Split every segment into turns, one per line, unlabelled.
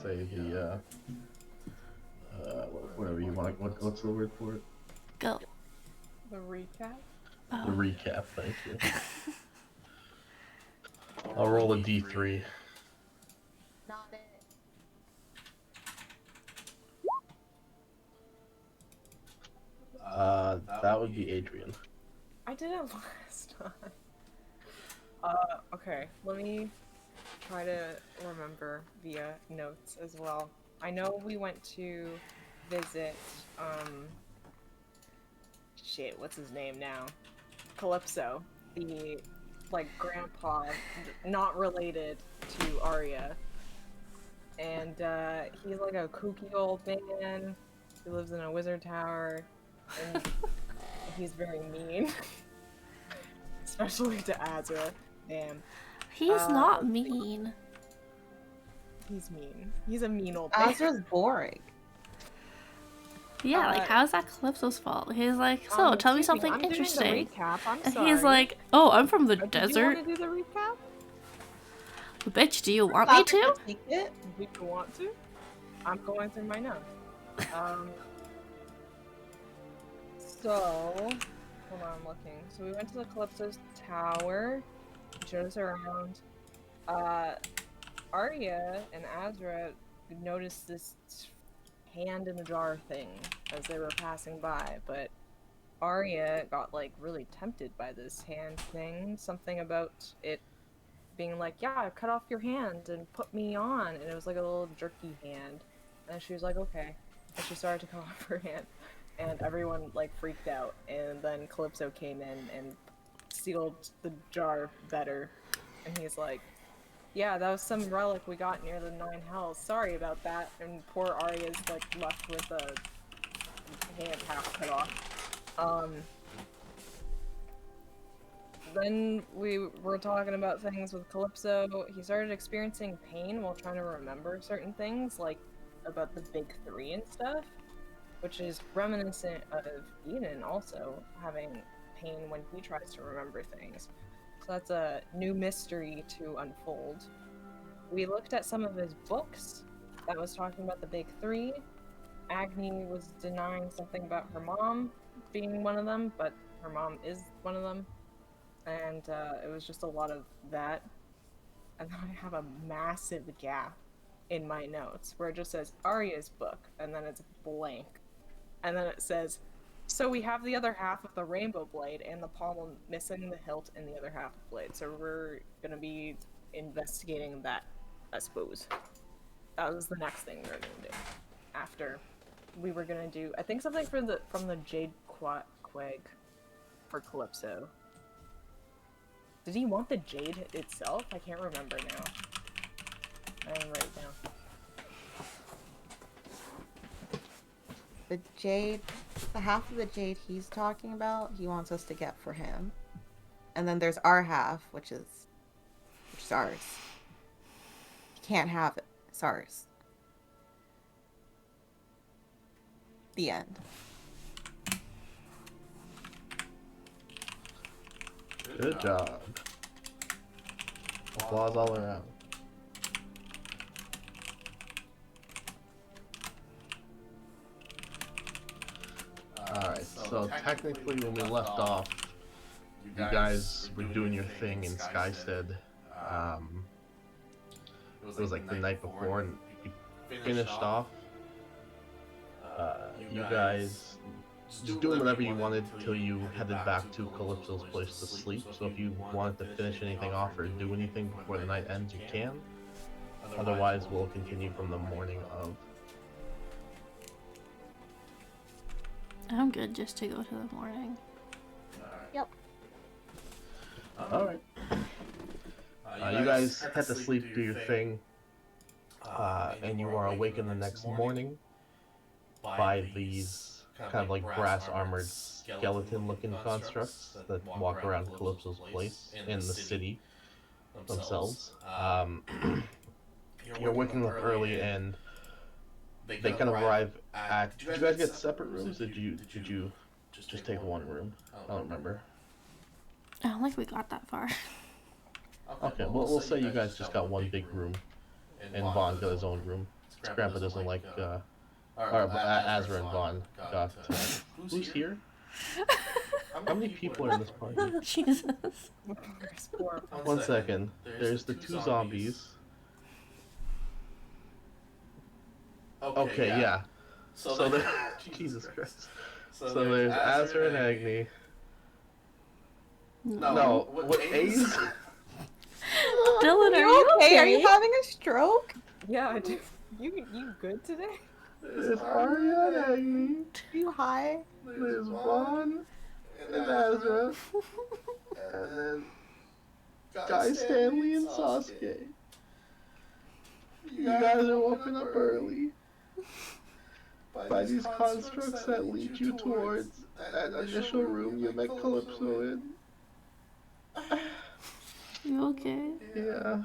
say the whatever you want. What's the word for it?
Go.
The recap?
Oh.
The recap. Thank you. I'll roll a d3.
Not it.
That would be Adrian.
I did it last time. Okay, let me try to remember via notes as well. I know we went to visit, shit, what's his name now? Calypso, the, like, grandpa, not related to Arya. And, he's like a kooky old man. He lives in a wizard tower, and he's very mean. Especially to Azrael. Damn.
He's not mean.
He's mean. He's a mean old man.
Azrael's boring.
Yeah, like how's that Calypso's fault? He's like, so tell me something
I'm
interesting.
Doing the recap. I'm
And
sorry.
he's like, oh, I'm from the desert.
Do you want to do the recap?
Bitch, do you want me to?
Do you want to? I'm going through my notes. So, hold on, I'm looking. So we went to the Calypso's tower. He showed us around. Arya and Azrael noticed this hand in a jar thing as they were passing by, but Arya got like really tempted by this hand thing. Something about it being like, yeah, cut off your hand and put me on, and it was like a little jerky hand. And she was like, okay. And she started to cut off her hand, and everyone like freaked out. And then Calypso came in and sealed the jar better, and he's like, yeah, that was some relic we got near the Nine Hells. Sorry about that. And poor Arya's like left with a hand half cut off. Then we were talking about things with Calypso. He started experiencing pain while trying to remember certain things, like about the big three and stuff, which is reminiscent of Eden also having pain when he tries to remember things. So that's a new mystery to unfold. We looked at some of his books that was talking about the big three. Agni was denying something about her mom being one of them, but her mom is one of them. And it was just a lot of that. And then I have a massive gap in my notes where it just says Arya's book, and then it's blank. And then it says, so we have the other half of the rainbow blade and the pommel missing the hilt and the other half of the blade. So we're gonna be investigating that, I suppose. That was the next thing we were gonna do. After we were gonna do, I think something from the Jade Quag for Calypso. Did he want the jade itself? I can't remember now. I didn't write it down.
The jade, the half of the jade he's talking about, he wants us to get for him. And then there's our half, which is ours. He can't have it. It's ours. The end.
Good job. Applause all around. Alright, so technically when we left off, you guys were doing your thing in Skystead. It was like the night before, and you finished off. You guys just doing whatever you wanted till you headed back to Calypso's place to sleep. So if you wanted to finish anything off or do anything before the night ends, you can. Otherwise, we'll continue from the morning of.
I'm good just to go to the morning.
Yep.
Alright. You guys had to sleep, do your thing, and you are awakened the next morning by these kind of like brass armored skeleton looking constructs that walk around Calypso's place in the city themselves. You're waking up early and they kind of arrive at. Did you guys get separate rooms? Did you just take one room? I don't remember.
I don't think we got that far.
Okay, well we'll say you guys just got one big room and Vaughn got his own room. Scrappa doesn't like, Azra and Vaughn got, who's here? How many people are in this party?
Jesus.
There's 4.
1 second. There's the 2 zombies. Okay, yeah. So there, Jesus Christ. So there's Azra and Agni. No, what, A's?
Dillon, are
You
you
okay?
okay?
Are you having a stroke?
Yeah, I do. You good today?
There's Arya and Agni.
Are you high?
There's Vaughn and Azra. And then Guy Stanley and Sasuke. You guys are woken up early by these constructs that lead you towards that initial room you met Calypso in.
You okay?
Yeah.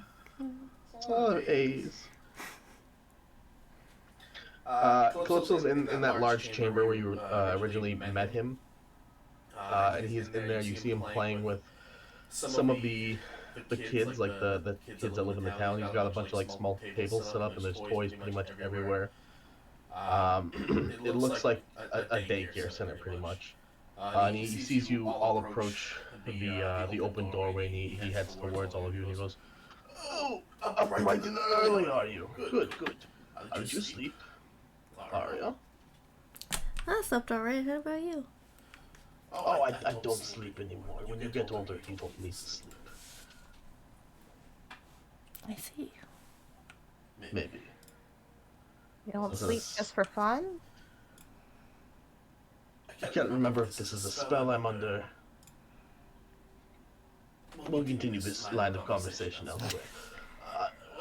It's a lot of A's. Calypso's in that large chamber where you originally met him. And he's in there. You see him playing with some of the kids, like the kids that live in the town. He's got a bunch of like small tables set up, and there's toys pretty much everywhere. It looks like a daycare center pretty much. And he sees you all approach the open doorway, and he heads towards all of you, and he goes, "Oh, up bright and early, are you? Good. How did you sleep, Arya?"
I slept alright. How about you?
Oh, I don't sleep anymore. When you get older, you don't need to sleep.
I see.
Maybe.
You don't
This
sleep
is-
just for fun?
I can't remember if this is a spell I'm under. We'll continue this line of conversation elsewhere.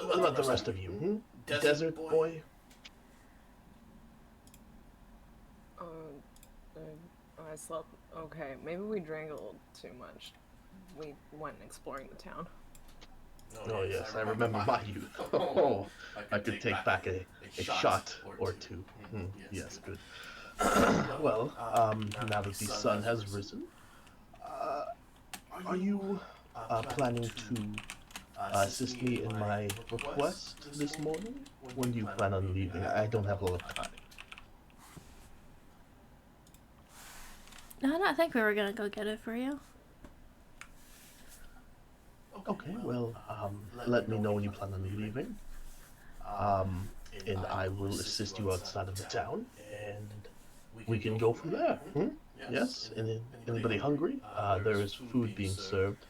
What about the rest of you? Desert boy?
I slept. Okay, maybe we drank a little too much. We went exploring the town.
Oh yes, I remember my youth. Oh, I could take back a shot or two. Yes, good. Well, now that the sun has risen, are you planning to assist me in my request this morning? When do you plan on leaving? I don't have a lot of time.
I don't think we were gonna go get it for you.
Okay, well, let me know when you plan on leaving. And I will assist you outside of the town, and we can go from there. Yes? Anybody hungry? There is food being served.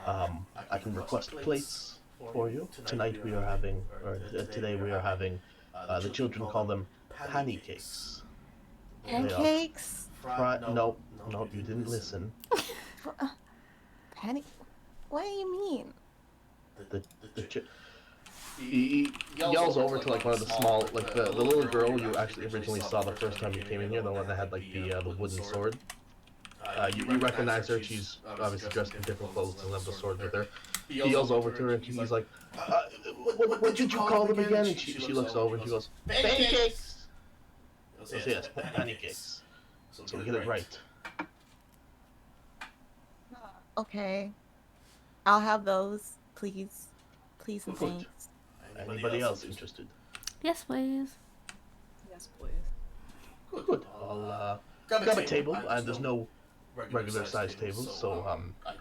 I can request plates for you. Tonight we are having, or today we are having, the children call them pancakes.
Pancakes?
No, you didn't listen.
Penny? What do you mean?
He yells over to like one of the small, like the little girl you actually originally saw the first time you came in here, the one that had like the wooden sword. You recognize her. She's obviously dressed in different clothes and have the sword with her. He yells over to her and he's like, what did you call them again? And she looks over and she goes, pancakes! So yes, pancakes. So get it right.
Okay. I'll have those, please. Please and
Good.
thanks.
Anybody else interested?
Yes, please.
Yes, please.
Good. I'll grab a table. There's no regular sized tables, so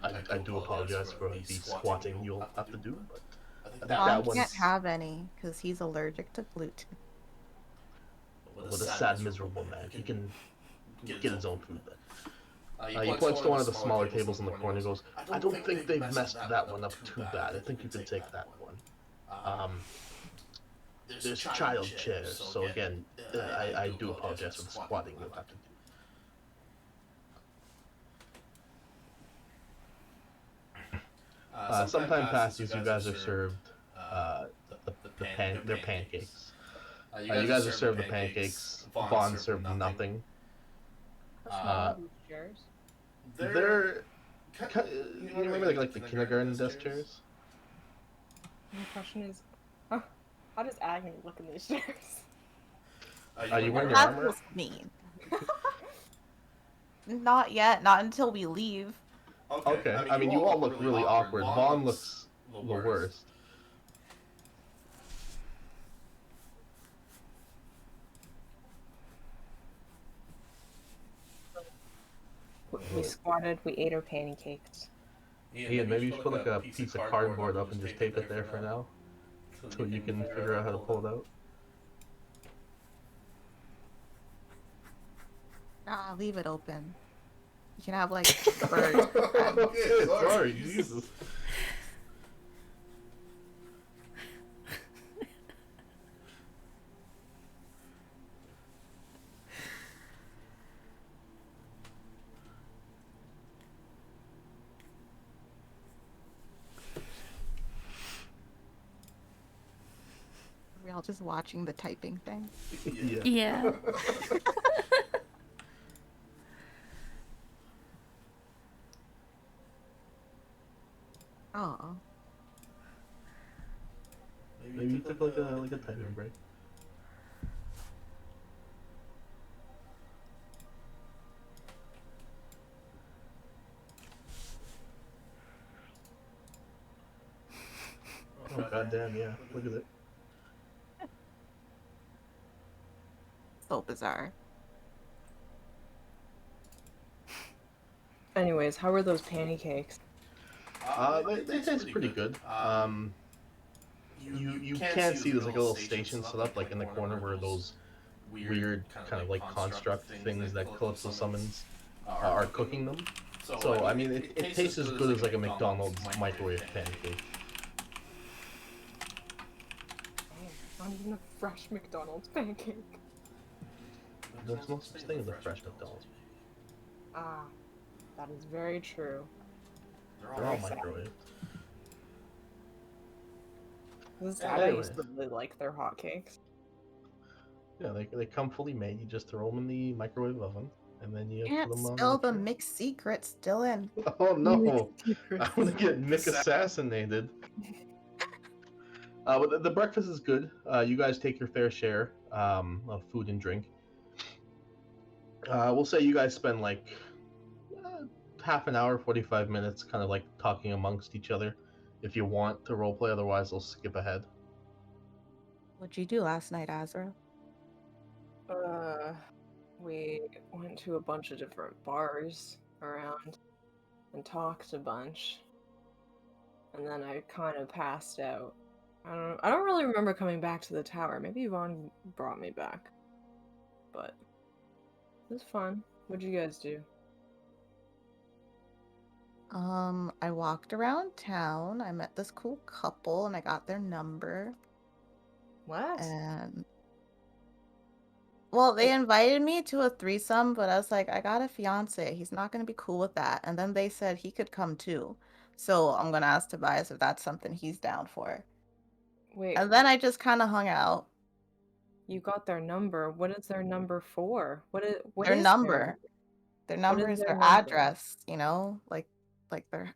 I do apologize for the squatting you'll have to do, but I think that
Vaughn
one's
can't have any, because he's allergic to gluten.
with a sad, miserable man. He can get his own food then. He points to one of the smaller tables in the corner and goes, I don't think they've messed that one up too bad. I think you can take that one. There's child chairs, so again, I do apologize for the squatting you'll have to do. Sometime passes, you guys are served their pancakes. You guys are served the pancakes. Vaughn served nothing.
How small are these chairs?
They're, you remember like the kindergarten desk chairs?
My question is, how does Agni look in these chairs?
Are you wearing your
That
armor?
feels mean. Not yet, not until we leave.
Okay, I mean you all look really awkward. Vaughn looks the worst.
We squatted, we ate our pancakes.
Ian, maybe you should put like a piece of cardboard up and just tape it there for now, so you can figure out how to pull it out.
Nah, leave it open. You can have like birds.
Okay, sorry, Jesus.
Are we all just watching the typing thing?
Yeah.
Oh.
Maybe you took like a typing break. Oh goddamn, yeah! Look at it.
So bizarre.
Anyways, how were those pancakes?
They taste pretty good. You can see there's like a little station set up like in the corner where those weird kind of like construct things that Calypso summons are cooking them. So I mean, it tastes as good as like a McDonald's microwave pancake.
Not even a fresh McDonald's pancake.
There's no such thing as a fresh McDonald's.
Ah, that is very true.
They're all microwave.
This is sad. I used to really like their hotcakes.
Yeah, they come fully made. You just throw them in the microwave oven, and then you
Can't
put them on.
spill the mixed secrets, Dillon.
Oh no! I'm gonna get Mick assassinated. But the breakfast is good. You guys take your fair share of food and drink. We'll say you guys spend like half an hour, 45 minutes, kind of like talking amongst each other. If you want to roleplay, otherwise I'll skip ahead.
What'd you do last night, Azrael?
We went to a bunch of different bars around and talked a bunch. And then I kind of passed out. I don't really remember coming back to the tower. Maybe Yvonne brought me back. But it was fun. What'd you guys do?
I walked around town. I met this cool couple and I got their number.
What?
And well, they invited me to a threesome, but I was like, I got a fiance. He's not gonna be cool with that. And then they said he could come too. So I'm gonna ask Tobias if that's something he's down for.
Wait.
And then I just kind of hung out.
You got their number. What is their number for? What
Their
is
number. Their number
is
is
their
their
number?
address, you know? Like their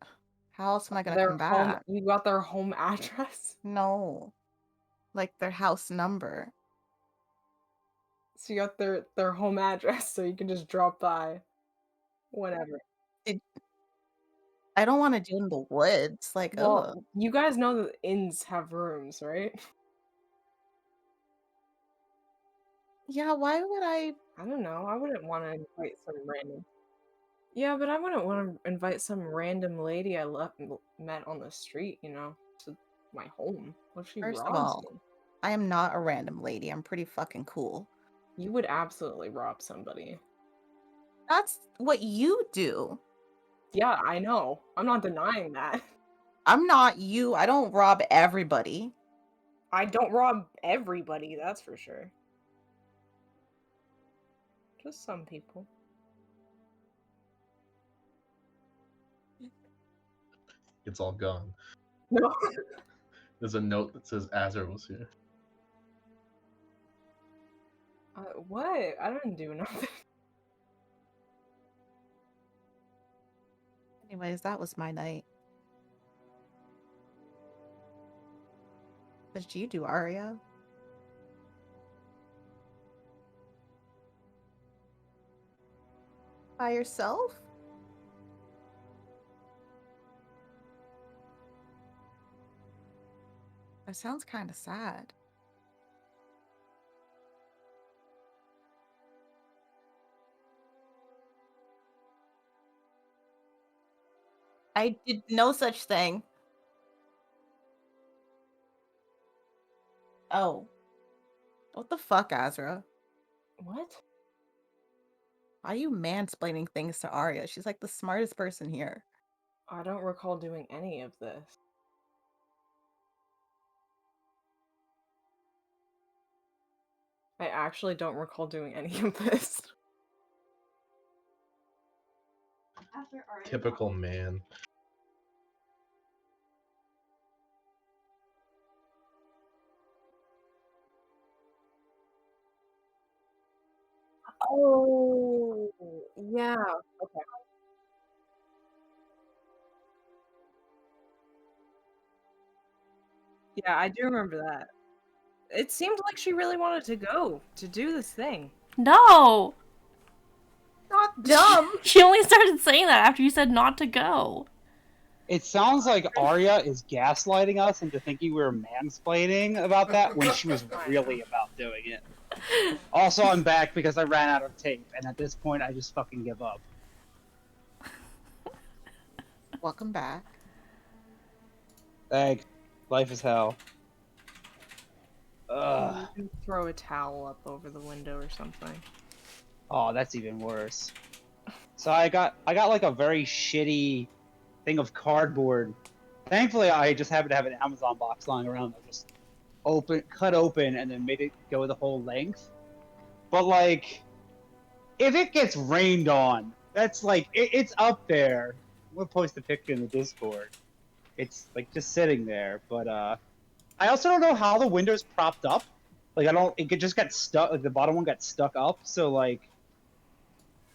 how else am I gonna
Their
come
home.
back?
You got their home address?
No. Like their house number.
So you got their home address, so you can just drop by whenever.
I don't want to do in the woods. Like, ugh.
Well, you guys know that inns have rooms, right?
Yeah, why would I?
I don't know. I wouldn't want to invite some random. Yeah, but I wouldn't want to invite some random lady I met on the street, to my home. What if she
First of
robs
all,
me?
I am not a random lady. I'm pretty fucking cool.
You would absolutely rob somebody.
That's what you do.
Yeah, I know. I'm not denying that.
I'm not you. I don't rob everybody.
I don't rob everybody, that's for sure. Just some people.
It's all gone.
No.
There's a note that says Azrael was here.
What? I didn't do nothing.
Anyways, that was my night. What did you do, Arya? By yourself? That sounds kind of sad. I did no such thing. Oh. What the fuck, Azra?
What?
Why are you mansplaining things to Arya? She's like the smartest person here.
I don't recall doing any of this. I actually don't recall doing any of this.
Typical man.
Oh, yeah. Okay. Yeah, I do remember that. It seemed like she really wanted to go to do this thing.
No!
Not dumb.
She only started saying that after you said not to go.
It sounds like Arya is gaslighting us into thinking we were mansplaining about that when she was really about doing it. Also, I'm back because I ran out of tape, and at this point, I just fucking give up.
Welcome back.
Thanks. Life is hell. Ugh.
You can throw a towel up over the window or something.
Oh, that's even worse. So I got like a very shitty thing of cardboard. Thankfully, I just happened to have an Amazon box lying around that just cut open, and then made it go the whole length. But like, if it gets rained on, that's like it's up there. We'll post a picture in the Discord. It's like just sitting there. But I also don't know how the window's propped up. Like it just got stuck. Like the bottom one got stuck up. So like,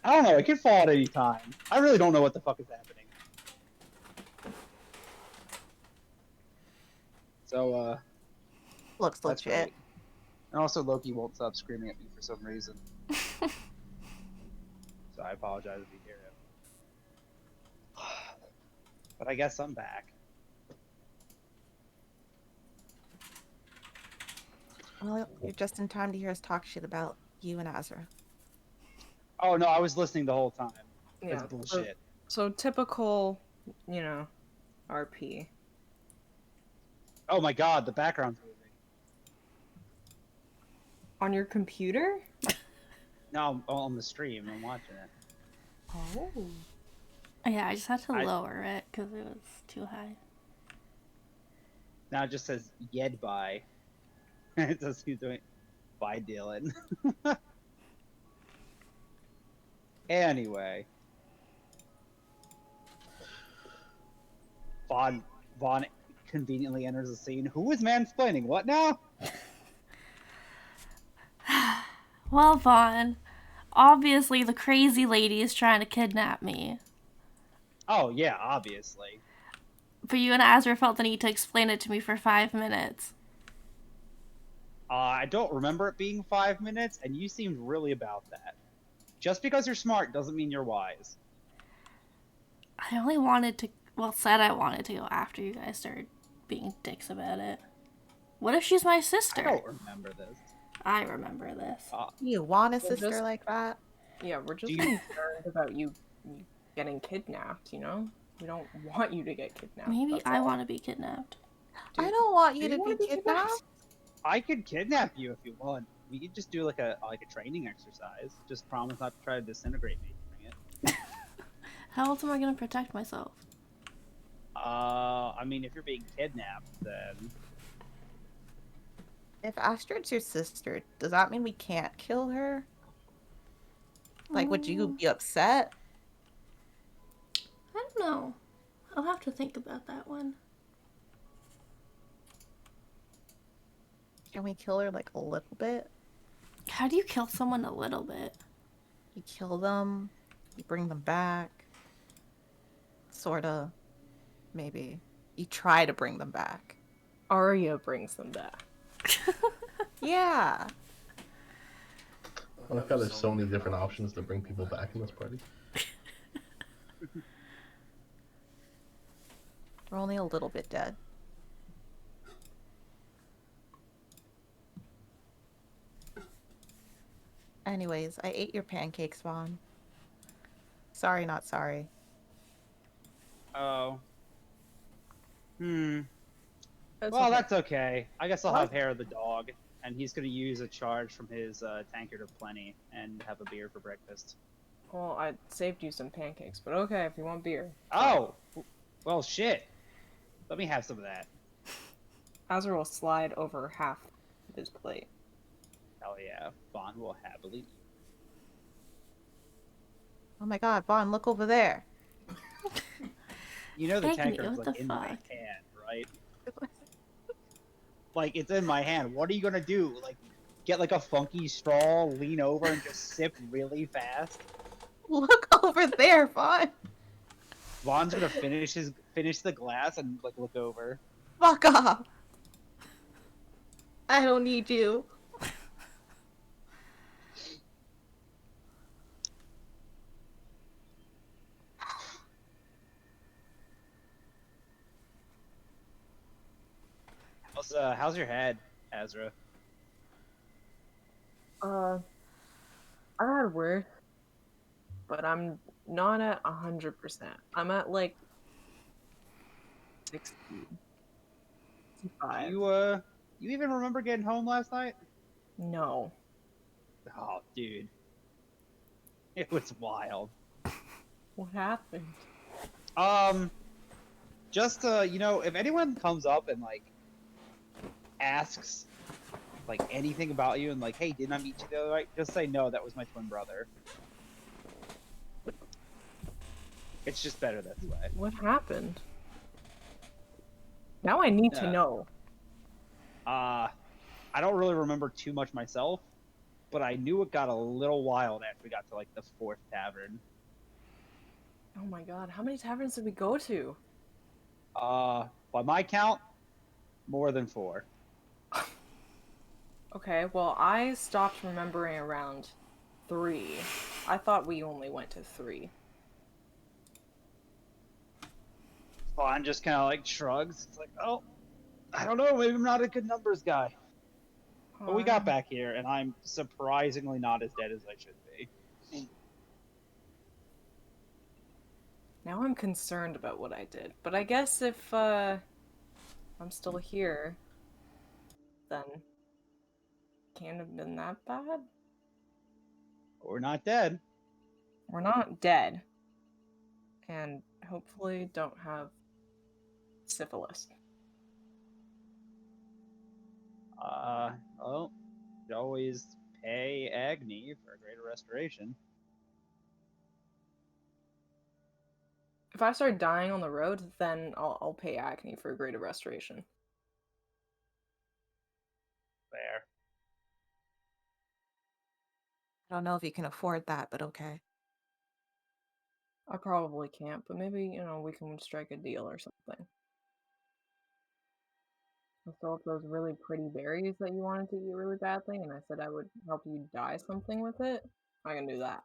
I don't know. It could fall at any time. I really don't know what the fuck is happening. So
Looks
that's
legit.
great. And also Loki won't stop screaming at me for some reason. So I apologize if you hear it. But I guess I'm back.
Well, you're just in time to hear us talk shit about you and Azra.
Oh no, I was listening the whole time.
Yeah.
That's bullshit.
So typical, RP.
Oh my god, the background's moving.
On your computer?
No, I'm on the stream. I'm watching it.
Oh.
Yeah, I just had to lower it because it was too high.
Now it just says Yed by. It says he's doing by Dillon. Anyway. Vaughn conveniently enters the scene. Who is mansplaining? What now?
Well, Vaughn, obviously the crazy lady is trying to kidnap me.
Oh yeah, obviously.
But you and Azra felt the need to explain it to me for 5 minutes.
I don't remember it being 5 minutes, and you seemed really about that. Just because you're smart doesn't mean you're wise.
I only wanted to, said I wanted to go after you guys started being dicks about it. What if she's my sister?
I don't remember this.
I remember this.
You want a sister
just-
like that?
Yeah, we're just
Do you-
concerned about you getting kidnapped, you know? We don't want you to get kidnapped.
Maybe
that's
I
all.
want to be kidnapped.
I don't want you
do you
to
wanna
be
be
kidnapped.
I could kidnap you if you want. We could just do like a training exercise. Just promise not to try to disintegrate me during it.
How else am I going to protect myself?
I mean, if you're being kidnapped, then
If Astrid's your sister, does that mean we can't kill her? Like, would you be upset?
I don't know. I'll have to think about that one.
Can we kill her like a little bit?
How do you kill someone a little bit?
You kill them, you bring them back. Sorta. Maybe. You try to bring them back.
Arya brings them back.
Yeah.
I like how there's so many different options to bring people back in this party.
We're only a little bit dead. Anyways, I ate your pancakes, Vaughn. Sorry, not sorry.
Oh. Hmm.
That's
Well,
okay.
that's okay. I guess I'll
What?
have Hair of the dog, and he's gonna use a charge from his tankard of plenty and have a beer for breakfast.
Well, I saved you some pancakes, but okay, if you want beer.
Oh! Well, shit. Let me have some of that.
Azrael will slide over half of his plate.
Hell yeah. Bond will happily.
Oh my god, Vaughn, look over there.
You know the
Agni,
tankard's
what
like
the
in my
fuck?
hand, right? Like, it's in my hand. What are you gonna do? Like, get like a funky straw, lean over, and just sip really fast?
Look over there, Vaughn.
Vaughn's gonna finish the glass and like look over.
Fuck off. I don't need you.
How's your head, Azra?
I've had worse, but I'm not at 100%. I'm at like 60. 65.
You even remember getting home last night?
No.
Oh, dude. It was wild.
What happened?
Just if anyone comes up and like asks like anything about you and like, hey, didn't I meet you the other night? Just say no, that was my twin brother. It's just better this way.
What happened? Now I need to
Yeah.
know.
I don't really remember too much myself, but I knew it got a little wild after we got to like the 4th tavern.
Oh my god, how many taverns did we go to?
By my count, more than 4.
Okay, well, I stopped remembering around 3. I thought we only went to 3.
Vaughn just kind of like shrugs. It's like, oh, I don't know, maybe I'm not a good numbers guy. But we got back here, and I'm surprisingly not as dead as I should be.
Now I'm concerned about what I did. But I guess if I'm still here, then can't have been that bad.
We're not dead.
We're not dead. And hopefully don't have syphilis.
Well, you always pay Agni for a greater restoration.
If I start dying on the road, then I'll pay Agni for a greater restoration.
There.
I don't know if you can afford that, but okay.
I probably can't, but maybe, we can strike a deal or something. I still have those really pretty berries that you wanted to eat really badly, and I said I would help you dye something with it. I can do that.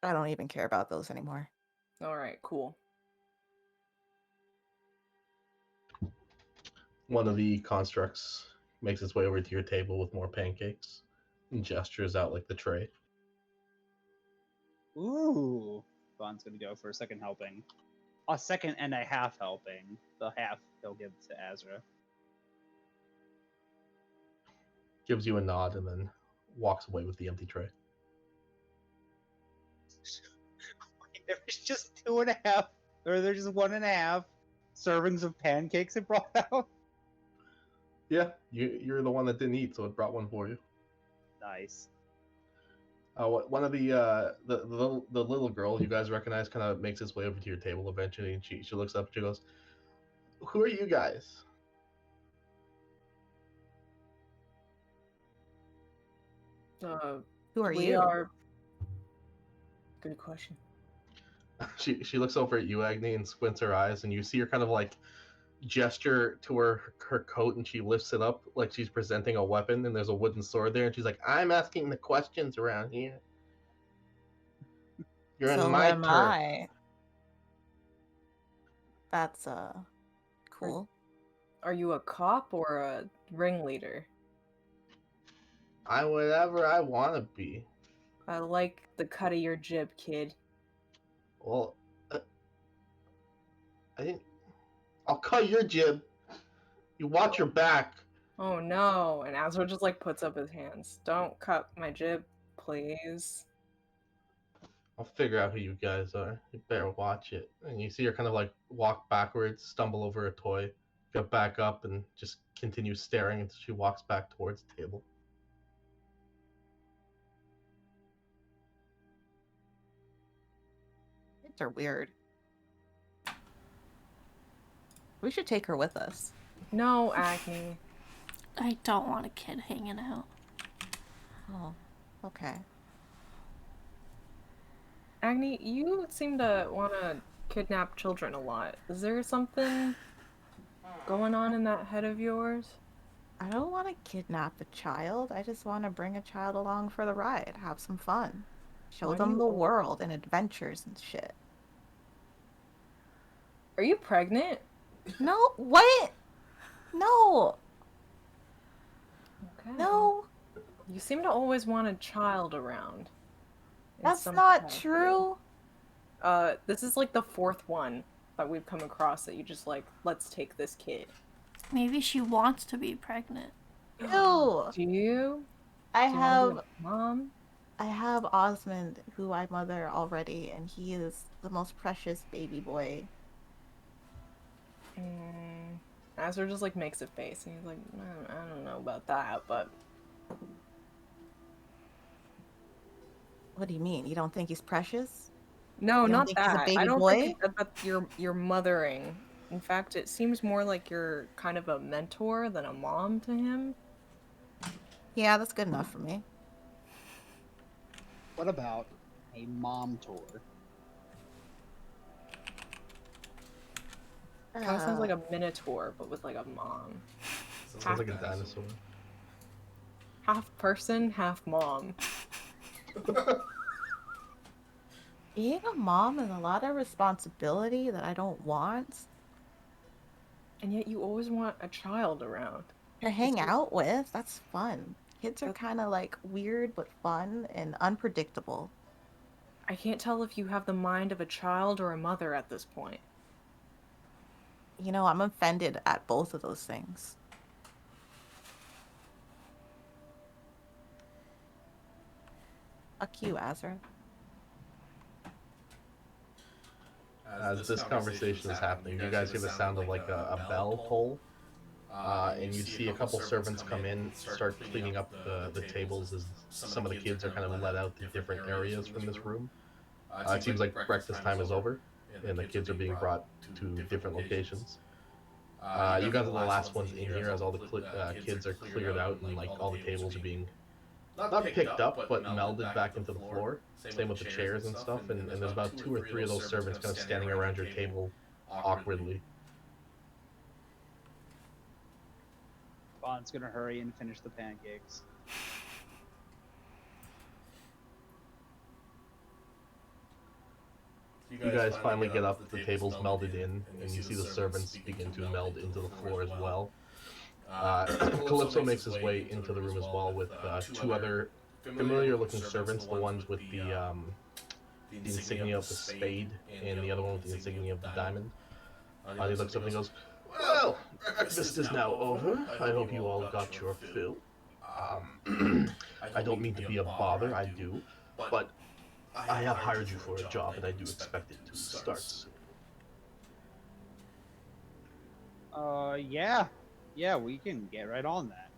I don't even care about those anymore.
Alright, cool.
One of the constructs makes its way over to your table with more pancakes and gestures out like the tray.
Ooh. Vaughn's gonna go for a second helping. A second and a half helping. The half he'll give to Azra.
Gives you a nod and then walks away with the empty tray.
There's just 2.5, or there's just 1.5 servings of pancakes it brought out.
Yeah, you're the one that didn't eat, so it brought one for you.
Nice.
One of the little girl you guys recognize kind of makes its way over to your table eventually, and she looks up and she goes, "Who are you guys?"
Who are
We
you?
are... Good question.
She looks over at you, Agni, and squints her eyes, and you see her kind of like gesture to her coat, and she lifts it up like she's presenting a weapon, and there's a wooden sword there, and she's like, "I'm asking the questions around here. You're in
So
my
am
turf."
I. That's cool.
Are you a cop or a ringleader?
I'm whatever I want to be.
I like the cut of your jib, kid.
Well, I didn't. I'll cut your jib. You watch your back.
Oh no! And Azrael just like puts up his hands. Don't cut my jib, please.
I'll figure out who you guys are. You better watch it. And you see her kind of like walk backwards, stumble over a toy, get back up, and just continue staring until she walks back towards the table.
Kids are weird. We should take her with us.
No, Agni.
I don't want a kid hanging out.
Oh, okay.
Agni, you seem to want to kidnap children a lot. Is there something going on in that head of yours?
I don't want to kidnap a child. I just want to bring a child along for the ride, have some fun, show
Why do
them
you
the
al-
world and adventures and shit.
Are you pregnant?
No, what? No,
Okay.
no,
You seem to always want a child around. in
that's
some
not
capacity.
true.
This is like the fourth one that we've come across that you just like, let's take this kid.
Maybe she wants to be pregnant.
Ew.
Do you?
I
Do you wanna be
have
a mom?
I have Osmond, who I mother already, and he is the most precious baby boy.
Azrael just like makes a face and he's like, I don't know about that, but
What do you mean? You don't think he's precious?
no,
You don't
not
think he's a
that.
baby
I don't
boy?
think that you're mothering. In fact, it seems more like you're kind of a mentor than a mom to him.
Yeah, that's good enough for me.
What about a mom tour?
Kind of sounds like a minotaur, but with like a mom.
Sounds like a dinosaur.
Half person, half mom.
Being a mom is a lot of responsibility that I don't want
And yet you always want a child around.
to hang out with. That's fun. Kids are kind of like weird but fun and unpredictable.
I can't tell if you have the mind of a child or a mother at this point.
You know, I'm offended at both of those things. Fuck you, Azrael.
As this conversation is happening, you guys hear the sound of like a bell toll, and you see a couple servants come in, start cleaning up the tables as some of the kids are kind of let out to different areas from this room. It seems like breakfast time is over, and the kids are being brought to different locations. You guys are the last ones in here as all the kids are cleared out and like all the tables are being not picked up but melded back into the floor. Same with the chairs and stuff, and there's about 2 or 3 of those servants kind of standing around your table awkwardly.
Bond's gonna hurry and finish the pancakes.
You guys finally get up, the tables melded in, and you see the servants begin to meld into the floor as well. Calypso makes his way into the room as well with 2 other familiar-looking servants, the ones with the insignia of the spade, and the other one with the insignia of the diamond. He looks up and he goes, "Well, breakfast is now over. I hope you all got your fill. I don't mean to be a bother, I do, but I have hired you for a job, and I do expect it to start soon."
Yeah, we can get right on that.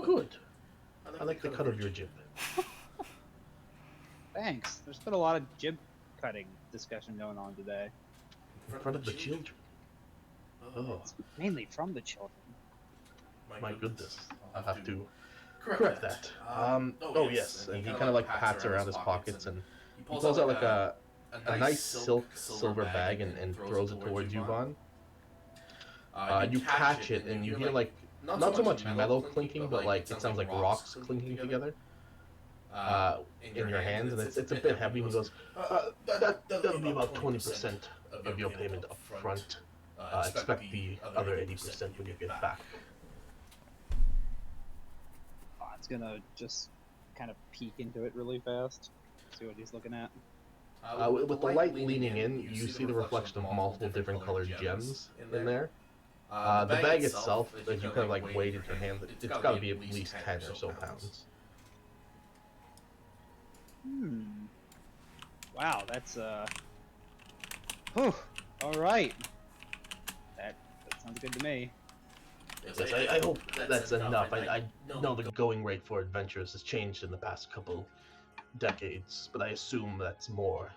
Good. I like the cut of your jib.
Thanks. There's been a lot of jib cutting discussion going on today.
In front of the children. Oh,
Mainly from the children.
my goodness. I'll have to correct that. Oh yes, and he kind of like pats around his pockets and he pulls out like a nice silk silver bag and throws it towards you, Vaughn. You catch it and you hear like not so much metal clinking, but like it sounds like rocks clinking together in your hands, and it's a bit heavy. And he goes, "That'll be about 20% of your payment up front. Expect the other 80% when you get back."
Bond's gonna just kind of peek into it really fast. See what he's looking at.
With the light leaning in, you see the reflection of multiple different colored gems in there. The bag itself, as you kind of like weighed in your hand, it's got to be at least 10 or so pounds.
Wow, that's whew. All right. That sounds good to me.
Yes, I hope that's enough. I know the going rate for adventurers has changed in the past couple decades, but I assume that's more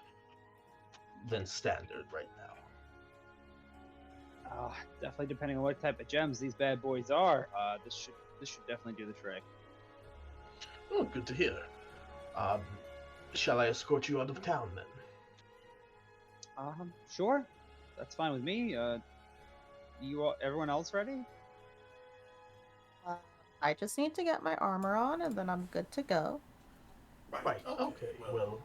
than standard right now.
Definitely depending on what type of gems these bad boys are. This should definitely do the trick.
Oh, good to hear. Shall I escort you out of town then?
Sure. That's fine with me. Everyone else ready?
I just need to get my armor on, and then I'm good to go.
Right. Okay. Well,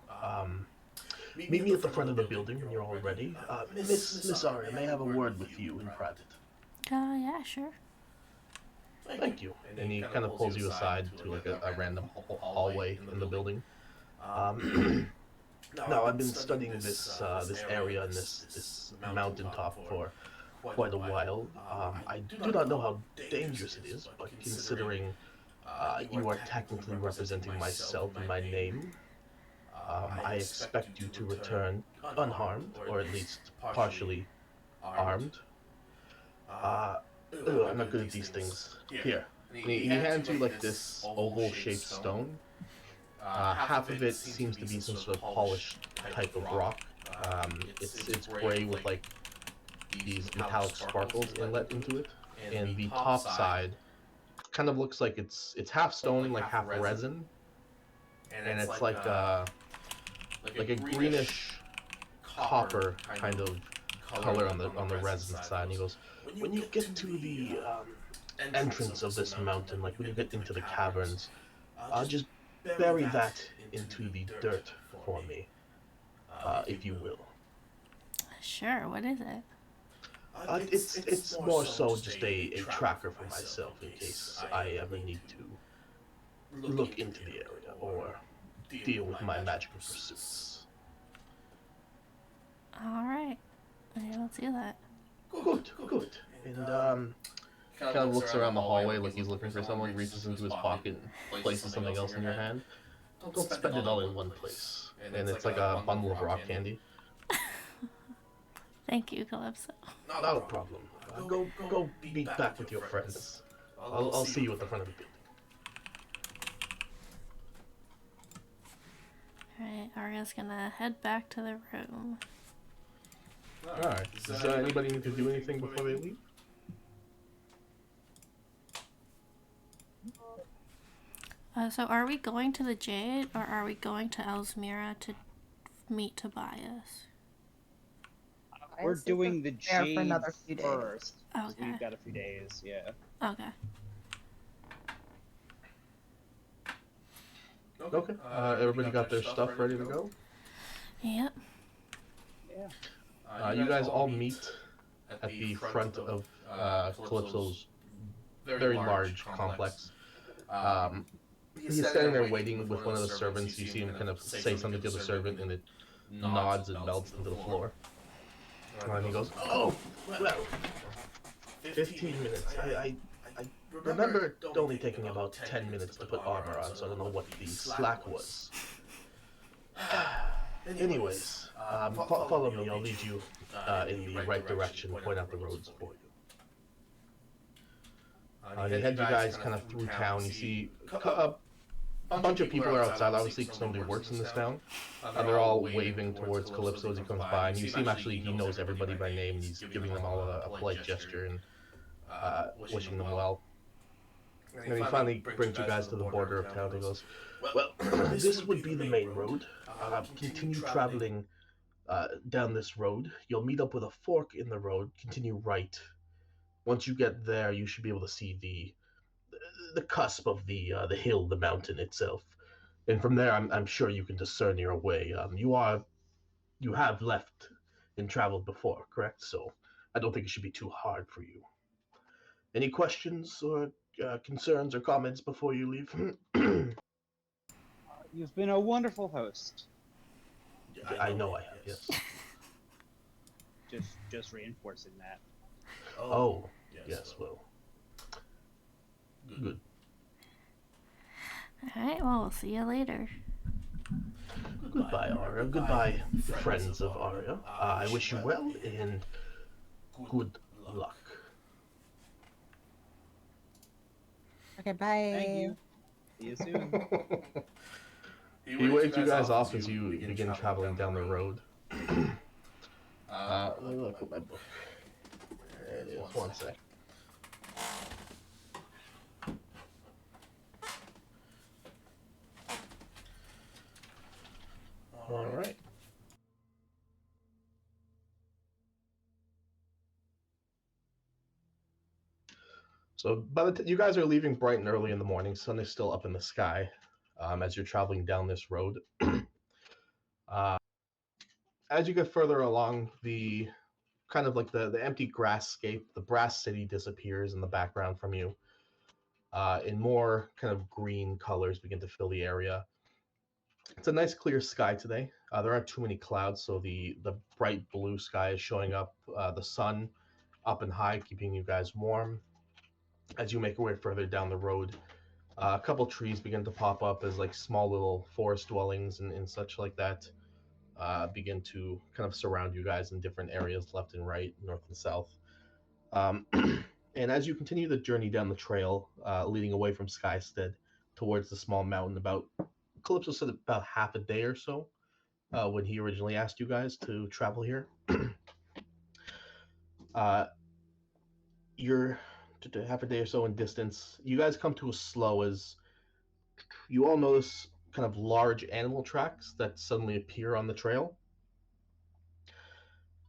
meet me at the front of the building when you're all ready. Miss Arya, may I have a word with you in private?
Yeah, sure.
Thank you. And he kind of pulls you aside to like a random hallway in the building. Now, I've been studying this area and this mountaintop for quite a while. I do not know how dangerous it is, but considering you are technically representing myself and my name, I expect you to return unharmed, or at least partially armed. I'm not good at these things. Here. He hands you like this oval-shaped stone. Half of it seems to be some sort of polished type of rock. It's gray with like these metallic sparkles inlet into it, and the top side kind of looks like it's half stone, like half resin, and it's like a greenish copper kind of color on the resin side. And he goes, when you get to the entrance of this mountain, like when you get into the caverns, just bury that into the dirt for me, if you will.
Sure, what is it?
It's more so just a tracker for myself in case I ever need to look into the area or deal with my magical pursuits.
Alright. Yeah, let's do that.
Good. And kind of looks around the hallway like he's looking for someone, reaches into his pocket and places something else in your hand. Don't spend it all in one place. And it's like a bundle of rock candy.
Thank you, Calypso.
Not a problem. Go meet back with your friends. I'll see you at the front of the building.
Alright, Arya's gonna head back to the room.
Alright. Does anybody need to do anything before they leave?
So are we going to the Jade, or are we going to Elsmira to meet Tobias?
We're doing the Jade
for another few days.
first.
Okay.
So we've got a few days, yeah.
Okay.
Okay. Everybody got their stuff ready to go?
Yep.
Yeah.
You guys all meet at the front of Calypso's very large complex. He's standing there waiting with one of the servants. You see him kind of say something to the servant, and it nods and melts into the floor. And he goes, "Oh, well, 15 minutes. I remember it only taking about 10 minutes to put armor on, so I don't know what the slack was. Anyways, follow me. I'll lead you in the right direction, point out the roads for you." They head you guys kind of through town. You see a bunch of people are outside, obviously, because nobody works in this town. They're all waving towards Calypso as he comes by, and you see him actually, he knows everybody by name, and he's giving them all a polite gesture and wishing them well. And he finally brings you guys to the border of town. He goes, "Well, this would be the main road. Continue traveling down this road. You'll meet up with a fork in the road. Continue right. Once you get there, you should be able to see the cusp of the hill, the mountain itself. And from there, I'm sure you can discern your way. You have left and traveled before, correct? So I don't think it should be too hard for you. Any questions or concerns or comments before you leave?"
You've been a wonderful host.
I know I have, yes.
Just reinforcing that.
Oh, yes, well. Good.
Alright, well, we'll see you later.
Goodbye, Arya. Goodbye, friends of Arya. I wish you well and good luck.
Okay, bye.
Thank you. See you soon.
He waves you guys off as you begin traveling down the road. Let me look at my book. There it is. One sec. All right. So by the you guys are leaving bright and early in the morning. Sun is still up in the sky as you're traveling down this road. As you get further along, the kind of like the empty grasscape, the brass city disappears in the background from you. And more kind of green colors begin to fill the area. It's a nice clear sky today. There aren't too many clouds, so the bright blue sky is showing up. The sun up and high, keeping you guys warm. As you make your way further down the road, a couple trees begin to pop up as like small little forest dwellings and such like that begin to kind of surround you guys in different areas, left and right, north and south. And as you continue the journey down the trail, leading away from Skystead towards the small mountain, about Calypso said about half a day or so when he originally asked you guys to travel here. You're half a day or so in distance. You guys come to a slow as you all notice kind of large animal tracks that suddenly appear on the trail.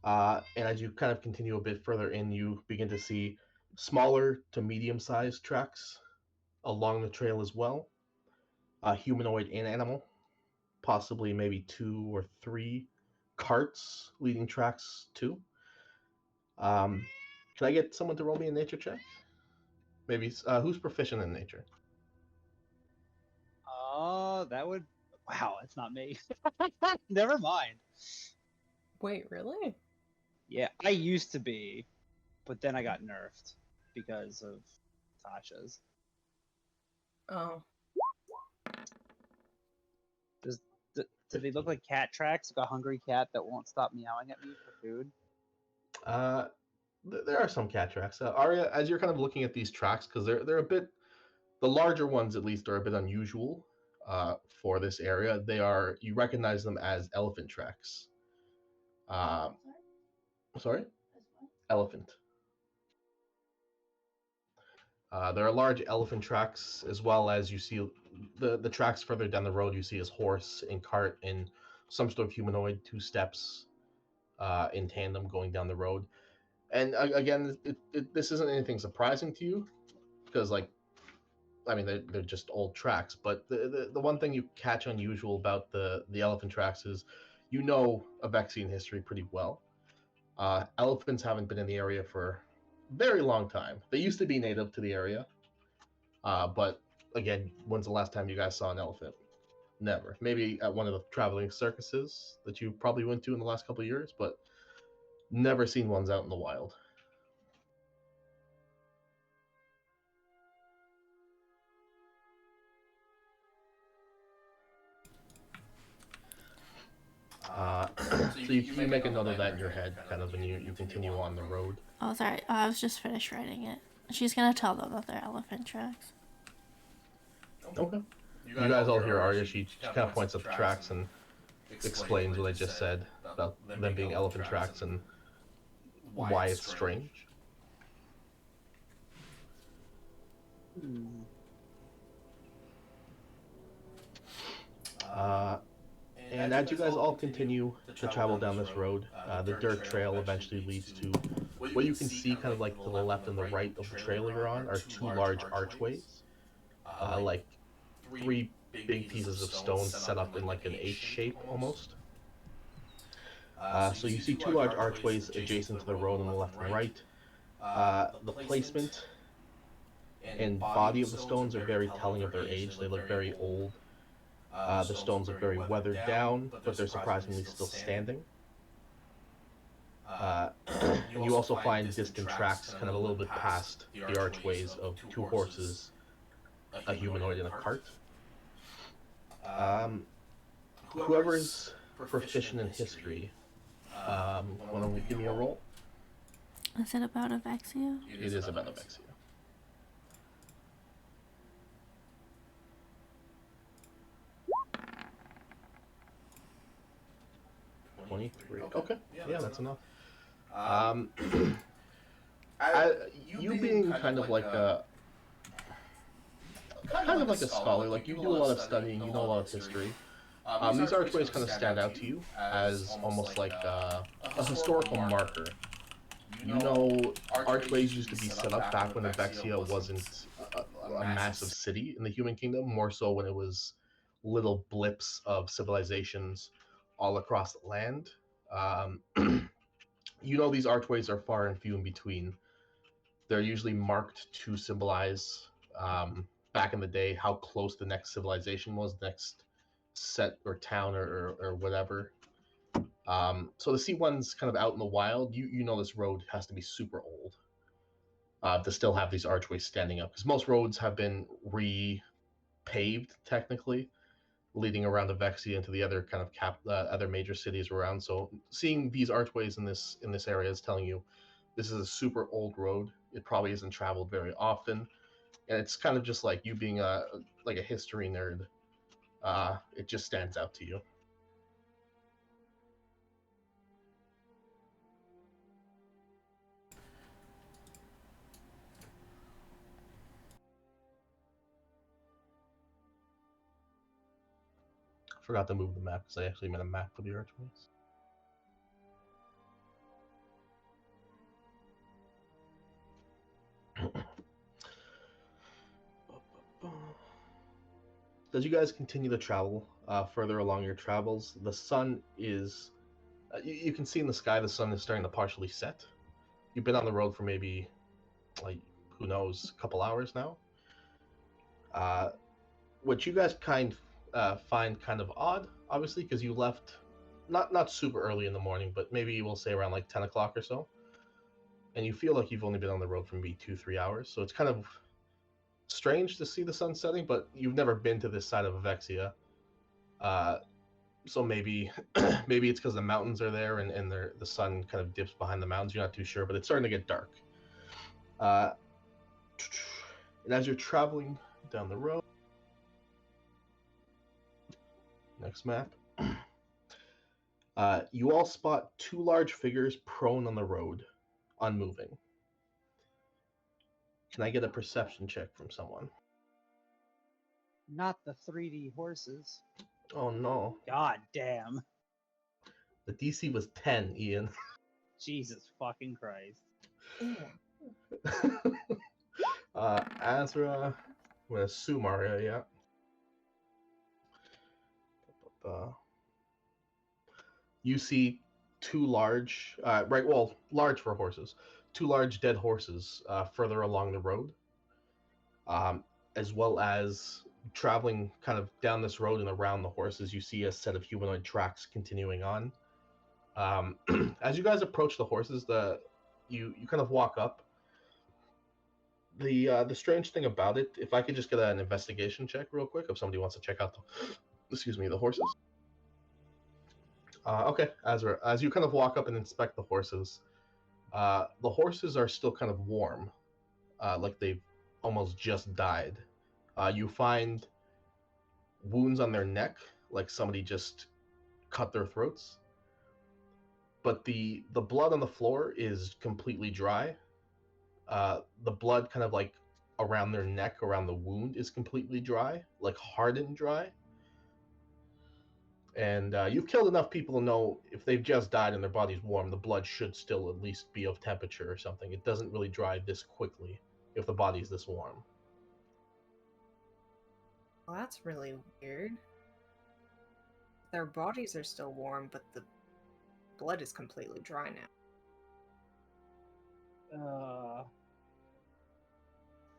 And as you kind of continue a bit further in, you begin to see smaller to medium-sized tracks along the trail as well. Humanoid and animal, possibly maybe 2 or 3 carts leading tracks too. Can I get someone to roll me a nature check? Maybe who's proficient in nature?
That would. Wow, it's not me. Never mind.
Wait, really?
Yeah, I used to be, but then I got nerfed because of Tasha's.
Oh.
Do they look like cat tracks? Like a hungry cat that won't stop meowing at me for food?
There are some cat tracks. Arya, as you're kind of looking at these tracks, because they're a bit, the larger ones at least are a bit unusual for this area. You recognize them as elephant tracks. Sorry? Elephant. There are large elephant tracks, as well as you see the tracks further down the road. You see as horse and cart and some sort of humanoid, 2 steps in tandem going down the road. And again, this isn't anything surprising to you, because they're just old tracks. But the one thing you catch unusual about the elephant tracks is, you know, Avexian history pretty well. Elephants haven't been in the area for a very long time. They used to be native to the area, but again, when's the last time you guys saw an elephant? Never. Maybe at one of the traveling circuses that you probably went to in the last couple of years, but never seen ones out in the wild. So you make a note of that in your head, kind of, and you continue on the road.
Oh, sorry. I was just finished writing it. She's gonna tell them that they're elephant tracks.
Okay. You guys all hear Arya. She kind of points at the tracks and explains what I just said about them being elephant tracks and why it's strange. And as you guys all continue to travel down this road, the dirt trail eventually leads to what you can see kind of like to the left and the right of the trail you're on are 2 large archways, like 3 big pieces of stone set up in like an H shape almost. So you see 2 large archways adjacent to the road on the left and right. The placement and body of the stones are very telling of their age. They look very old. The stones look very weathered down, but they're surprisingly still standing. You also find distant tracks kind of a little bit past the archways of two horses, a humanoid, and a cart. Whoever's proficient in history, want to give me a roll?
Is it about Avexia?
It is about Avexia. 23. Okay, yeah, that's enough. You being kind of like a scholar, like you do a lot of studying, you know a lot of history. These archways kind of stand out to you as almost like a historical marker. You know, archways used to be set up back when Avexia wasn't a massive city in the human kingdom, more so when it was little blips of civilizations all across the land. You know, these archways are far and few in between. They're usually marked to symbolize, back in the day, how close the next civilization was, next set or town or whatever. So to see ones kind of out in the wild, you know this road has to be super old to still have these archways standing up, because most roads have been repaved technically, leading around Avexia into the other kind of other major cities around. So seeing these archways in this area is telling you this is a super old road. It probably isn't traveled very often, and it's kind of just like you being a history nerd. It just stands out to you. Forgot to move the map because I actually made a map for the archways. As you guys continue to travel further along your travels, the sun is. You can see in the sky the sun is starting to partially set. You've been on the road for maybe, like, who knows, a couple hours now. What you guys find kind of odd, obviously, because you left not super early in the morning, but maybe we'll say around like 10 o'clock or so. And you feel like you've only been on the road for maybe 2-3 hours. So it's kind of strange to see the sun setting, but you've never been to this side of Avexia. So maybe maybe it's because the mountains are there and the sun kind of dips behind the mountains. You're not too sure, but it's starting to get dark. And as you're traveling down the road, next map, you all spot two large figures prone on the road, unmoving. Can I get a perception check from someone?
Not the 3D horses.
Oh no.
God damn.
The DC was 10, Ian.
Jesus fucking Christ.
Azrael, I'm gonna assume Arya, yeah. You see two large, large for horses, two large dead horses further along the road, as well as traveling kind of down this road and around the horses, you see a set of humanoid tracks continuing on. As you guys approach the horses, you kind of walk up. The strange thing about it, if I could just get an investigation check real quick, if somebody wants to check out the horses. Okay, Azra, as you kind of walk up and inspect the horses are still kind of warm, like they've almost just died. You find wounds on their neck, like somebody just cut their throats. But the blood on the floor is completely dry. The blood kind of like around their neck, around the wound, is completely dry, like hardened dry. And you've killed enough people to know if they've just died and their body's warm, the blood should still at least be of temperature or something. It doesn't really dry this quickly if the body's this warm.
Well, that's really weird. Their bodies are still warm, but the blood is completely dry now.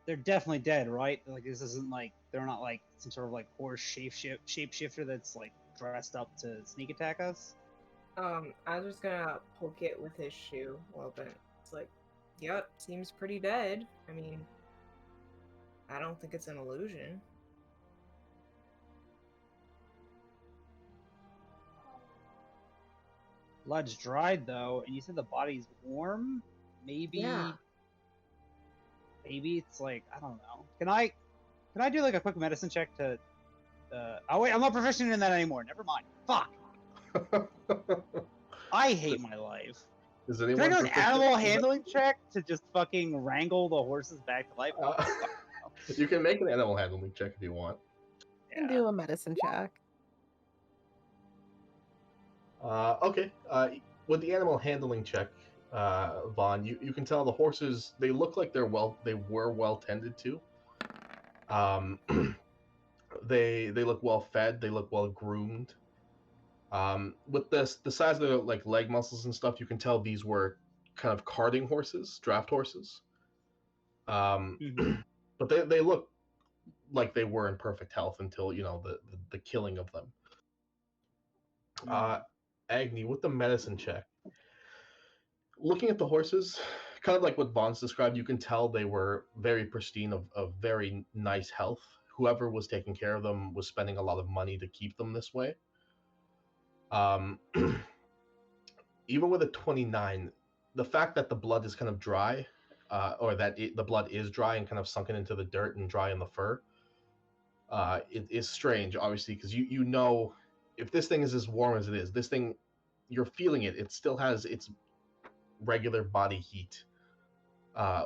They're definitely dead, right? Like, this isn't like they're not like some sort of like horse shapeshifter that's like dressed up to sneak attack us?
I was just gonna poke it with his shoe a little bit. It's like, yep, seems pretty dead. I mean, I don't think it's an illusion.
Blood's dried though, and you said the body's warm. Maybe,
Yeah.
maybe it's like I don't know. Can I do like a quick medicine check to? Oh wait, I'm not proficient in that anymore. Never mind. Fuck. I hate my life.
Is
Can I
anyone
do an
proficient?
animal handling check to just fucking wrangle the horses back to life?
You can make an animal handling check if you want.
You can do a medicine check.
Okay. With the animal handling check, Vaughn, you can tell the horses, they look like they were well tended to. They look well fed, they look well groomed. With the size of their like leg muscles and stuff, you can tell these were kind of carting horses, draft horses.
Mhm.
But they look like they were in perfect health until the killing of them. Agni, with the medicine check, looking at the horses, kind of like what Vaughn's described, you can tell they were very pristine, of very nice health. Whoever was taking care of them was spending a lot of money to keep them this way. Even with a 29, the fact that the blood is kind of dry, or that the blood is dry and kind of sunken into the dirt and dry in the fur, it is strange, obviously, because you know, if this thing is as warm as it is, this thing, you're feeling it. It still has its regular body heat,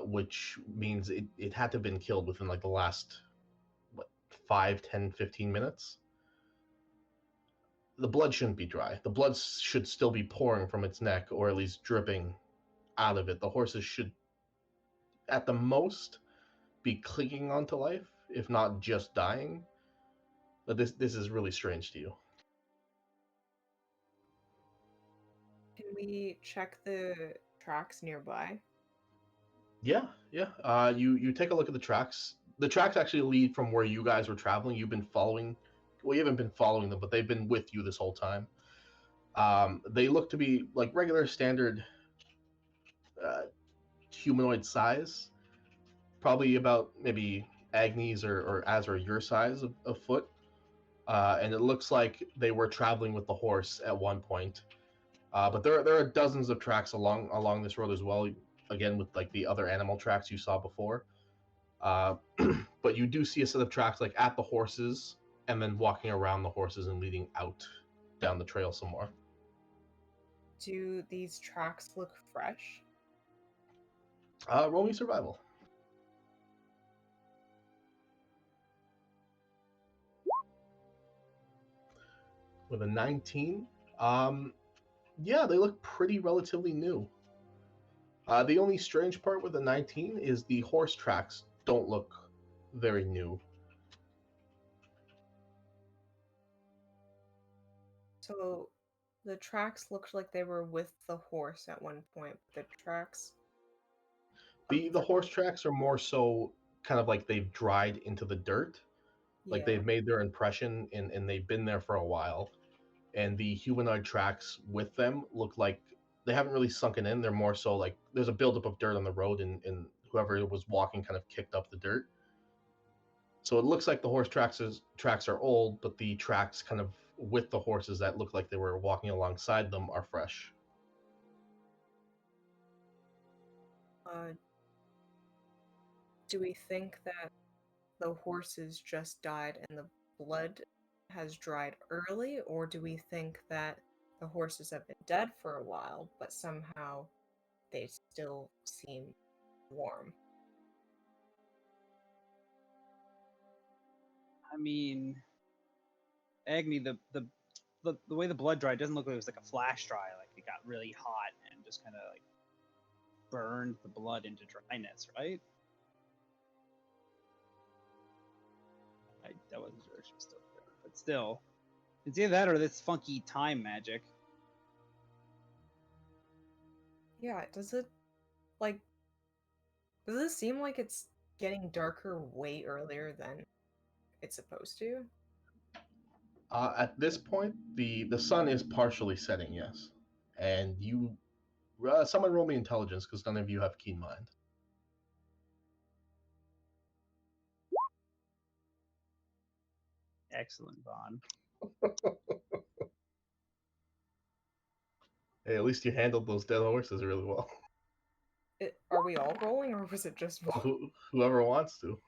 which means it had to have been killed within like the last 5, 10, 15 minutes. The blood shouldn't be dry. The blood should still be pouring from its neck, or at least dripping out of it. The horses should, at the most, be clinging onto life, if not just dying. But this is really strange to you.
Can we check the tracks nearby?
Yeah. You take a look at the tracks. The tracks actually lead from where you guys were traveling. You've been following. Well, you haven't been following them, but they've been with you this whole time. They look to be like regular standard humanoid size, probably about maybe Agni's or Azrael your size of foot. And it looks like they were traveling with the horse at one point. But there are dozens of tracks along this road as well. Again, with like the other animal tracks you saw before. But you do see a set of tracks like at the horses, and then walking around the horses and leading out down the trail some more.
Do these tracks look fresh?
Roll me survival. With a 19, yeah, they look pretty relatively new. The only strange part with the 19 is the horse tracks don't look very new.
So the tracks looked like they were with the horse at one point. The tracks.
The horse tracks are more so kind of like they've dried into the dirt. Like
Yeah.
they've made their impression and they've been there for a while. And the humanoid tracks with them look like they haven't really sunken in. They're more so like there's a buildup of dirt on the road, and whoever was walking kind of kicked up the dirt. So it looks like the horse tracks are old, but the tracks kind of with the horses that look like they were walking alongside them are fresh.
Do we think that the horses just died and the blood has dried early, or do we think that the horses have been dead for a while, but somehow they still seem warm?
I mean, Agni, the way the blood dried doesn't look like it was like a flash dry. Like it got really hot and just kind of like burned the blood into dryness, right? I wasn't sure if she was still there, but still, it's either that or this funky time magic.
Yeah, does it seem like it's getting darker way earlier than it's supposed to?
At this point, the sun is partially setting, yes, and you someone roll me intelligence because none of you have keen mind.
Excellent, Vaughn.
Hey, at least you handled those dead horses really well.
Are we all rolling, or was it just one?
Whoever wants to.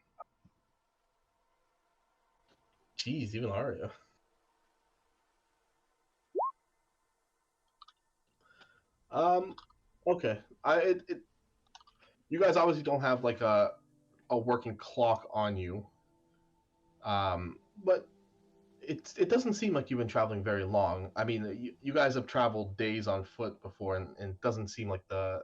Jeez, even Arya. Okay. You guys obviously don't have like a working clock on you. But it doesn't seem like you've been traveling very long. I mean, you guys have traveled days on foot before, and it doesn't seem like the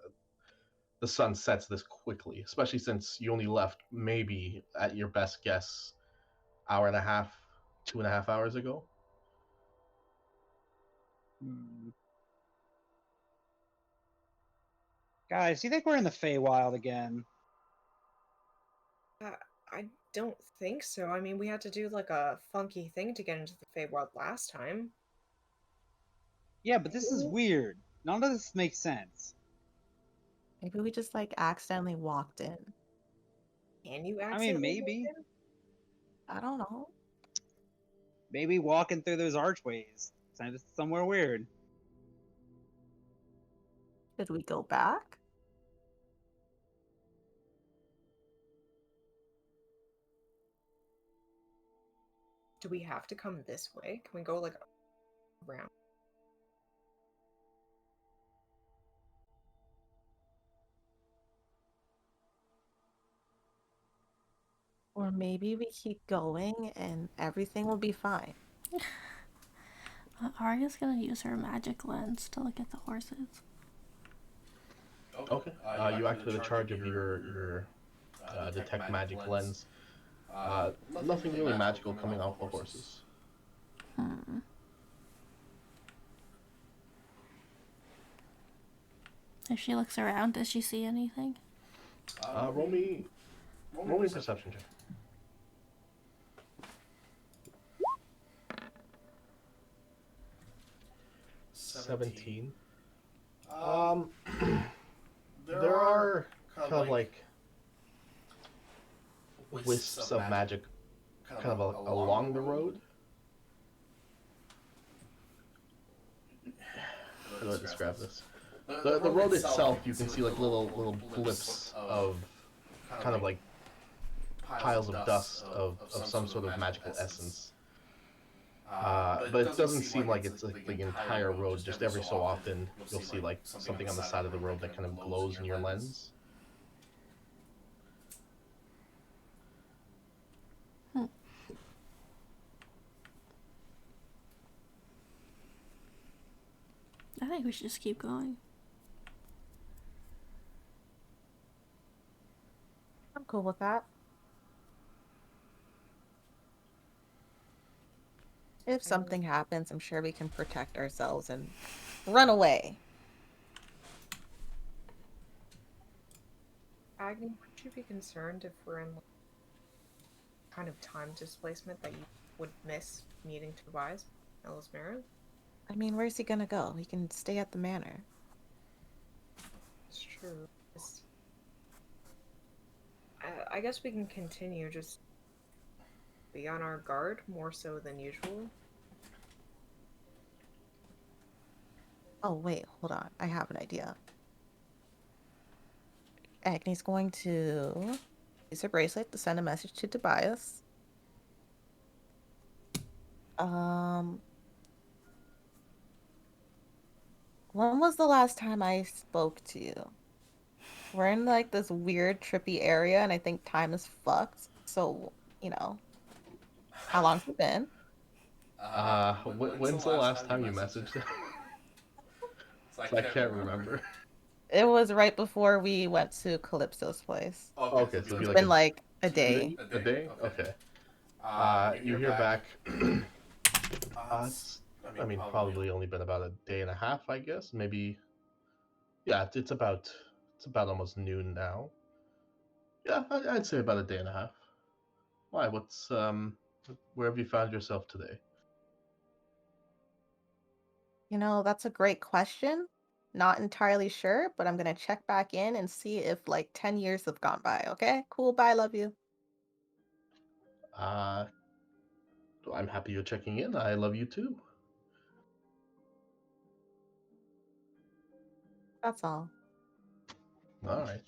sun sets this quickly, especially since you only left maybe at your best guess hour and a half, 2.5 hours ago.
Guys, do you think we're in the Feywild again?
I don't think so. I mean, we had to do like a funky thing to get into the Feywild last time.
Yeah, but this is weird. None of this makes sense.
Maybe we just like accidentally walked in.
Can you
I
accidentally
mean, maybe.
walk in?
I don't know.
Maybe walking through those archways. Sounds somewhere weird.
Did we go back?
Do we have to come this way? Can we go like around?
Or maybe we keep going and everything will be fine.
Arya's gonna use her magic lens to look at the horses.
Okay. You activate the charge of your detect magic lens. Nothing really magical coming off the horses.
If she looks around, does she see anything?
Roll me a perception check. 17. There are kind of like wisps of magic kind of along the road. How do I describe this? The road itself, you can see like little blips of kind of like piles of dust of some sort of magical essence. But it doesn't seem like it's like the entire road. Just every so often, you'll see like something on the side of the road that kind of glows in your lens.
I think we should just keep going.
I'm cool with that. If something happens, I'm sure we can protect ourselves and run away.
Agni, would you be concerned if we're in like, kind of time displacement that you would miss meeting Tobias, Elismera?
I mean, where's he gonna go? He can stay at the manor.
It's true. I guess we can continue, just be on our guard more so than usual.
Oh, wait, hold on. I have an idea. Agni's going to use her bracelet to send a message to Tobias. When was the last time I spoke to you? We're in like this weird trippy area and I think time is fucked. So, you know, how long's it been?
When's the last time you messaged him? So I can't remember.
It was right before we went to Calypso's place.
Okay, so it'd be
It's
like
been like a day.
a day? Okay. You hear back. I mean, probably only been about a day and a half, I guess. Maybe. Yeah, it's about almost noon now. Yeah, I'd say about a day and a half. Why? What's Where have you found yourself today?
You know, that's a great question. Not entirely sure, but I'm gonna check back in and see if like 10 years have gone by, okay? Cool, bye, love you.
Uh, I'm happy you're checking in. I love you too.
That's all.
All right.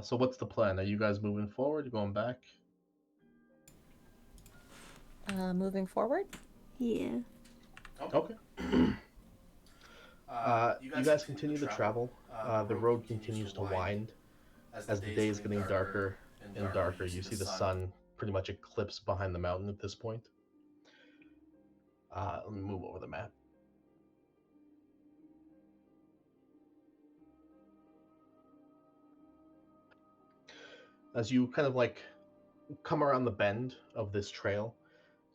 So what's the plan? Are you guys moving forward? Going back?
Moving forward?
Yeah.
Okay. You guys continue to travel. The road continues to wind. As the day is getting darker and darker, you see the sun pretty much eclipse behind the mountain at this point. Let me move over the map. As you kind of like come around the bend of this trail,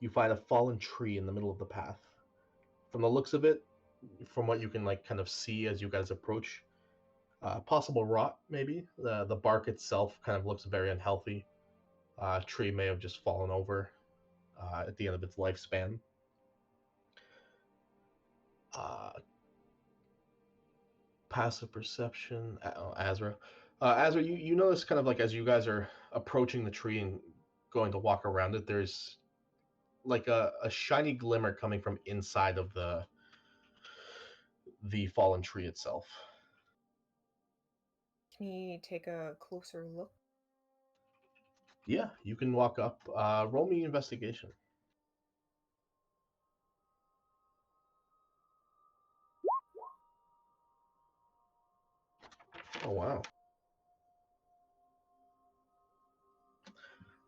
you find a fallen tree in the middle of the path. From the looks of it, from what you can like kind of see as you guys approach, possible rot maybe. The bark itself kind of looks very unhealthy. Tree may have just fallen over at the end of its lifespan. Passive perception, Azrael. Azrael, you notice kind of like as you guys are approaching the tree and going to walk around it, there's like a shiny glimmer coming from inside of the fallen tree itself.
Can you take a closer look?
Yeah, you can walk up. Roll me investigation. Oh wow.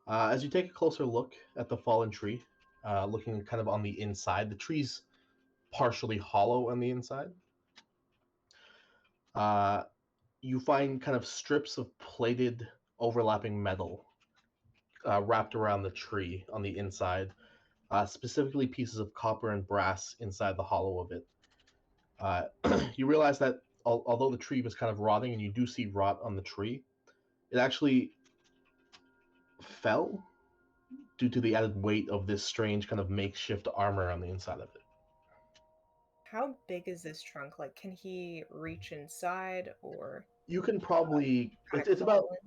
As you take a closer look at the fallen tree, looking kind of on the inside, the tree's partially hollow on the inside. You find kind of strips of plated, overlapping metal wrapped around the tree on the inside, specifically pieces of copper and brass inside the hollow of it. You realize that although the tree was kind of rotting, and you do see rot on the tree, it actually fell due to the added weight of this strange kind of makeshift armor on the inside of it.
How big is this trunk? Like, can he reach inside, or
You can probably
kind
it's
of
about
crawl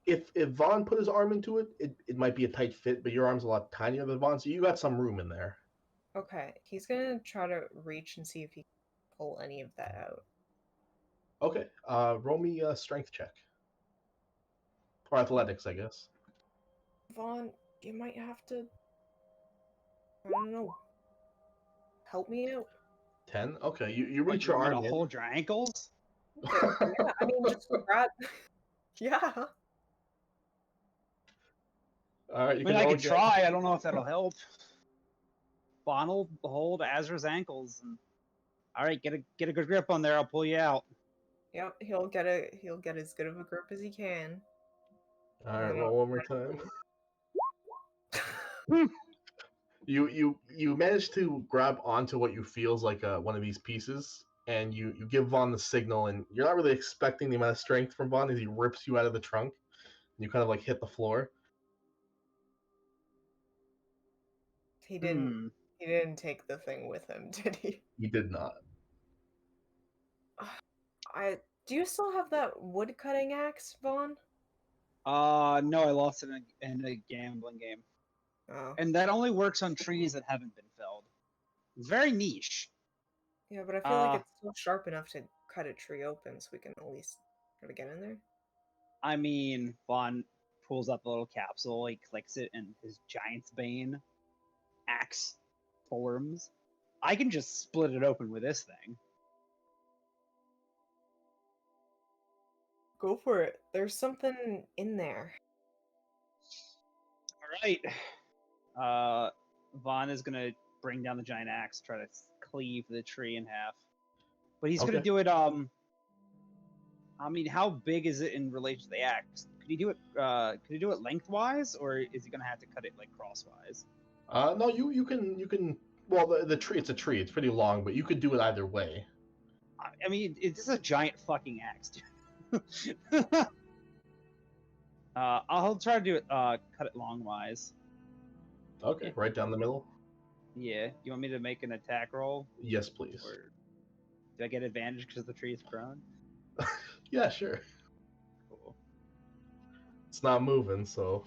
in?
if Vaughn put his arm into it, it might be a tight fit, but your arm's a lot tinier than Vaughn, so you got some room in there.
Okay, he's gonna try to reach and see if he can pull any of that out.
Okay, roll me a strength check. Or athletics, I guess.
Vaughn, you might have to, I don't know, help me out.
10? Okay, you
What,
reach
you
your
want me
arm
to
in.
hold your ankles?
Yeah, I mean, just grab. Yeah.
Alright,
I
you
mean,
can
I
roll
could
again.
try. I don't know if that'll help. Vaughn will hold Azra's ankles, and all right, get a good grip on there. I'll pull you out.
Yep, he'll get as good of a grip as he can.
Alright, roll one more time. You manage to grab onto what you feels like one of these pieces, and you give Vaughn the signal, and you're not really expecting the amount of strength from Vaughn as he rips you out of the trunk, and you kind of like hit the floor.
He didn't take the thing with him, did he?
He did not.
Do you still have that wood cutting axe, Vaughn?
No, I lost it in a gambling game,
Oh.
and that only works on trees that haven't been felled. It's very niche.
Yeah, but I feel like it's still sharp enough to cut a tree open, so we can at least try to get in there.
I mean, Vaughn pulls up a little capsule, he clicks it, and his giant's bane axe forms. I can just split it open with this thing.
Go for it. There's something in there.
All right. Vaughn is gonna bring down the giant axe, try to cleave the tree in half. But he's gonna
Okay.
do it. I mean, how big is it in relation to the axe? Could he do it? Could he do it lengthwise, or is he gonna have to cut it like crosswise?
No, you can. Well, the tree, it's a tree. It's pretty long, but you could do it either way.
I mean, it's a giant fucking axe, dude. I'll try to do it. Cut it longwise.
Okay, right down the middle.
Yeah. You want me to make an attack roll?
Yes, please.
Or do I get advantage because the tree is prone?
Yeah, sure.
Cool.
It's not moving, so.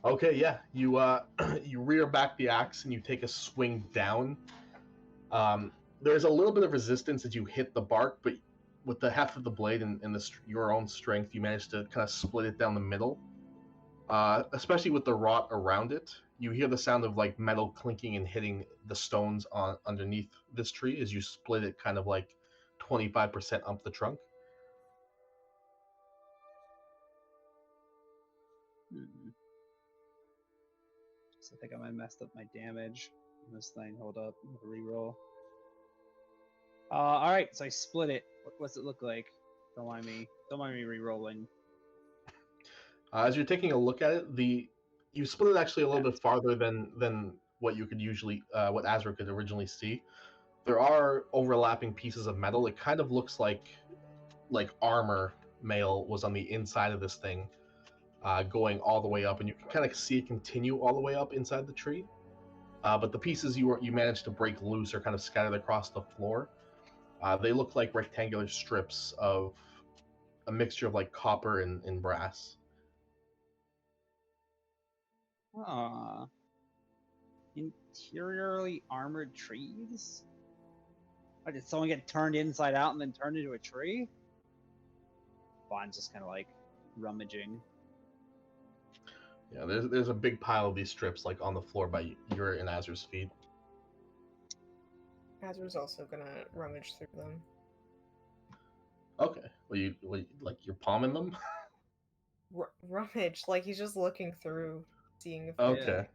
Okay, yeah. You you rear back the axe and you take a swing down. There's a little bit of resistance as you hit the bark, but with the heft of the blade and your own strength, you manage to kind of split it down the middle. Especially with the rot around it, you hear the sound of like metal clinking and hitting the stones on underneath this tree as you split it kind of like 25% up the trunk.
So I think I might have messed up my damage in this thing. Hold up, reroll. All right, so I split it. What's it look like? Don't mind me re-rolling.
As you're taking a look at it, you split it actually a little bit farther than what you could usually what Azrael could originally see. There are overlapping pieces of metal. It kind of looks like armor mail was on the inside of this thing, going all the way up, and you can kind of see it continue all the way up inside the tree. But the pieces you managed to break loose are kind of scattered across the floor. They look like rectangular strips of a mixture of like copper and brass.
Interiorly armored trees? Did someone get turned inside out and then turned into a tree? Vaughn's just kind of like rummaging.
Yeah, there's a big pile of these strips like on the floor by your and Azra's feet.
Azra's also gonna rummage through them.
Okay, like you're palming them?
Rummage, like he's just looking through, seeing if.
Okay.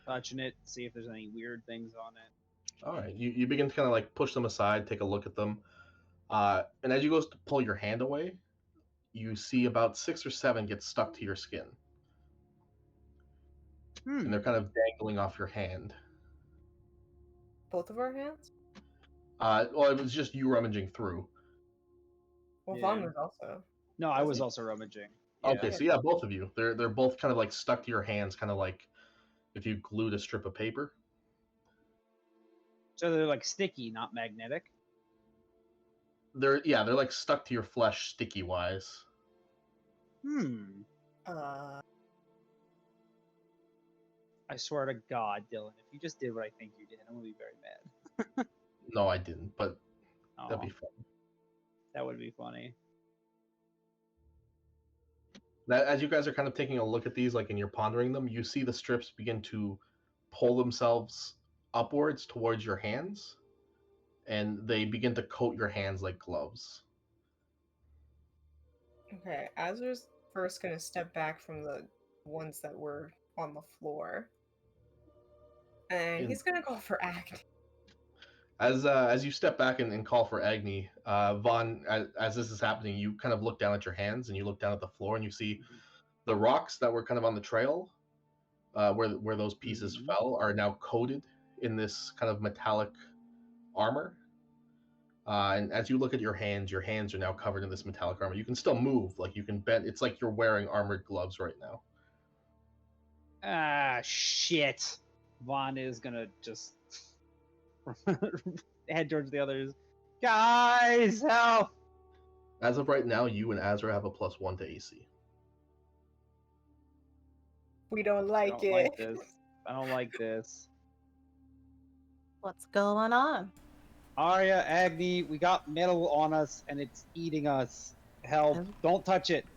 Touching it, see if there's any weird things on it.
All right, you begin to kind of like push them aside, take a look at them, and as you go to pull your hand away, you see about 6 or 7 get stuck to your skin, and they're kind of dangling off your hand.
Both of our hands?
Well, it was just you rummaging through.
Well, Vaughn was also.
No, I was also rummaging.
Yeah. Okay, so yeah, both of you. They're both kind of like stuck to your hands, kind of like if you glued a strip of paper.
So they're like sticky, not magnetic.
They're like stuck to your flesh, sticky wise.
I swear to God, Dillon, if you just did what I think you did, I'm gonna be very mad.
No, I didn't, but that'd be fun.
That would be funny.
That, as you guys are kind of taking a look at these, like, and you're pondering them, you see the strips begin to pull themselves upwards towards your hands, and they begin to coat your hands like gloves.
Okay, Azra's first gonna step back from the ones that were on the floor, and he's gonna call for Agni.
As you step back and call for Agni, Vaughn, as this is happening, you kind of look down at your hands and you look down at the floor and you see the rocks that were kind of on the trail, where those pieces fell, are now coated in this kind of metallic armor. And as you look at your hands are now covered in this metallic armor. You can still move, like you can bend. It's like you're wearing armored gloves right now.
Ah, shit. Vaughn is gonna just head towards the others. Guys, help!
As of right now, you and Azrael have a +1 to AC.
We don't like it.
Like this. I don't like this.
What's going on?
Arya, Agni, we got metal on us and it's eating us. Help. Don't touch it.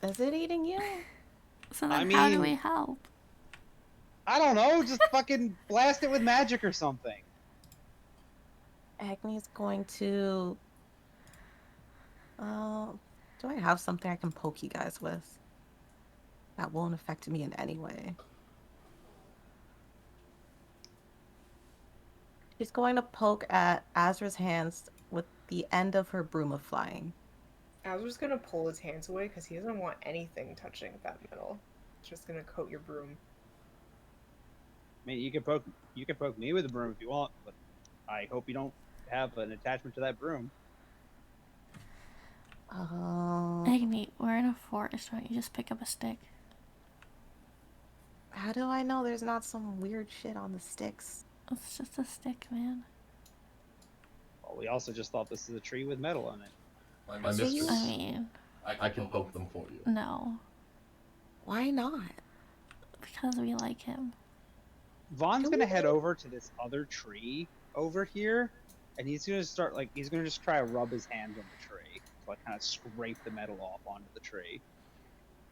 Is it eating you?
So then how do we help?
I don't know, just fucking blast it with magic or something.
Agni's going to... do I have something I can poke you guys with? That won't affect me in any way. She's going to poke at Azra's hands with the end of her broom of flying.
Azra's gonna pull his hands away because he doesn't want anything touching that metal. It's just gonna coat your broom.
I mean, you can poke me with a broom if you want, but I hope you don't have an attachment to that broom.
Agni, we're in a forest. Why don't you just pick up a stick?
How do I know there's not some weird shit on the sticks?
It's just a stick, man.
Well, we also just thought this is a tree with metal on it.
My mistress,
I mean,
I can poke them for you.
no.
Why not?
Because we like him.
Vaughn's gonna head over to this other tree over here, and he's gonna start he's gonna just try to rub his hands on the tree, to kind of scrape the metal off onto the tree.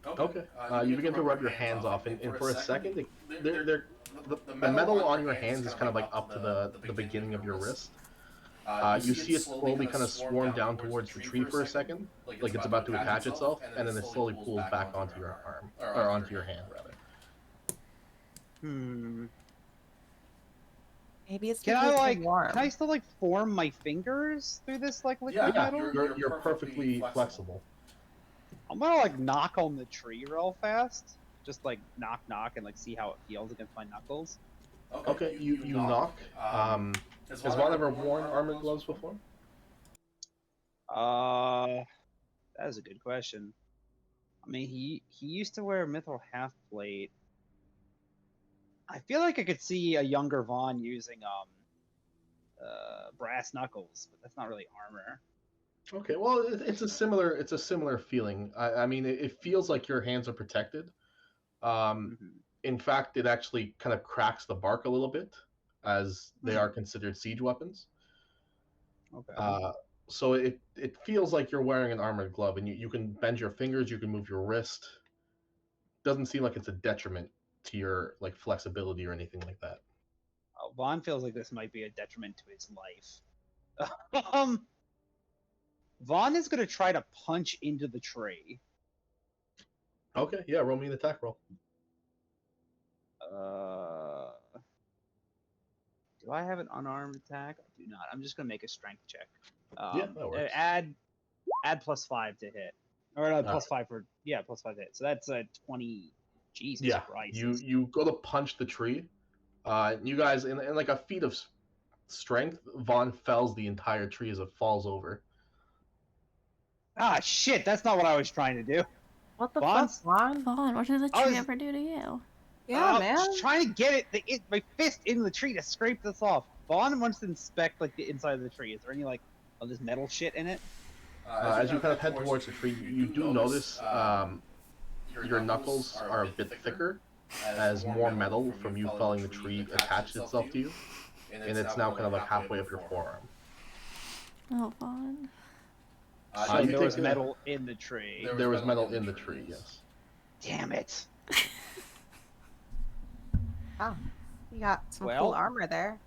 Okay. You begin to rub your hands off, and for a second, the metal on your hands is kind of like up to the beginning of your wrist. You see it slowly kind of swarm down towards the tree for a second, like it's about to attach itself, and then it slowly pulls back onto your arm, or onto your hand, rather.
Maybe it's
Can
because
I
it's warm.
can I still form my fingers through this liquid
Yeah,
metal?
you're perfectly flexible.
I'm gonna knock on the tree real fast, just knock and see how it feels against my knuckles.
Okay, you knock. Has Vaughn ever worn armored gloves before?
That is a good question. I mean, he used to wear a mithril half plate. I feel like I could see a younger Vaughn using brass knuckles, but that's not really armor.
Okay, well, it's a similar feeling. I mean, it feels like your hands are protected. In fact, it actually kind of cracks the bark a little bit, as they are considered siege weapons.
Okay.
So it feels like you're wearing an armored glove, and you can bend your fingers, you can move your wrist. Doesn't seem like it's a detriment to your flexibility or anything like that.
Vaughn feels like this might be a detriment to his life. Vaughn is gonna try to punch into the tree.
Okay, yeah, roll me an attack roll.
Do I have an unarmed attack? I do not. I'm just gonna make a strength check.
Yeah, that works.
Add +5 to hit, or +5 for +5 to hit. So that's a 20. Jesus Christ.
You go to punch the tree. You guys in like a feat of strength, Vaughn fells the entire tree as it falls over.
Ah, shit! That's not what I was trying to do.
What the
Vaughn's-
fuck, Vaughn?
Vaughn, what did the tree ever do to you?
Yeah, man.
Just trying to get my fist in the tree to scrape this off. Vaughn wants to inspect the inside of the tree. Is there any of this metal shit in it?
As you kind of head towards the tree, you do notice your knuckles are a bit thicker, as more metal from you felling the tree attached itself to you, and it's now kind of halfway up your forearm.
Oh, Vaughn.
So there was metal in the tree.
There was metal in the tree, yes.
Damn it.
Oh, you got some
Well-
cool armor there.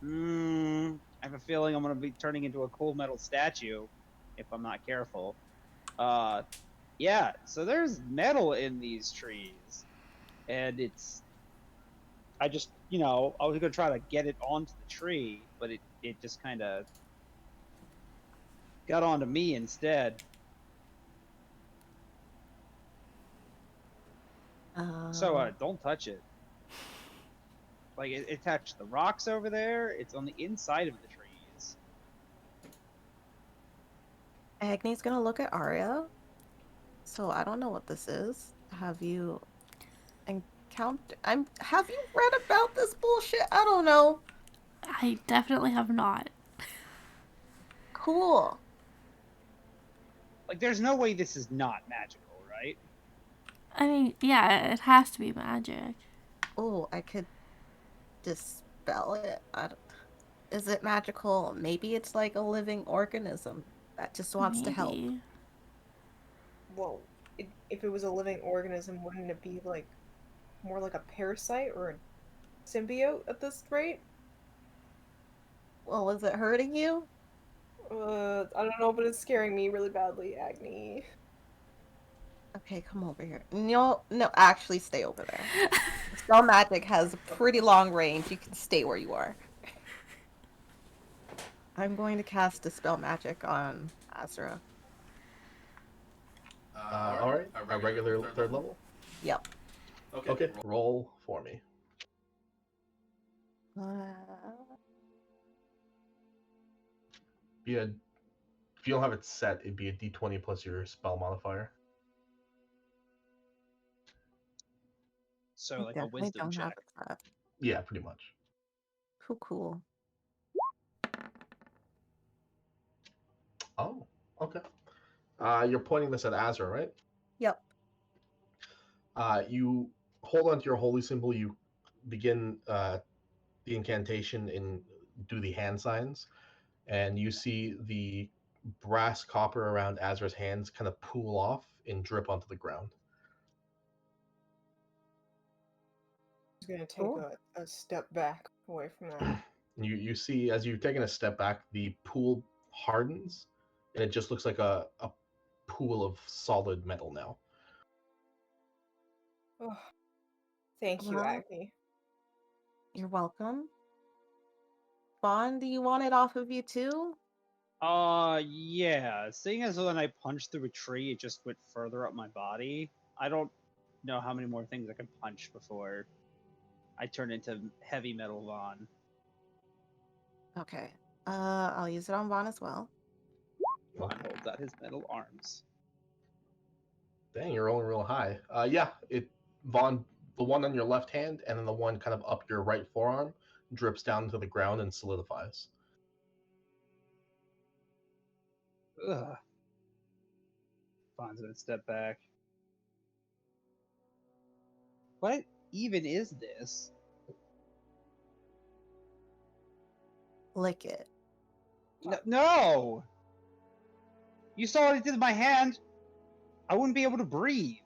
I have a feeling I'm gonna be turning into a cool metal statue if I'm not careful. Yeah, so there's metal in these trees, and I just, I was gonna try to get it onto the tree, but it just kind of got onto me instead. So don't touch it. It attached the rocks over there. It's on the inside of the trees.
Agni's gonna look at Arya. So I don't know what this is. Have you encountered? Have you read about this bullshit? I don't know.
I definitely have not.
Cool.
There's no way this is not magical, right?
I mean, yeah, it has to be magic.
Oh, I could dispel it. Is it magical? Maybe it's like a living organism that just wants to help.
Maybe.
Well, if it was a living organism, wouldn't it be more like a parasite or a symbiote at this rate?
Well, is it hurting you?
I don't know, but it's scaring me really badly, Agni.
Okay, come over here. No, actually stay over there. Spell magic has a pretty long range. You can stay where you are. I'm going to cast Dispel Magic on Azrael.
Alright, a regular third level?
Yep.
Okay, roll for me. If you don't have it set, it'd be a d20 plus your spell modifier.
So
I
like a
definitely
wisdom
don't have
check.
it set.
Yeah, pretty much.
Cool.
Oh, okay. You're pointing this at Azra, right?
Yep.
You hold on to your holy symbol. You begin the incantation and do the hand signs, and you see the brass copper around Azra's hands kind of pool off and drip onto the ground.
Just gonna take
Cool.
a step back away from that.
You see, as you've taken a step back, the pool hardens, and it just looks like a pool of solid metal now.
Oh, thank you,
Well,
Agni.
you're welcome. Vaughn, do you want it off of you too?
Yeah. Seeing as when I punched through a tree, it just went further up my body. I don't know how many more things I can punch before I turn into heavy metal Vaughn.
Okay. I'll use it on Vaughn as well.
Vaughn holds out his metal arms.
Dang, you're rolling real high. Yeah, Vaughn, the one on your left hand and then the one kind of up your right forearm drips down to the ground and solidifies.
Ugh. Vaughn's gonna step back. What even is this?
Lick it.
No! You saw what it did to my hand. I wouldn't be able to breathe.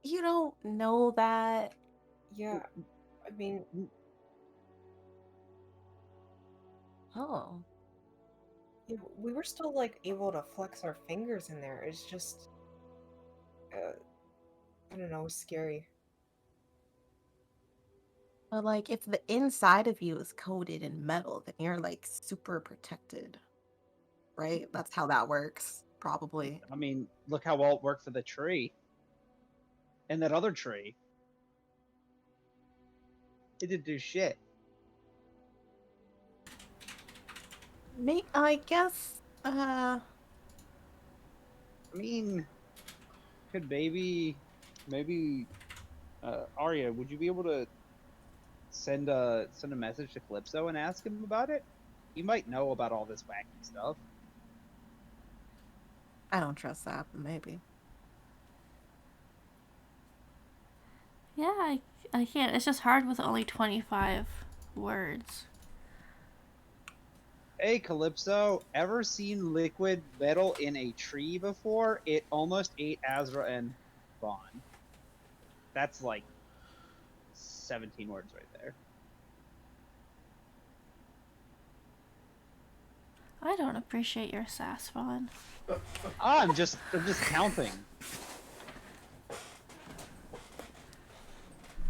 You don't know that.
Yeah, I mean,
Oh.
yeah, we were still like able to flex our fingers in there. It's just, I don't know, scary.
But like if the inside of you is coated in metal, then you're like super protected. Right? That's how that works, probably.
I mean, look how well it worked for the tree. And that other tree. It didn't do shit.
I guess
I mean, could maybe Arya, would you be able to send a message to Calypso and ask him about it? He might know about all this wacky stuff.
I don't trust that, but maybe.
Yeah, I can't. It's just hard with only 25 words.
Hey Calypso, ever seen liquid metal in a tree before? It almost ate Azrael and Vaughn. That's like 17 words right there.
I don't appreciate your sass, Vaughn.
I'm just counting.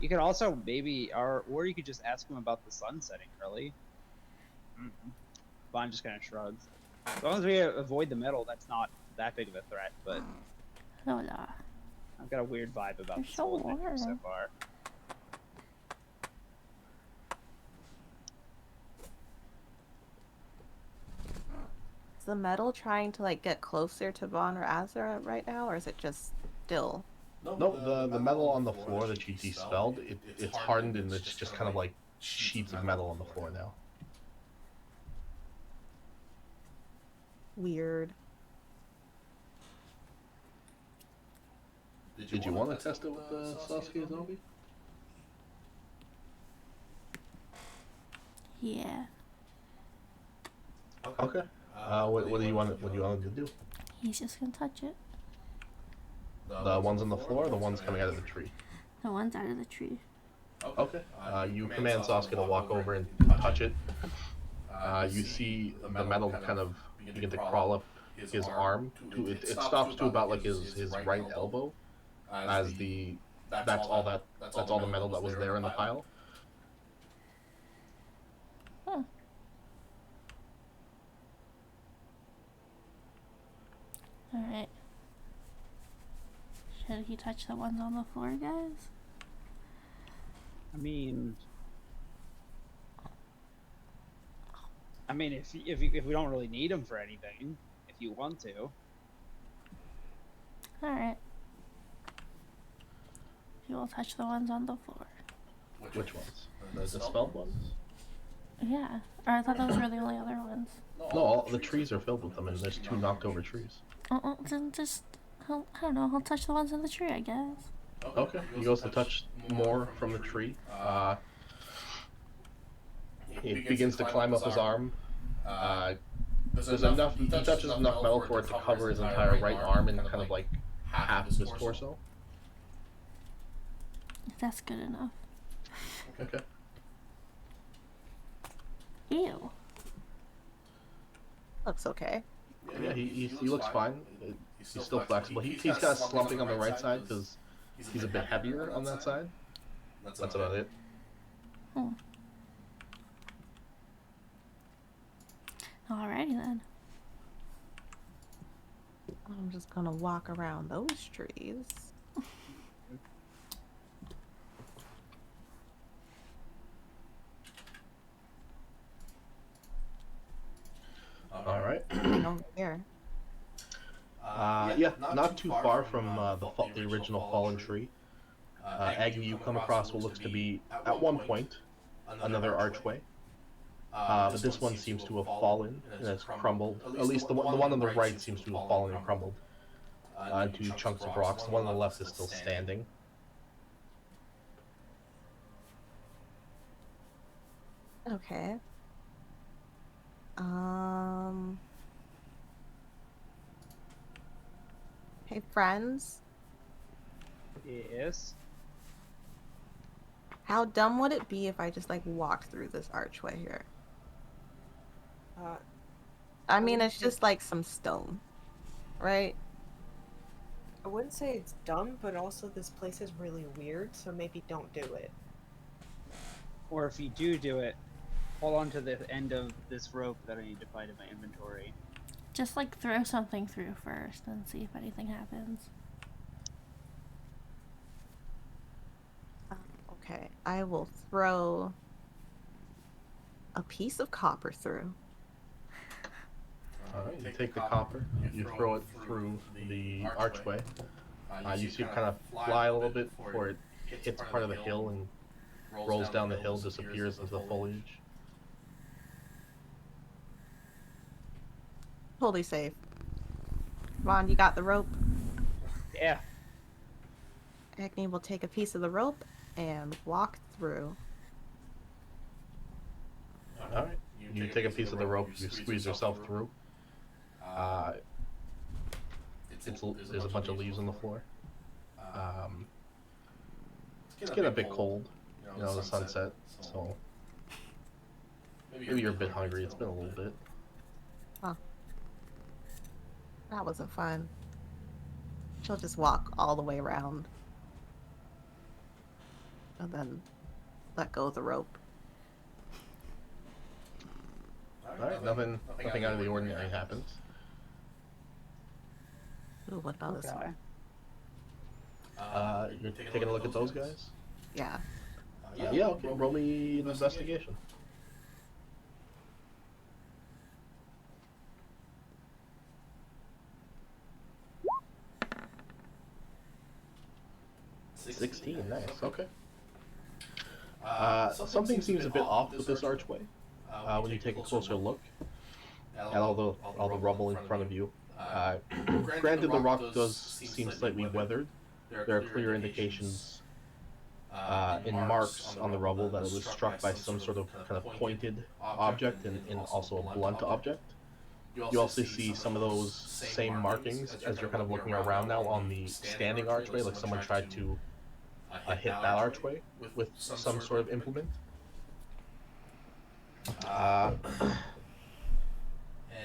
You could also maybe, or you could just ask him about the sun setting early. Vaughn just kind of shrugs. As long as we avoid the metal, that's not that big of a threat. But
Lola.
I've got a weird vibe about
You're
this
so
whole adventure so
warm.
far.
Is the metal trying to like get closer to Vaughn or Azra right now, or is it just still?
No, the metal on the floor that you dispelled, it's hardened and it's just kind of like sheets of metal on the floor now.
Weird.
Did you want to test it with the Sasuke zombie?
Yeah.
Okay. What do you want? What do you want him to do?
He's just gonna touch it.
The ones on the floor, or the ones coming out of the tree.
The one's out of the tree.
Okay. You command Sasuke to walk over and touch it. You see the metal kind of begin to crawl up his arm. It stops to about like his right elbow, as that's all the metal that was there in the pile.
Huh. Alright. Should he touch the ones on the floor, guys?
I mean, if we don't really need them for anything, if you want to.
Alright. You will touch the ones on the floor.
Which ones? The spelled ones?
Yeah. Or I thought those were the only other ones.
No, all the trees are filled with them, and there's 2 knocked over trees.
Then just, I don't know, I'll touch the ones in the tree, I guess.
Okay, he goes to touch more from the tree. He begins to climb up his arm. There's enough. He touches enough metal for it to cover his entire right arm and kind of like half of his torso.
That's good enough.
Okay.
Ew.
Looks okay.
Yeah, he looks fine. He's still flexible. He's kind of slumping on the right side because he's a bit heavier on that side. That's about it.
Alrighty then.
I'm just gonna walk around those trees.
All right.
Over here.
Yeah, not too far from the original fallen tree. Agni, you come across what looks to be, at one point, another archway. But this one seems to have fallen and has crumbled. At least the one on the right seems to have fallen and crumbled into chunks of rocks. The one on the left is still standing.
Okay. Hey, friends.
Yes.
How dumb would it be if I just like walked through this archway here? I mean, it's just like some stone, right?
I wouldn't say it's dumb, but also this place is really weird, so maybe don't do it.
Or if you do it, hold on to the end of this rope that I need to find in my inventory.
Just like throw something through first and see if anything happens.
Okay, I will throw a piece of copper through.
Alright, you take the copper, you throw it through the archway. You see it kind of fly a little bit before it hits part of the hill and rolls down the hill, disappears into the foliage.
Totally safe. Vaughn, you got the rope?
Yeah.
Agni will take a piece of the rope and walk through.
Alright, you take a piece of the rope, you squeeze yourself through. There's a bunch of leaves on the floor. It's getting a bit cold, you know, the sunset, so maybe you're a bit hungry. It's been a little bit.
Huh. That wasn't fun. She'll just walk all the way around. And then let go of the rope.
Alright, nothing out of the ordinary happens.
Ooh, what about this one?
You're taking a look at those guys?
Yeah.
Yeah, okay, roll me an investigation. $16, nice, okay. Something seems a bit off with this archway when you take a closer look at all the rubble in front of you. Granted, the rock does seem slightly weathered. There are clear indications in marks on the rubble that it was struck by some sort of kind of pointed object and also a blunt object. You also see some of those same markings as you're kind of looking around now on the standing archway, like someone tried to hit that archway with some sort of implement.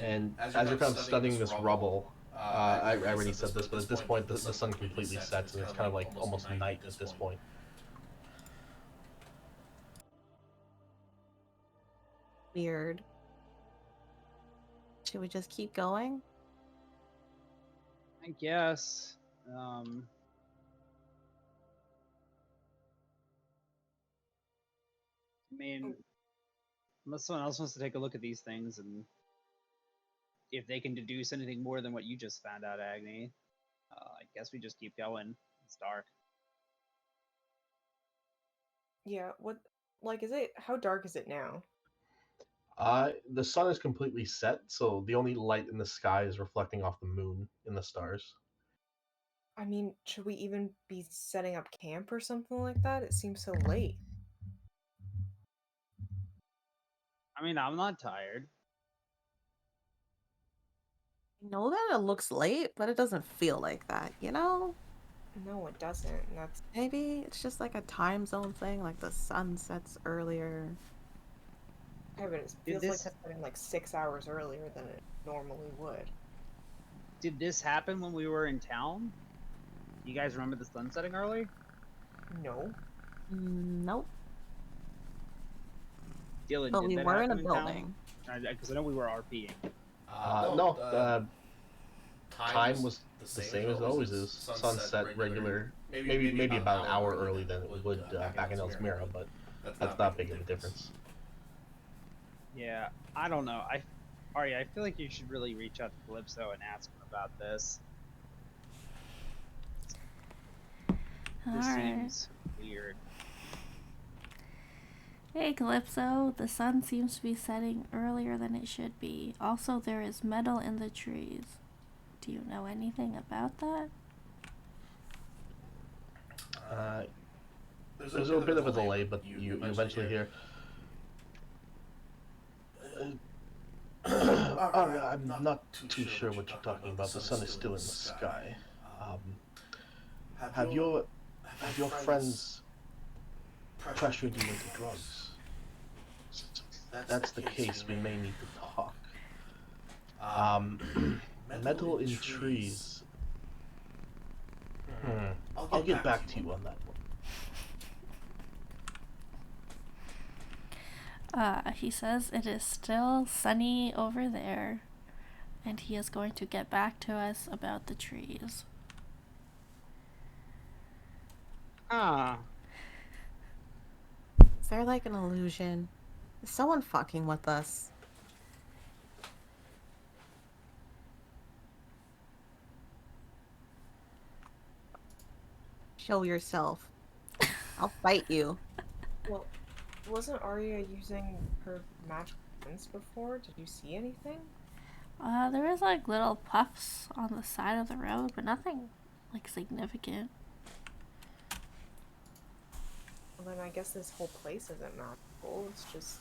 And as you're kind of studying this rubble, I already said this, but at this point the sun completely sets and it's kind of like almost night at this point.
Weird. Should we just keep going?
I guess. I mean, unless someone else wants to take a look at these things and if they can deduce anything more than what you just found out, Agni, I guess we just keep going. It's dark.
Yeah, what, like, is it, how dark is it now?
The sun is completely set, so the only light in the sky is reflecting off the moon and the stars.
I mean, should we even be setting up camp or something like that? It seems so late.
I mean, I'm not tired.
I know that it looks late, but it doesn't feel like that, you know?
No, it doesn't. And that's
Maybe it's just like a time zone thing, like the sun sets earlier.
yeah, but it
Did
feels like
this
it's setting like 6 hours earlier than it normally would.
did this happen when we were in town? You guys remember the sun setting early?
No.
Nope.
Dylan,
But
did
we
that
were in a
happen in town?
building.
Because I know we were RPing.
No, time was the same as it always is. Sunset regular, maybe about an hour early than it would back in Elsmira, but that's not big of a difference.
Yeah, I don't know. Arya, I feel like you should really reach out to Calypso and ask him about this. This
Alright.
seems weird.
Hey Calypso, the sun seems to be setting earlier than it should be. Also, there is metal in the trees. Do you know anything about that?
There's a bit of a delay, but you eventually hear. I'm not too sure what you're talking about. The sun is still in the sky. Have your friends pressured you into drugs? If that's the case, we may need to talk. Metal in trees. I'll get back to you on that one.
He says it is still sunny over there, and he is going to get back to us about the trees.
Ah,
Is there like an illusion? Is someone fucking with us? Show yourself. I'll fight you.
Well, wasn't Arya using her magic lens before? Did you see anything?
There is like little puffs on the side of the road, but nothing like significant.
Well, then I guess this whole place isn't magical. It's just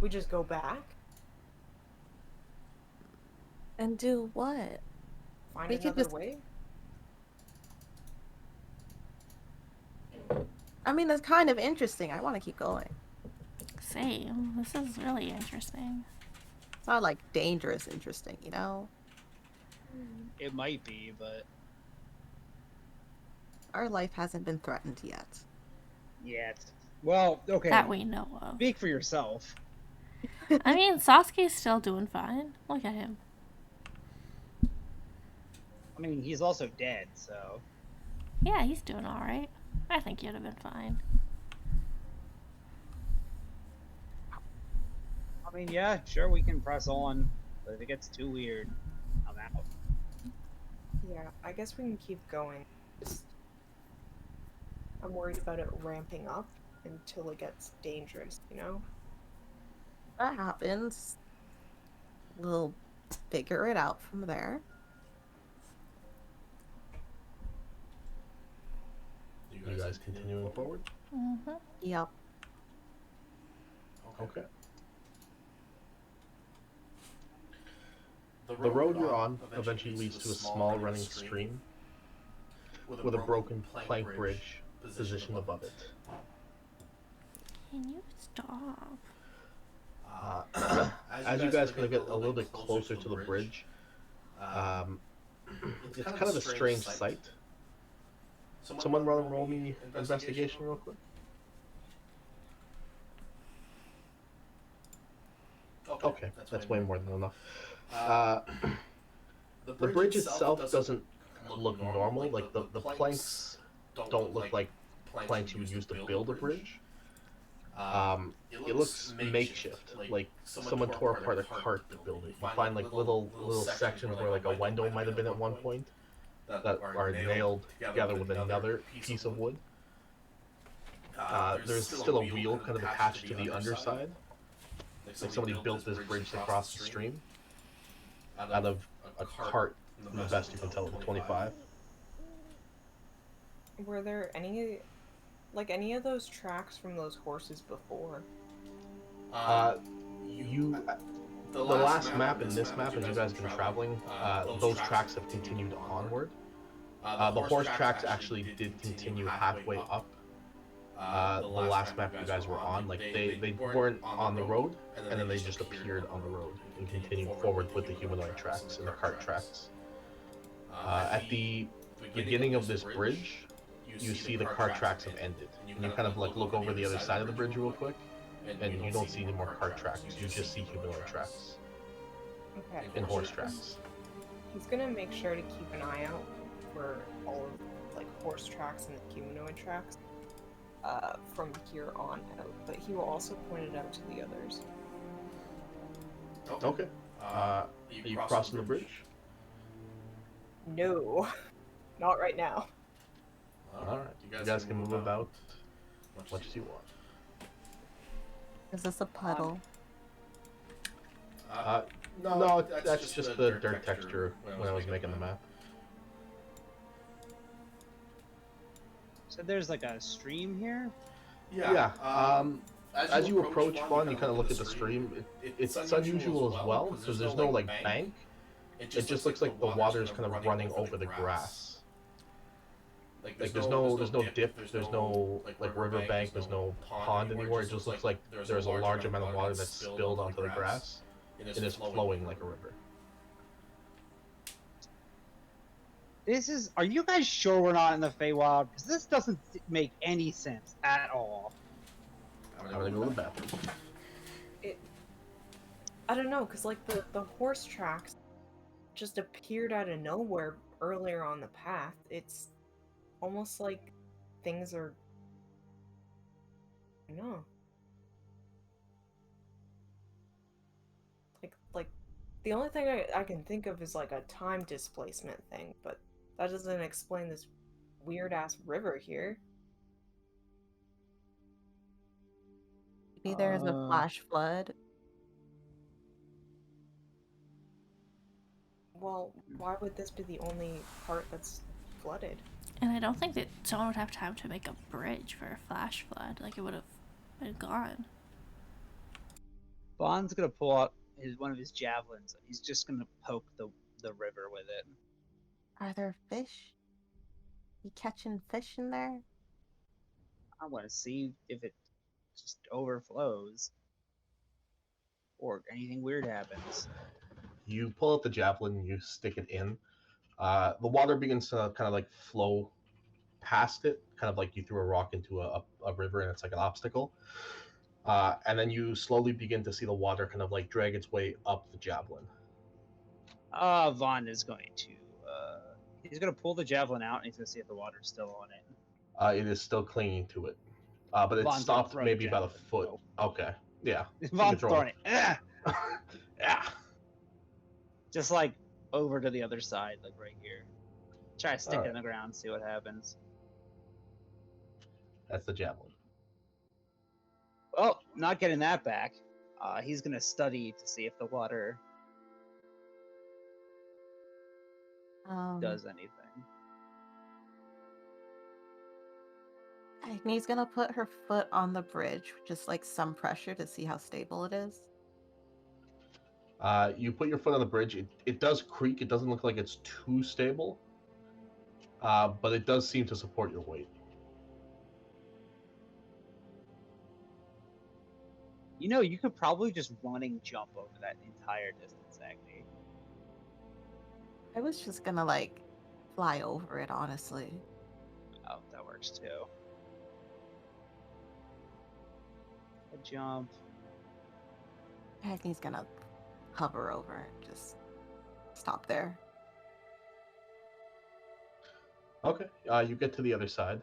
we just go back,
And do what?
find
We could
another
just-
way.
I mean, that's kind of interesting. I want to keep going.
Same. This is really interesting.
It's not like dangerous interesting, you know?
it might be, but
Our life hasn't been threatened yet.
yet. Well, okay.
That we know of.
Speak for yourself.
I mean, Sasuke's still doing fine. Look at him.
I mean, he's also dead, so.
Yeah, he's doing alright. I think you'd have been fine.
I mean, yeah, sure, we can press on, but if it gets too weird, I'm out.
Yeah, I guess we can keep going. Just I'm worried about it ramping up until it gets dangerous, you know?
That happens. We'll figure it out from there.
You guys continuing forward?
Mm-hmm.
Yep.
Okay. The road you're on eventually leads to a small running stream with a broken plank bridge positioned above it.
Can you stop?
As you guys kind of get a little bit closer to the bridge, it's kind of a strange sight. Someone roll me investigation real quick. Okay, that's way more than enough. The bridge itself doesn't look normal. Like the planks don't look like planks you would use to build a bridge. It looks makeshift. Like someone tore apart a cart to build it. You find like little sections where like a window might have been at one point, that are nailed together with another piece of wood. There's still a wheel kind of attached to the underside. Like somebody built this bridge to cross the stream out of a cart, from the best you can tell, of a 25.
Were there any of those tracks from those horses before?
You, the last map and this map, as you guys have been traveling, those tracks have continued onward. The horse tracks actually did continue halfway up the last map you guys were on. Like they weren't on the road, and then they just appeared on the road and continued forward with the humanoid tracks and the cart tracks. At the beginning of this bridge, you see the cart tracks have ended, and you kind of like look over the other side of the bridge real quick, and you don't see any more cart tracks. You just see humanoid tracks
Okay.
and horse tracks.
He's gonna make sure to keep an eye out for all of like horse tracks and the humanoid tracks from here on out, but he will also point it out to the others.
Okay. Are you crossing the bridge?
No, not right now.
All right. You guys can move about much as you want.
Is this a puddle?
No, that's just the dirt texture when I was making the map.
So there's like a stream here?
Yeah. As you approach one, you kind of look at the stream. It's unusual as well because there's no like bank. It just looks like the water's kind of running over the grass. Like there's no dip, there's no like river bank, there's no pond anywhere. It just looks like there's a large amount of water that's spilled onto the grass and is flowing like a river.
Are you guys sure we're not in the Feywild? Because this doesn't make any sense at all.
I'm gonna go to the bathroom.
I don't know, cause like the horse tracks just appeared out of nowhere earlier on the path. It's almost like things are. No. Like the only thing I can think of is like a time displacement thing, but that doesn't explain this weird ass river here.
Maybe there's a flash flood.
Well, why would this be the only part that's flooded?
And I don't think that someone would have time to make a bridge for a flash flood. Like, it would have been gone.
Bond's gonna pull out one of his javelins and he's just gonna poke the river with it.
Are there fish? You catching fish in there?
I want to see if it just overflows or anything weird happens.
You pull out the javelin, you stick it in. The water begins to kind of like flow past it, kind of like you threw a rock into a river and it's like an obstacle. And then you slowly begin to see the water kind of like drag its way up the javelin.
Vaughn is going to he's gonna pull the javelin out and he's gonna see if the water's still on it.
It is still clinging to it, but it
Vaughn's
stopped
gonna throw
maybe
the
about a
javelin.
foot.
Oh.
Okay, yeah.
Vaughn's throwing it.
Yeah.
Just like over to the other side, like right here. Try to stick
All
it in the ground, see what happens.
That's the javelin.
Well, not getting that back. He's gonna study to see if the water does anything.
Agni's gonna put her foot on the bridge, just like some pressure to see how stable it is.
You put your foot on the bridge. It does creak. It doesn't look like it's too stable, but it does seem to support your weight.
You know, you could probably just running jump over that entire distance, Agni.
I was just gonna like fly over it, honestly.
Oh, that works too. A jump.
Agni's gonna hover over it, just stop there.
Okay. You get to the other side.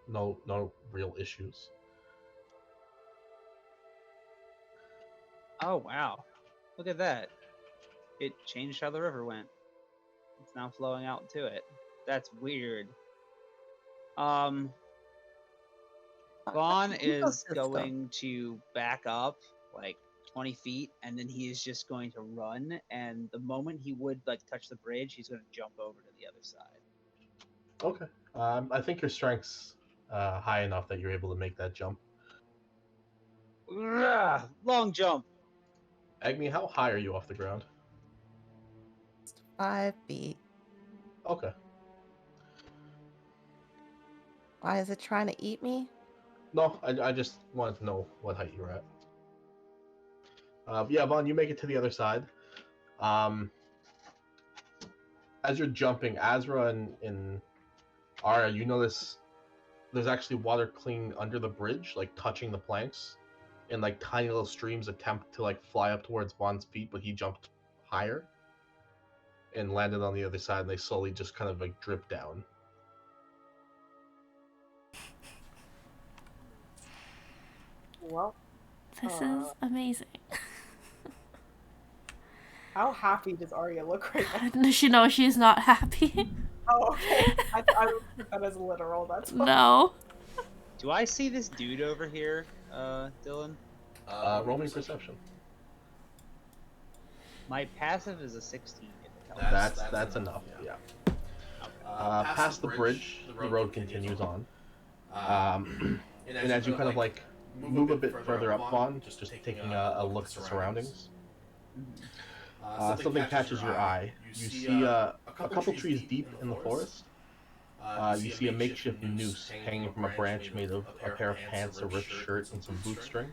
No real issues.
Oh, wow. Look at that. It changed how the river went. It's now flowing out to it. That's weird. Vaughn is
Ecosystem.
going to back up like 20 feet, and then he is just going to run. And the moment he would like touch the bridge, he's going to jump over to the other side.
Okay. I think your strength's high enough that you're able to make that jump.
Long jump.
Agni, how high are you off the ground?
5 feet.
Okay.
Why is it trying to eat me?
No, I just wanted to know what height you were at. Yeah, Vaughn, you make it to the other side. As you're jumping, Azra and Arya, you notice there's actually water clean under the bridge, like touching the planks, and like tiny little streams attempt to like fly up towards Vaughn's feet, but he jumped higher and landed on the other side, and they slowly just kind of like drip down.
Well,
This is amazing.
how happy does Arya look right now?
Does she know she's not happy?
Oh, okay. I would take that as literal. That's fine.
No.
Do I see this dude over here, Dillon?
Roll me perception.
My passive is a 16.
That's enough. Yeah. Past the bridge, the road continues on. And as you kind of like move a bit further up, Vaughn, just taking a look at the surroundings, something catches your eye. You see a couple trees deep in the forest. You see a makeshift noose hanging from a branch made of a pair of pants, a ripped shirt, and some boot string.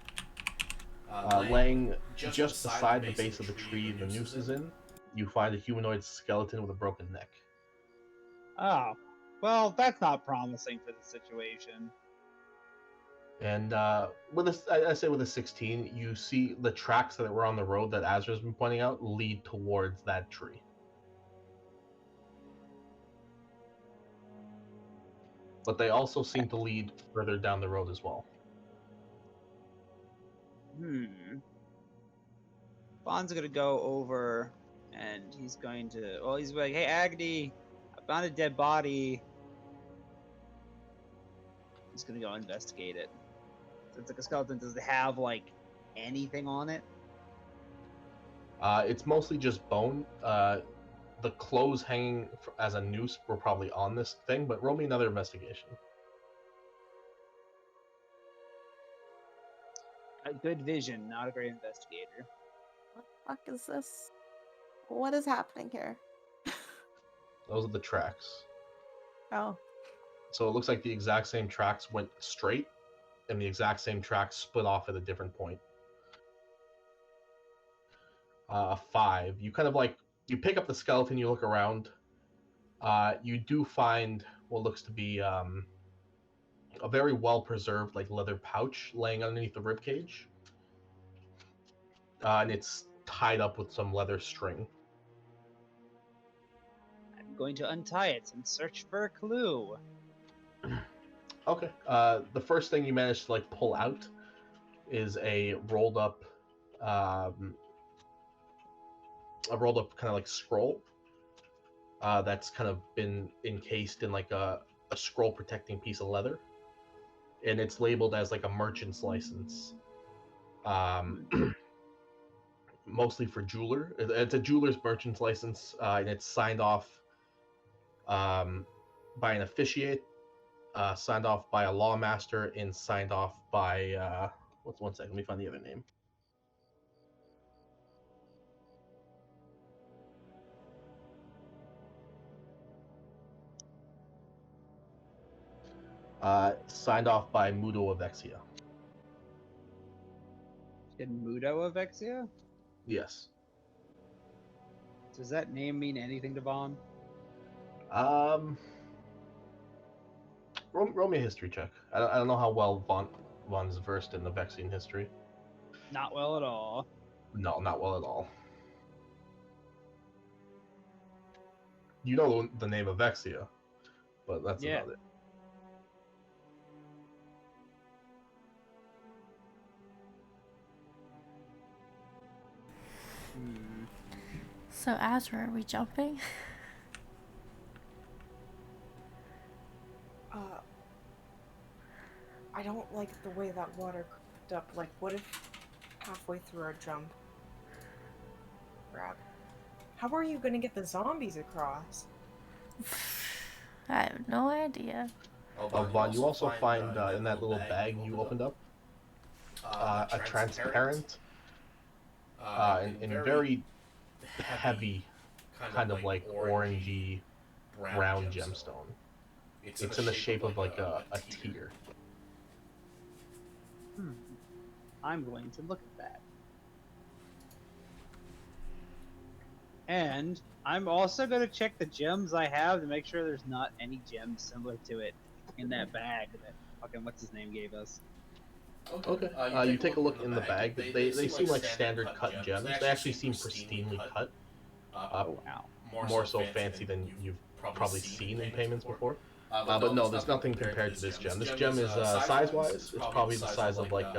Laying just beside the base of the tree the noose is in, you find a humanoid skeleton with a broken neck.
Oh, well, that's not promising for the situation.
And with a 16, you see the tracks that were on the road that Azra's been pointing out lead towards that tree. But they also seem to lead further down the road as well.
Vaughn's gonna go over, and he's going to. Well, he's like, "Hey, Agni, I found a dead body." He's gonna go investigate it. So it's like a skeleton. Does it have like anything on it?
It's mostly just bone. The clothes hanging as a noose were probably on this thing, but roll me another investigation.
A good vision, not a great investigator.
What the fuck is this? What is happening here?
Those are the tracks.
Oh.
So it looks like the exact same tracks went straight, and the exact same tracks split off at a different point. 5. You kind of like, you pick up the skeleton, you look around. You do find what looks to be a very well-preserved like leather pouch laying underneath the ribcage. And it's tied up with some leather string.
I'm going to untie it and search for a clue.
Okay. The first thing you manage to like pull out is a rolled up kind of like scroll that's kind of been encased in like a scroll protecting piece of leather, and it's labeled as like a merchant's license, mostly for jeweler. It's a jeweler's merchant's license, and it's signed off by an officiate, signed off by a lawmaster, and signed off by one second, let me find the other name. Signed off by Mudo of Exia.
Did Mudo of Exia?
Yes.
Does that name mean anything to Vaughn?
Roll me a history check. I don't know how well Vaughn's versed in the Vexian history.
Not well at all.
No, not well at all. You know the name of Vexia, but that's about it.
So Azra, are we jumping?
I don't like the way that water crept up. Like, what if halfway through our jump? Crap. How are you gonna get the zombies across?
I have no idea.
Vaughn, you also find in that little bag you opened up a transparent and very heavy, kind of like orangey brown gemstone. It's in the shape of like a tear.
I'm going to look at that. And I'm also going to check the gems I have to make sure there's not any gems similar to it in that bag that fucking what's his name gave us.
Okay. You take a look in the bag. They seem like standard cut gems. They actually seem pristinely cut.
Oh wow.
More so fancy than you've probably seen in payments before. But no, there's nothing compared to this gem. This gem is size-wise, it's probably the size of like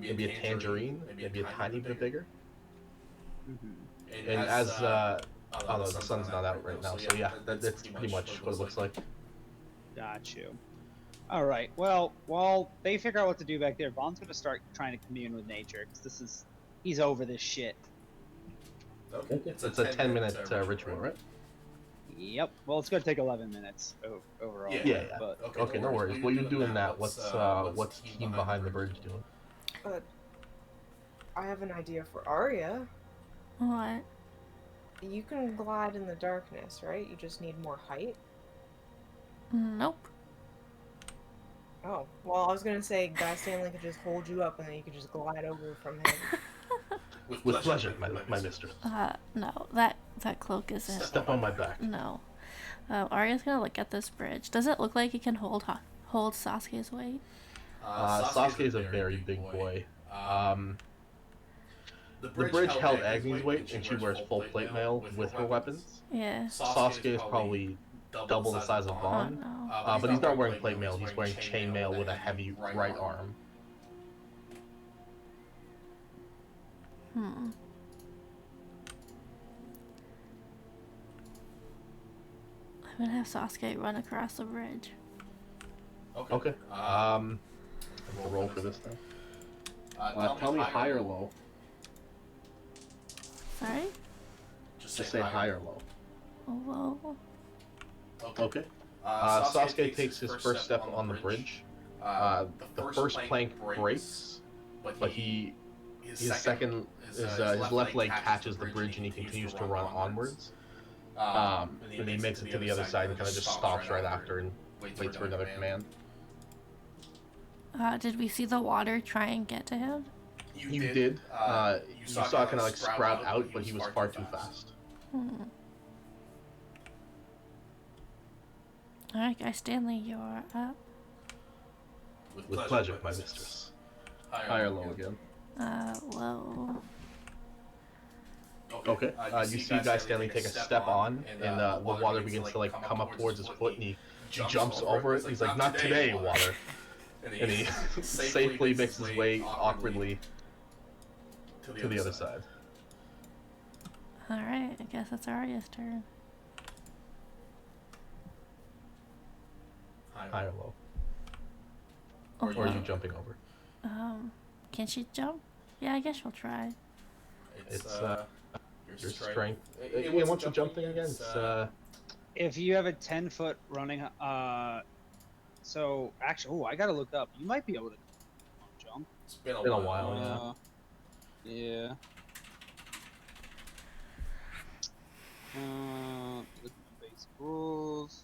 maybe a tangerine, maybe a tiny bit bigger. And as I don't know, the sun's not out right now, so yeah, that's pretty much what it looks like.
Got you. All right. Well, while they figure out what to do back there, Vaughn's gonna start trying to commune with nature because he's over this shit.
Okay. It's a 10-minute ritual, right?
Yep. Well, it's gonna take 11 minutes overall.
Yeah.
But
Okay, no worries. While you're doing that, what's team behind the bridge doing?
I have an idea for Arya.
What?
You can glide in the darkness, right? You just need more height.
Nope.
Oh, well, I was gonna say Guy Stanley could just hold you up and then you could just glide over from him.
With pleasure, my mistress.
No, that cloak isn't.
Step on my back.
No. Arya's gonna look at this bridge. Does it look like it can hold Sasuke's weight?
Sasuke's a very big boy. The bridge held Agni's weight, and she wears full plate mail with her weapons.
Yeah.
Sasuke is probably double the size of Vaughn,
no.
but he's not wearing plate mail. He's wearing chain mail with a heavy right arm.
I'm gonna have Sasuke run across the bridge.
Okay. We'll roll for this then. Tell me high or low.
Sorry?
Just say high or low.
Low.
Okay. Sasuke takes his first step on the bridge. The first plank breaks, but his left leg catches the bridge and he continues to run onwards. And he makes it to the other side and kind of just stops right after and waits for another command.
Did we see the water try and get to him?
You did. You saw it kind of like sprout out, but he was far too fast.
Alright, guys, Stanley, you're up.
With pleasure, my mistress. High or low again?
Low.
Okay. You see Guy Stanley take a step on, and the water begins to like come up towards his foot, and he jumps over it. He's like, "Not today, water!" And he safely makes his way awkwardly to the other side.
Alright, I guess it's Arya's turn.
High or low?
Oh,
Or are you jumping over?
Can she jump? Yeah, I guess she'll try.
It's your strength. Again, what's the jump thing again? It's
if you have a 10-foot running, so actually, I gotta look up. You might be able to jump.
It's been a while,
yeah. Look at the basic rules.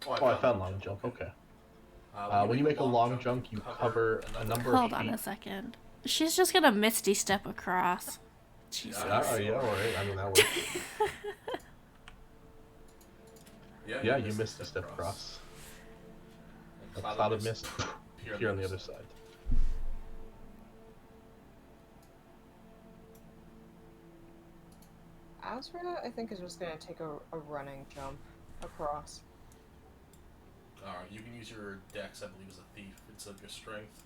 Oh, I found long jump. Okay. When you make a long jump, you cover a number of
Hold on a second. She's just gonna misty step across. Jesus.
Yeah, alright. I mean, that works. Yeah, you missed a step across. A cloud of mist here on the other side.
Azrael, I think, is just gonna take a running jump across.
You can use your dex, I believe, as a thief instead of your strength.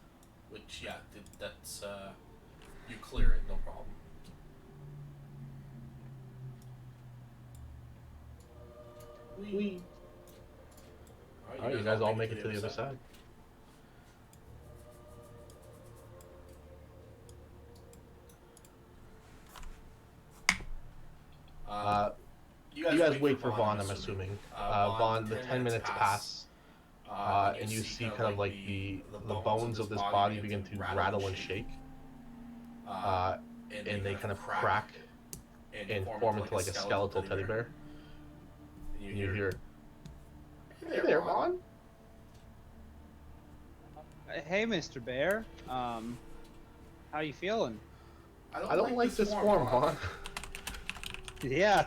Which, yeah, that's, you clear it, no problem.
Wee. Alright, you guys all make it to the other side. You guys wait for Vaughn, I'm assuming. Vaughn, the 10 minutes pass, and you see kind of like the bones of this body begin to rattle and shake. And they kind of crack and form into like a skeletal teddy bear. And you hear, "Hey there, Vaughn."
Hey, Mr. Bear. How you feeling?
I don't like this form, Vaughn.
Yeah,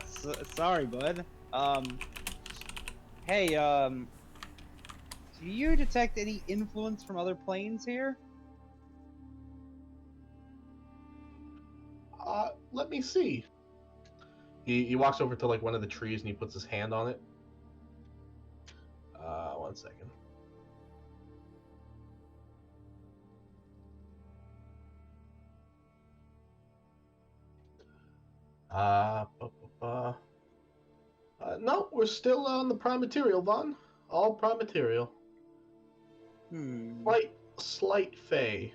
sorry, bud. Hey, do you detect any influence from other planes here?
Let me see. He walks over to like one of the trees and he puts his hand on it. 1 second. No, we're still on the prime material, Vaughn. All prime material. Slight fey,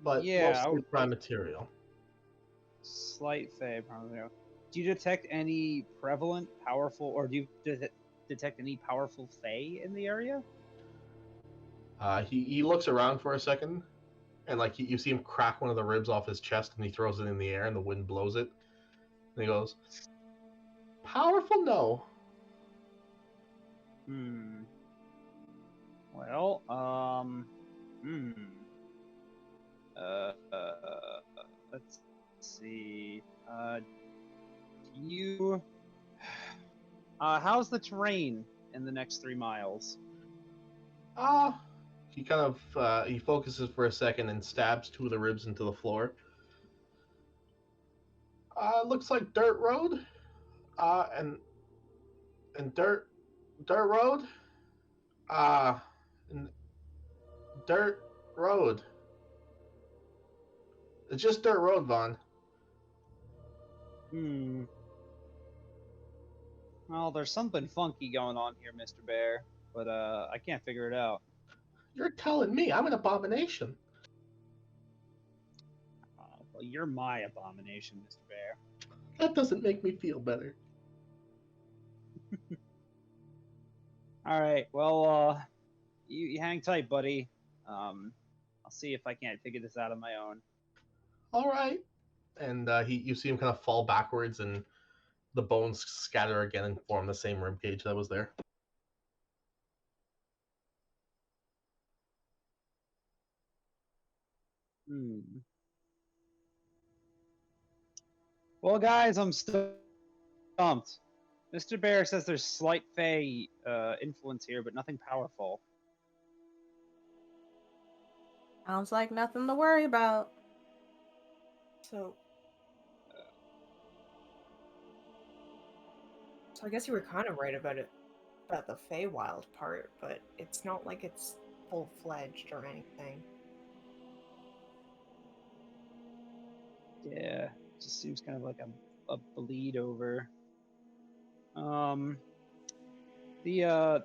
but
yeah,
mostly prime material.
Slight fey, probably. Do you detect any prevalent, powerful, or do you detect any powerful fey in the area?
He looks around for a second, and like you see him crack one of the ribs off his chest, and he throws it in the air, and the wind blows it. And he goes, "Powerful, no."
Well, let's see. Do you? How's the terrain in the next 3 miles?
He kind of he focuses for a second and stabs 2 of the ribs into the floor. Looks like dirt road. And dirt road. And dirt road. It's just dirt road, Vaughn.
Well, there's something funky going on here, Mr. Bear, but I can't figure it out.
You're telling me I'm an abomination.
Well, you're my abomination, Mr. Bear.
That doesn't make me feel better.
All right, well, you hang tight, buddy. I'll see if I can't figure this out on my own.
All right. And you see him kind of fall backwards, and the bones scatter again and form the same rib cage that was there.
Well, guys, I'm stumped. Mr. Bear says there's slight fey influence here, but nothing powerful.
Sounds like nothing to worry about.
So I guess you were kind of right about the Feywild part, but it's not like it's full-fledged or anything.
Yeah, it just seems kind of like a bleed over. The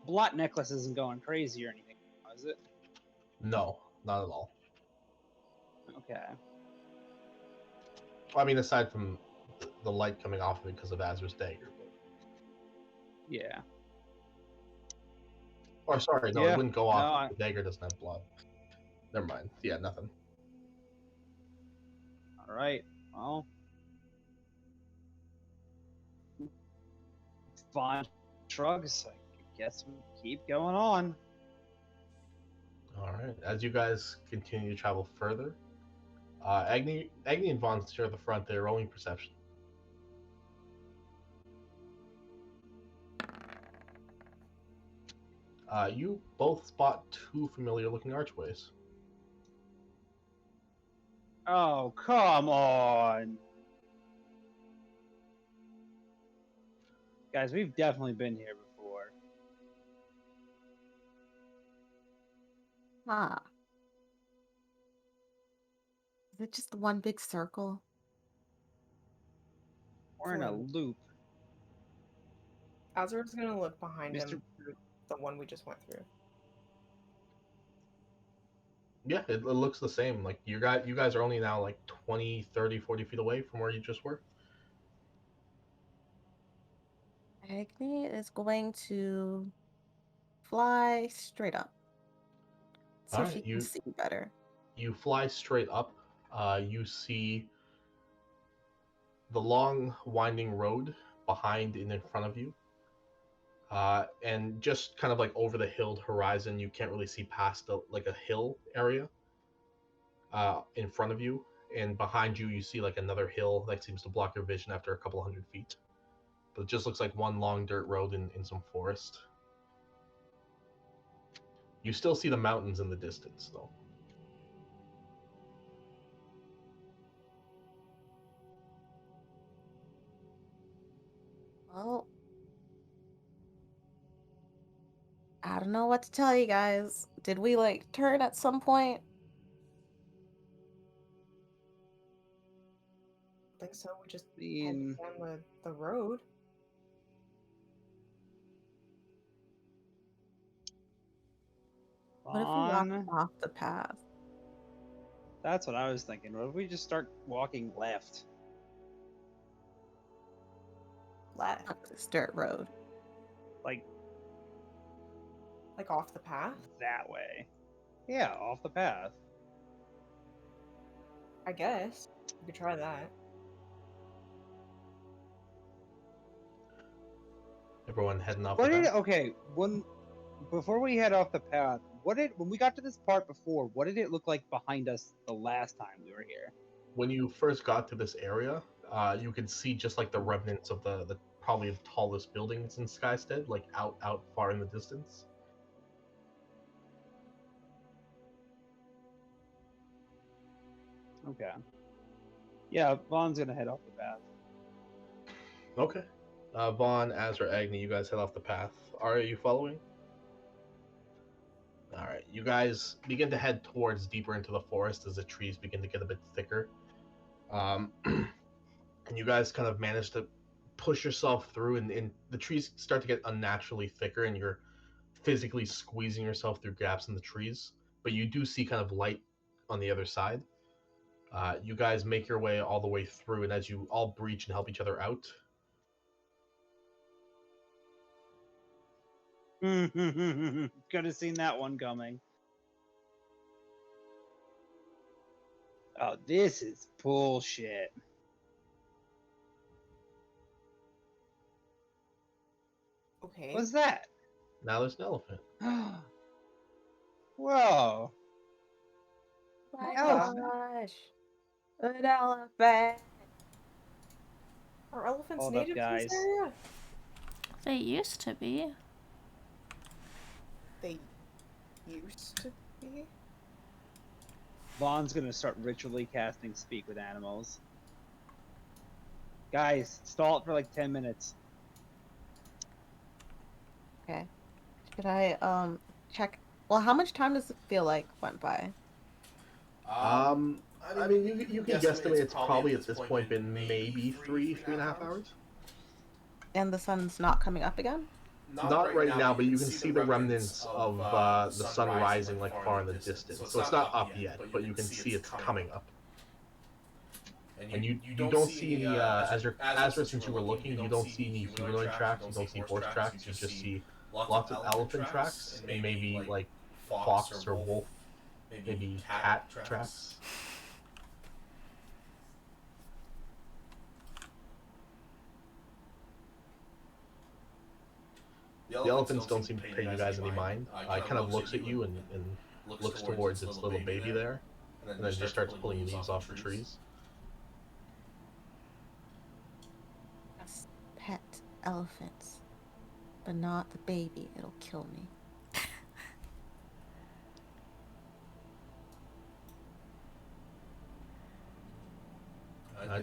blot necklace isn't going crazy or anything, is it?
No, not at all.
Okay.
Well, I mean, aside from the light coming off of it because of Azrael's dagger. But...
Yeah.
Or sorry, no,
yeah.
it wouldn't go off. The dagger doesn't have blood. Never mind. Yeah, nothing.
All right. Well, fine. Shrugs. I guess we keep going on.
All right. As you guys continue to travel further, Agni and Vaughn share the front. They're rolling perception. You both spot 2 familiar-looking archways.
Oh, come on. Guys, we've definitely been here before.
Is it just one big circle?
We're in a loop.
Azrael's gonna look behind
Mr.
him through the one we just went through.
Yeah, it looks the same. Like you guys are only now like 20, 30, 40 feet away from where you just were.
Agni is going to fly straight up so
All
she
right,
can see better.
you fly straight up. You see the long winding road behind and in front of you. And just kind of like over the hilled horizon, you can't really see past like a hill area in front of you. And behind you, you see like another hill that seems to block your vision after a couple hundred feet. But it just looks like one long dirt road in some forest. You still see the mountains in the distance, though.
Well, I don't know what to tell you guys. Did we like turn at some point?
I think so. We just
I mean,
headed down the road.
What if we walk
on.
off the path?
That's what I was thinking. What if we just start walking left?
Left.
Up this dirt road.
Like
Like off the path?
that way. Yeah, off the path.
I guess. We could try that.
Everyone heading off
What
the
did
path.
okay, before we head off the path, when we got to this part before, what did it look like behind us the last time we were here?
When you first got to this area, you could see just like the remnants of the probably the tallest buildings in Skystead, like out far in the distance.
Okay. Yeah, Vaughn's gonna head off the path.
Okay. Vaughn, Azra, Agni, you guys head off the path. Arya, you following? All right. You guys begin to head towards deeper into the forest as the trees begin to get a bit thicker. And you guys kind of manage to push yourself through, and the trees start to get unnaturally thicker, and you're physically squeezing yourself through gaps in the trees. But you do see kind of light on the other side. You guys make your way all the way through, and as you all breach and help each other out,
Could have seen that one coming. Oh, this is bullshit.
Okay.
What's that?
now there's an elephant.
Whoa.
My
Elephant.
gosh. An elephant.
Are elephants
Hold up,
native to
guys.
this area?
They used to be.
They used to be?
Vaughn's gonna start ritually casting Speak with Animals. Guys, stall it for like 10 minutes.
Okay. Should I check? Well, how much time does it feel like went by?
I mean, you can guesstimate it's probably at this point been maybe three and a half hours.
And the sun's not coming up again?
Not right now, but you can see the remnants of the sun rising like far in the distance. So it's not up yet, but you can see it's coming up. And you don't see any, Azra, since you were looking, you don't see any humanoid tracks, you don't see horse tracks, you just see lots of elephant tracks, and maybe like fox or wolf, maybe cat tracks. The elephants don't seem to pay you guys any mind. It kind of looks at you and looks towards its little baby there, and then just starts pulling leaves off the trees.
Pet elephants. But not the baby. It'll kill me.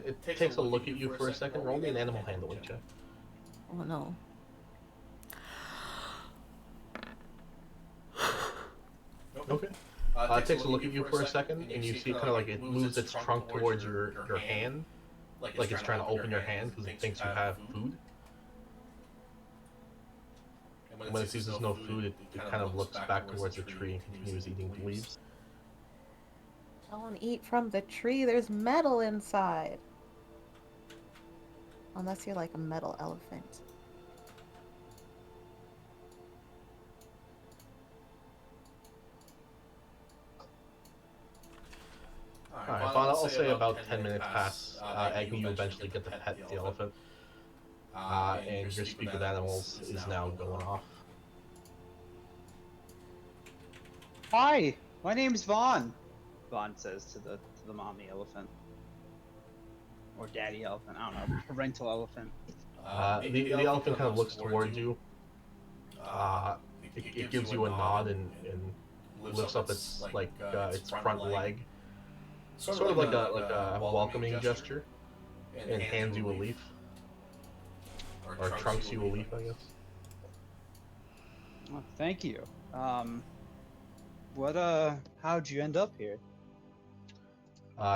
It takes a look at you for a second. Roll me an animal handling check.
Oh no.
Okay. It takes a look at you for a second, and you see kind of like it moves its trunk towards your hand, like it's trying to open your hand because it thinks you have food. And when it sees there's no food, it kind of looks back towards the tree and continues eating the leaves.
Don't eat from the tree. There's metal inside. Unless you're like a metal elephant.
Alright, Vaughn, I'll say about 10 minutes pass. Agni, you eventually get to pet the elephant. And your speak with animals is now going off.
Hi, my name's Vaughn. Vaughn says to the mommy elephant. Or daddy elephant, I don't know, parental elephant.
The elephant kind of looks towards you. It gives you a nod and lifts up its its front leg, sort of like a welcoming gesture, and hands you a leaf, or trunks you a leaf, I guess.
Well, thank you. How'd you end up here?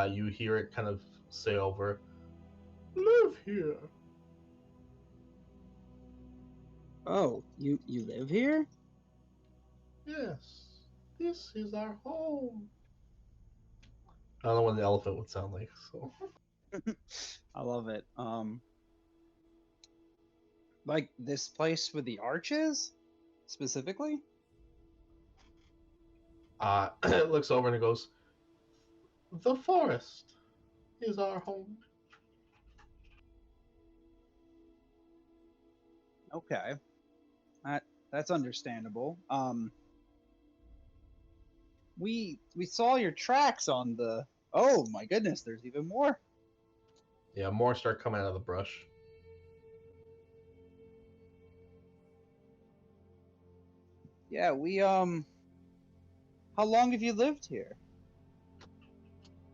You hear it kind of say over, "Live here."
Oh, you live here?
Yes, this is our home. I don't know what an elephant would sound like, so.
I love it. Like this place with the arches, specifically?
It looks over and it goes, "The forest is our home."
Okay, that's understandable. We saw your tracks on the. Oh my goodness, there's even more.
Yeah, more start coming out of the brush.
Yeah, How long have you lived here?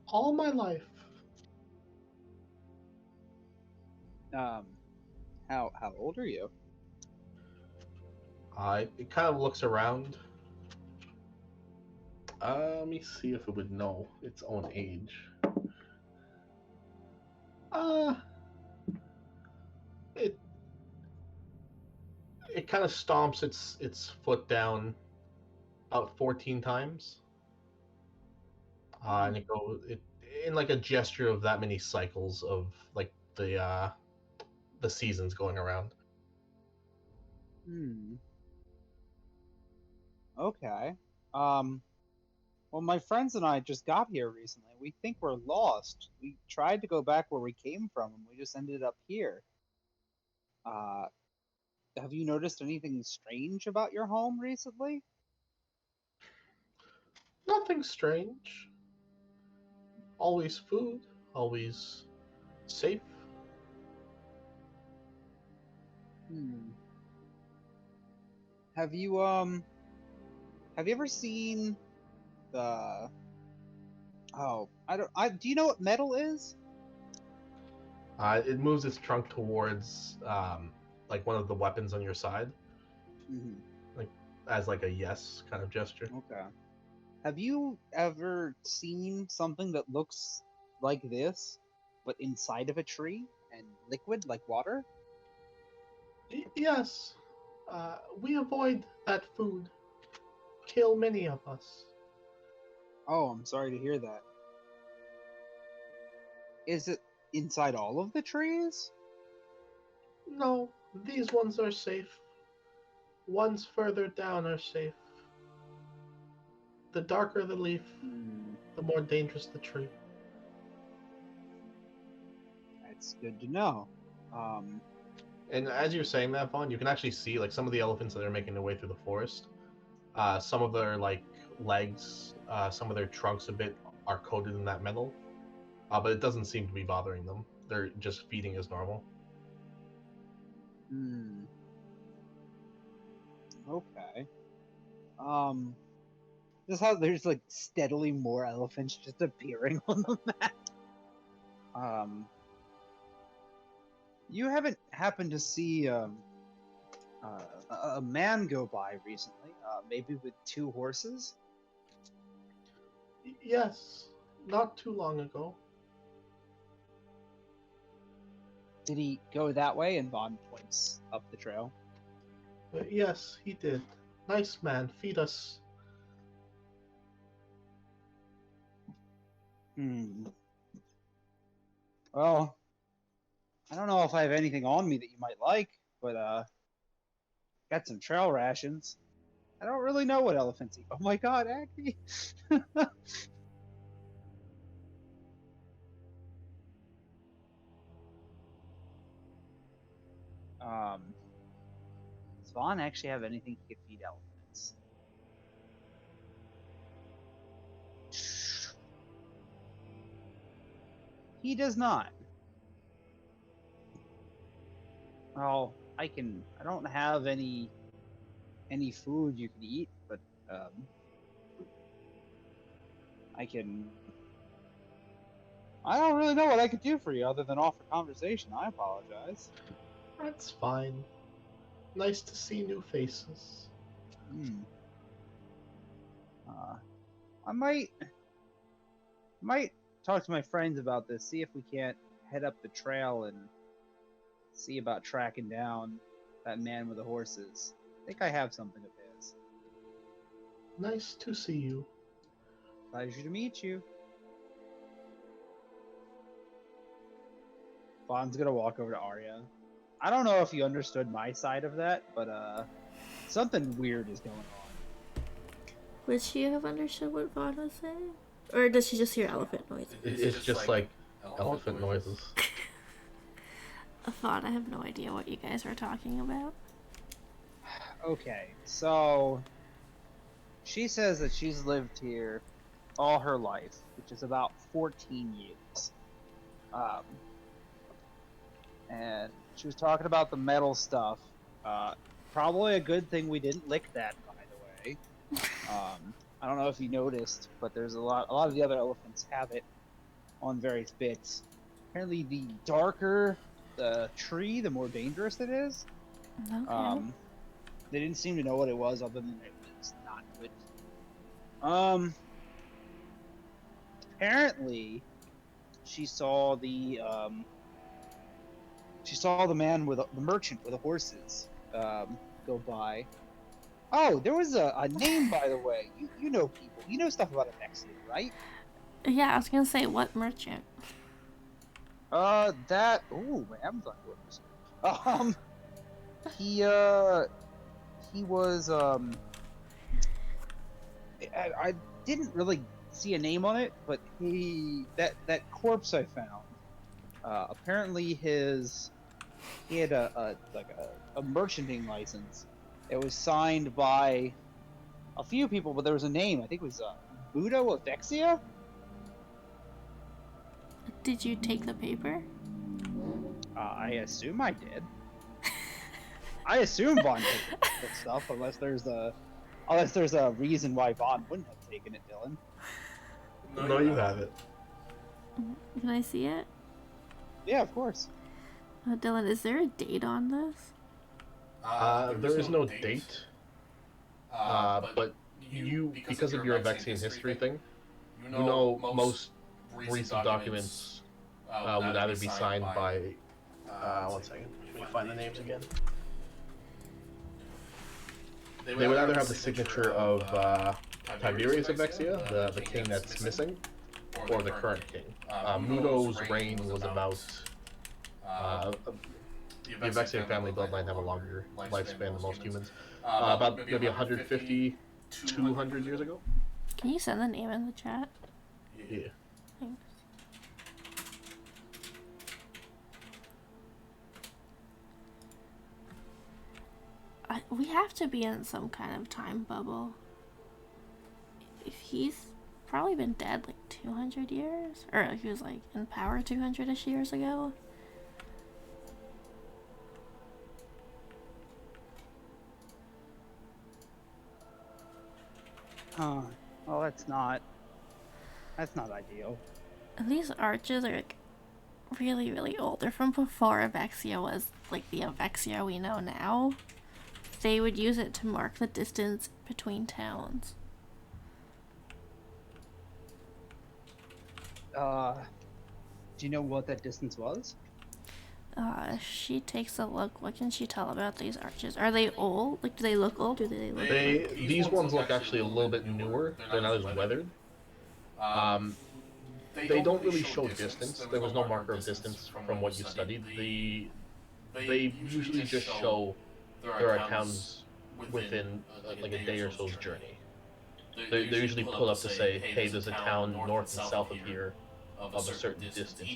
All my life.
How old are you?
It kind of looks around. Let me see if it would know its own age. It kind of stomps its foot down about 14 times. And it goes in like a gesture of that many cycles of like the seasons going around.
Okay. Well, my friends and I just got here recently. We think we're lost. We tried to go back where we came from, and we just ended up here. Have you noticed anything strange about your home recently?
Nothing strange. Always food. Always safe.
Have you ever seen the do you know what metal is?
It moves its trunk towards like one of the weapons on your side, like as like a yes kind of gesture.
Okay. Have you ever seen something that looks like this, but inside of a tree and liquid like water?
Yes. We avoid that food. Kill many of us.
Oh, I'm sorry to hear that. Is it inside all of the trees?
No, these ones are safe. Ones further down are safe. The darker the leaf, the more dangerous the tree.
That's good to know.
And as you're saying that, Vaughn, you can actually see like some of the elephants that are making their way through the forest. Some of their like legs, some of their trunks a bit are coated in that metal, but it doesn't seem to be bothering them. They're just feeding as normal.
Okay. This is how there's like steadily more elephants just appearing on the map. You haven't happened to see a man go by recently, maybe with 2 horses?
Yes, not too long ago.
Did he go that way? And Vaughn points up the trail.
Yes, he did. Nice man. Feed us.
Well, I don't know if I have anything on me that you might like, but got some trail rations. I don't really know what elephants eat. Oh my god, Agni! um, does Vaughn actually have anything he could feed elephants? He does not. Well, I don't have any food you can eat, but I can. I don't really know what I could do for you other than offer conversation. I apologize.
That's fine. Nice to see new faces.
Hmm. I might talk to my friends about this. See if we can't head up the trail and see about tracking down that man with the horses. I think I have something of his.
Nice to see you.
Pleasure to meet you. Vaughn's gonna walk over to Arya. I don't know if you understood my side of that, but something weird is going on.
Would she have understood what Vaughn was saying? Or does she just hear elephant noises?
It's just like elephant noises.
Vaughn, I have no idea what you guys are talking about.
Okay, so she says that she's lived here all her life, which is about 14 years. And she was talking about the metal stuff. Probably a good thing we didn't lick that, by the way. I don't know if you noticed, but there's a lot of the other elephants have it on various bits. Apparently, the darker the tree, the more dangerous it is.
Okay.
They didn't seem to know what it was, other than it was not good. Apparently, she saw the man with the merchant with the horses go by. Oh, there was a name, by the way. You know people. You know stuff about Avexia, right?
Yeah, I was gonna say, what merchant?
That. Ooh, my Amazon orders. He was I didn't really see a name on it, but that corpse I found. Apparently he had a merchanting license. It was signed by a few people, but there was a name. I think it was Budo Avexia.
Did you take the paper?
I assume I did. I assume Vaughn took that stuff, unless there's a reason why Vaughn wouldn't have taken it, Dillon.
No, you have it.
Can I see it?
Yeah, of course.
Dillon, is there a date on this?
There is no date. But you, because of your Avexian history thing, you know most recent documents would either be signed by. One second. Let me find the names again. They would either have the signature of Tiberius Avexia, the king that's missing, or the current king. Mudo's reign was about. The Avexian family bloodline have a longer lifespan than most humans. About maybe 150, 200 years ago.
Can you send the name in the chat?
Yeah.
Thanks. We have to be in some kind of time bubble. If he's probably been dead like 200 years, or he was like in power 200-ish years ago.
Well, that's not ideal.
These arches are like really, really old. They're from before Avexia was like the Avexia we know now. They would use it to mark the distance between towns.
Do you know what that distance was?
She takes a look. What can she tell about these arches? Are they old? Like, do they look old? Or do they look?
These ones look actually a little bit newer. They're not as weathered. They don't really show distance. There was no marker of distance from what you studied. They usually just show there are towns within like a day or so's journey. They're usually put up to say, hey, there's a town north and south of here of a certain distance.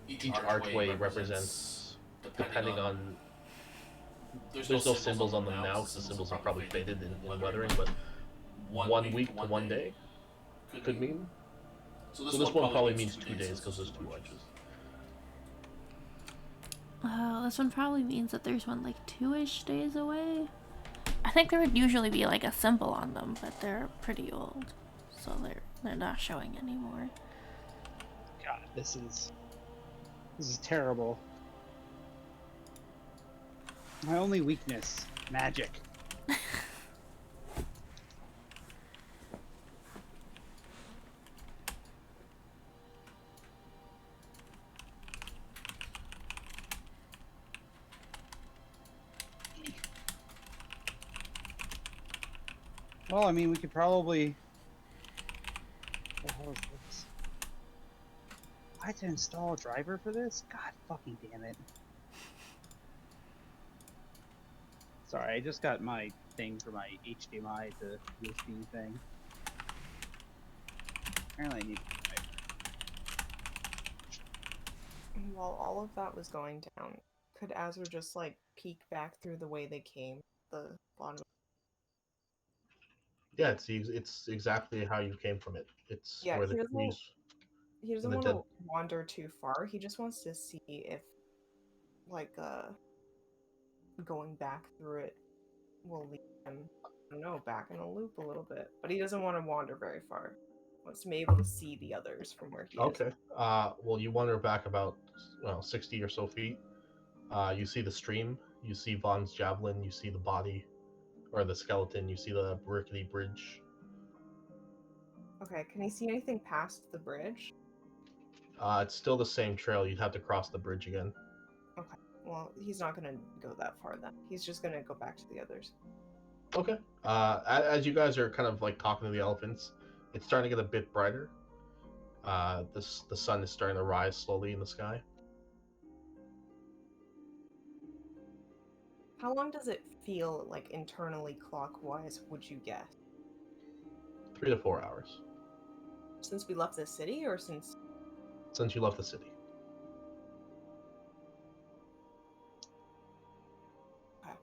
Each archway represents, depending on, there's no symbols on them now because the symbols have probably faded in weathering, but 1 week to 1 day could mean. So this one probably means 2 days because there's 2 arches.
This one probably means that there's one like 2-ish days away. I think there would usually be like a symbol on them, but they're pretty old, so they're not showing anymore.
God, this is terrible. My only weakness, magic. Well, I mean, we could probably... What the hell is this? I had to install a driver for this? God fucking damn it. Sorry, I just got my thing for my HDMI to USB thing. Apparently I need a driver.
While all of that was going down, could Azrael just like peek back through the way they came? The bottom.
Yeah, it's exactly how you came from it. It's
Yeah,
where the trees.
He doesn't
the
want
dead.
to wander too far. He just wants to see if, like, going back through it will lead him, I don't know, back in a loop a little bit. But he doesn't want to wander very far. He wants to be able to see the others from where he is.
Okay. Well, you wander back about 60 or so feet. You see the stream. You see Vaughn's javelin. You see the body, or the skeleton. You see the rickety bridge.
Okay, can he see anything past the bridge?
It's still the same trail. You'd have to cross the bridge again.
Okay, well, he's not gonna go that far then. He's just gonna go back to the others.
Okay. As you guys are kind of like talking to the elephants, it's starting to get a bit brighter. The sun is starting to rise slowly in the sky.
How long does it feel like internally clockwise, would you guess?
3 to 4 hours.
Since we left the city, or since
you left the city?
Okay.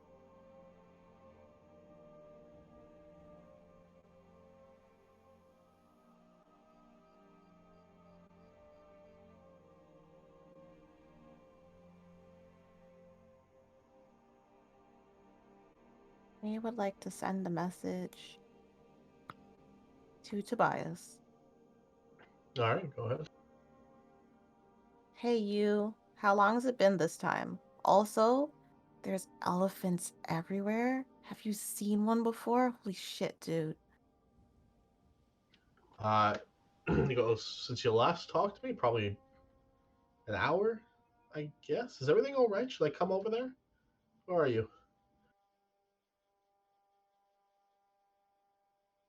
We would like to send a message to Tobias.
All right, go ahead.
Hey, you. How long has it been this time? Also, there's elephants everywhere. Have you seen one before? Holy shit, dude.
He goes, since you last talked to me, probably an hour, I guess. Is everything all right? Should I come over there? Where are you?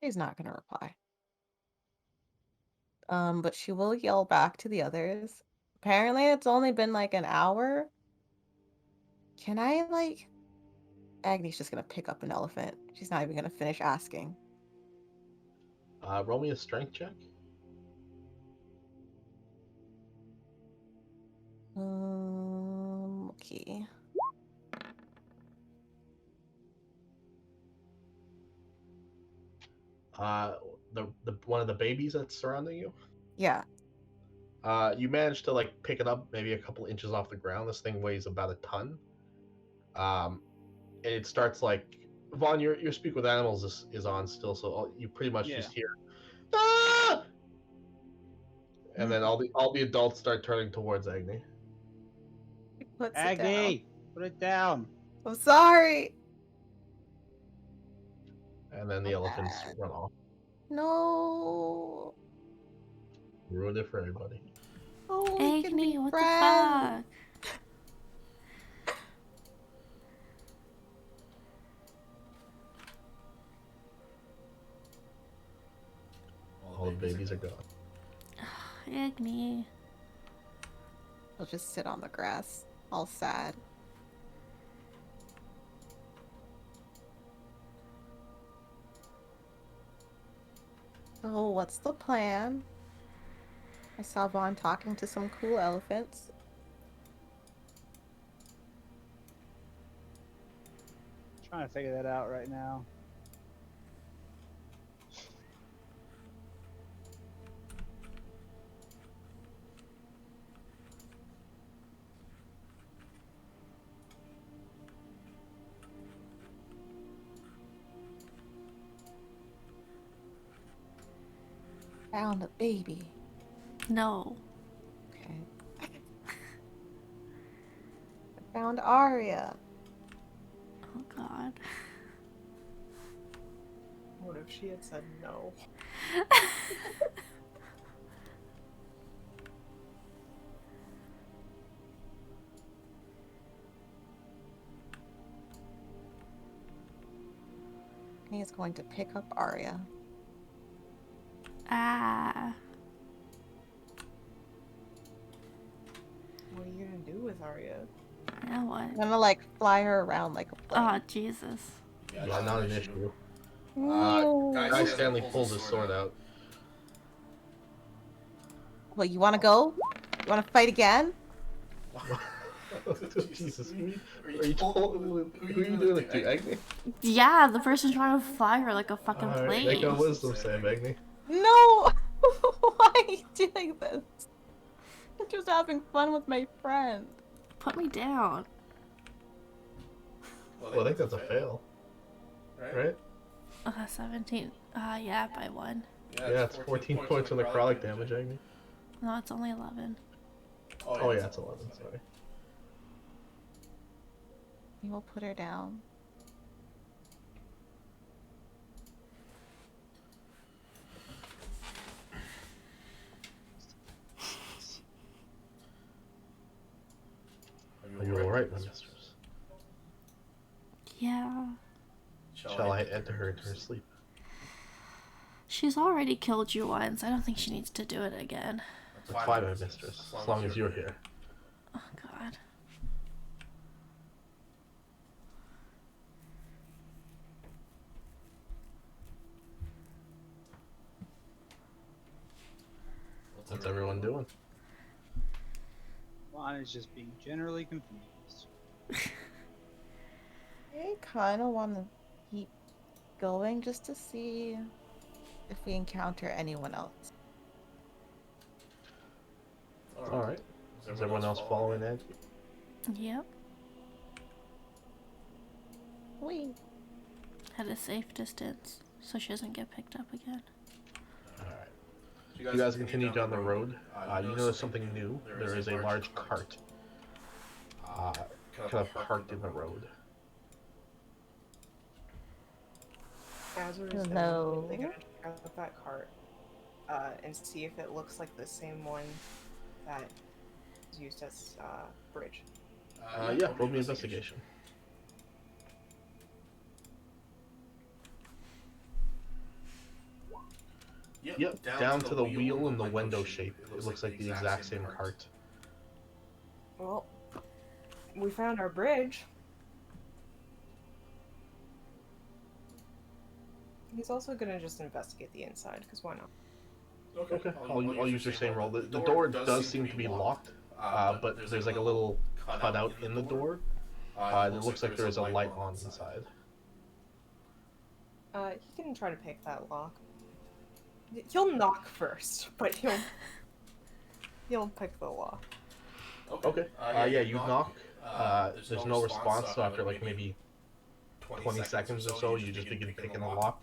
She's not gonna reply. But she will yell back to the others. Apparently, it's only been like an hour. Can I, like... Agni's just gonna pick up an elephant. She's not even gonna finish asking.
Roll me a strength check.
Okay.
The one of the babies that's surrounding you.
Yeah.
You managed to like pick it up maybe a couple inches off the ground. This thing weighs about a ton. And it starts like Vaughn, your speak with animals is on still, so you pretty much just hear, ah! And then all the adults start turning towards Agni.
Puts
Agni, put it down.
I'm sorry.
And then the elephants run off.
No.
Ruined it for everybody.
Oh, we can be
Agni, what
friends.
the fuck?
All the babies are gone.
Agni.
He'll just sit on the grass, all sad. So, what's the plan? I saw Vaughn talking to some cool elephants.
Trying to figure that out right now.
Found a baby.
No.
Okay. I found Arya.
Oh god.
What if she had said no?
He is going to pick up Arya.
Ah.
What are you gonna do with Arya?
Now what?
I'm gonna like fly her around like a plane.
Oh, Jesus.
Yeah, not an issue.
No.
Guy Stanley pulls his sword out.
Well, you want to go? You want to fight again?
Jesus, who are you doing it to, Agni?
Yeah, the person trying to fly her like a fucking plane.
Make a wisdom save, Agni.
No! Why are you doing this? I'm just having fun with my friend.
Put me down.
Well, I think that's a fail. Right?
17. Yeah, by 1.
Yeah, it's 14 points of necrotic damage, Agni.
No, it's only 11.
Oh yeah, it's 11, sorry.
You will put her down.
Are you alright, my mistress?
Yeah.
Shall I enter her into her sleep?
She's already killed you once. I don't think she needs to do it again.
That's fine, my mistress, as long as you're here.
Oh, God.
What's everyone doing?
Juan is just being generally confused.
I kind of want to keep going just to see if we encounter anyone else.
Alright. Is everyone else following Ed?
Yep.
Wait.
At a safe distance, so she doesn't get picked up again.
Alright. You guys continue down the road. You notice something new. There is a large cart. Kind of parked in the road.
Azrael is
Hello.
definitely gonna check out that cart and see if it looks like the same one that is used as bridge.
Yeah, roll me investigation. Yep, down to the wheel and the window shape. It looks like the exact same cart.
Well, we found our bridge. He's also gonna just investigate the inside, because why not?
Okay, I'll use your same roll. The door does seem to be locked, but there's like a little cutout in the door. And it looks like there is a light on inside.
He can try to pick that lock. He'll knock first, but he'll pick the lock.
Okay. Yeah, you knock. There's no response, so after like maybe 20 seconds or so, you just begin picking the lock.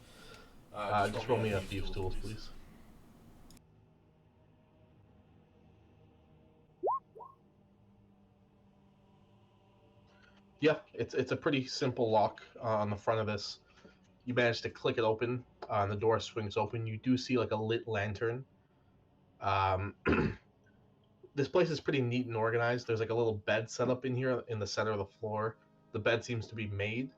Just roll me a thieves' tools, please. Yeah, it's a pretty simple lock on the front of this. You manage to click it open, and the door swings open. You do see like a lit lantern this place is pretty neat and organized. There's like a little bed set up in here in the center of the floor. The bed seems to be made.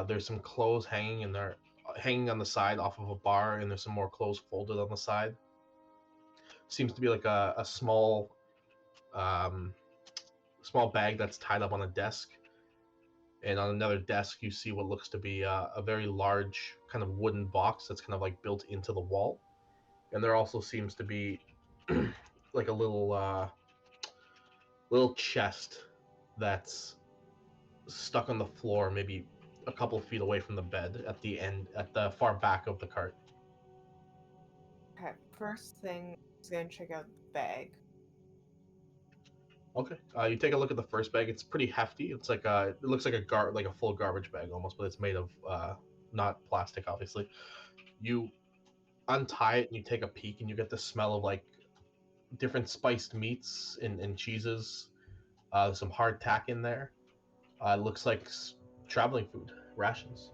There's some clothes hanging in there, hanging on the side off of a bar, and there's some more clothes folded on the side. Seems to be like a small small bag that's tied up on a desk. And on another desk, you see what looks to be a very large kind of wooden box that's kind of like built into the wall. And there also seems to be like a little chest that's stuck on the floor, maybe a couple of feet away from the bed at the end, at the far back of the cart.
Okay, first thing, he's gonna check out the bag.
Okay. You take a look at the first bag. It's pretty hefty. It's like it looks like like a full garbage bag almost, but it's made of not plastic, obviously. You untie it and you take a peek, and you get the smell of like different spiced meats and cheeses. Some hardtack in there. It looks like traveling food, rations.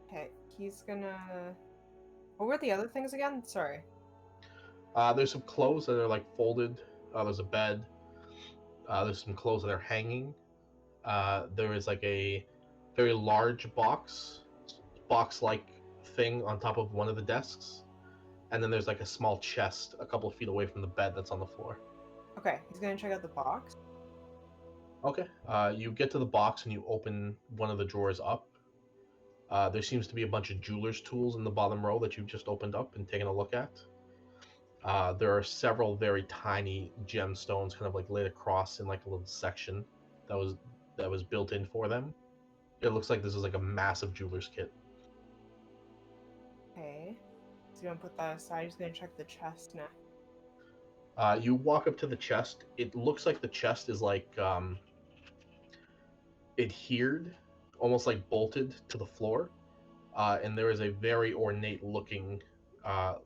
Okay, he's gonna. What were the other things again? Sorry.
There's some clothes that are like folded. There's a bed. There's some clothes that are hanging. There is like a very large box-like thing on top of one of the desks, and then there's like a small chest a couple of feet away from the bed that's on the floor.
Okay, he's gonna check out the box.
Okay. You get to the box and you open one of the drawers up. There seems to be a bunch of jeweler's tools in the bottom row that you've just opened up and taken a look at. There are several very tiny gemstones kind of like laid across in like a little section that was built in for them. It looks like this is like a massive jeweler's kit.
Okay. He's gonna put that aside. He's gonna check the chest now.
You walk up to the chest. It looks like the chest is like adhered, almost like bolted to the floor, and there is a very ornate looking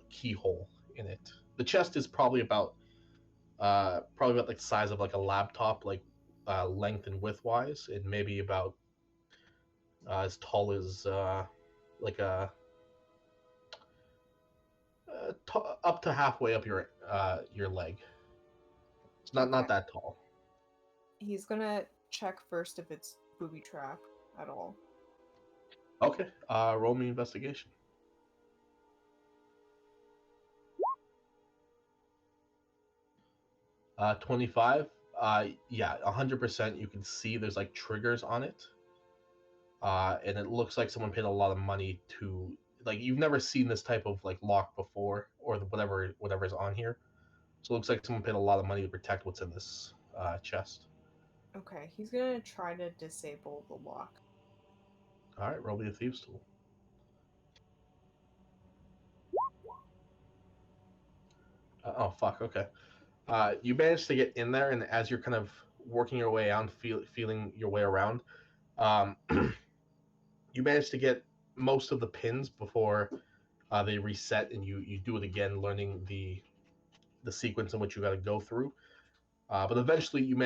keyhole in it. The chest is probably about like the size of like a laptop, like length and width wise, and maybe about as tall as like up to halfway up your leg. It's not
Okay.
that tall.
He's gonna check first if it's booby trap at all.
Okay. Roll me investigation. 25. Yeah, 100%. You can see there's like triggers on it, and it looks like someone paid a lot of money to like. You've never seen this type of like lock before, or whatever's on here. So it looks like someone paid a lot of money to protect what's in this chest.
Okay, he's gonna try to disable the lock.
All right, roll me a thieves tool. Oh fuck. Okay. You managed to get in there, and as you're kind of working your way out, feeling your way around, you managed to get most of the pins before they reset, and you do it again, learning the sequence in which you got to go through. But eventually, you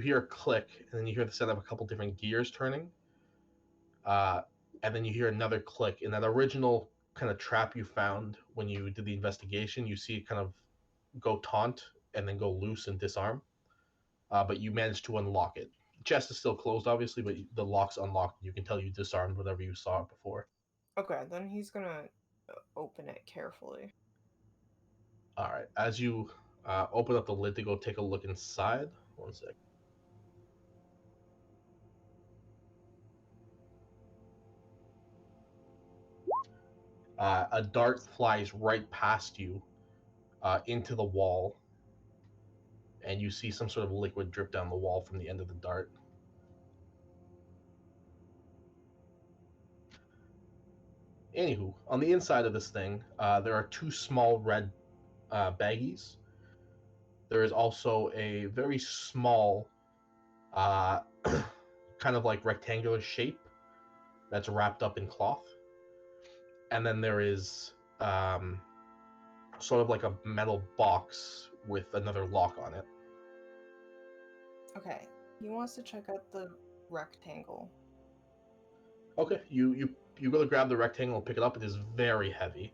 hear a click, and then you hear the sound of a couple different gears turning, and then you hear another click. In that original kind of trap you found when you did the investigation, you see it kind of go taunt and then go loose and disarm. But you managed to unlock it. The chest is still closed, obviously, but the lock's unlocked. You can tell you disarmed whatever you saw before.
Okay, then he's gonna open it carefully.
All right. As you open up the lid to go take a look inside, one sec. A dart flies right past you into the wall, and you see some sort of liquid drip down the wall from the end of the dart. Anywho, on the inside of this thing, there are two small red baggies. There is also a very small, kind of like rectangular shape that's wrapped up in cloth. And then there is sort of like a metal box with another lock on it.
Okay, he wants to check out the rectangle.
Okay, you go to grab the rectangle and pick it up. It is very heavy,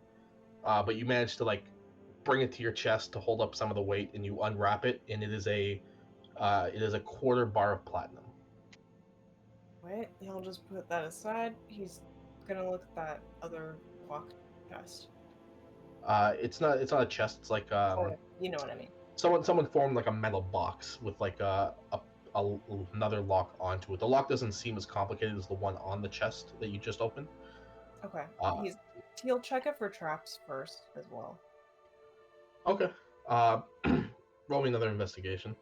but you manage to like bring it to your chest to hold up some of the weight, and you unwrap it, and it is a quarter bar of platinum.
Wait, he'll just put that aside. He's gonna look at that other locked chest.
It's not a chest. It's like
You know what I mean.
someone formed like a metal box with like another lock onto it. The lock doesn't seem as complicated as the one on the chest that you just opened.
Okay. He'll check it for traps first as well.
Okay. Roll me another investigation.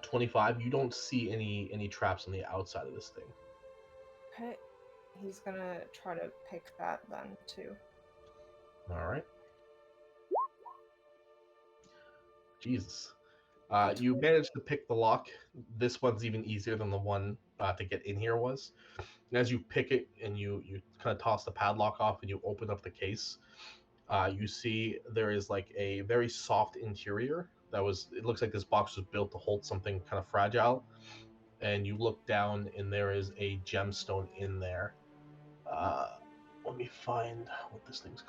25. You don't see any traps on the outside of this thing.
Okay. He's gonna try to pick that then too.
All right. Jesus. You managed to pick the lock. This one's even easier than the one to get in here was. And as you pick it and you kind of toss the padlock off and you open up the case, you see there is like a very soft interior it looks like this box was built to hold something kind of fragile. And you look down and there is a gemstone in there. Let me find what this thing's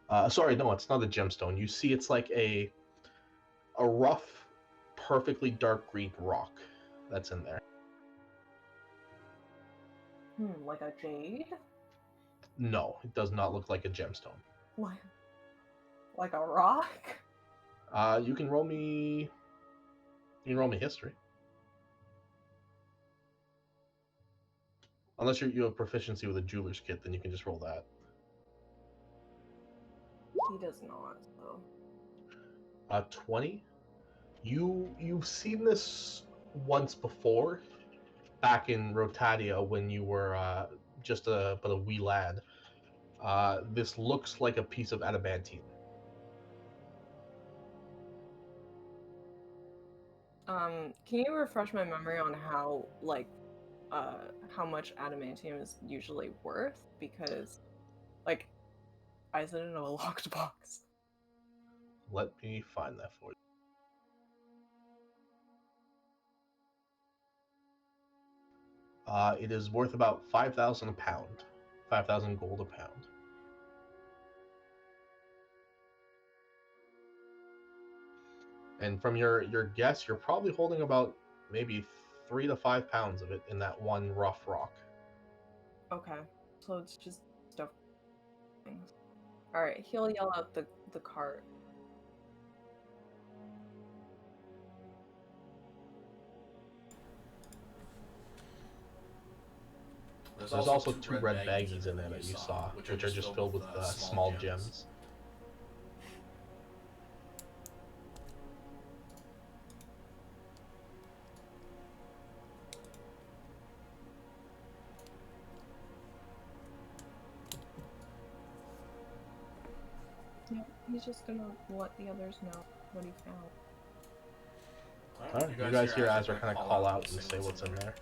called. Sorry, no, it's not a gemstone. You see it's like a rough, perfectly dark green rock that's in there.
Like a jade?
No, it does not look like a gemstone.
Like a rock?
You can roll me history. Unless you have proficiency with a jeweler's kit, then you can just roll that.
He does not, so.
20. You've seen this once before, back in Rotadia when you were just but a wee lad. This looks like a piece of adamantine.
Can you refresh my memory on how much adamantium is usually worth? Because, like, why is it in a locked box?
Let me find that for you. It is worth about 5,000 a pound. 5,000 gold a pound. And from your guess, you're probably holding about maybe 3 to 5 pounds of it in that one rough rock.
Okay, so it's just stuff. Alright, he'll yell out the cart.
There's
also two red baggies in there that you saw, which are just filled with small gems.
Yeah, he's just gonna let the others know what he found.
Alright, you guys hear Azrael kind of call out and say what's in there.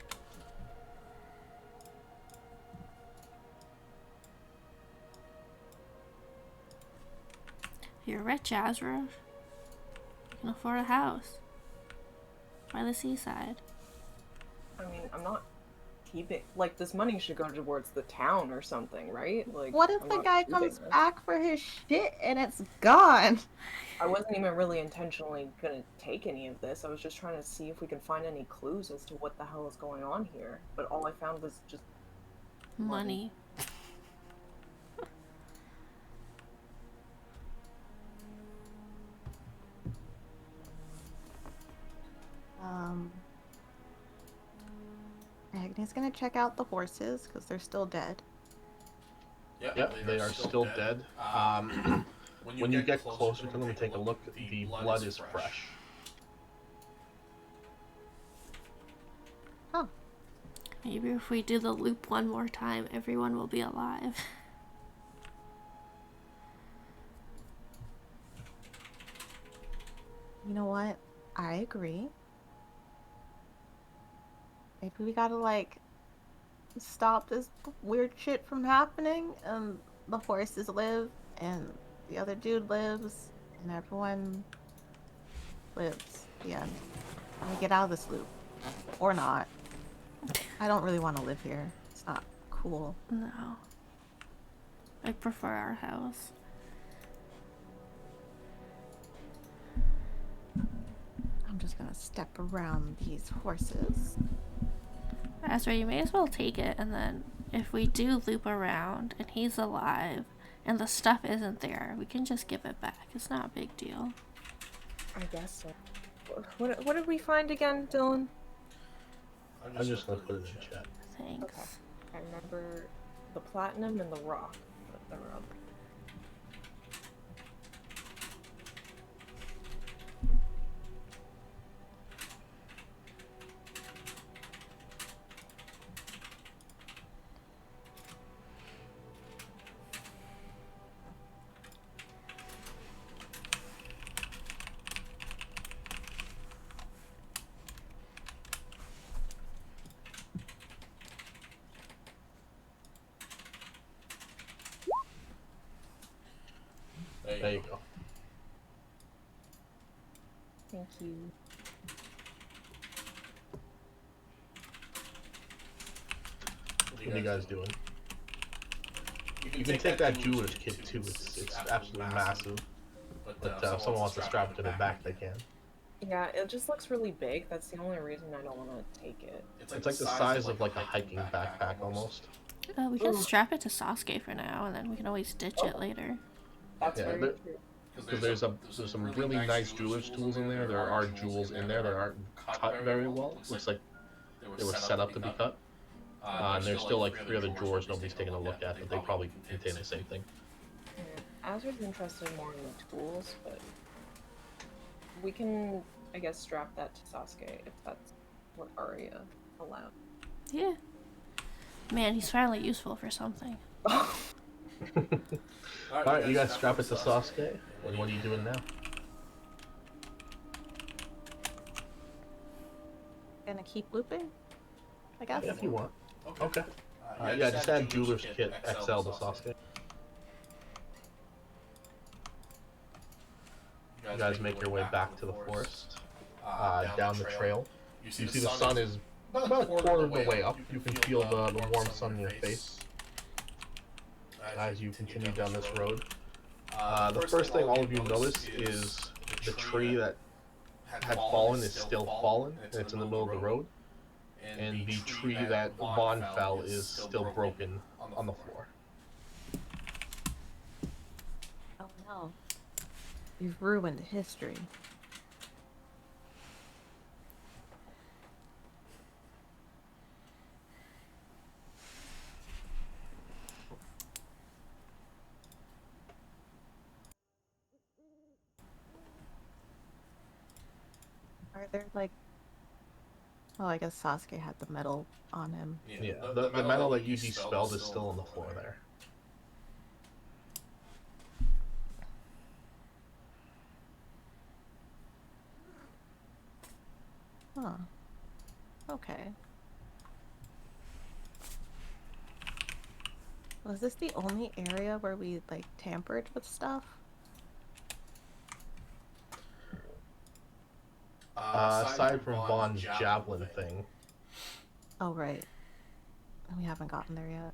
You're rich, Azrael. You can afford a house by the seaside.
I mean, I'm not keeping, like, this money should go towards the town or something, right? Like,
What if
I'm
the
not
guy
keeping
comes
this.
back for his shit and it's gone?
I wasn't even really intentionally gonna take any of this. I was just trying to see if we could find any clues as to what the hell is going on here. But all I found was just
Money.
Agni's gonna check out the horses because they're still dead.
Yep, they are still dead. When you get closer to them and take a look, the blood is fresh.
Huh.
Maybe if we do the loop one more time, everyone will be alive.
You know what? I agree. Maybe we gotta, like, stop this weird shit from happening, and the horses live, and the other dude lives, and everyone lives. the end. Let me get out of this loop. Or not. I don't really want to live here. It's not cool.
No. I prefer our house.
I'm just gonna step around these horses.
Azrael, you may as well take it, and then if we do loop around and he's alive and the stuff isn't there, we can just give it back. It's not a big deal.
I guess so. What did we find again, Dillon?
I'm just gonna put it in chat.
Thanks.
Okay. I remember the platinum and the rock, but there were other.
There you go.
Thank you.
What are you guys doing? You can take that jeweler's kit too. It's absolutely massive. But if someone wants to strap it to their back, they can.
Yeah, it just looks really big. That's the only reason I don't want to take it.
It's like the size of like a hiking backpack almost.
We can strap it to Sasuke for now, and then we can always ditch it later.
That's
Yeah,
very
there-
true.
Because there's some really nice jeweler's tools in there. There are jewels in there that aren't cut very well. Looks like they were set up to be cut. And there's still like 3 other drawers nobody's taken a look at, but they probably contain the same thing.
Yeah. Azrael's interested more in the tools, but we can, I guess, strap that to Sasuke if that's what Arya allowed.
Yeah. Man, he's finally useful for something.
Alright, you guys strap it to Sasuke. And what are you doing now?
Gonna keep looping? I guess.
Yeah, if you want. Okay. Yeah, just add jeweler's kit XL to Sasuke. You guys make your way back to the forest, down the trail. You see the sun is about a quarter of the way up. You can feel the warm sun in your face as you continue down this road. The first thing all of you notice is the tree that had fallen is still fallen, and it's in the middle of the road. And the tree that Vaughn fell is still broken on the floor.
Oh no. You've ruined history. Are there like... Oh, I guess Sasuke had the metal on him.
Yeah, the metal that you dispelled is still on the floor there.
Huh. Okay. Was this the only area where we, like, tampered with stuff?
Aside from Vaughn's javelin thing.
Oh, right. We haven't gotten there yet.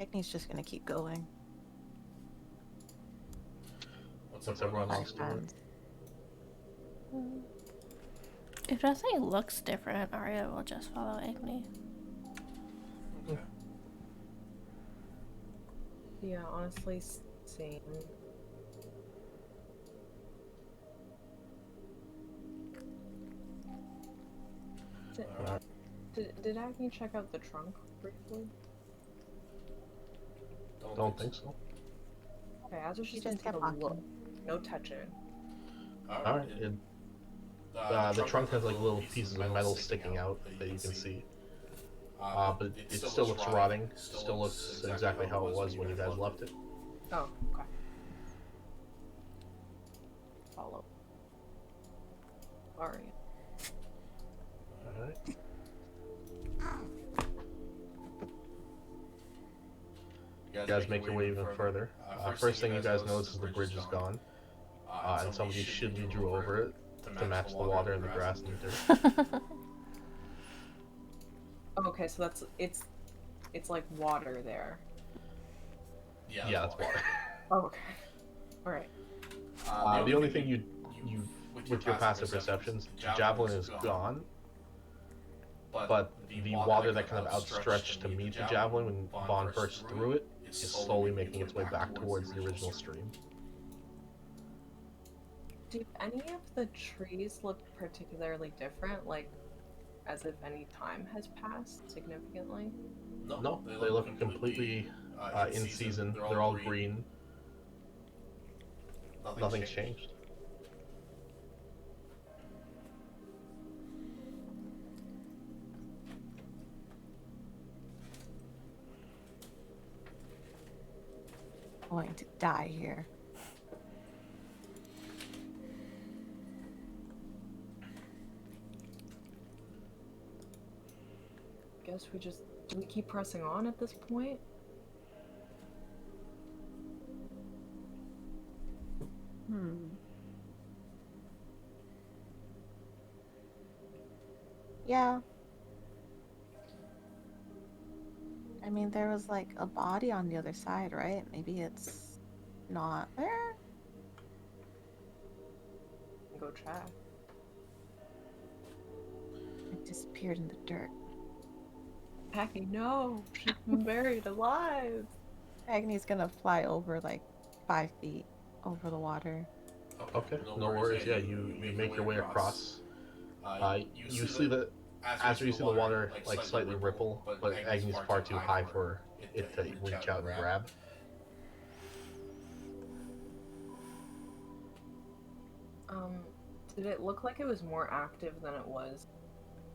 Agni's just gonna keep going.
What's everyone else doing?
If nothing looks different, Arya will just follow Agni.
Okay.
Yeah, honestly, same. Did Agni check out the trunk briefly?
Don't think so.
Okay, I was just
She
gonna
just
take a
kept
look.
walking.
No touching.
Alright. The trunk has like little pieces of metal sticking out that you can see. But it still looks rotting. Still looks exactly how it was when you guys left it.
Oh, okay. Follow. Arya.
Alright. guys make your way even further. First thing you guys notice is the bridge is gone, and somebody shitly drew over it to match the water and the grass and the dirt.
Okay, so it's like water there.
Yeah, that's water.
Oh, okay. All right.
The only thing you with your passive perceptions, javelin is gone, but the water that kind of outstretched to meet the javelin when Vaughn first threw it is slowly making its way back towards the original stream.
Do any of the trees look particularly different, like as if any time has passed significantly?
No, they look completely in season. They're all green. Nothing's changed.
Going to die here.
Guess we just do we keep pressing on at this point?
Yeah. I mean, there was like a body on the other side, right? Maybe it's not there.
Go check.
It disappeared in the dirt.
Agni, no! She's been buried alive!
Agni's gonna fly over like 5 feet over the water.
Okay, no worries. Yeah, you make your way across. You see that after you see the water like slightly ripple, but Agni's far too high for it to reach out and grab.
Did it look like it was more active than it was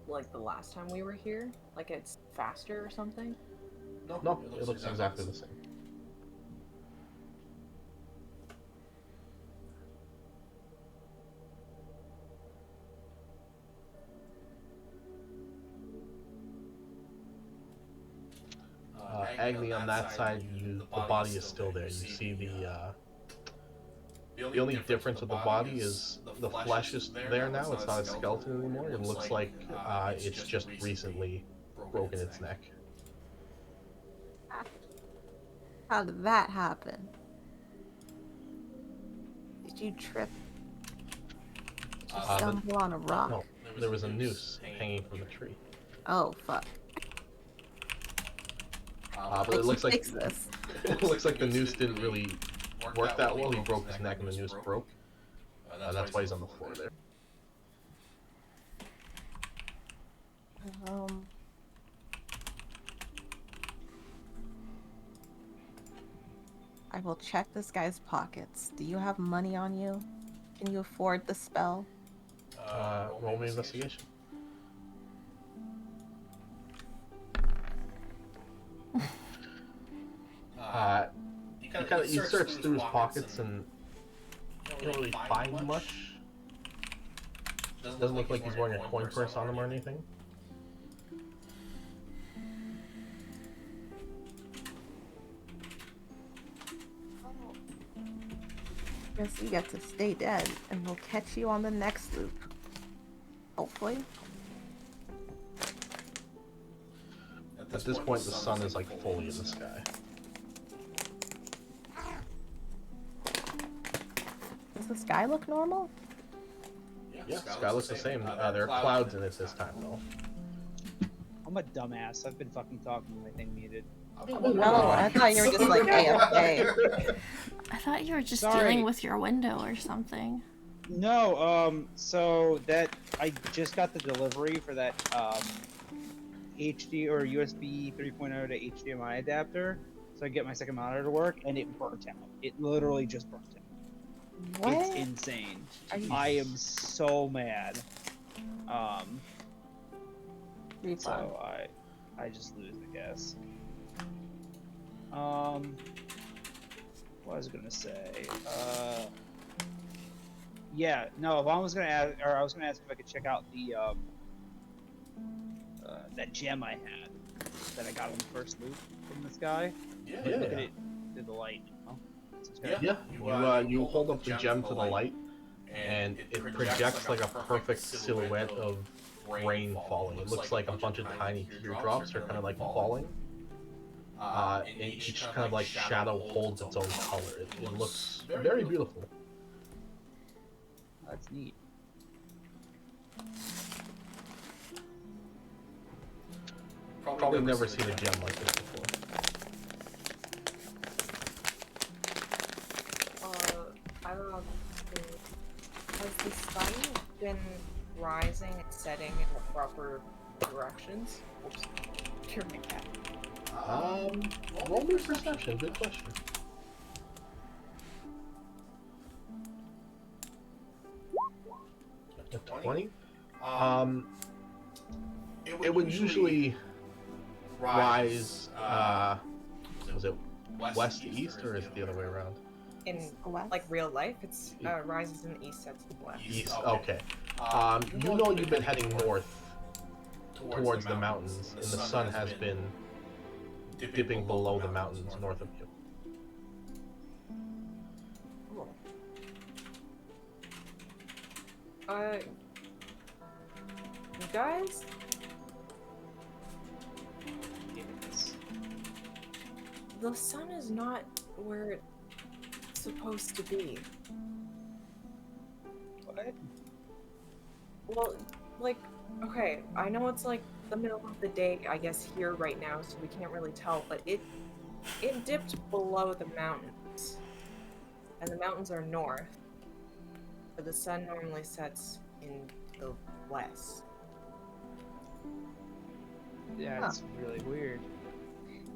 like the last time we were here? Like it's faster or something?
No, it looks exactly the same. Agni, on that side, the body is still there. You see the only difference with the body is the flesh is there now. It's not a skeleton anymore. It looks like it's just recently broken its neck.
How did that happen? Did you trip? Did you stumble on a rock?
No, there was a noose hanging from the tree.
Oh, fuck.
But it looks like
Fix this.
it looks like the noose didn't really work that well. He broke his neck and the noose broke. That's why he's on the floor there.
I will check this guy's pockets. Do you have money on you? Can you afford the spell?
Roll me investigation. You search through his pockets and you don't really find much. Doesn't look like he's wearing a coin purse on him or anything.
Guess you get to stay dead, and we'll catch you on the next loop. Hopefully.
At this point, the sun is like fully in the sky.
Does the sky look normal?
Yeah, sky looks the same. There are clouds in it this time, though.
I'm a dumbass. I've been fucking talking with my thing muted.
No, I thought you were just like AFK.
I thought you were just
Sorry.
dealing with your window or something.
No, so that I just got the delivery for that HD or USB 3.0 to HDMI adapter, so I get my second monitor to work, and it burnt out. It literally just burnt out.
What?
It's insane. I am so mad.
Refund.
So I just lose, I guess. What was I gonna say? Yeah, no. If I was gonna ask, or I was gonna ask if I could check out the that gem I had that I got on the first loop from this guy.
Yeah.
Look
Yeah.
at it through the light. Oh,
Yeah, you hold up the gem to the light, and it projects like a perfect silhouette of rain falling. It looks like a bunch of tiny teardrops are kind of like falling, and each kind of like shadow holds its own color. It looks very beautiful.
That's neat.
Probably never seen a gem like this before.
I don't know. Has the sun been rising and setting in the proper directions? Oops. Hear my cat.
Roll me perception. Good question. A 20? It would usually rise, was it west to east, or is it the other way around?
In
West?
like real life, it's rises in the east, sets in the west.
East, okay. You know you've been heading north towards the mountains, and the sun has been dipping below the mountains north of you.
Cool. You guys?
Yes.
The sun is not where it's supposed to be.
What?
Well, like, okay, I know it's like the middle of the day, I guess, here right now, so we can't really tell, but it dipped below the mountains. And the mountains are north. But the sun normally sets in the west.
Yeah, it's really weird.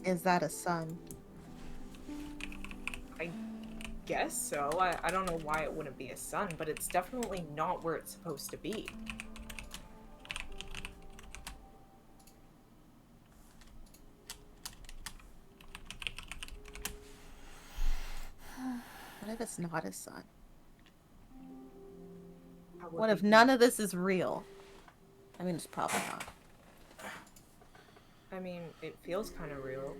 Is that a sun?
Guess so. I don't know why it wouldn't be a sun, but it's definitely not where it's supposed to be.
What if it's not a sun?
How would
What if
we-
none of this is real? I mean, it's probably not.
I mean, it feels kind of real.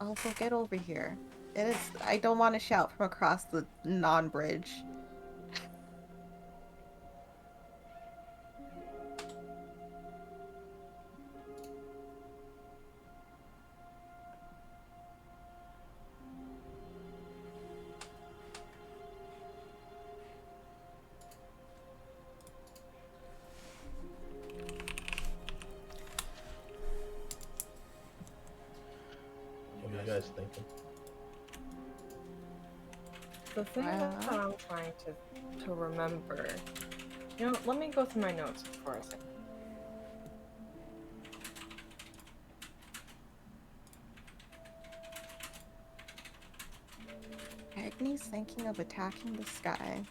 Also, get over here. It is. I don't want to shout from across the non-bridge.
What are you guys thinking?
The thing that I'm trying to remember. You know, let me go through my notes before I say.
Agni's thinking of attacking the sky.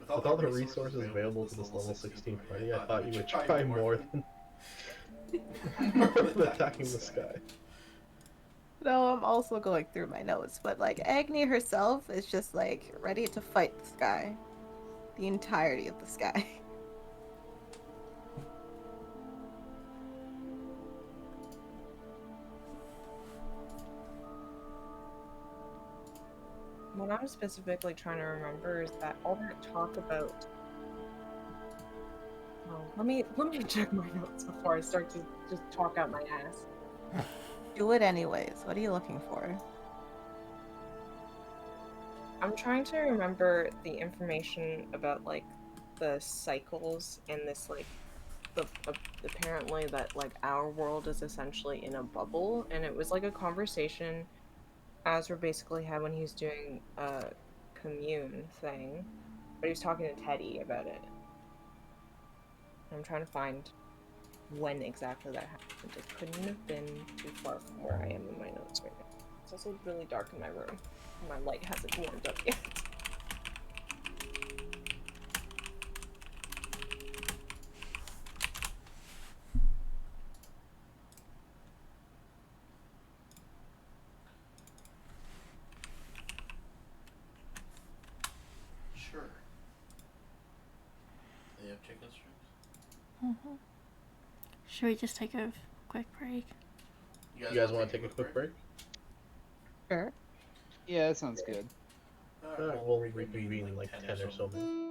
With all the resources available to this level 16 party, I thought you would try more than attacking the sky.
No, I'm also going through my notes, but like Agni herself is just like ready to fight the sky. The entirety of the sky.
What I'm specifically trying to remember is that all that talk about. Oh, let me check my notes before I start to just talk out my ass.
Do it anyways. What are you looking for?
I'm trying to remember the information about like the cycles and this like apparently that like our world is essentially in a bubble, and it was like a conversation Azrael basically had when he was doing a commune thing, but he was talking to Teddy about it. I'm trying to find when exactly that happened. It couldn't have been too far from where I am in my notes right now. It's also really dark in my room. My light hasn't warmed up yet.
chicken strips.
Mm-hmm. Should we just take a quick break?
You guys want to take a quick break?
Sure.
Yeah, that sounds good.
Alright, we'll reconvene in like 10 or so minutes.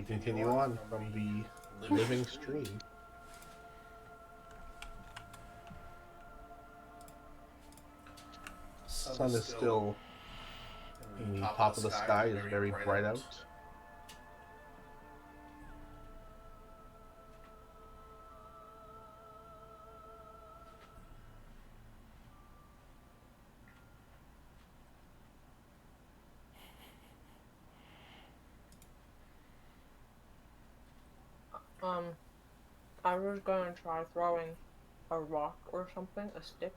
continue on from the living stream. Sun is still in the top of the sky, is very bright out.
I was gonna try throwing a rock or something, a stick,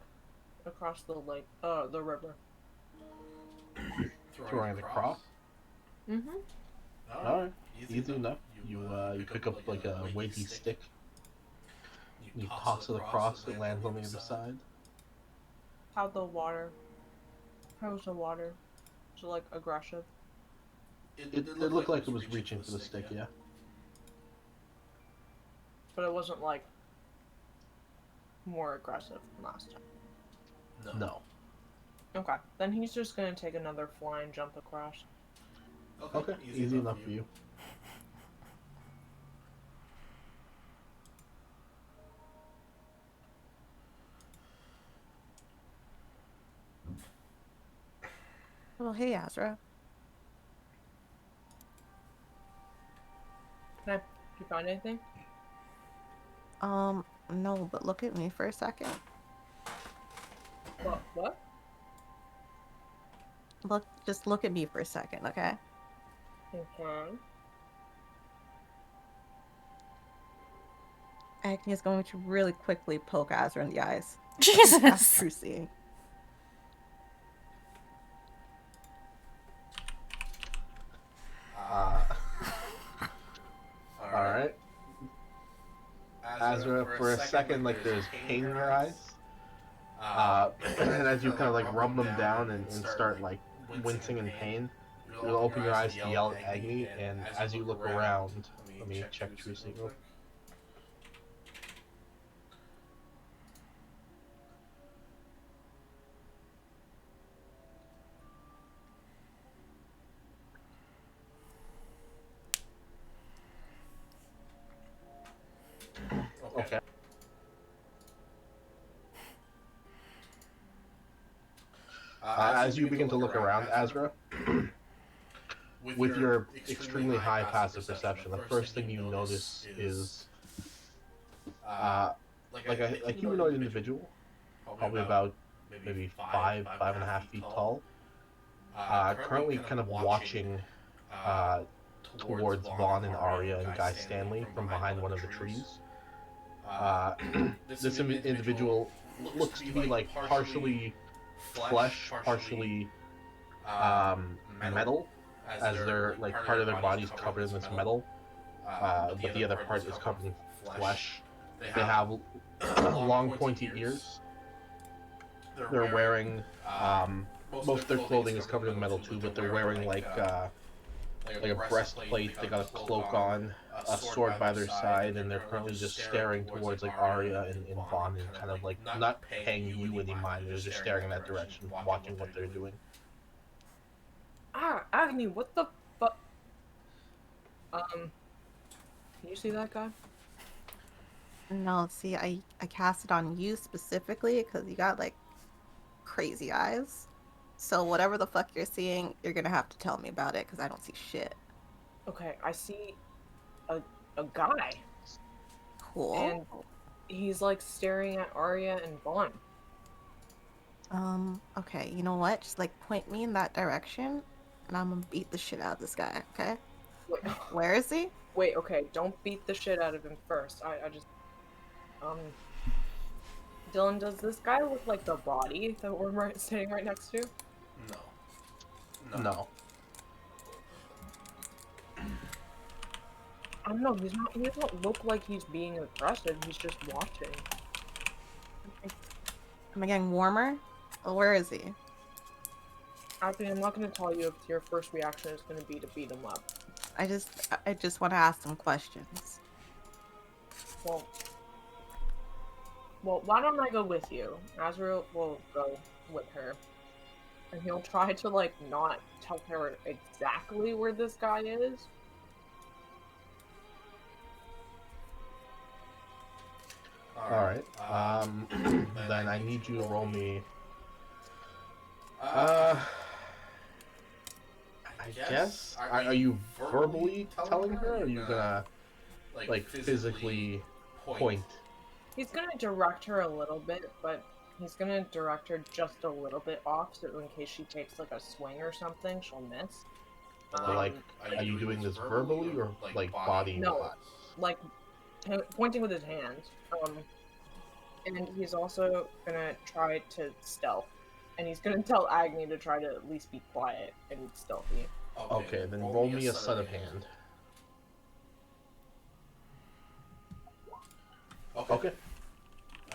across the lake, the river.
Throwing it across?
Mm-hmm.
Alright, easy enough. You pick up like a weighty stick. You toss it across, it lands on the other side.
How's the water? Is it like aggressive?
It looked like it was reaching for the stick, yeah.
But it wasn't like more aggressive than last time.
No.
Okay, then he's just gonna take another flying jump across.
Okay, easy enough for you.
Well, hey, Azra.
Did you find anything?
No, but look at me for a second.
What?
Just look at me for a second, okay?
Okay.
Agni is going to really quickly poke Azra in the eyes.
Jesus.
True seeing.
Alright. Azra, for a second, like there's pain in your eyes. And as you kind of like rub them down and start like wincing in pain, you'll open your eyes to yell at Agni, and as you look around, let me check True Seeing real quick. Okay. As you begin to look around, Azra, with your extremely high passive perception, the first thing you notice is like a humanoid individual, probably about maybe 5.5 feet tall, currently kind of watching towards Vaughn and Arya and Guy Stanley from behind one of the trees. This individual looks to be like partially flesh, partially metal, as their like part of their body's covered in this metal, but the other part is covered in flesh. They have long pointy ears. They're wearing most of their clothing is covered in metal too, but they're wearing like a breastplate. They got a cloak on, a sword by their side, and they're currently just staring towards like Arya and Vaughn, and kind of like not paying you any mind. They're just staring in that direction, watching what they're doing.
Agni, what the fuck? Can you see that guy?
No, see, I cast it on you specifically because you got like crazy eyes. So whatever the fuck you're seeing, you're gonna have to tell me about it because I don't see shit.
Okay, I see a guy.
Cool.
And he's like staring at Arya and Vaughn.
Okay, you know what? Just like point me in that direction and I'm gonna beat the shit out of this guy, okay?
Wait,
Where is he?
wait, okay, don't beat the shit out of him first. I just Dillon, does this guy look like the body that we're sitting right next to?
No.
I don't know, he doesn't look like he's being aggressive, he's just watching.
Am I getting warmer? Well, where is he?
Actually, I'm not gonna tell you if your first reaction is gonna be to beat him up.
I just want to ask some questions.
Well, why don't I go with you? Azrael will go with her. And he'll try to, like, not tell her exactly where this guy is.
Alright. Then I need you to roll me. I guess. Are you verbally telling her, or are you gonna like physically point?
He's gonna direct her a little bit, but he's gonna direct her just a little bit off, so in case she takes like a swing or something, she'll miss.
So, like, are you doing this verbally or like body?
No, like pointing with his hand. And he's also gonna try to stealth, and he's gonna tell Agni to try to at least be quiet and stealthy.
Okay, then roll me a sleight of hand. Okay.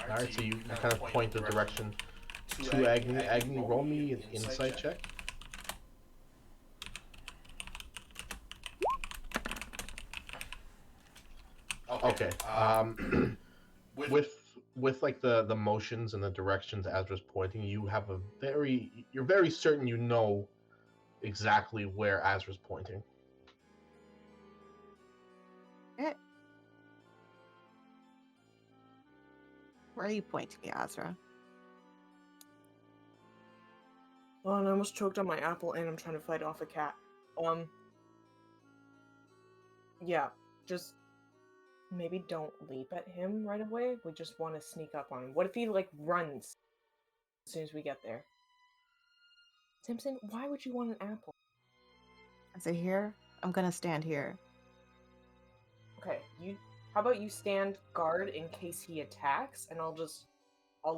Alright, so you kind of point the direction to Agni. Agni, roll me an insight check. Okay. With like the motions and the directions Azra's pointing, you're very certain you know exactly where Azra's pointing.
Okay. Where are you pointing, Azra?
Oh, and I almost choked on my apple, and I'm trying to fight off a cat. Yeah, just maybe don't leap at him right away. We just want to sneak up on him. What if he like runs as soon as we get there? Simpson, why would you want an apple?
Is it here? I'm gonna stand here.
Okay, how about you stand guard in case he attacks, and I'll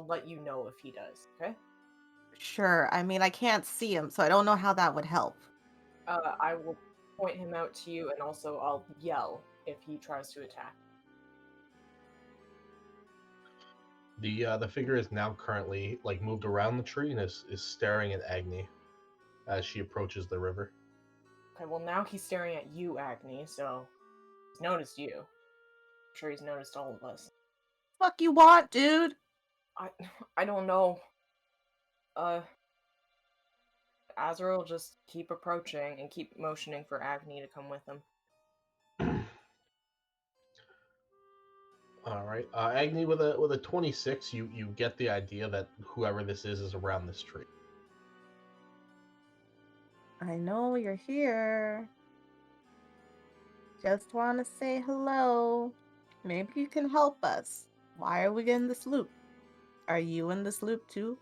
let you know if he does, okay?
Sure. I mean, I can't see him, so I don't know how that would help.
I will point him out to you, and also I'll yell if he tries to attack.
The figure is now currently like moved around the tree and is staring at Agni as she approaches the river.
Okay, well now he's staring at you, Agni, so he's noticed you. I'm sure he's noticed all of us.
Fuck you want, dude?
I don't know. Azrael will just keep approaching and keep motioning for Agni to come with him.
All right, Agni, with a 26, you get the idea that whoever this is around this tree.
I know you're here. Just want to say hello. Maybe you can help us. Why are we in this loop? Are you in this loop too?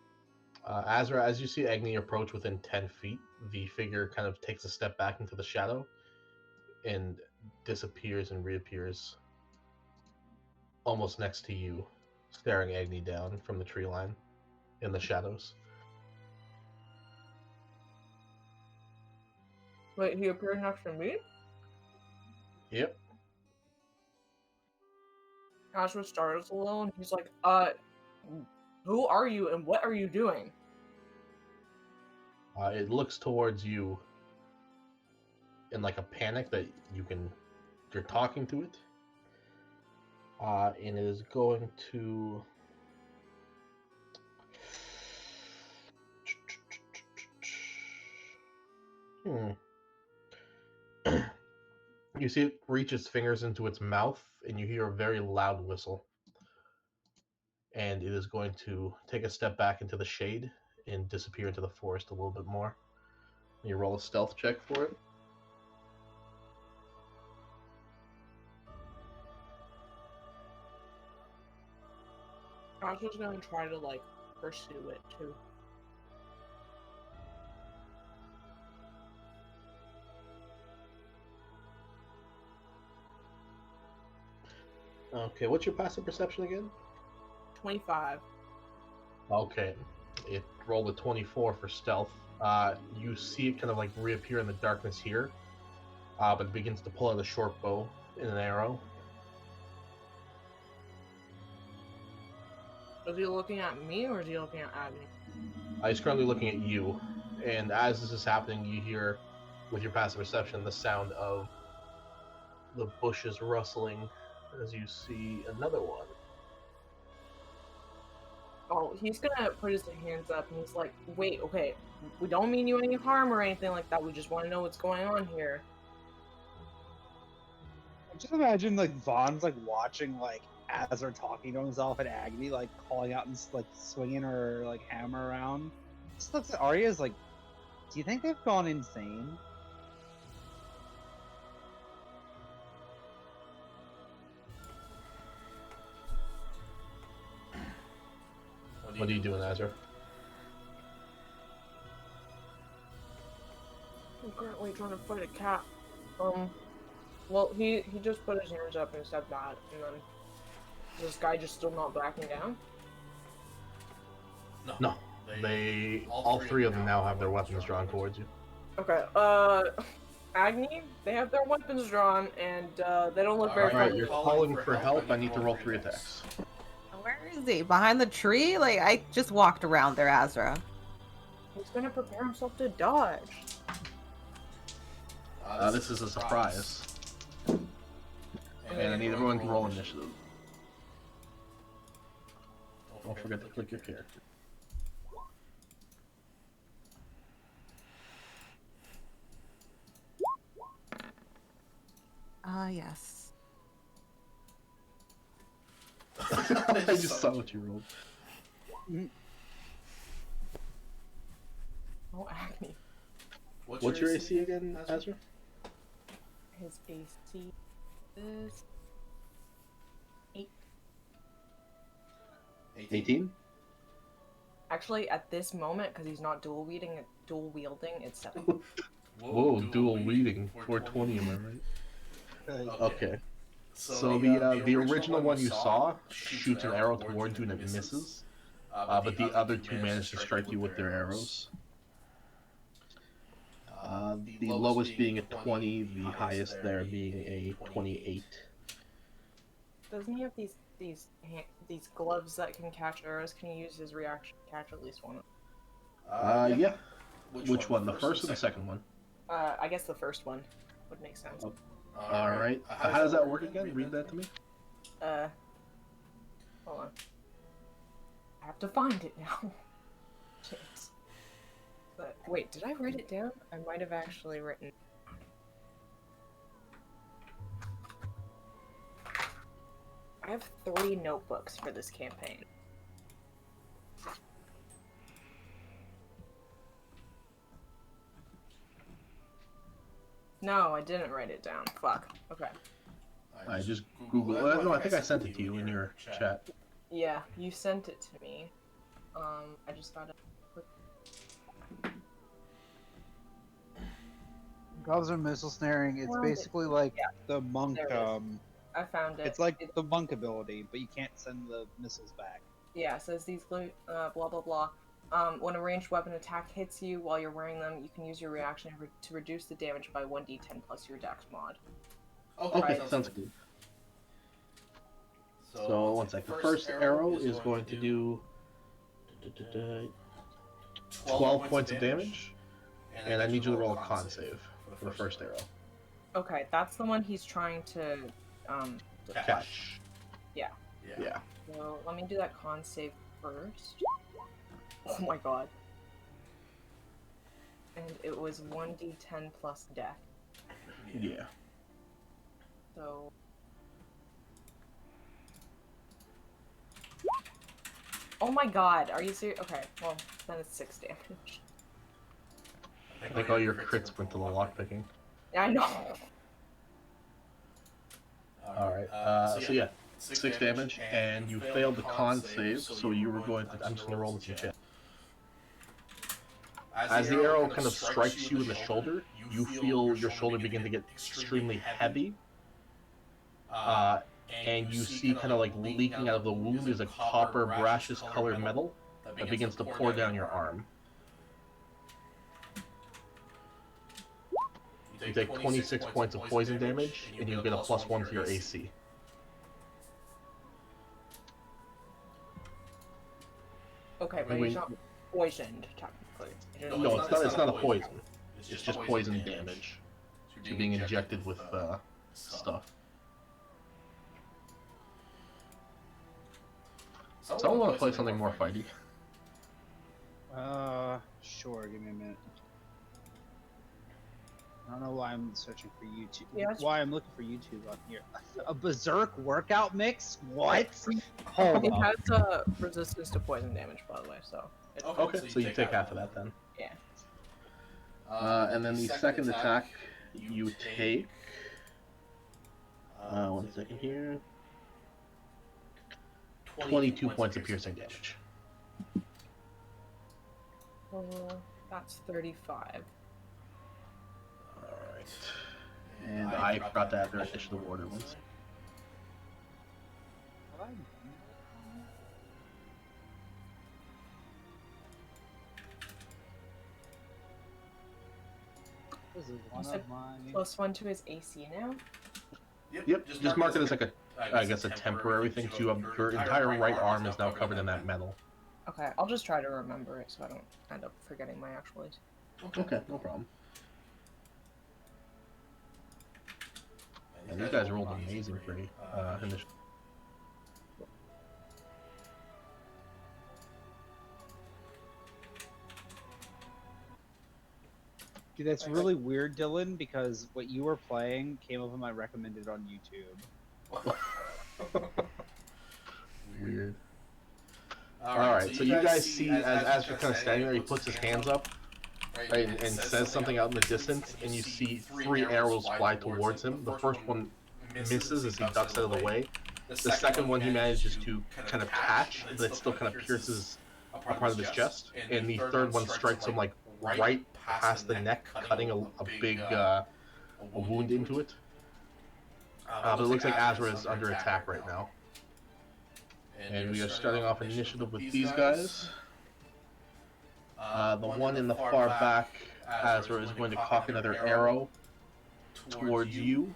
Azra, as you see Agni approach within 10 feet, the figure kind of takes a step back into the shadow and disappears and reappears almost next to you, staring Agni down from the tree line in the shadows.
Wait, he appeared next to me?
Yep.
Azra startles a little, and he's like, who are you and what are you doing?
It looks towards you in like a panic that you're talking to it. And it is going to You see it reach its fingers into its mouth, and you hear a very loud whistle. And it is going to take a step back into the shade and disappear into the forest a little bit more. You roll a stealth check for it.
Azra's gonna try to, like, pursue it, too.
Okay, what's your passive perception again?
25.
Okay, it rolled a 24 for stealth. You see it kind of like reappear in the darkness here, but it begins to pull out a short bow and an arrow.
Is he looking at me or is he looking at Agni?
He's currently looking at you, and as this is happening, you hear, with your passive perception, the sound of the bushes rustling as you see another one.
Oh, he's gonna put his hands up and he's like, wait, okay, we don't mean you any harm or anything like that, we just want to know what's going on here.
Just imagine like Vaughn's like watching like Azrael talking to himself and Agni like calling out and like swinging her like hammer around. Just looks at Arya's like, do you think they've gone insane?
What are you doing, Azrael?
I'm currently trying to fight a cat. Well, he just put his hands up and said that, and then is this guy just still not backing down?
No. They all three of them now have their weapons drawn towards you.
Okay, Agni, they have their weapons drawn, and they don't look very
Alright,
friendly.
you're calling for help. I need to roll 3 attacks.
Where is he? Behind the tree? Like, I just walked around there, Azra.
He's gonna prepare himself to dodge.
This is a surprise. And I need everyone to roll initiative. Don't forget to click your character.
Yes.
I just saw what you rolled.
Oh, Agni.
What's your AC again, Azra?
His AC is 8.
18?
Actually, at this moment, because he's not dual wielding, it's 7.
Whoa, dual reading. 420, am I right? Okay. So the original one you saw shoots an arrow towards you and it misses. But the other two managed to strike you with their arrows. The lowest being a 20, the highest there being a 28.
Doesn't he have these gloves that can catch arrows? Can he use his reaction to catch at least one?
Yeah. Which one? The first or the second one?
I guess the first one would make sense.
Alright. How does that work again? Read that to me.
Hold on. I have to find it now. Jeez. But wait, did I write it down? I might have actually written. I have 3 notebooks for this campaign. No, I didn't write it down. Fuck. Okay.
I just Google. No, I think I sent it to you in your chat.
Yeah, you sent it to me. I just gotta.
Gloves are missile snaring. It's
Found
basically like
Yeah.
the monk.
There it is. I found it.
It's like the monk ability, but you can't send the missiles back.
Yeah, it says these blah blah blah. When a ranged weapon attack hits you while you're wearing them, you can use your reaction to reduce the damage by 1d10 plus your dex mod.
Okay, sounds good. So, one sec. The first arrow is going to do 12 points of damage, and I need you to roll a con save for the first arrow.
Okay, that's the one he's trying to
Catch.
Yeah.
Yeah.
So let me do that con save first. Oh my god. And it was 1d10 plus death.
Yeah.
So. Oh my god, are you serious? Okay, well, then it's 6 damage.
I think all your crits went to the lockpicking.
Yeah, I know.
Alright, so yeah, 6 damage, and you failed the con save, so you were going to. I'm just going to roll this in chat. As the arrow kind of strikes you in the shoulder, you feel your shoulder begin to get extremely heavy. And you see kind of like leaking out of the wound is a copper brashes colored metal that begins to pour down your arm. You take 26 points of poison damage, and you get a +1 to your AC.
Okay, but he's not poisoned, technically.
No, it's not a poison. It's just poison damage. So you're being injected with stuff. Someone want to play something more fighty?
Sure. Give me a minute. I don't know why I'm searching for YouTube.
Yeah.
Why I'm looking for YouTube on here. A berserk workout mix? What? Hold
It
up.
has resistance to poison damage, by the way, so.
Okay, so you take half of that then.
Yeah.
And then the second attack, you take. 1 second here. 22 points of piercing damage.
That's 35.
Alright. And I forgot to add their initiative order ones.
This is one
said
of my...
+1 to his AC now?
Yep, just mark it as like a, I guess, a temporary thing. So you have your entire right arm is now covered in that metal.
Okay, I'll just try to remember it so I don't end up forgetting my actual AC.
Okay, no problem. And these guys rolled amazing for initiative.
Dude, that's really weird, Dylan, because what you were playing came up in my recommended on YouTube.
Weird. Alright, so you guys see as you're kind of standing there, he puts his hands up, right, and says something out in the distance, and you see 3 arrows fly towards him. The first one misses as he ducks out of the way. The second one he manages to kind of catch, but it still kind of pierces a part of his chest. And the third one strikes him like right past the neck, cutting a big a wound into it. But it looks like Azrael is under attack right now. And we are starting off initiative with these guys. The one in the far back, Azrael, is going to cock another arrow towards you,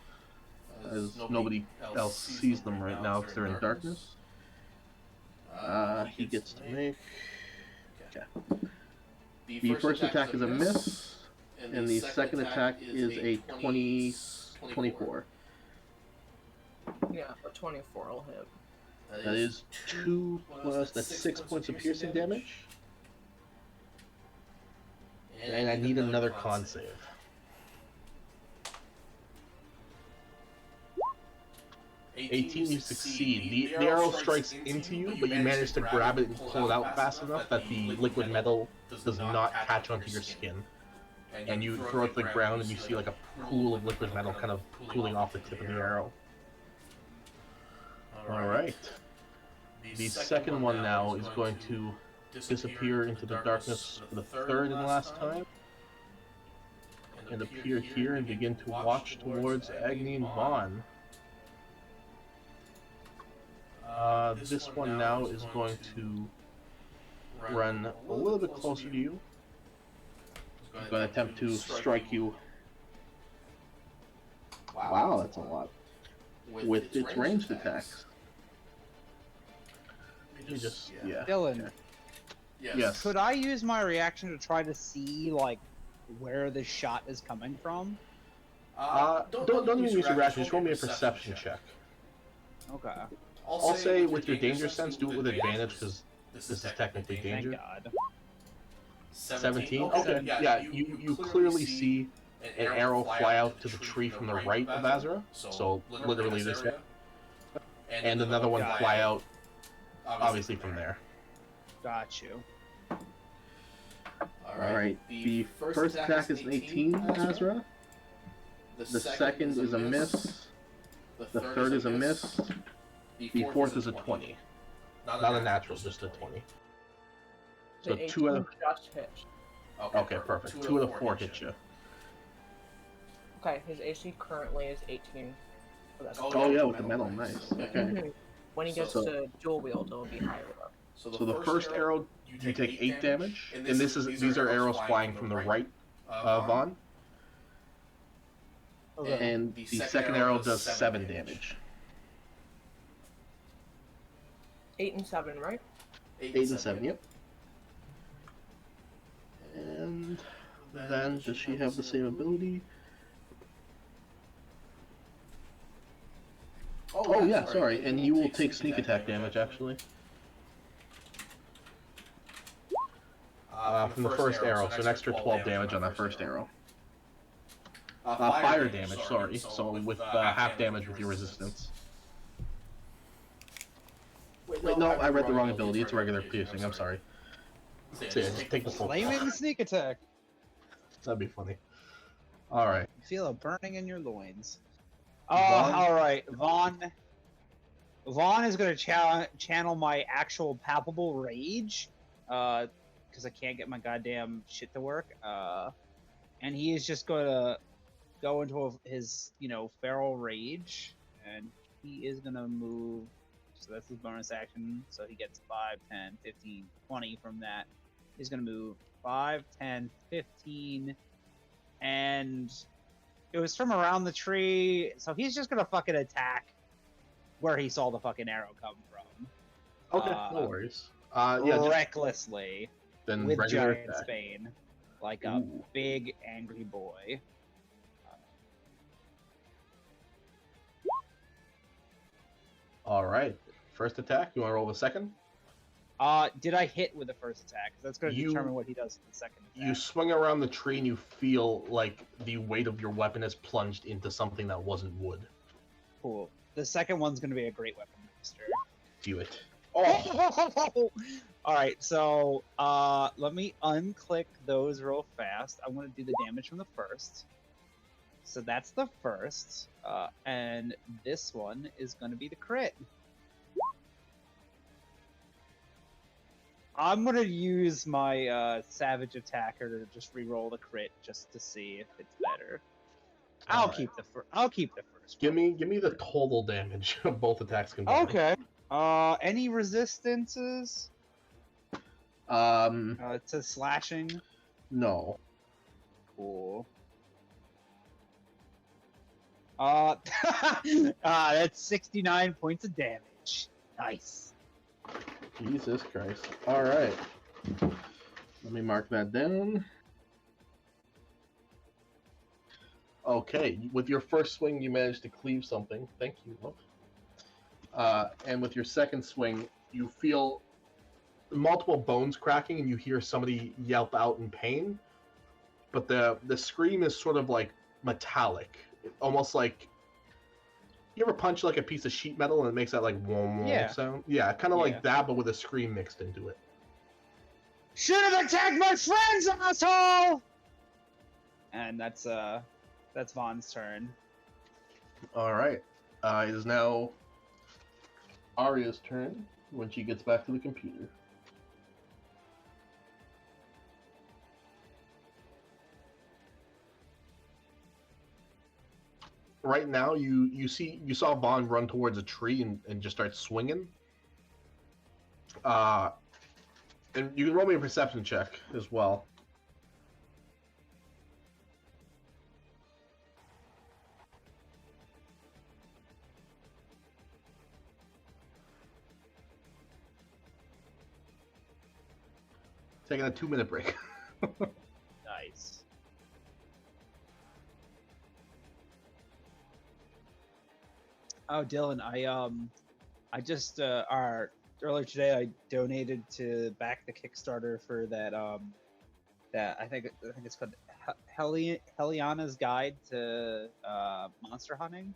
as nobody else sees them right now because they're in darkness. He gets to make... Okay. The first attack is a miss, and the second attack is a 24.
Yeah, a 24 will hit.
That is 2 plus, that's 6 points of piercing damage. And I need another con save. 18, you succeed. The arrow strikes into you, but you manage to grab it and pull it out fast enough that the liquid metal does not catch onto your skin. And you throw it to the ground and you see like a pool of liquid metal kind of pooling off the tip of the arrow. Alright. The second one now is going to disappear into the darkness for the third and last time. And appear here and begin to watch towards Agni and Vaughn. This one now is going to run a little bit closer to you. It's going to attempt to strike you. Wow, that's a lot. With its ranged attacks. Yeah.
Dylan,
Okay. Yes.
could I use my reaction to try to see, like, where the shot is coming from?
Don't even use your reaction, just roll me a perception check.
Okay.
I'll say with your danger sense, do it with advantage because this is technically
Thank
danger.
God.
17? Okay, yeah, you clearly see an arrow fly out to the tree from the right of Azrael, so literally this way. And another one fly out, obviously from there.
Got you.
Alright, the first attack is an 18, Azrael. The second is a miss. The third is a miss. The fourth is a 20. Not a natural, just a 20. So
The
2 out
18
of...
just hit.
Okay, perfect. 2 out of 4 hit you.
Okay, his AC currently is 18. So that's
Oh yeah, with the metal, nice. Okay.
Mhm. When he gets
So-
to dual wield, it'll be higher though.
So the first arrow, you take 8 damage, and these are arrows flying from the right, Vaughn.
Okay.
And the second arrow does 7 damage.
8 and 7, right?
8 and 7, yep. And then, does she have the same ability? Oh yeah, sorry, and you will take sneak attack damage, actually. From the first arrow, so an extra 12 damage on that first arrow. Fire damage, sorry. So with half damage with your resistance. Wait, no, I read the wrong ability. It's regular piercing. I'm sorry. So yeah, just take the full.
Flaming sneak attack.
That'd be funny. All right.
You feel a burning in your loins.
Vaughn?
All right, Vaughn. Vaughn is going to channel my actual palpable rage, because I can't get my goddamn shit to work. And he is just going to go into his, feral rage, and he is going to move. So that's his bonus action. So he gets 5, 10, 15, 20 from that. He's going to move 5, 10, 15, and it was from around the tree. So he's just going to fucking attack where he saw the fucking arrow come from.
Okay, no worries. Yeah,
recklessly.
Then
With
regular
giant
attack.
Spain. Like a big angry boy.
All right. First attack. You want to roll the second?
Did I hit with the first attack? 'Cause that's going to determine what he does with the second attack.
You swing around the tree and you feel like the weight of your weapon is plunged into something that wasn't wood.
Cool. The second one's going to be a great weapon master.
Do it.
Oh! Alright, so let me unclick those real fast. I want to do the damage from the first. So that's the first. And this one is going to be the crit. I'm going to use my savage attacker to just reroll the crit just to see if it's better. I'll keep the first.
Give me the total damage of both attacks combined.
Okay. Any resistances? To slashing?
No.
Cool. That's 69 points of damage. Nice.
Jesus Christ. All right. Let me mark that down. Okay, with your first swing, you managed to cleave something. Thank you, love. And with your second swing, you feel multiple bones cracking, and you hear somebody yelp out in pain. But the scream is sort of like metallic, almost like you ever punch like a piece of sheet metal and it makes that like wom wom sound. Yeah, kind of like that, but with a scream mixed into it.
Should have attacked my friends, asshole! And that's Vaughn's turn.
All right. It is now Arya's turn when she gets back to the computer. Right now, you saw Vaughn run towards a tree and just start swinging. And you can roll me a perception check as well. Taking a 2-minute break.
Nice. Oh, Dillon, I just earlier today I donated to back the Kickstarter for that that I think it's called Heliana's Guide to Monster Hunting.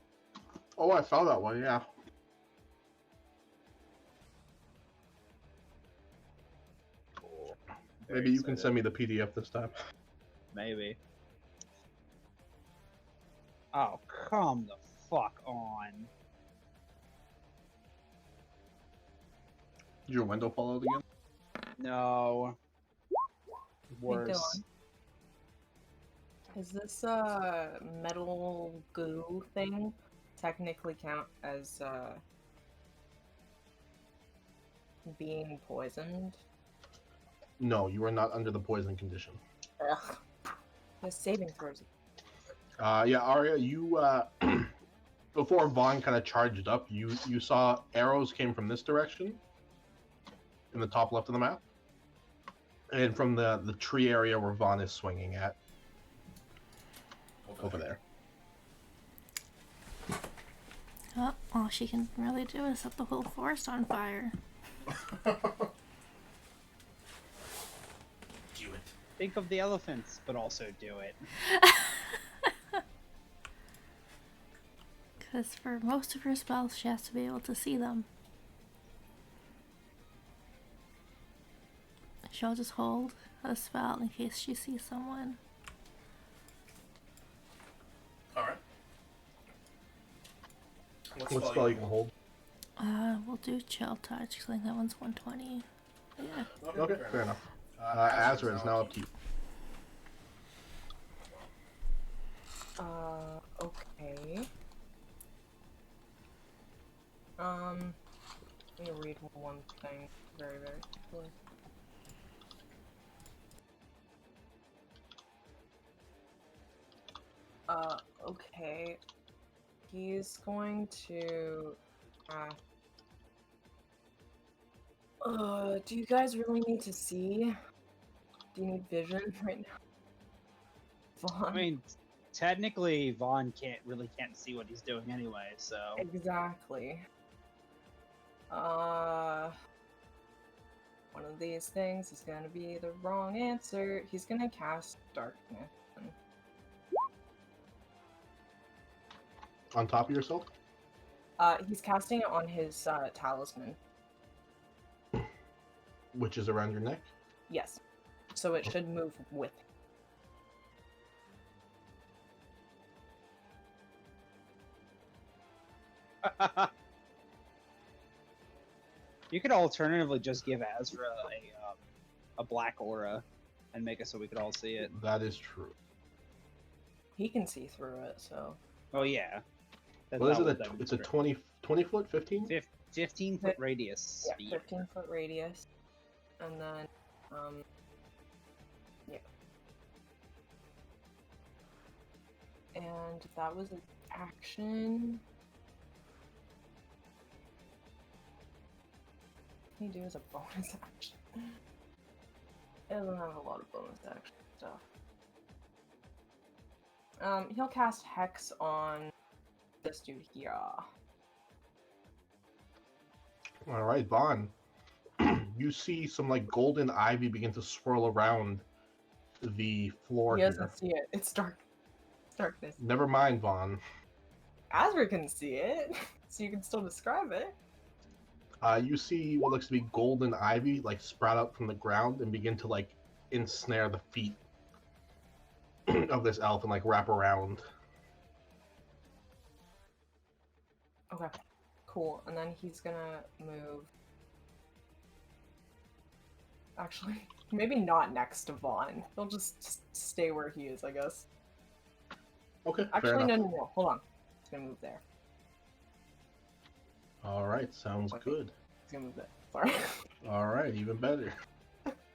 Oh, I saw that one. Yeah.
Cool.
Maybe you can send me the PDF this time.
Maybe. Oh, come the fuck on.
Did your window fall out again?
No. Worse.
Is this metal goo thing technically count as being poisoned?
No, you are not under the poison condition.
Ugh. The saving throws.
Yeah, Arya, you before Vaughn kind of charged up, you saw arrows came from this direction, in the top left of the map, and from the tree area where Vaughn is swinging at. Over there.
Oh, all she can really do is set the whole forest on fire.
Do it.
Think of the elephants, but also do it.
Because for most of her spells, she has to be able to see them. She'll just hold a spell in case she sees someone.
Alright.
What spell you can hold?
We'll do Chill Touch, because I think that one's 120. Yeah.
Okay, fair enough. Azrael is now up to you.
Okay. Let me read one thing very, very quickly. Okay. He's going to, do you guys really need to see? Do you need vision right now? Vaughn?
I mean, technically, Vaughn can't see what he's doing anyway, so.
Exactly. One of these things is gonna be the wrong answer. He's gonna cast darkness.
On top of yourself?
He's casting it on his talisman.
Which is around your neck?
Yes. So it should move with him.
You could alternatively just give Azrael a black aura and make it so we could all see it.
That is true.
He can see through it, so.
Oh yeah. That's
What is
not
it?
that
It's a
means.
20 foot, 15?
15-foot radius.
Yeah, 15-foot radius. And then, yeah. And that was an action. What can you do as a bonus action? It doesn't have a lot of bonus action stuff. He'll cast Hex on this dude here.
Alright, Vaughn. You see some like golden ivy begin to swirl around the floor
He
here.
doesn't see it. It's dark. It's darkness.
Never mind, Vaughn.
Azrael can see it, so you can still describe it.
You see what looks to be golden ivy like sprout up from the ground and begin to like ensnare the feet of this elf and like wrap around.
Okay, cool. And then he's gonna move. Actually, maybe not next to Vaughn. He'll just stay where he is, I guess.
Okay, fair
Actually,
enough.
no. Hold on. He's gonna move there.
Alright, sounds good.
He's gonna move there. Sorry.
Alright, even better.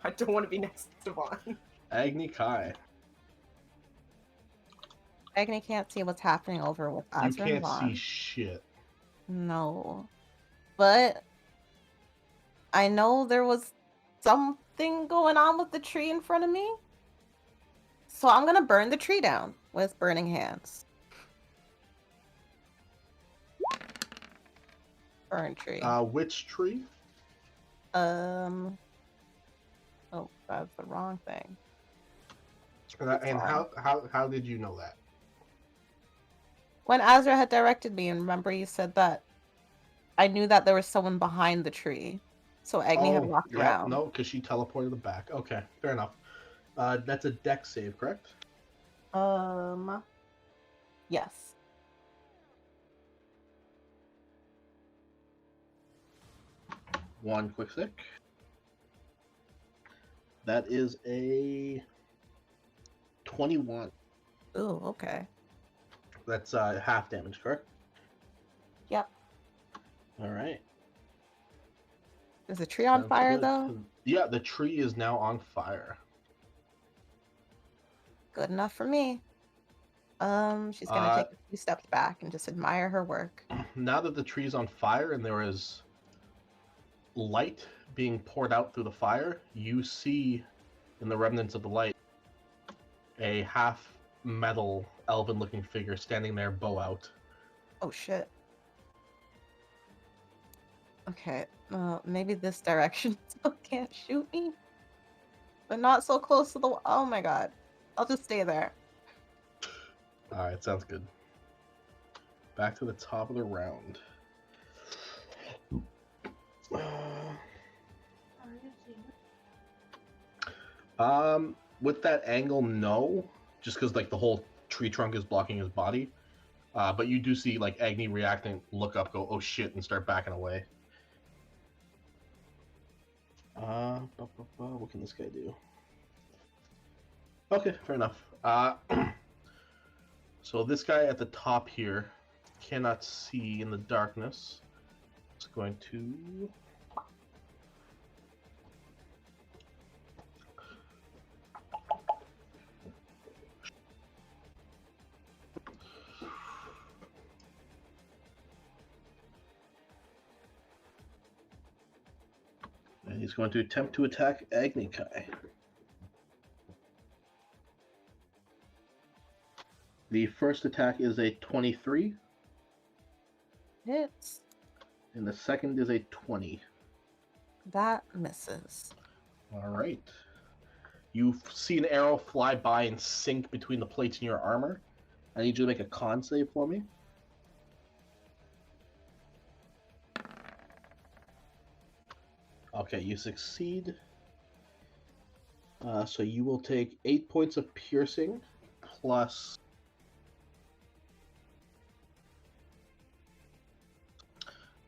I don't want to be next to Vaughn.
Agni Kai.
Agni can't see what's happening over with
You
Azrael and
can't see
Vaughn.
shit.
No. But I know there was something going on with the tree in front of me. So I'm gonna burn the tree down with burning hands. Burn tree.
Which tree?
Oh, that's the wrong thing.
And how did you know that?
When Azrael had directed me, and remember you said that I knew that there was someone behind the tree. So Agni had walked around.
No, because she teleported it back. Okay, fair enough. That's a dex save, correct?
Yes.
One quick sec. That is a 21.
Ooh, okay.
That's half damage, correct?
Yep.
All right.
Is the tree on
Sounds
fire
good.
though?
Yeah, the tree is now on fire.
Good enough for me. She's gonna take a few steps back and just admire her work.
Now that the tree is on fire and there is light being poured out through the fire, you see in the remnants of the light a half metal elven looking figure standing there, bow out.
Oh shit. Okay, maybe this direction still can't shoot me. But not so close to the oh my god. I'll just stay there.
Alright, sounds good. back to the top of the round. With that angle, no, just because like the whole tree trunk is blocking his body. But you do see like Agni reacting, look up, go, oh shit, and start backing away. What can this guy do? Okay, fair enough. So this guy at the top here cannot see in the darkness. It's going to... And he's going to attempt to attack Agni Kai. The first attack is a 23.
Hits.
And the second is a 20.
That misses.
Alright. You see an arrow fly by and sink between the plates in your armor. I need you to make a con save for me. Okay, you succeed. So you will take 8 points of piercing plus...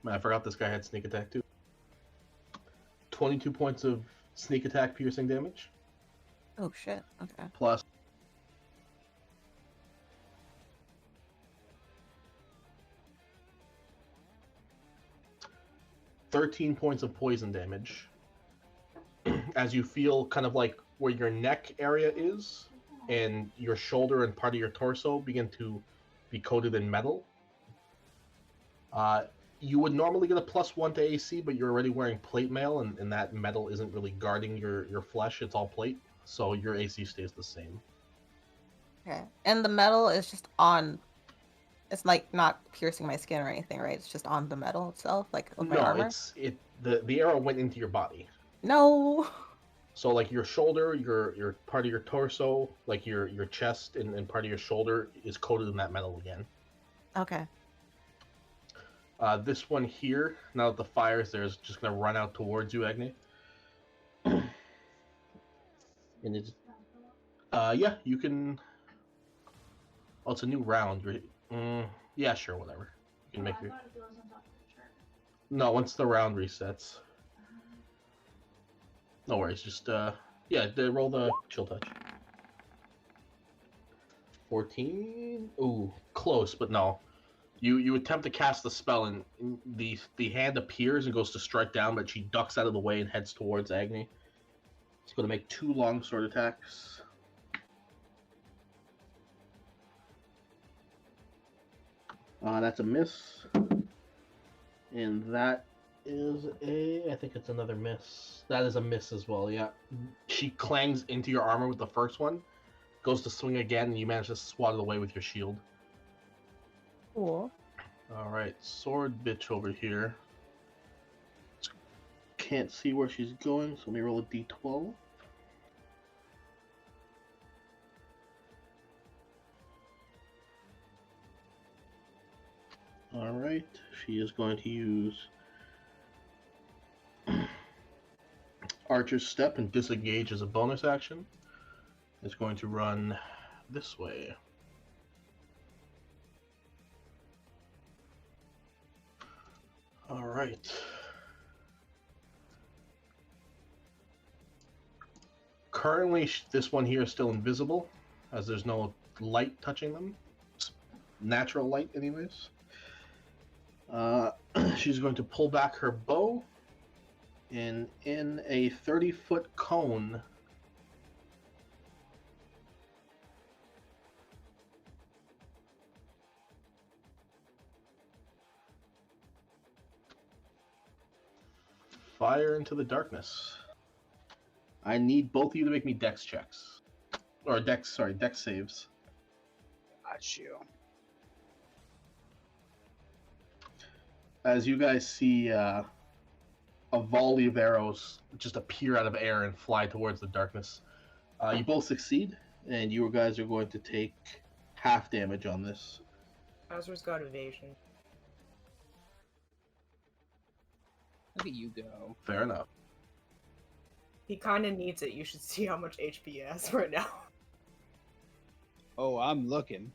Man, I forgot this guy had sneak attack too. 22 points of sneak attack piercing damage.
Oh shit, okay.
Plus 13 points of poison damage. As you feel kind of like where your neck area is and your shoulder and part of your torso begin to be coated in metal. You would normally get a +1 to AC, but you're already wearing plate mail, and that metal isn't really guarding your flesh. It's all plate, so your AC stays the same.
Okay. And the metal is just on... It's like not piercing my skin or anything, right? It's just on the metal itself, like with my armor?
The arrow went into your body.
No!
So like your shoulder, your part of your torso, like your chest and part of your shoulder is coated in that metal again.
Okay.
This one here, now that the fire's there, is just going to run out towards you, Agni. And it's... yeah, you can... Oh, it's a new round. Yeah, sure, whatever. You can make your... No, once the round resets. No worries, just, yeah, roll the chill touch. 14? Ooh, close, but no. You attempt to cast the spell, and the hand appears and goes to strike down, but she ducks out of the way and heads towards Agni. It's going to make 2 longsword attacks. That's a miss. And that is I think it's another miss. That is a miss as well, yeah. She clangs into your armor with the first one, goes to swing again, and you manage to swat it away with your shield.
Cool.
Alright, sword bitch over here. Can't see where she's going, so let me roll a d12. Alright, she is going to use Archer's Step and disengage as a bonus action. It's going to run this way. Alright. Currently, this one here is still invisible, as there's no light touching them. It's natural light, anyways. She's going to pull back her bow, and in a 30-foot cone, fire into the darkness. I need both of you to make me dex checks. Or dex saves.
Got you.
As you guys see a volley of arrows just appear out of air and fly towards the darkness. You both succeed, and you guys are going to take half damage on this.
Azrael's got evasion.
Look at you go.
Fair enough.
He kind of needs it. You should see how much HP he has right now.
Oh, I'm looking.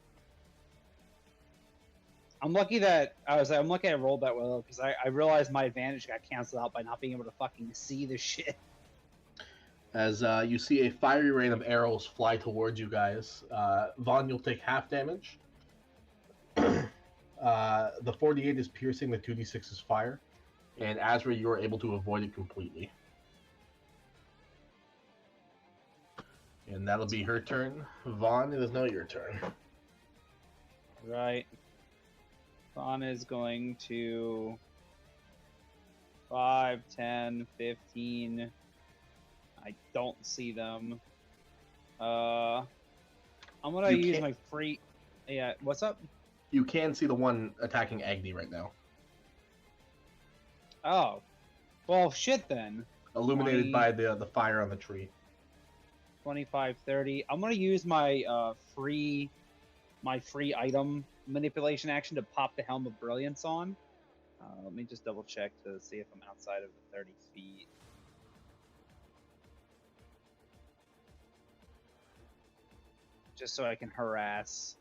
I'm lucky that I'm lucky I rolled that well because I realized my advantage got canceled out by not being able to fucking see the shit.
As you see a fiery rain of arrows fly towards you guys. Vaughn, you'll take half damage. The 48 is piercing, the 2d6 is fire. And Azrael, you are able to avoid it completely. And that'll be her turn. Vaughn, it is now your turn.
Right. Vaughn is going to 5, 10, 15. I don't see them. I'm gonna
You
use
can't-
my free. Yeah, what's up?
You can see the one attacking Agni right now.
Oh, well, shit then.
Illuminated by the fire on the tree.
25, 30. I'm gonna use my free item manipulation action to pop the Helm of Brilliance on. Let me just double check to see if I'm outside of the 30 feet. Just so I can harass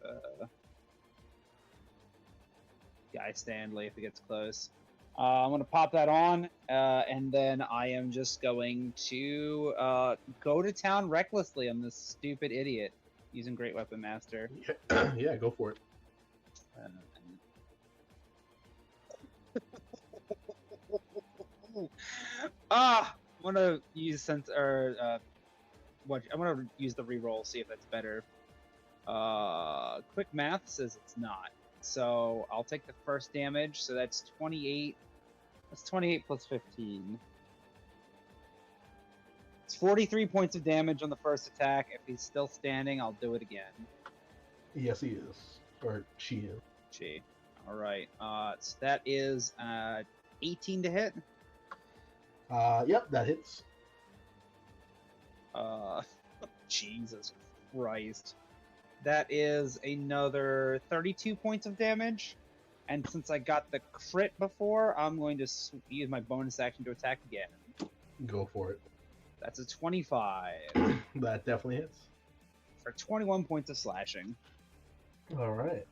Guy Stanley if he gets close. I'm going to pop that on, and then I am just going to go to town recklessly on this stupid idiot using Great Weapon Master.
Yeah, go for it.
I'm gonna use I'm gonna use the reroll, see if that's better. Quick math says it's not, so I'll take the first damage. So that's 28. That's 28 plus 15. It's 43 points of damage on the first attack. If he's still standing, I'll do it again.
Yes, he is. Or she is.
Gee. All right. So that is 18 to hit.
Yep, that hits.
Jesus Christ. That is another 32 points of damage. And since I got the crit before, I'm going to use my bonus action to attack again.
Go for it.
That's a 25
That definitely hits.
for 21 points of slashing.
All right.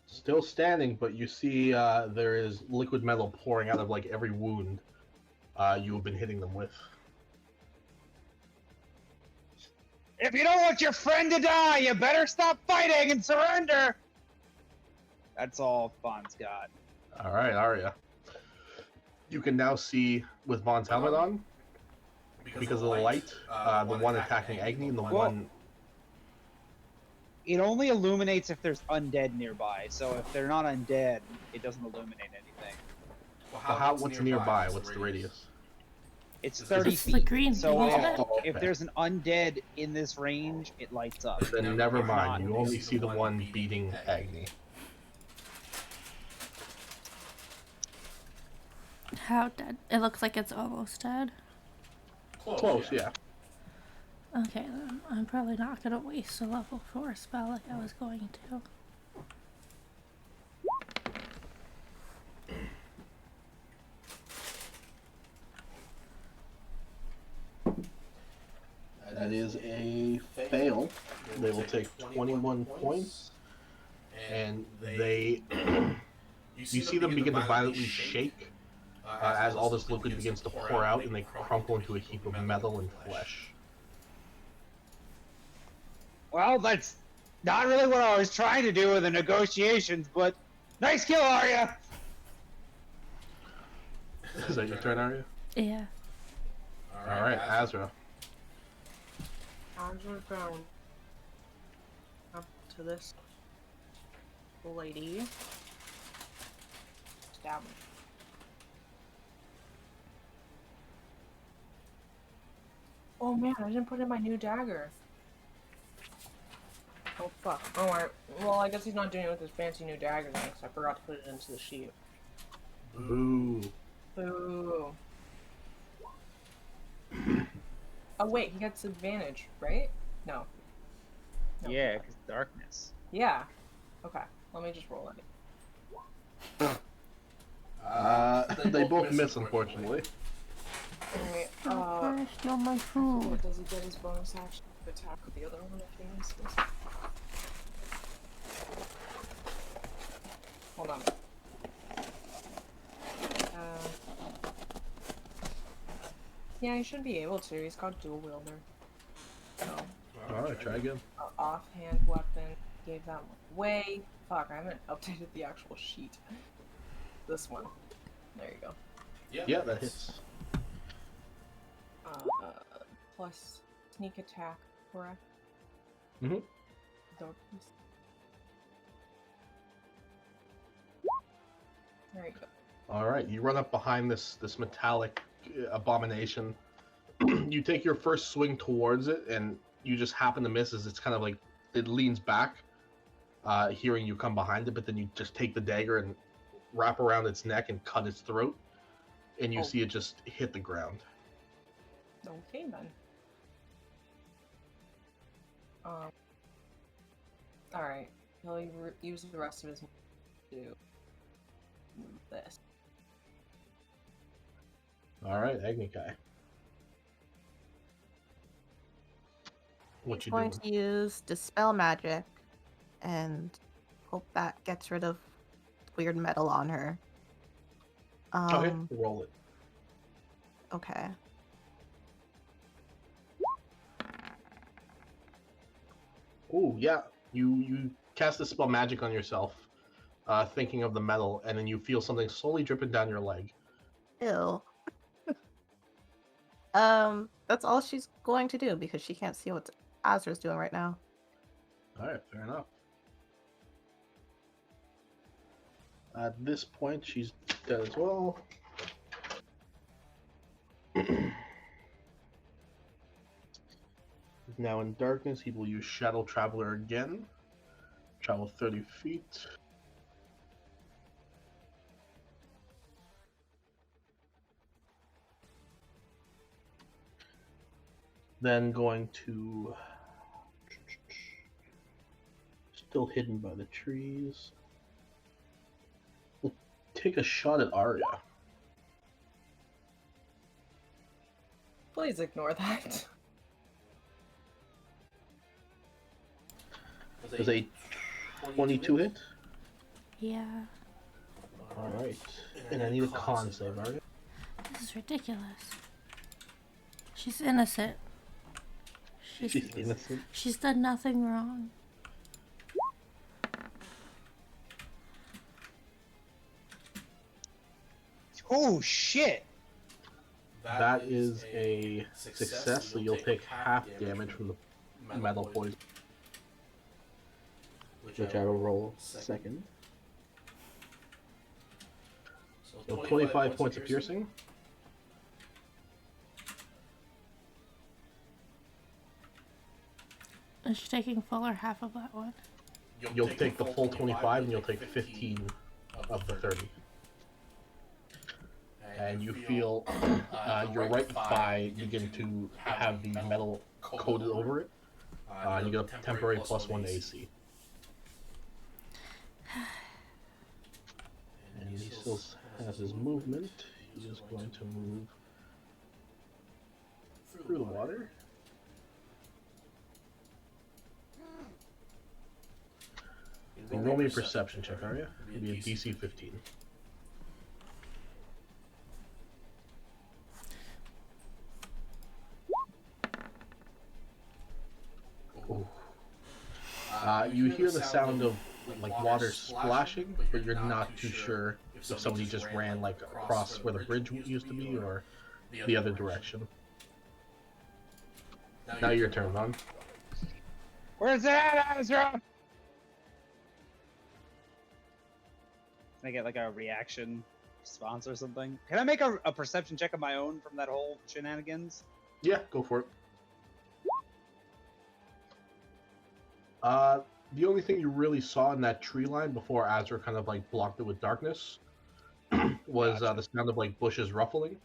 Still standing, but you see there is liquid metal pouring out of like every wound you have been hitting them with.
If you don't want your friend to die, you better stop fighting and surrender! That's all Vaughn's got.
All right, Arya. You can now see with Vaughn's helmet on, because of the light, the one attacking Agni and the one...
It only illuminates if there's undead nearby, so if they're not undead, it doesn't illuminate anything.
Well,
what's nearby? What's the radius?
It's 30
It's the
feet.
green
So
thing, isn't it?
if there's an undead in this range, it lights up.
Then never mind. You only see the one beating Agni.
How dead? It looks like it's almost dead.
Close, yeah.
Okay, then I'm probably not gonna waste a level 4 spell like I was going to.
That is a fail. They will take 21 points, and they... you see them begin to violently shake as all this liquid begins to pour out, and they crumple into a heap of metal and flesh.
Well, that's not really what I was trying to do with the negotiations, but nice kill, Arya!
Is that your turn, Arya?
Yeah.
Alright, Azrael.
Azrael going up to this lady. Stab him. Oh man, I didn't put in my new dagger. Oh fuck. Alright. Well, I guess he's not doing it with his fancy new dagger then, because I forgot to put it into the sheet.
Boo.
Boo. Oh wait, he gets advantage, right? No.
Yeah, because darkness.
Yeah. Okay, let me just roll it.
They both miss, unfortunately.
Alright,
First, steal my food.
does he get his bonus action to attack with the other one if he misses? Hold on. Yeah, he should be able to. He's got dual wielder. So,
Alright, try again.
offhand weapon. Gave that one away. Fuck, I haven't updated the actual sheet. This one. There you go.
Yeah, that hits.
Plus sneak attack, correct?
Mm-hmm.
Darkness. There you go.
Alright, you run up behind this metallic abomination. You take your first swing towards it, and you just happen to miss as it's kind of like, it leans back, hearing you come behind it, but then you just take the dagger and wrap around its neck and cut its throat, and you see it just hit the ground.
Okay then. Alright. He'll use the rest of his to move this.
Alright, Agni Kai. What
He's
you
going
doing?
to use Dispel Magic and hope that gets rid of weird metal on her.
Okay, roll it.
Okay.
Oh, yeah. You cast the spell magic on yourself, thinking of the metal, and then you feel something slowly dripping down your leg.
Ew. That's all she's going to do because she can't see what Azra's doing right now.
Alright, fair enough. At this point, she's dead as well. Now in darkness, he will use Shadow Traveler again. Travel 30 feet. Then going to... Still hidden by the trees. We'll take a shot at Arya.
Please ignore that.
Does a 22 hit?
Yeah.
Alright. And I need a con save, Arya.
This is ridiculous. She's innocent.
She's innocent.
She's done nothing wrong.
Oh shit!
That is a success, so you'll take half damage from the metal poison. Which I will roll second. So 25 points of piercing.
Is she taking full or half of that one?
You'll take the full 25 and you'll take 15 of the 30. And you feel your right thigh begin to have the metal coated over it. You get a temporary +1 to AC. And he still has his movement. He is going to move through the water. Roll me a perception check, Arya. It'll be a DC 15. Ooh. You hear the sound of like water splashing, but you're not too sure if somebody just ran like across where the bridge used to be or the other direction. Now your turn, man.
Where's that, Azrael? Can I get like a reaction response or something? Can I make a perception check of my own from that whole shenanigans?
Yeah, go for it. The only thing you really saw in that tree line before Azra kind of like blocked it with darkness was the sound of like bushes ruffling.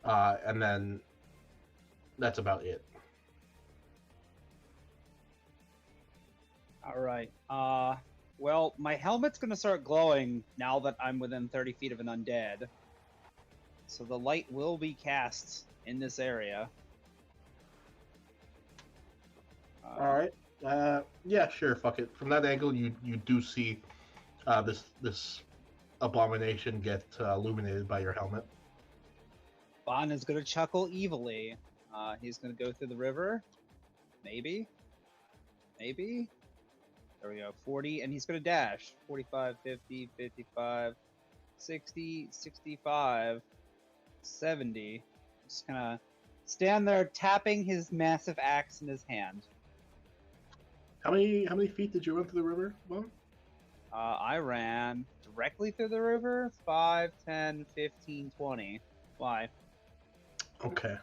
And then that's about it.
All right. Well, my helmet's gonna start glowing now that I'm within 30 feet of an undead. So the light will be cast in this area.
All right. Yeah, sure. Fuck it. From that angle, you do see this abomination get illuminated by your helmet.
Bon is gonna chuckle evilly. He's gonna go through the river. Maybe. Maybe. There we go. 40, and he's gonna dash. 45, 50, 55, 60, 65, 70. Just gonna stand there tapping his massive axe in his hand.
How many feet did you run through the river, Bon?
I ran directly through the river. 5, 10, 15, 20. Why?
Okay.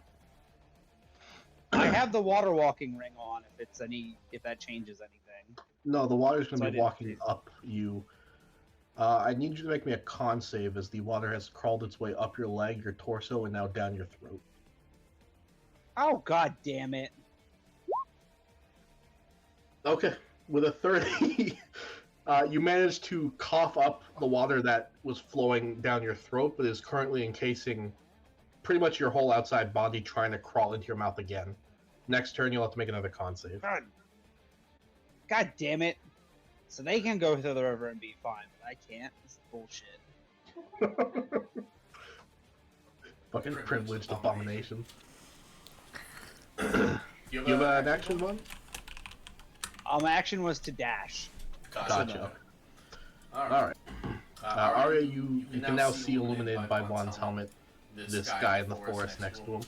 I have the water walking ring on if that changes anything.
No, the water's going
So
to
I
be
didn't
walking
do-
up you. I need you to make me a con save as the water has crawled its way up your leg, your torso, and now down your throat.
Oh, god damn it.
Okay. With a 30, you managed to cough up the water that was flowing down your throat, but is currently encasing pretty much your whole outside body, trying to crawl into your mouth again. Next turn, you'll have to make another con save.
God damn it. So they can go through the river and be fine, but I can't. This is bullshit.
Fucking privileged abomination.
You
You have an action one?
Action was to dash.
Gotcha.
Alright.
Alright. Arya, you can now see illuminated by Juan's helmet this guy in the forest next to him.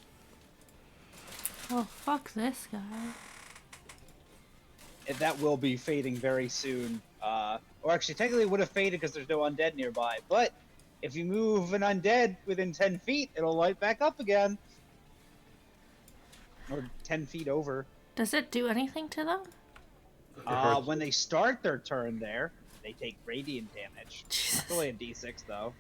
Oh, fuck this guy.
That will be fading very soon. Or actually, technically it would have faded because there's no undead nearby, but if you move an undead within 10 feet, it'll light back up again. Or 10 feet over.
Does it do anything to them?
When they start their turn there, they take radiant damage.
Jesus.
It's only a d6 though.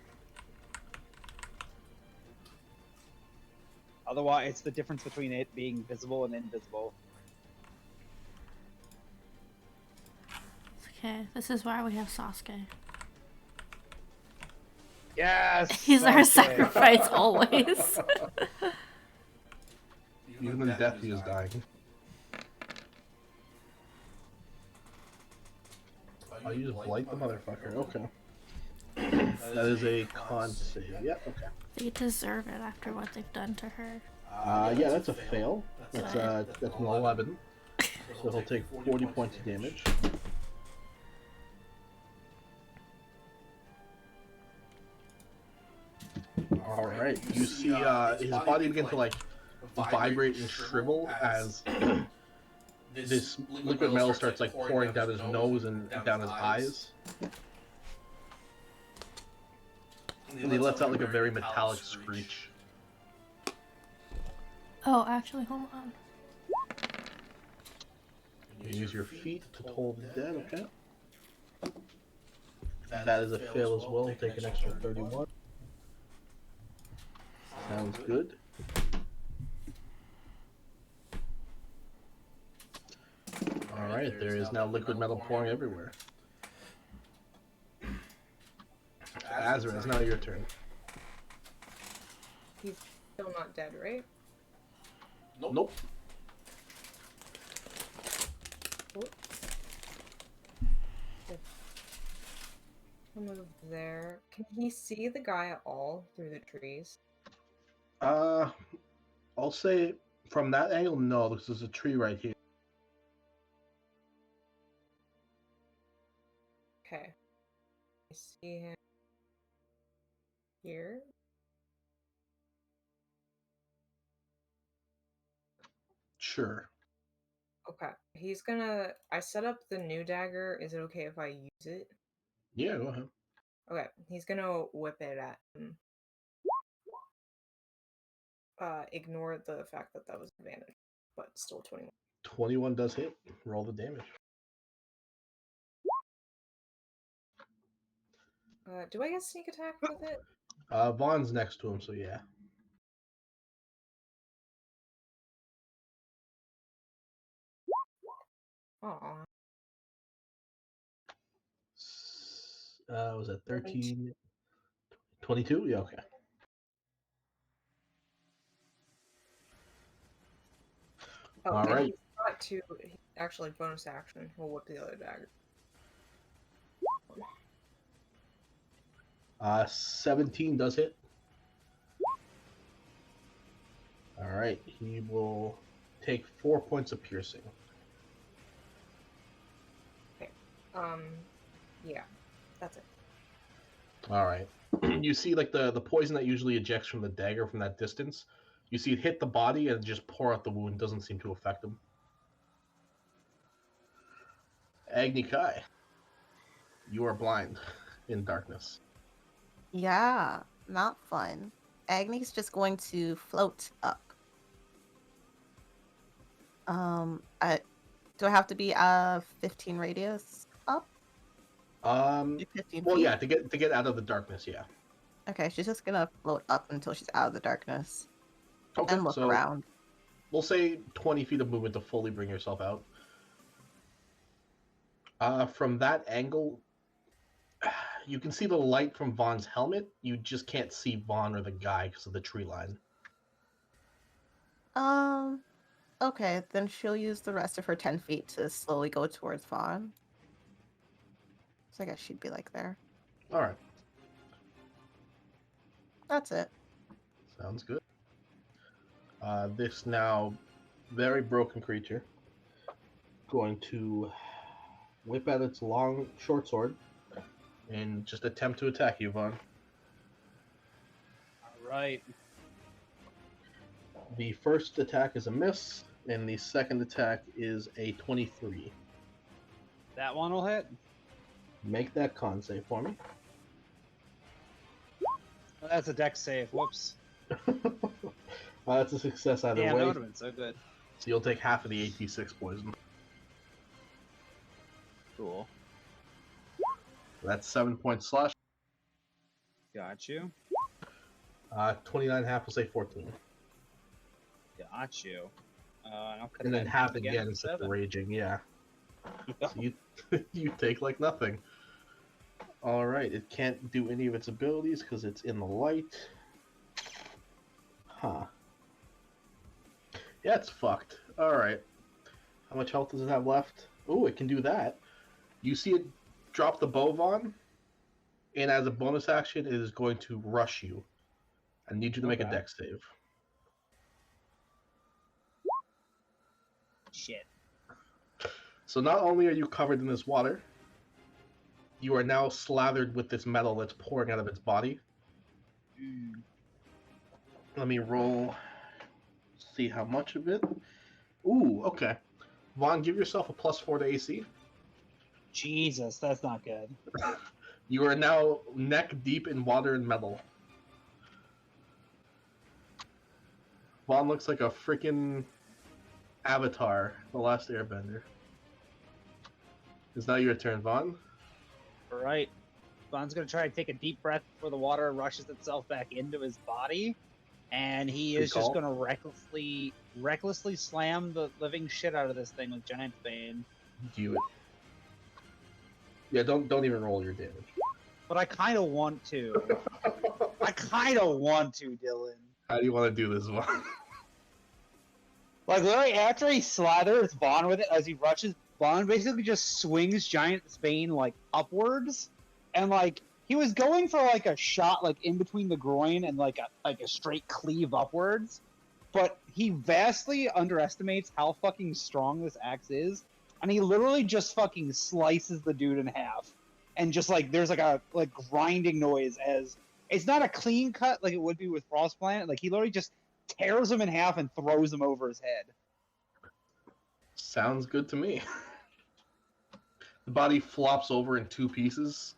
Otherwise, it's the difference between it being visible and invisible.
Okay, this is why we have Sasuke.
Yes!
He's our
okay.
sacrifice always.
Even in death, he is dying. Oh, you just blight the motherfucker. Okay. That is a con save. Yeah, okay.
They deserve it after what they've done to her.
Yeah, that's a fail. That's an 11. So he'll take 40 points of damage. Alright, you see his body begin to like vibrate and shrivel as this liquid metal starts like pouring down his nose and down his eyes. And he lets out like a very metallic screech.
Oh, actually, hold on.
You use your feet to toll the dead, okay? That is a fail as well, take an extra 31. Sounds good. Alright, there is now liquid metal pouring everywhere. Azrael, it's now your turn.
He's still not dead, right?
Nope.
I'll move there. Can he see the guy at all through the trees?
I'll say from that angle, no, because there's a tree right here.
Okay. I see him here.
Sure.
Okay. He's gonna. I set up the new dagger. Is it okay if I use it?
Yeah, go ahead.
Okay. He's gonna whip it at him. Ignore the fact that that was advantage, but still 21.
21 does hit. Roll the damage.
Do I get sneak attack with it?
Vaughn's next to him, so yeah.
Aw.
Was that 13? 22? Yeah, okay.
Oh,
All
and
right.
he's got to actually bonus action. He'll whip the other dagger.
17 does hit. All right. He will take 4 points of piercing.
Okay. Yeah, that's it.
All right. You see, like the poison that usually ejects from the dagger from that distance. You see it hit the body and just pour out the wound. Doesn't seem to affect him. Agni Kai, you are blind in darkness.
Yeah, not fun. Agni's just going to float up. Do I have to be 15 radius up? 15
Well,
feet?
yeah, to get out of the darkness, yeah.
Okay, she's just gonna float up until she's out of the darkness
Okay,
and look
so
around.
we'll say 20 feet of movement to fully bring yourself out. From that angle, you can see the light from Vaughn's helmet. You just can't see Vaughn or the guy because of the tree line.
Okay, then she'll use the rest of her 10 feet to slowly go towards Vaughn. So I guess she'd be like there.
All right.
That's it.
Sounds good. This now very broken creature going to whip out its long short sword and just attempt to attack you, Vaughn.
All right.
The first attack is a miss, and the second attack is a 23.
That one will hit.
Make that con save for me.
Oh, that's a dex save. Whoops.
That's a success either
Damn,
way.
that would have been so good.
So you'll take half of the 86 poison.
Cool.
That's 7 points slash.
Got you.
29 half will say 14.
Got you. And I'll cut
And then
that
half
down
again
to
instead of
7.
raging, yeah.
Yeah.
So you you take like nothing. Alright, it can't do any of its abilities because it's in the light. Huh. Yeah, it's fucked. Alright. How much health does it have left? Oh, it can do that. You see it drop the bow on, and as a bonus action, it is going to rush you. I need you to make a
Okay.
dex save.
Shit.
So not only are you covered in this water, you are now slathered with this metal that's pouring out of its body. Let me roll, see how much of it. Ooh, okay. Vaughn, give yourself a +4 to AC.
Jesus, that's not good.
You are now neck deep in water and metal. Vaughn looks like a freaking Avatar, the last airbender. It's now your turn, Vaughn.
All right. Vaughn's going to try to take a deep breath before the water rushes itself back into his body. And he
Good
is just
call.
going to recklessly slam the living shit out of this thing with Giant Bane.
Do it. Yeah, don't even roll your damage.
But I kind of want to. I kind of want to, Dillon.
How do you want to do this, Vaughn?
Like, literally, after he slathers Vaughn with it, as he rushes, Vaughn basically just swings Giant Bane, like, upwards. And, like, he was going for, like, a shot, like, in between the groin and, like a straight cleave upwards. But he vastly underestimates how fucking strong this axe is. And he literally just fucking slices the dude in half. And just, like, there's, like, a, like, grinding noise as... It's not a clean cut like it would be with Frostplant. Like, he literally just tears him in half and throws him over his head.
Sounds good to me. The body flops over in 2 pieces.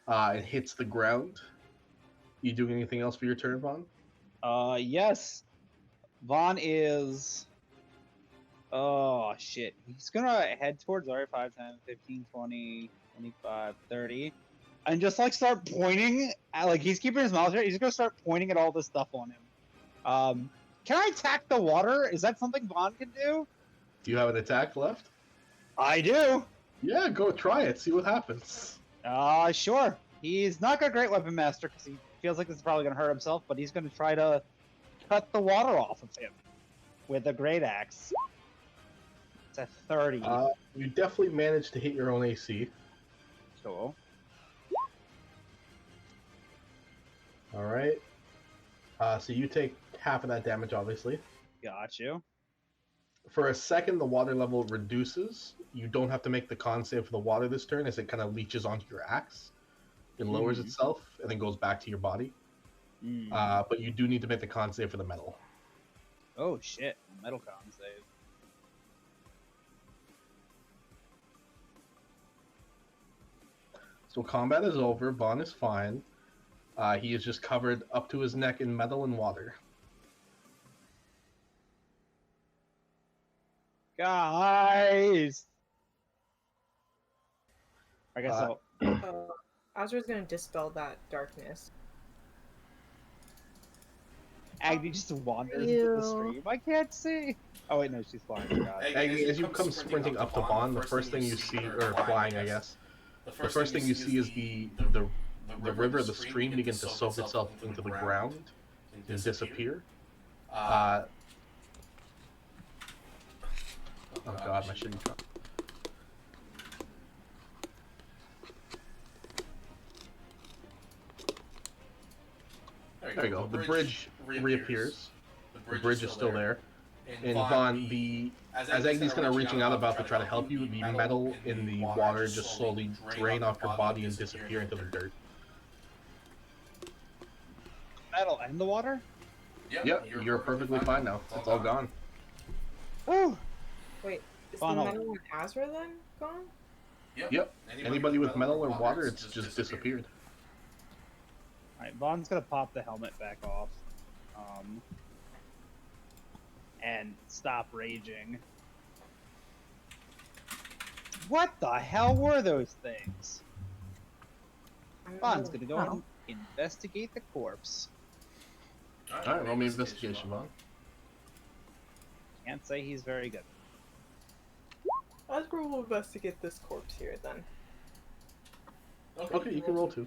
It hits the ground. You doing anything else for your turn, Vaughn?
Yes. Vaughn is... Oh, shit. He's gonna head towards Arya 5, 10, 15, 20, 25, 30. And just, like, start pointing at, like, he's keeping his mouth shut. He's gonna start pointing at all this stuff on him. Can I attack the water? Is that something Vaughn can do?
Do you have an attack left?
I do.
Yeah, go try it. See what happens.
Sure. He's not a great weapon master because he feels like this is probably going to hurt himself, but he's going to try to cut the water off of him with a great axe. It's a 30.
You definitely managed to hit your own AC.
Cool.
All right. So you take half of that damage, obviously.
Got you.
For a second, the water level reduces. You don't have to make the con save for the water this turn, as it kind of leaches onto your axe. It lowers itself and then goes back to your body. But you do need to make the con save for the metal.
Oh shit! Metal con save.
So combat is over. Vaughn is fine. He is just covered up to his neck in metal and water.
Guys! I guess I'll...
Azrael's gonna dispel that darkness.
Agni just wanders into the stream. I can't see! Oh wait, no, she's flying.
Agni, as you come sprinting up to Vaughn, the first thing you see, or flying, I guess, the first thing you see is the river, the stream begin to soak itself into the ground and disappear. Oh god, my shitty truck. There you go. The bridge reappears. The bridge is still there. And Vaughn, as Agni's kind of reaching out about to try to help you, the metal in the water just slowly drain off your body and disappear into the dirt.
Metal and the water?
Yep, you're perfectly fine now. It's all gone.
Woo!
Wait, is the metal in Azrael then gone?
Yep. Anybody with metal or water, it's just disappeared.
Alright, Vaughn's gonna pop the helmet back off. And stop raging. What the hell were those things? Vaughn's gonna go and investigate the corpse.
Alright, roll me investigation, Vaughn.
Can't say he's very good.
Azrael will investigate this corpse here then.
Okay, you can roll 2.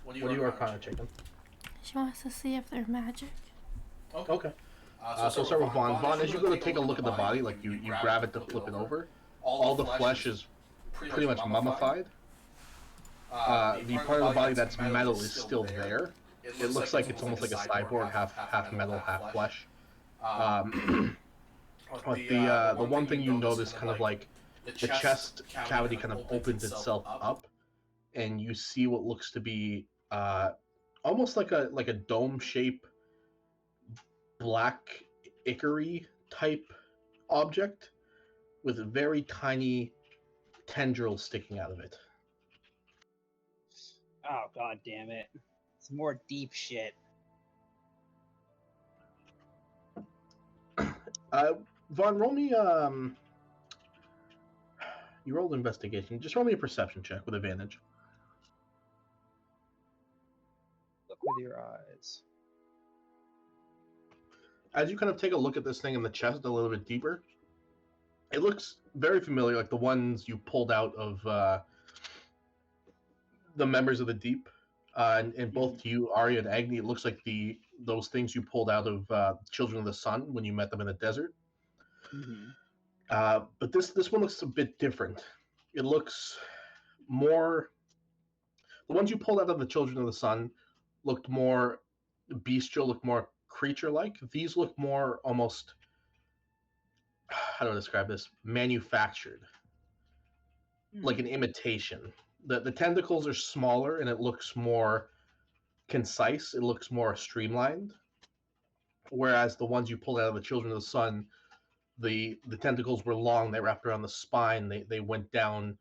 What do you Arcana checking?
She wants to see if they're magic.
Okay. So start with Vaughn. Vaughn, as you go to take a look at the body, like you grab it to flip it over, all the flesh is pretty much mummified. The part of the body that's metal is still there. It looks like it's almost like a cyborg, half metal, half flesh. But the one thing you notice, kind of like the chest cavity kind of opens itself up, and you see what looks to be almost like a dome shape, black ichor type object with very tiny tendrils sticking out of it.
Oh god damn it. It's more deep shit.
Vaughn, roll me you rolled investigation. Just roll me a perception check with advantage.
Look with your eyes.
As you kind of take a look at this thing in the chest a little bit deeper, it looks very familiar, like the ones you pulled out of the members of the Deep. And both to you, Arya and Agni, it looks like those things you pulled out of Children of the Sun when you met them in the desert. But this one looks a bit different. It looks more... The ones you pulled out of the Children of the Sun looked more bestial, looked more creature-like. These look more almost... How do I describe this? Manufactured. Like an imitation. The tentacles are smaller and it looks more concise. It looks more streamlined. Whereas the ones you pulled out of the Children of the Sun, the tentacles were long. They wrapped around the spine. They went down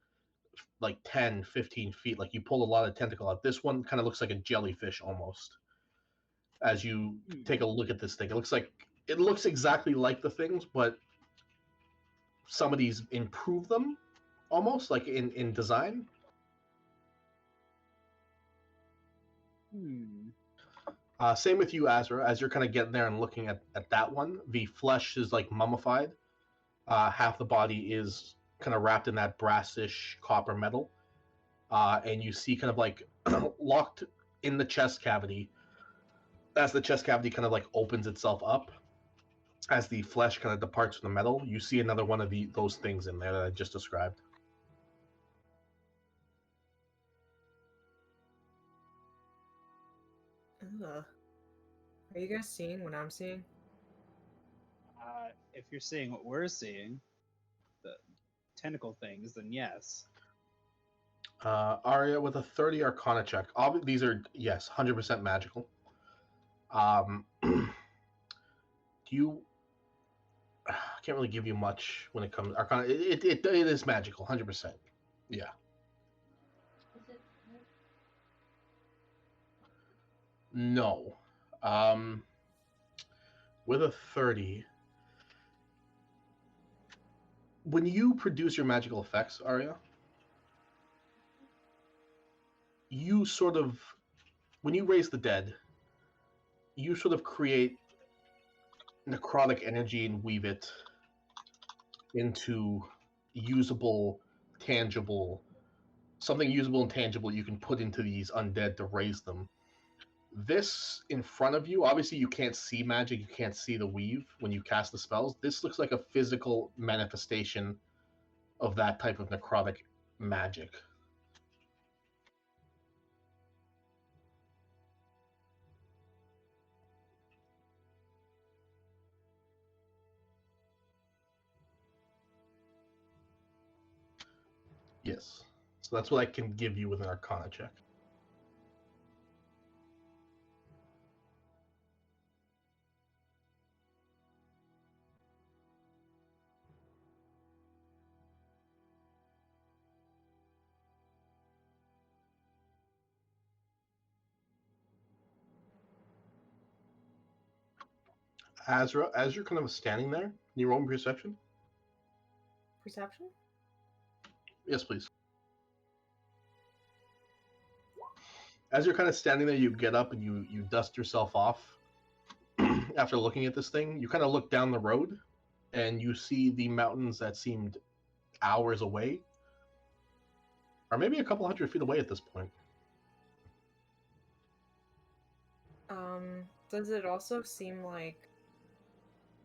like 10, 15 feet. Like you pulled a lot of tentacle out. This one kind of looks like a jellyfish almost. As you take a look at this thing, it looks exactly like the things, but somebody's improved them almost like in design. Same with you, Azra. As you're kind of getting there and looking at that one, the flesh is like mummified. Half the body is kind of wrapped in that brassish copper metal. And you see kind of like locked in the chest cavity, as the chest cavity kind of like opens itself up, as the flesh kind of departs from the metal, you see another one of those things in there that I just described.
Ugh. Are you guys seeing what I'm seeing?
If you're seeing what we're seeing, the tentacle things, then yes.
Arya with a 30 Arcana check. These are, yes, 100% magical. Do you... I can't really give you much when it comes... Arcana, it is magical, 100%. Yeah. No. With a 30... When you produce your magical effects, Arya, you sort of... When you raise the dead, you sort of create necrotic energy and weave it into usable, tangible... Something usable and tangible you can put into these undead to raise them. This in front of you, obviously you can't see magic, you can't see the weave when you cast the spells. This looks like a physical manifestation of that type of necrotic magic. Yes. So that's what I can give you with an Arcana check. Azra, as you're kind of standing there, can you roll perception?
Perception?
Yes, please. As you're kind of standing there, you get up and you dust yourself off. After looking at this thing, you kind of look down the road, and you see the mountains that seemed hours away, or maybe a couple 100 feet away at this point.
Does it also seem like...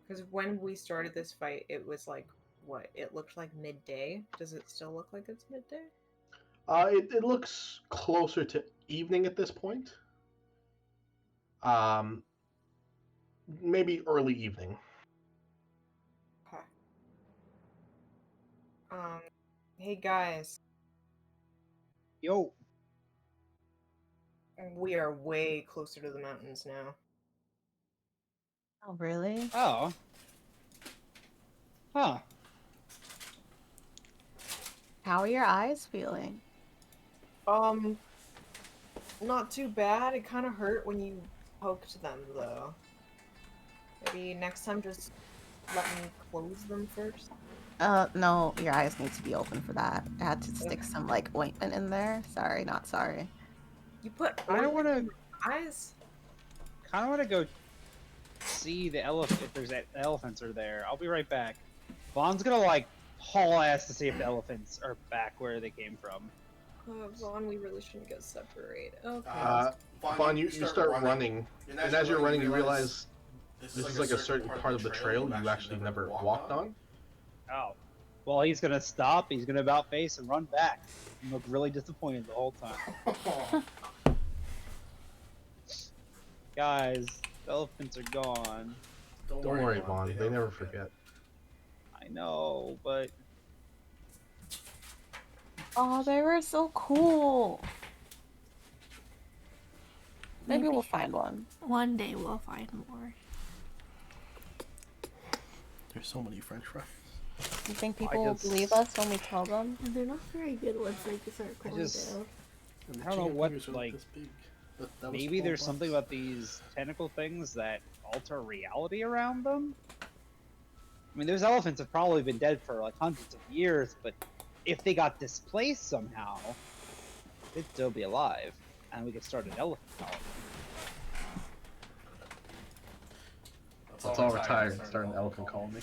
Because when we started this fight, it was like, what? It looked like midday. Does it still look like it's midday?
It looks closer to evening at this point. Maybe early evening.
Okay. Hey guys.
Yo.
We are way closer to the mountains now.
Oh, really?
Oh. Huh.
How are your eyes feeling?
Not too bad. It kind of hurt when you poked them, though. Maybe next time just let me close them first?
No, your eyes need to be open for that. I had to stick some, like, ointment in there. Sorry, not sorry.
You put
I don't want to...
eyes?
kind of want to go see the elephant, if there's elephants are there. I'll be right back. Vaughn's gonna, like, haul ass to see if the elephants are back where they came from.
Vaughn, we really shouldn't get separated. Okay.
Vaughn, you start running, and as you're running, you realize this is like a certain part of the trail you actually never walked on.
Oh. Well, he's gonna stop, he's gonna about face and run back. And look really disappointed the whole time. Guys, the elephants are gone.
Don't worry, Vaughn. They never forget.
I know, but...
Oh, they were so cool. Maybe we'll find one.
One day we'll find more.
There's so many French fries.
You think people will believe us when we tell them?
And they're not very good once they start cooling down.
I don't know what, like, maybe there's something about these tentacle things that alter reality around them? I mean, those elephants have probably been dead for, like, hundreds of years, but if they got displaced somehow, they'd still be alive, and we could start an elephant colony.
Let's all retire and start an elephant colony.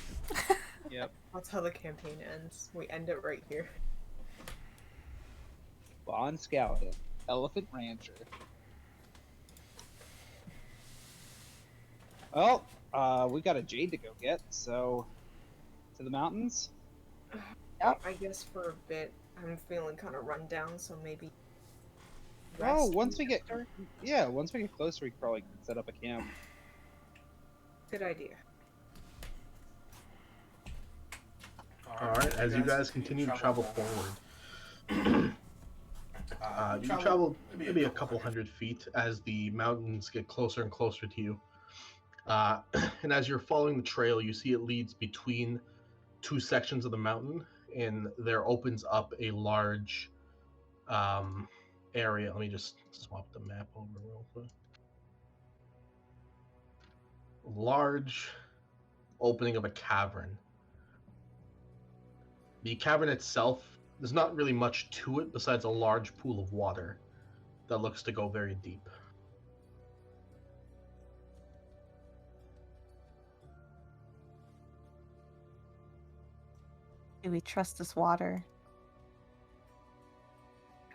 Yep.
That's how the campaign ends. We end it right here.
Von Scallion, Elephant Rancher. Well, we got a jade to go get, so to the mountains.
Yep.
I guess for a bit, I'm feeling kind of run down, so maybe.
Oh,
rest
once we
and
get
after?
once we get closer, we can probably set up a camp.
Good idea.
Alright, as you guys continue to travel forward, you travel maybe a couple hundred feet as the mountains get closer and closer to you. And as you're following the trail, you see it leads between two sections of the mountain, and there opens up a large area. Let me just swap the map over real quick. Large opening of a cavern. The cavern itself, there's not really much to it besides a large pool of water that looks to go very deep.
Do we trust this water?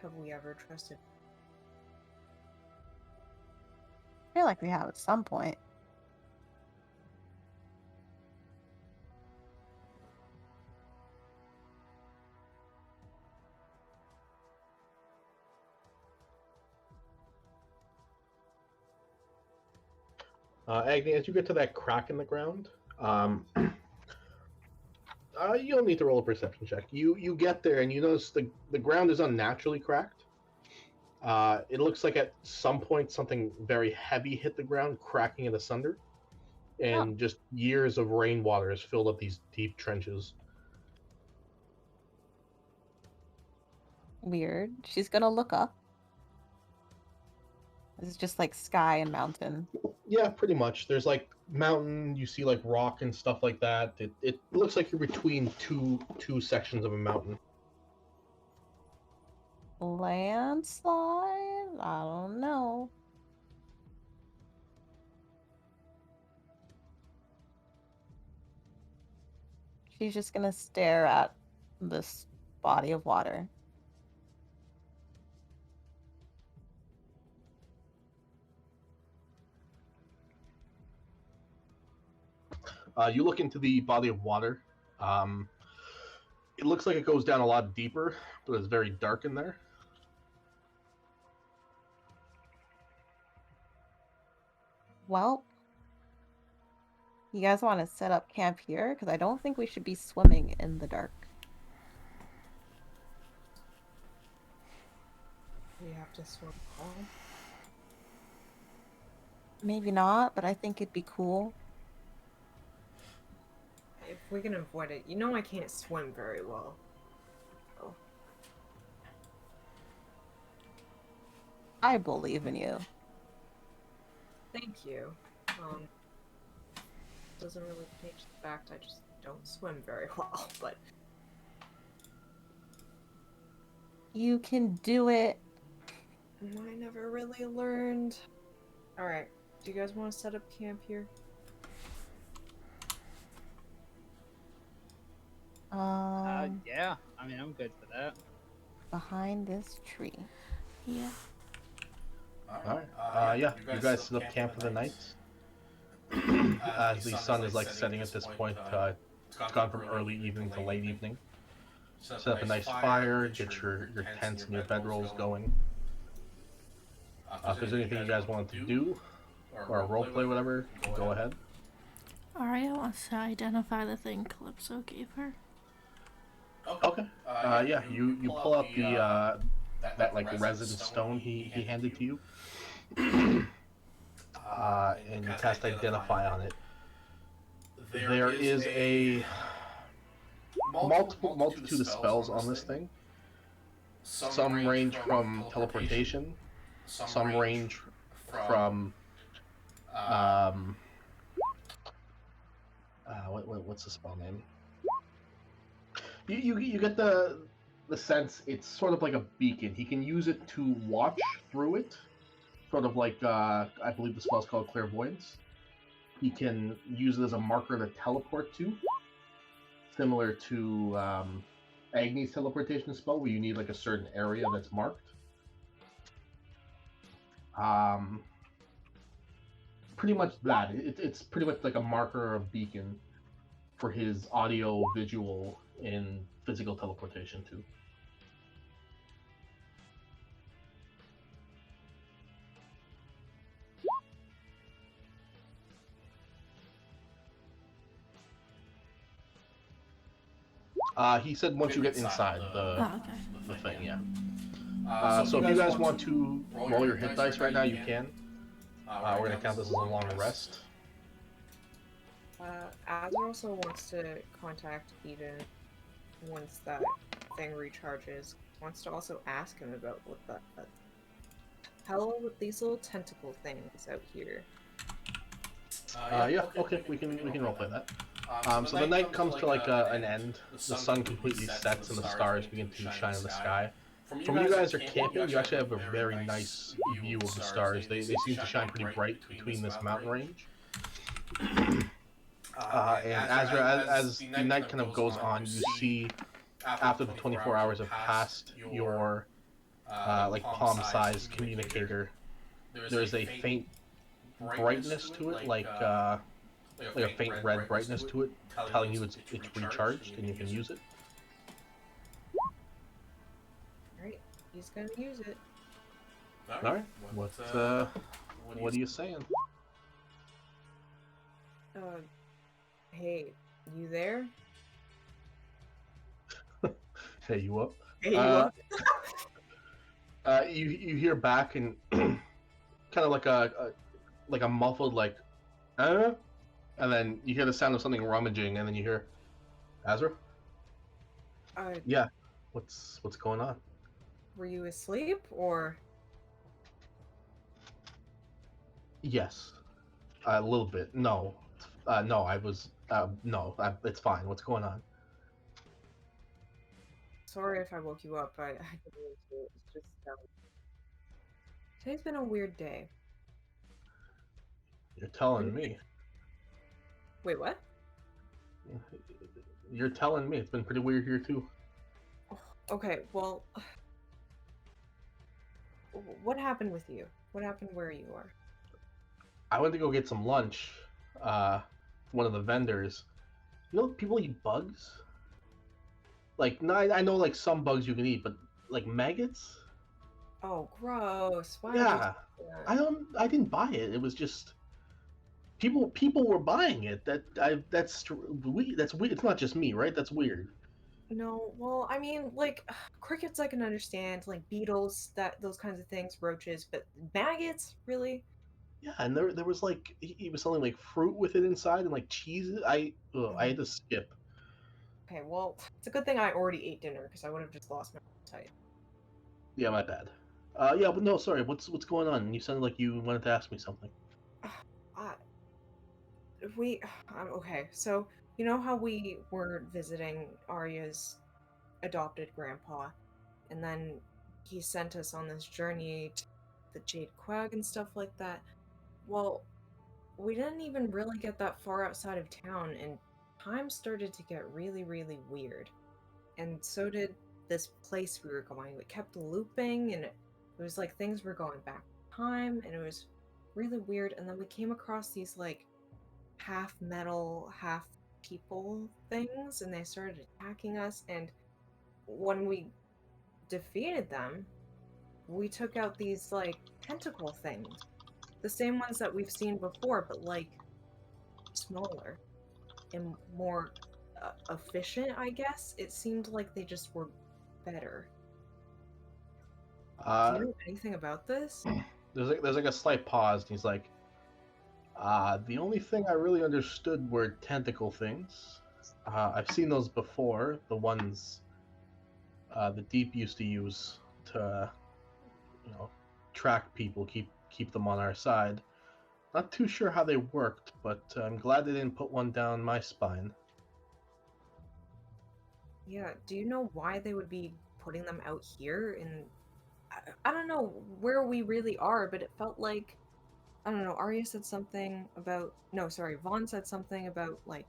Have we ever trusted?
I feel like we have at some point.
Agni, as you get to that crack in the ground, you don't need to roll a perception check. You get there and you notice the ground is unnaturally cracked. It looks like at some point something very heavy hit the ground, cracking it asunder, and just years of rainwater has filled up these deep trenches.
Weird. She's gonna look up. This is just like sky and mountain.
Yeah, pretty much. There's like mountain, you see like rock and stuff like that. It looks like you're between two sections of a mountain.
Landslide? I don't know. She's just gonna stare at this body of water.
You look into the body of water. It looks like it goes down a lot deeper, but it's very dark in there.
Well, you guys want to set up camp here? Because I don't think we should be swimming in the dark.
We have to swim home.
Maybe not, but I think it'd be cool.
If we can avoid it, you know I can't swim very well. Oh.
I believe in you.
Thank you. Doesn't really change the fact I just don't swim very well, but
You can do it.
I never really learned. Alright, do you guys want to set up camp here?
Yeah. I mean, I'm good for that.
Behind this tree.
Yeah.
Alright. Yeah, you guys set up camp for the night. As the sun is like setting at this point, it's gone from early evening to late evening. Set up a nice fire, get your tents and your bedrolls going. If there's anything you guys want to do, or roleplay, whatever, go ahead.
Arya wants to identify the thing Calypso gave her.
Okay. Yeah, you pull out the that like resin stone he handed to you, and you cast Identify on it. There is a multitude of spells on this thing. Some range from teleportation, some range from what's the spell name? You get the sense it's sort of like a beacon. He can use it to watch through it, sort of like I believe the spell's called Clairvoyance. he can use it as a marker to teleport to, similar to Agni's teleportation spell, where you need like a certain area that's marked. Pretty much that. It's pretty much like a marker or a beacon for his audio, visual, and physical teleportation too. He said once you get inside the
Oh, okay.
the thing, yeah. So if you guys want to roll your hit dice right now, you can. We're gonna count this as a long rest.
Azrael also wants to contact Eden once that thing recharges. Wants to also ask him about what the hell with these little tentacle things out here.
Yeah, okay, we can roleplay that. So the night comes to like an end. The sun completely sets and the stars begin to shine in the sky. From where you guys are camping, you actually have a very nice view of the stars. They seem to shine pretty bright between this mountain range. And Azrael, as the night kind of goes on, you see after the 24 hours have passed, your like palm-sized communicator, there's a faint brightness to it, like a faint red brightness to it, telling you it's recharged and you can use it.
Alright, he's gonna use it.
Alright, what are you saying?
Hey, you there?
Hey, you up?
Hey, you up?
You hear back and kind of like a muffled and then you hear the sound of something rummaging, and then you hear Azrael? Yeah. What's going on?
Were you asleep, or?
Yes. A little bit. No. No, I was no, it's fine. What's going on?
Sorry if I woke you up. I didn't mean to. It's just today's been a weird day.
You're telling me.
Wait, what?
You're telling me. It's been pretty weird here too.
Okay, well, what happened with you? What happened where you are?
I went to go get some lunch. One of the vendors. You know, people eat bugs. Like, no, I know like some bugs you can eat, but like maggots.
Oh, gross! Why?
Yeah, I didn't buy it. It was just people were buying it. That's weird. That's weird. It's not just me, right? That's weird.
No, well, I mean, like crickets, I can understand, like beetles, those kinds of things, roaches, but maggots, really?
Yeah, and there was like he was selling like fruit with it inside and like cheese. I had to skip.
Okay, well, it's a good thing I already ate dinner because I would have just lost my appetite.
Yeah, my bad. Yeah, but no, sorry. What's going on? You sounded like you wanted to ask me something.
Okay, so you know how we were visiting Arya's adopted grandpa, and then he sent us on this journey to the Jade Quag and stuff like that? Well, we didn't even really get that far outside of town, and time started to get really, really weird. And so did this place we were going. It kept looping, and it was like things were going back in time, and it was really weird. And then we came across these like half metal, half people things, and they started attacking us. And when we defeated them, we took out these like tentacle things, the same ones that we've seen before, but like smaller and more efficient, I guess. It seemed like they just were better. Do you know anything about this?
There's like a slight pause, and he's like, the only thing I really understood were tentacle things. I've seen those before. The ones the Deep used to use to, track people, keep them on our side. Not too sure how they worked, but I'm glad they didn't put one down my spine.
Yeah, do you know why they would be putting them out here? And I don't know where we really are, but it felt like I don't know, Arya said something about, no, sorry, Vaughn said something about, like,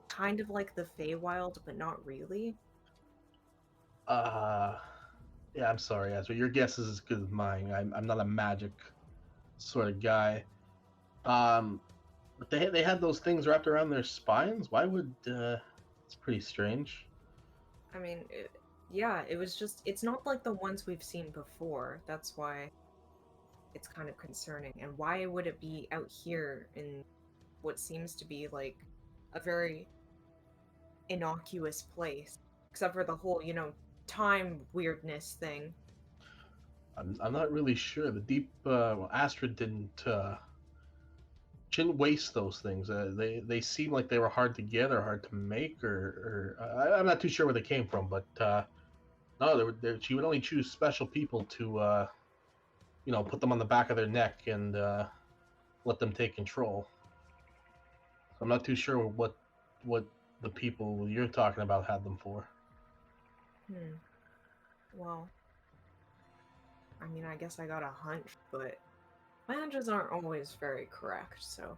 kind of like the Feywild, but not really.
Uh, yeah, I'm sorry, Azrael. Your guess is as good as mine. I'm not a magic sort of guy. But they had those things wrapped around their spines. Why would it's pretty strange.
I mean, yeah, it was just, it's not like the ones we've seen before. That's why it's kind of concerning. And why would it be out here in what seems to be like a very innocuous place? Except for the whole, time weirdness thing.
I'm not really sure. The deep well, Astrid didn't waste those things. They seem like they were hard to get or hard to make, or I'm not too sure where they came from. But no, she would only choose special people to put them on the back of their neck and let them take control. So I'm not too sure what the people you're talking about had them for.
Well, I mean, I guess I got a hunch, but my hunches aren't always very correct, so.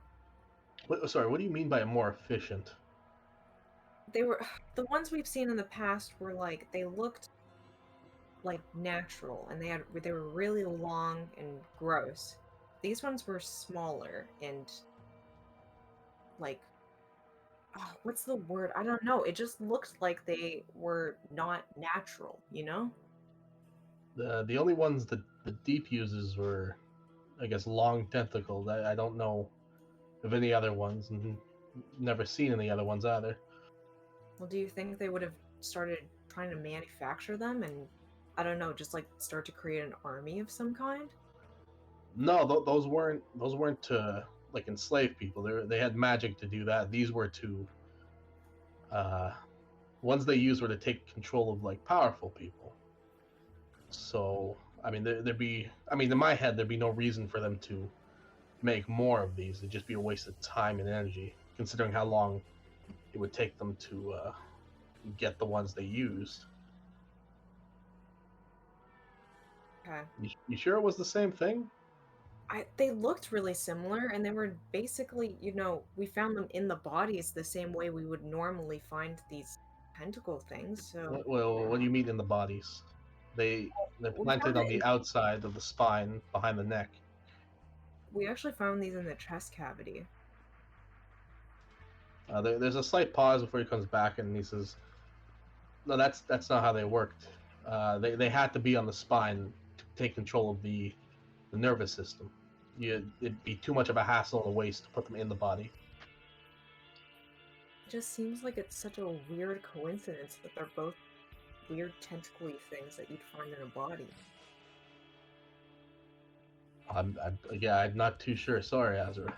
Sorry, what do you mean by more efficient?
They were, the ones we've seen in the past were like, they looked like natural, and they were really long and gross. These ones were smaller and like, what's the word? I don't know. It just looked like they were not natural, you know?
The only ones that the deep uses were, I guess, long tentacled. I don't know of any other ones, and never seen any other ones either.
Well, do you think they would have started trying to manufacture them and, I don't know, just like start to create an army of some kind?
No, those weren't to like enslave people. They had magic to do that. These were to uh, ones they used were to take control of like powerful people. So I mean, in my head there'd be no reason for them to make more of these. It'd just be a waste of time and energy, considering how long it would take them to get the ones they used.
Okay.
You sure it was the same thing?
They looked really similar, and they were basically, we found them in the bodies the same way we would normally find these tentacle things. So
Well, what do you mean in the bodies? They're
we
planted
found
on
it.
the outside of the spine, behind the neck.
We actually found these in the chest cavity.
There's a slight pause before he comes back, and he says, "No, that's not how they worked. They had to be on the spine to take control of the nervous system. It'd be too much of a hassle and a waste to put them in the body."
It just seems like it's such a weird coincidence that they're both weird tentacly things that you'd find in a body.
I'm not too sure. Sorry, Azrael.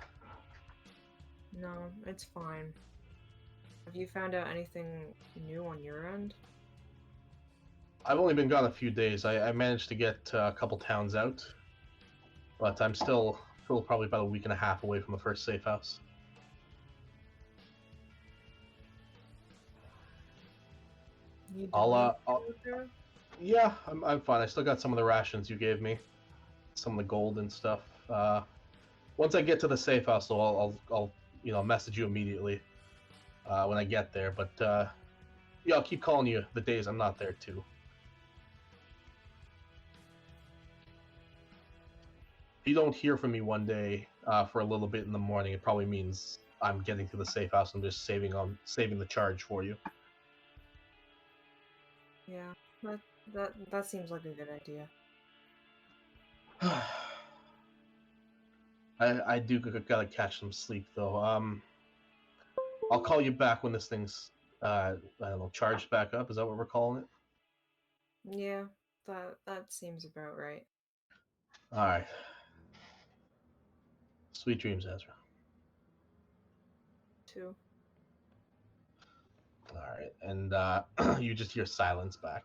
No, it's fine. Have you found out anything new on your end?
I've only been gone a few days. I managed to get a couple towns out, but I'm still probably about a week and a half away from the first safe house.
You
I'll
Cho'Terra?
yeah, I'm fine. I still got some of the rations you gave me, some of the gold and stuff. Once I get to the safe house, so I'll message you immediately when I get there. But yeah, I'll keep calling you the days I'm not there too. If you don't hear from me one day for a little bit in the morning, it probably means I'm getting to the safe house and just saving the charge for you.
Yeah, that seems like a good idea.
I do gotta catch some sleep though. I'll call you back when this thing's I don't know, charged back up. Is that what we're calling it?
Yeah, that seems about right.
All right. Sweet dreams, Ezra.
Too.
All right, and you just hear silence back.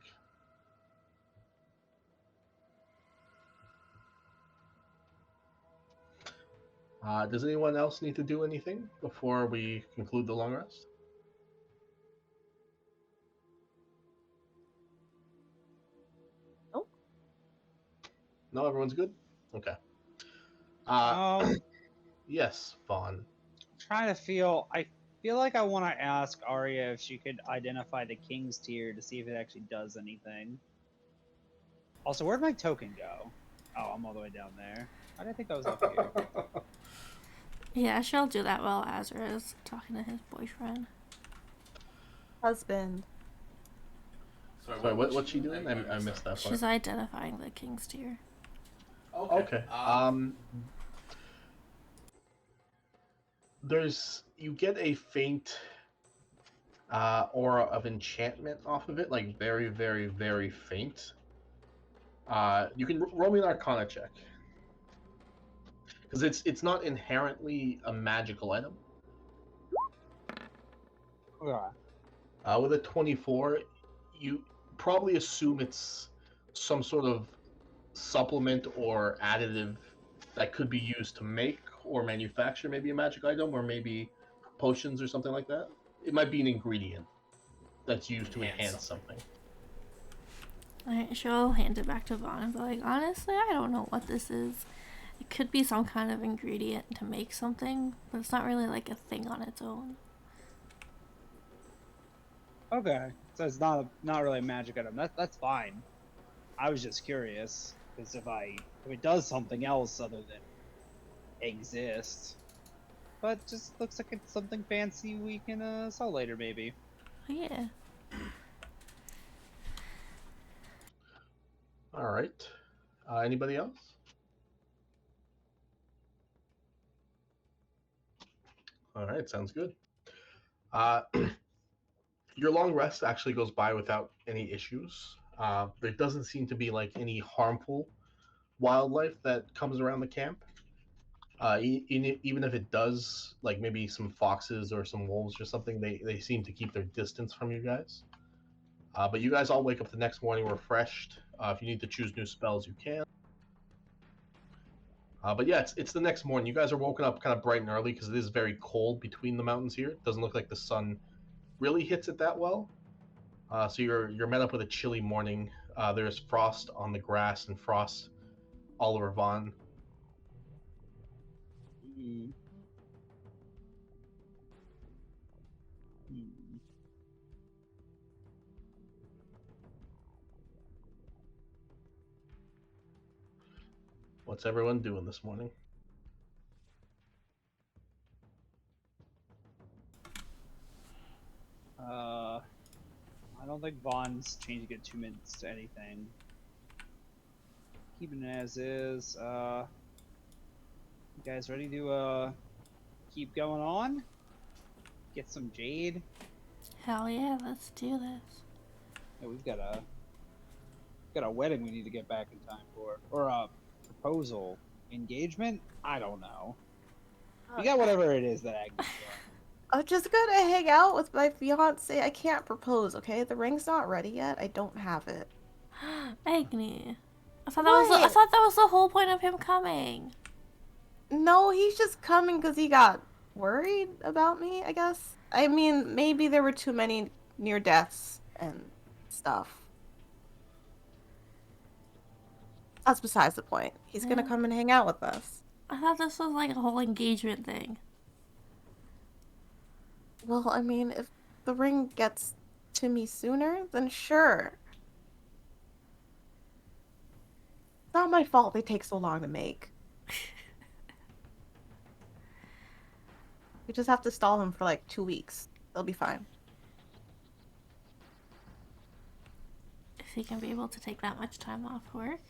Does anyone else need to do anything before we conclude the long rest?
Nope.
No, everyone's good? Okay.
Um,
Yes, Vaughn.
trying to feel. I feel like I want to ask Arya if she could identify the king's tier to see if it actually does anything. Also, where'd my token go? Oh, I'm all the way down there. I didn't think I was up here.
Yeah, she'll do that while Azrael is talking to his boyfriend.
Husband.
Sorry, what's she doing? I missed that part.
She's identifying the king's tier.
Okay. You get a faint aura of enchantment off of it, like very, very, very faint. You can roll me an Arcana check because it's not inherently a magical item.
Okay.
With a 24, you probably assume it's some sort of supplement or additive that could be used to make or manufacture maybe a magic item or maybe potions or something like that. It might be an ingredient that's used to enhance something.
Alright, she'll hand it back to Vaughn and be like, honestly, I don't know what this is. It could be some kind of ingredient to make something, but it's not really like a thing on its own.
Okay, so it's not really a magic item. That's fine. I was just curious because if it does something else other than exist, but just looks like it's something fancy we can sell later maybe.
Oh, yeah.
All right. Anybody else? All right, sounds good. Your long rest actually goes by without any issues. There doesn't seem to be like any harmful wildlife that comes around the camp. Even if it does, like maybe some foxes or some wolves or something, they seem to keep their distance from you guys. But you guys all wake up the next morning refreshed. If you need to choose new spells, you can. But yeah, it's the next morning. You guys are woken up kind of bright and early because it is very cold between the mountains here. It doesn't look like the sun really hits it that well. So you're met up with a chilly morning. There's frost on the grass and frost all over Vaughn.
Hmm.
What's everyone doing this morning?
I don't think Vaughn's changing it 2 minutes to anything. Keeping it as is. You guys ready to keep going on? Get some jade?
Hell yeah, let's do this.
Yeah, we've got a wedding we need to get back in time for, or a proposal, engagement. I don't know. You got whatever it is that Agni.
I'm just gonna hang out with my fiance. I can't propose, okay? The ring's not ready yet. I don't have it.
Agni. I thought
What?
that was the whole point of him coming.
No, he's just coming because he got worried about me, I guess. I mean, maybe there were too many near deaths and stuff. That's besides the point. He's gonna come and hang out with us.
I thought this was like a whole engagement thing.
Well, I mean, if the ring gets to me sooner, then sure. It's not my fault they take so long to make. We just have to stall him for like 2 weeks. They'll be fine.
If he can be able to take that much time off work.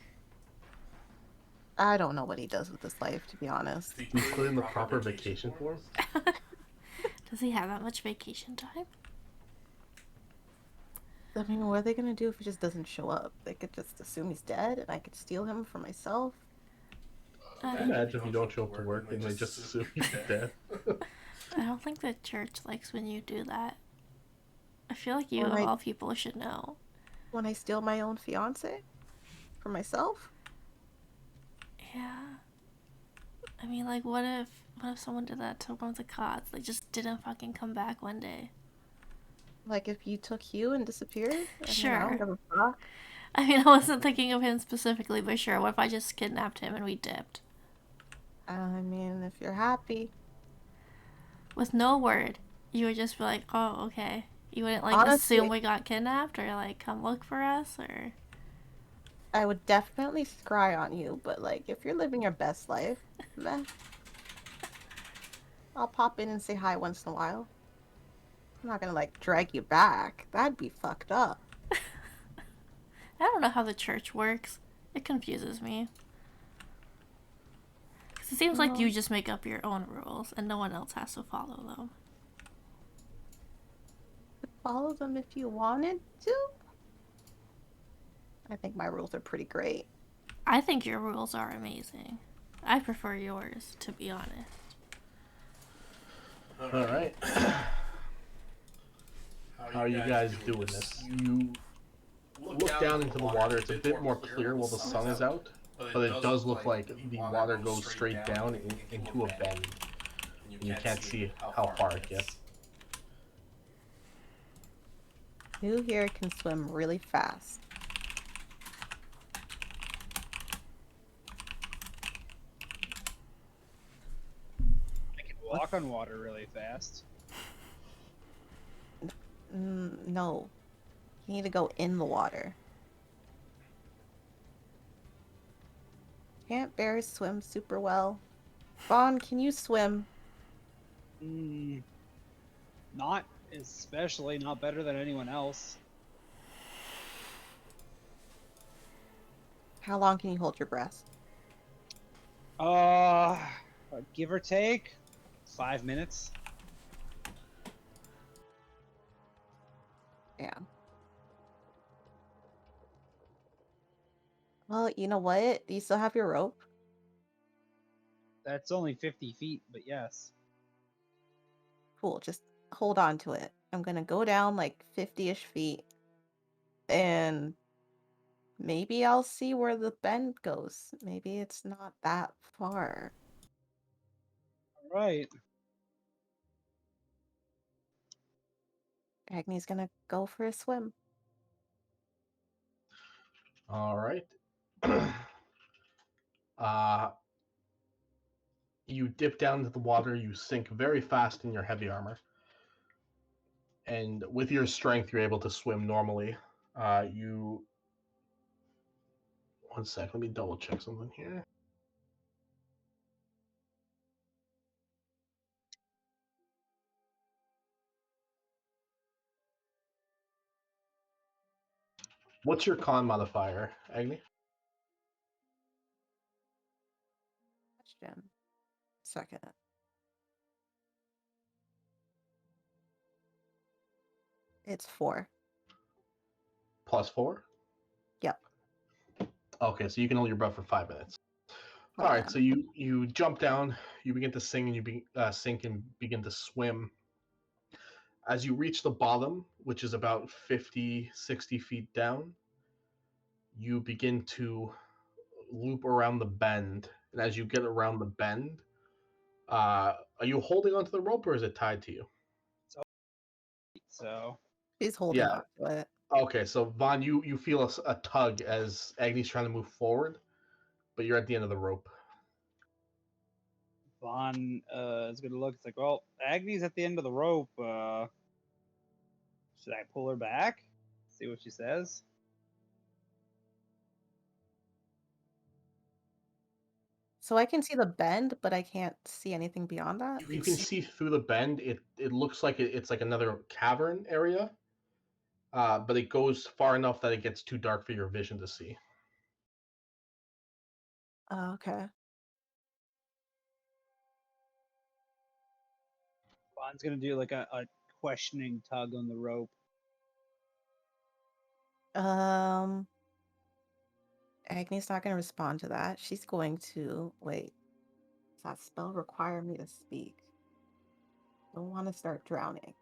I don't know what he does with his life, to be honest.
You put in the proper vacation for him?
Does he have that much vacation time?
I mean, what are they gonna do if he just doesn't show up? They could just assume he's dead and I could steal him for myself.
Imagine if you don't show up to work and they just assume he's dead.
I don't think the church likes when you do that. I feel like you,
Or
of
like-
all people, should know.
When I steal my own fiance? For myself?
Yeah. I mean, like, what if someone did that to one of the gods? They just didn't fucking come back one day.
Like if you took Hugh and disappeared? And then I
Sure.
don't give a fuck?
I mean, I wasn't thinking of him specifically, but sure, what if I just kidnapped him and we dipped?
I mean, if you're happy.
With no word, you would just be like, "Oh, okay." You wouldn't like
Honestly,
assume we got kidnapped or like come look for us or.
I would definitely scry on you, but like, if you're living your best life, meh. I'll pop in and say hi once in a while. I'm not gonna like drag you back. That'd be fucked up.
I don't know how the church works. It confuses me. 'Cause it seems like you just make up your own rules and no one else has to follow them.
Follow them if you wanted to. I think my rules are pretty great.
I think your rules are amazing. I prefer yours, to be honest.
All right. How are you guys doing this? You look down into the water. It's a bit more clear while the sun is out, but it does look like the water goes straight down into a bend. And you can't see how far it gets.
Who here can swim really fast?
I can walk on water really fast.
No. You need to go in the water. Can't bears swim super well? Vaughn, can you swim?
Not especially, not better than anyone else.
How long can you hold your breath?
Give or take 5 minutes.
Yeah. Well, you know what? Do you still have your rope?
That's only 50 feet, but yes.
Cool, just hold on to it. I'm gonna go down like 50-ish feet, and maybe I'll see where the bend goes. Maybe it's not that far.
Right.
Agni's gonna go for a swim.
All right. You dip down into the water. You sink very fast in your heavy armor, and with your strength, you're able to swim normally. You. One sec. Let me double check something here. What's your con modifier, Agni?
Question. Second. It's 4.
+4?
Yep.
Okay, so you can hold your breath for 5 minutes.
Oh,
All right,
yeah.
so you jump down, you begin to sing, and you sink and begin to swim. As you reach the bottom, which is about 50, 60 feet down, you begin to loop around the bend. And as you get around the bend, are you holding onto the rope or is it tied to you?
So
She's holding
Yeah.
on to it.
Okay, so Vaughn, you feel a tug as Agni's trying to move forward, but you're at the end of the rope.
Vaughn is gonna look. It's like, well, Agni's at the end of the rope. Should I pull her back? See what she says.
So I can see the bend, but I can't see anything beyond that.
You can see through the bend. It looks like it's like another cavern area, but it goes far enough that it gets too dark for your vision to see.
Oh, okay.
Vaughn's gonna do like a questioning tug on the rope.
Agni's not gonna respond to that. She's going to wait. Does that spell require me to speak? Don't want to start drowning.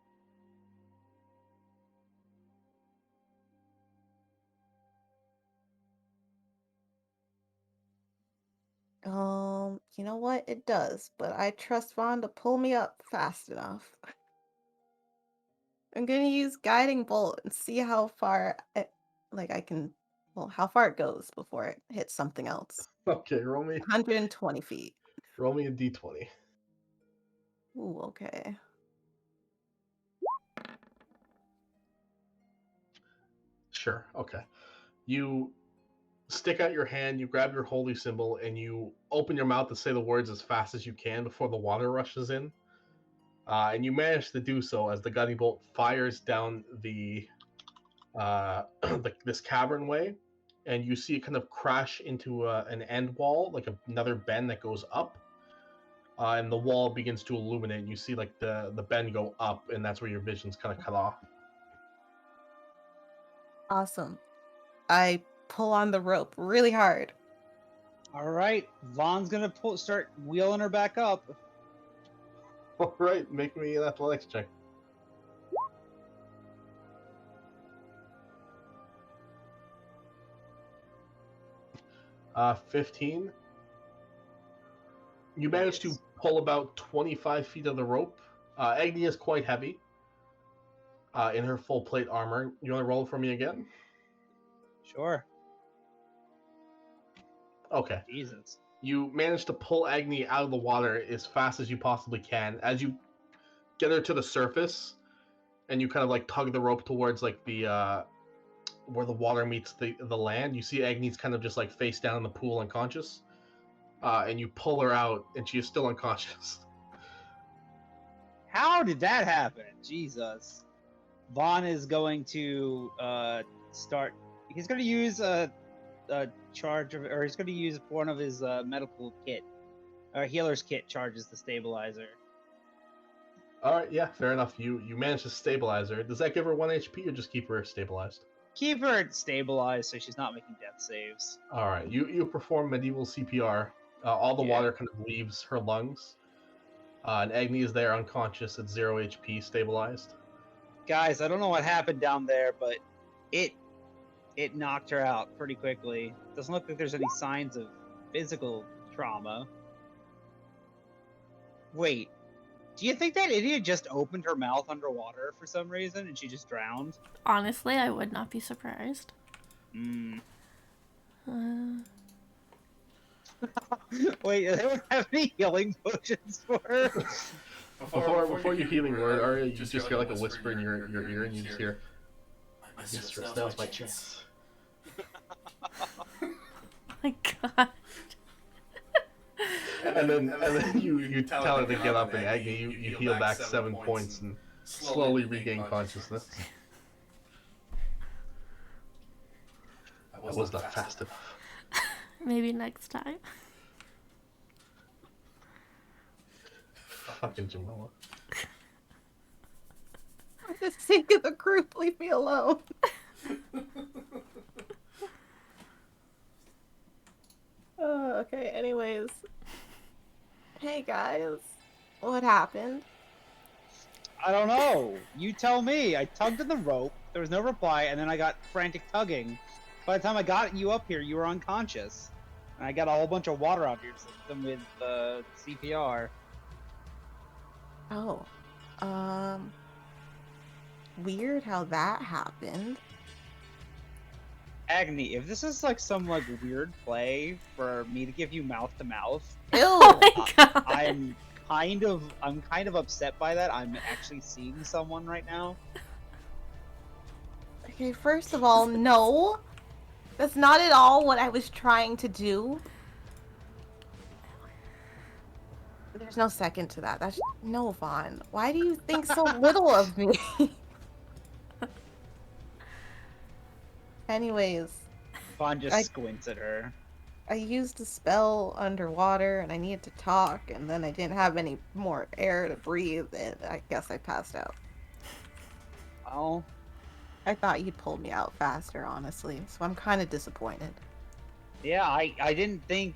You know what? It does, but I trust Vaughn to pull me up fast enough. I'm gonna use guiding bolt and see how far I can, well, how far it goes before it hits something else.
Okay, roll me.
120 feet.
Roll me a d20.
Ooh, okay.
Sure. Okay. You stick out your hand, you grab your holy symbol, and you open your mouth to say the words as fast as you can before the water rushes in. And you manage to do so as the guiding bolt fires down this cavern way, and you see it kind of crash into an end wall, like another bend that goes up. And the wall begins to illuminate. And you see like the bend go up, and that's where your vision's kind of cut off.
Awesome. I pull on the rope really hard.
All right, Vaughn's gonna start wheeling her back up.
All right, make me an athletics check. Uh, 15. You manage to pull about 25 feet of the rope. Agni is quite heavy in her full plate armor. You want to roll for me again?
Sure.
Okay.
Jesus.
You manage to pull Agni out of the water as fast as you possibly can. As you get her to the surface, and you kind of like tug the rope towards like the where the water meets the land, you see Agni's kind of just like face down in the pool, unconscious. And you pull her out, and she is still unconscious.
How did that happen? Jesus. Vaughn is going to start. He's going to use a charge of, or he's going to use one of his medical kit, or healer's kit charges the stabilizer.
All right, yeah, fair enough. You manage to stabilize her. Does that give her 1 HP or just keep her stabilized?
Keep her stabilized so she's not making death saves.
All right, you perform medieval CPR. All the water kind of leaves her lungs, and Agni is there unconscious at 0 HP, stabilized.
Guys, I don't know what happened down there, but it knocked her out pretty quickly. Doesn't look like there's any signs of physical trauma. Wait, do you think that idiot just opened her mouth underwater for some reason and she just drowned?
Honestly, I would not be surprised.
Wait, they don't have any healing potions for her?
Before you healing word, Arya, you just hear like a whisper in your ear, and you just hear, "Mistress, now's my chance."
Oh my god.
And then you tell her to get up, and Agni, you heal back 7 points and slowly regain consciousness. I was not fast enough.
Maybe next time.
Fucking Jamila.
For the sake of the group, leave me alone. Okay, anyways. Hey guys, what happened?
I don't know. You tell me. I tugged at the rope. There was no reply, and then I got frantic tugging. By the time I got you up here, you were unconscious. And I got a whole bunch of water out of your system with CPR.
Oh, weird how that happened.
Agni, if this is like some like weird play for me to give you mouth to mouth,
Ew.
Oh my god.
I'm kind of upset by that. I'm actually seeing someone right now.
Okay, first of all, no. That's not at all what I was trying to do. There's no second to that. That's no, Vaughn. Why do you think so little of me? Anyways,
Vaughn just squints at her.
I used a spell underwater and I needed to talk, and then I didn't have any more air to breathe, and I guess I passed out.
Well,
I thought you'd pulled me out faster, honestly, so I'm kind of disappointed.
yeah, I didn't think...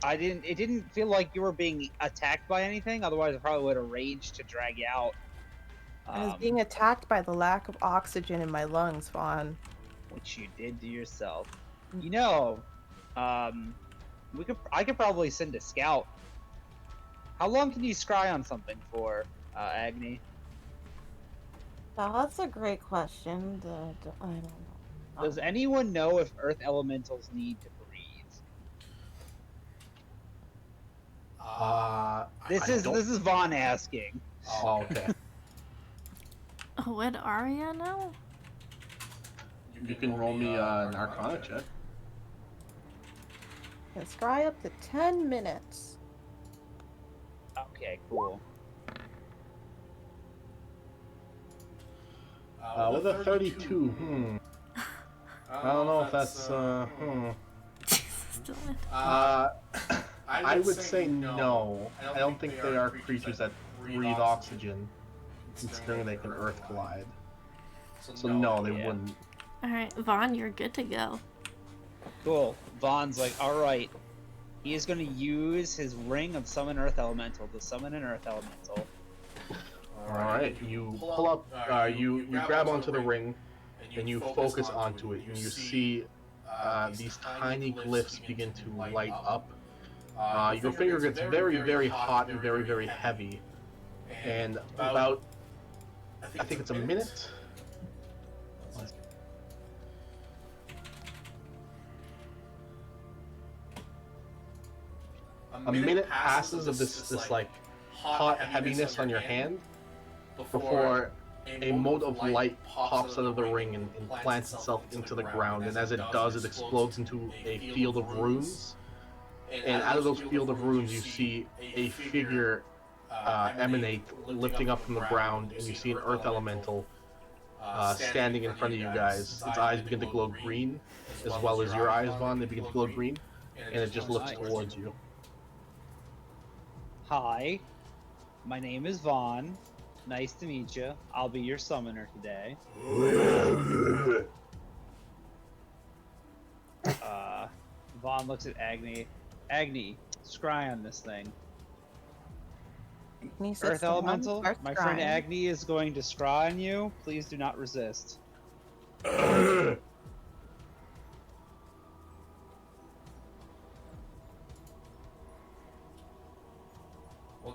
it didn't feel like you were being attacked by anything, otherwise I probably would have raged to drag you out.
I was being attacked by the lack of oxygen in my lungs, Vaughn.
Which you did to yourself. You know, I could probably send a scout. How long can you scry on something for, Agni?
That's a great question. I don't know.
Does anyone know if earth elementals need to breathe? This is Vaughn asking.
Oh, okay.
Oh, would Arya know?
You can roll me an Arcana check.
Can scry up to 10 minutes.
Okay, cool.
With a 32, I don't know if that's,
Dillon.
I would say no. I don't think they are creatures that breathe oxygen, considering they can earth glide. So no, they wouldn't.
Alright, Vaughn, you're good to go.
Cool. Vaughn's like, alright. He is going to use his ring of summon earth elemental to summon an earth elemental.
Alright, you pull up, you grab onto the ring, and you focus onto it, and you see these tiny glyphs begin to light up. Your finger gets very, very hot and very, very heavy, and about, I think it's a minute. A minute passes of this like hot heaviness on your hand before a mote of light pops out of the ring and plants itself into the ground, and as it does, it explodes into a field of runes. And out of those field of runes, you see a figure emanate, lifting up from the ground, and you see an earth elemental standing in front of you guys. Its eyes begin to glow green, as well as your eyes, Vaughn. They begin to glow green, and it just looks towards you.
Hi, my name is Vaughn. Nice to meet you. I'll be your summoner today. Vaughn looks at Agni. Agni, scry on this thing. Earth Elemental, my friend Agni is going to scry on you. Please do not resist.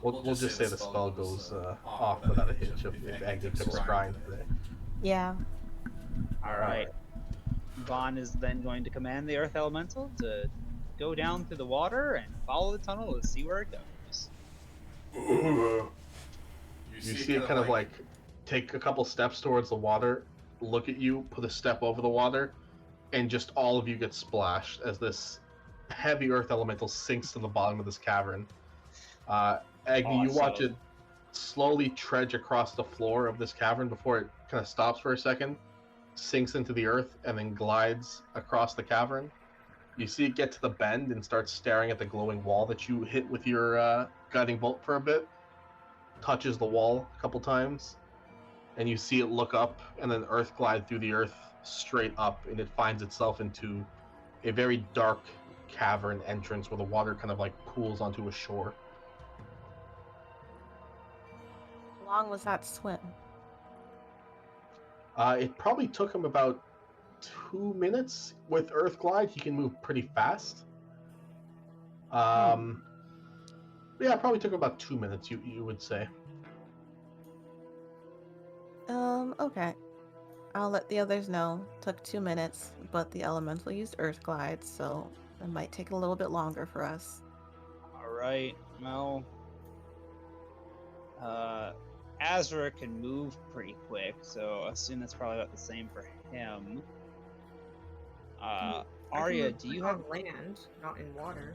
We'll just say the spell goes off without a hitch if Agni took scrying today.
Yeah.
Alright. Vaughn is then going to command the Earth Elemental to go down through the water and follow the tunnel to see where it goes.
You see it kind of like take a couple steps towards the water, look at you, put a step over the water, and just all of you get splashed as this heavy Earth Elemental sinks to the bottom of this cavern. Agni, you watch it slowly trudge across the floor of this cavern before it kind of stops for a second, sinks into the earth, and then glides across the cavern. You see it get to the bend and start staring at the glowing wall that you hit with your guiding bolt for a bit. Touches the wall a couple times, and you see it look up, and then earth glide through the earth straight up, and it finds itself into a very dark cavern entrance where the water kind of like pools onto a shore.
How long was that swim?
It probably took him about 2 minutes. With Earth Glide, he can move pretty fast. Yeah, it probably took about 2 minutes, you would say.
Okay. I'll let the others know. Took 2 minutes, but the elemental used Earth Glide, so it might take a little bit longer for us.
Alright, well... Azrael can move pretty quick, so I assume that's probably about the same for him. Arya, do you have
land, not in water?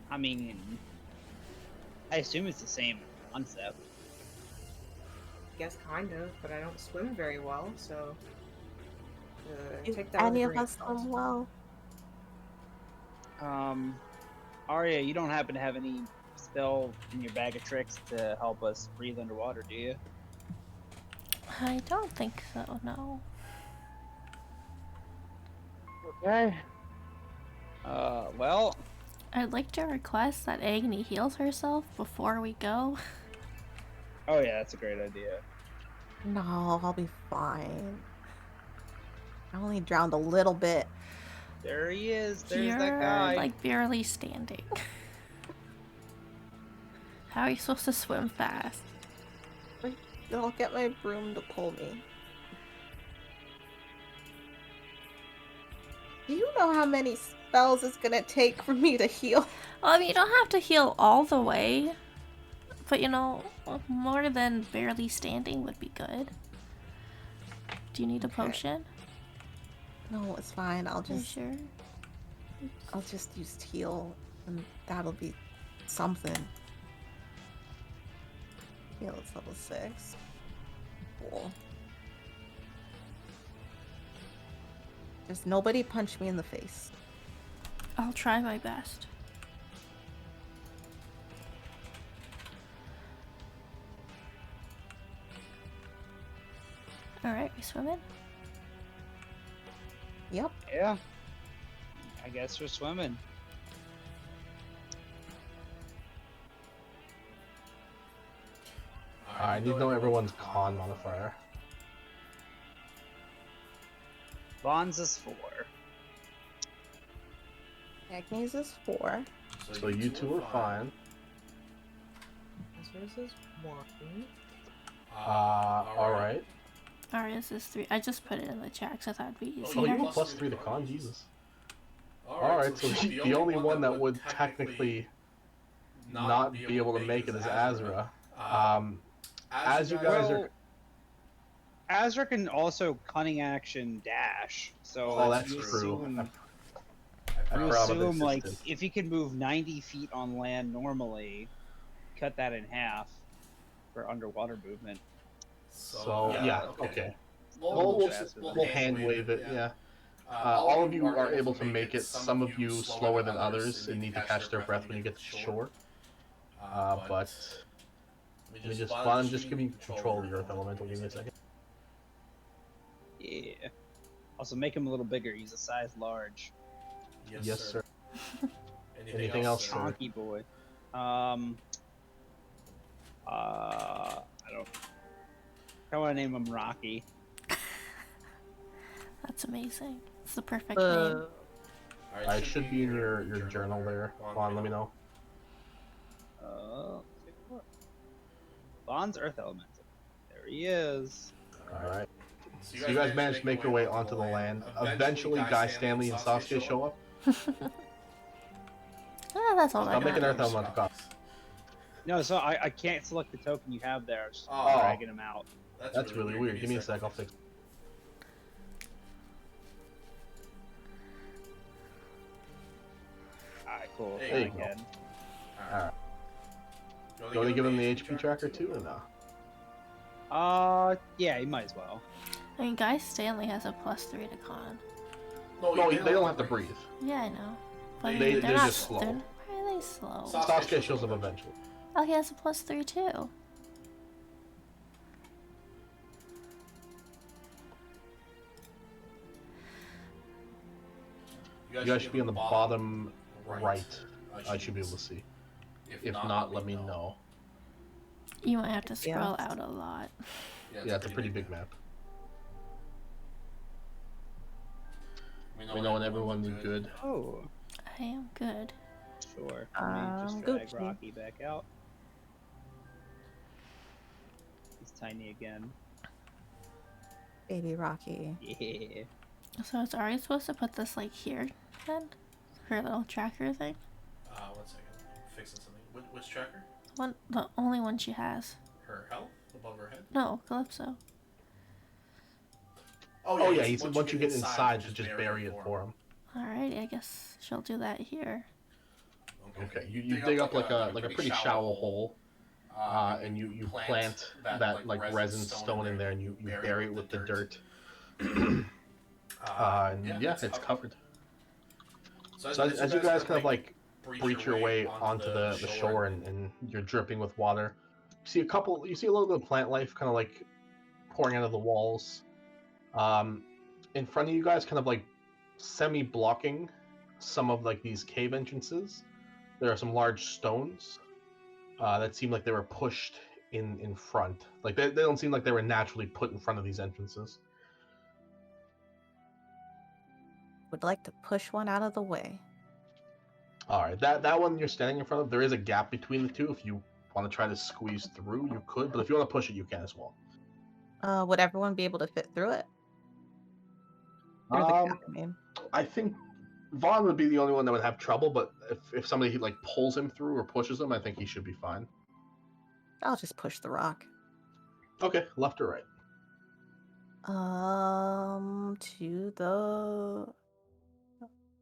I mean, I assume it's the same concept.
Guess kind of, but I don't swim very well, so take that.
Any of us swim well?
Arya, you don't happen to have any spell in your bag of tricks to help us breathe underwater, do you?
I don't think so, no.
Okay. Well...
I'd like to request that Agni heals herself before we go.
Oh yeah, that's a great idea.
No, I'll be fine. I only drowned a little bit.
There he is. There's
You're,
that guy.
like, barely standing. How are you supposed to swim fast?
I'll get my broom to pull me. Do you know how many spells it's gonna take for me to heal.
Well, I mean, you don't have to heal all the way, but more than barely standing would be good. Do you need a potion?
No, it's fine.
Are you sure?
I'll just use heal, and that'll be something. Heal is level 6. Cool. There's nobody punch me in the face.
I'll try my best. Alright, we swimming?
Yep.
Yeah. I guess we're swimming.
I need to know everyone's con modifier.
Bonds is 4.
Agni's is 4.
So you two are fine.
Azrael's is 1.
Alright.
Arya's is 3. I just put it in the chat because I thought it'd be
Oh,
easier.
you have +3 to con? Jesus. Alright, so the only one that would technically not be able to make it is Azra. As you guys are...
Azra can also cunning action dash, so
Oh, that's
you
true.
assume,
I
you
forgot about
assume
that
like
system.
if he can move 90 feet on land normally, cut that in half for underwater movement.
So, yeah, okay.
We'll
We'll hand wave it, yeah. All of you are able to make it, some of you slower than others and need to catch their breath when you get to shore. But... I'm just giving you control of your earth elemental. Give me a second.
Yeah. Also make him a little bigger. He's a size large.
Yes, sir. Anything else, sir?
Chonky boy. I don't. I want to name him Rocky.
That's amazing. It's the perfect name.
I should be in your journal there. Come on, let me know.
Let's take a look. Bond's Earth Elemental. There he is.
Alright. So you guys managed to make your way onto the land. Eventually, Guy Stanley and Sasuke show up.
That's all
I'll
I
make an
got.
earth elemental cost.
No, so I can't select the token you have there. I was just
Oh.
dragging him out.
That's really weird. Give me a sec, I'll fix it.
Alright, cool.
There you go.
Again.
Alright. Do you want to give him the HP tracker too, or no?
Yeah, you might as well.
I mean, Guy Stanley has a +3 to con.
No, they don't have to breathe.
Yeah, I know. But
They're
they're not
just slow.
Why are they slow?
Sasuke shows up eventually.
Oh, he has a +3 too.
You guys should be on the bottom right. I should be able to see. If not, let me know.
You might have to scroll out a lot.
Yeah, it's a pretty big map. We know when everyone's good.
Oh,
I am good.
sure. Let me just drag
Gucci.
Rocky back out. He's tiny again.
Baby Rocky.
Yeah.
So is Arya supposed to put this like here then? Her little tracker thing?
1 second. Fixing something. Which tracker?
The only one she has.
Her health? Above her head?
No, Calypso.
Oh yeah, he said once you get inside, just bury it for him.
Alright, I guess she'll do that here.
Okay, you dig up like a pretty shallow hole, and you plant that like resin stone in there, and you bury it with the dirt. And yeah, it's covered. So as you guys kind of like breach your way onto the shore and you're dripping with water, you see a little bit of plant life kind of like pouring out of the walls. In front of you guys, kind of like semi-blocking some of like these cave entrances, there are some large stones that seem like they were pushed in front. Like they don't seem like they were naturally put in front of these entrances.
Would like to push one out of the way.
All right, that one you're standing in front of, there is a gap between the two. If you want to try to squeeze through, you could, but if you want to push it, you can as well.
Would everyone be able to fit through it? Through the gap, I mean.
I think Vaughn would be the only one that would have trouble, but if somebody like pulls him through or pushes him, I think he should be fine.
I'll just push the rock.
Okay, left or right?
To the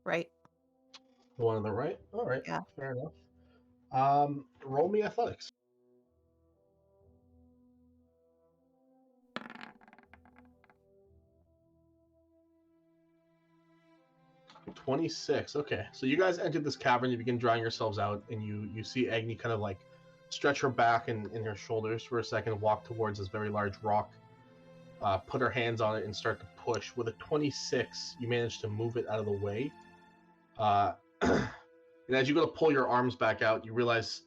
right.
The one on the right? All right,
Yeah.
fair enough. Roll me athletics. 26. Okay, so you guys enter this cavern. You begin drying yourselves out, and you see Agni kind of like stretch her back and her shoulders for a second, walk towards this very large rock, put her hands on it, and start to push. With a 26, you manage to move it out of the way. And as you go to pull your arms back out, you realize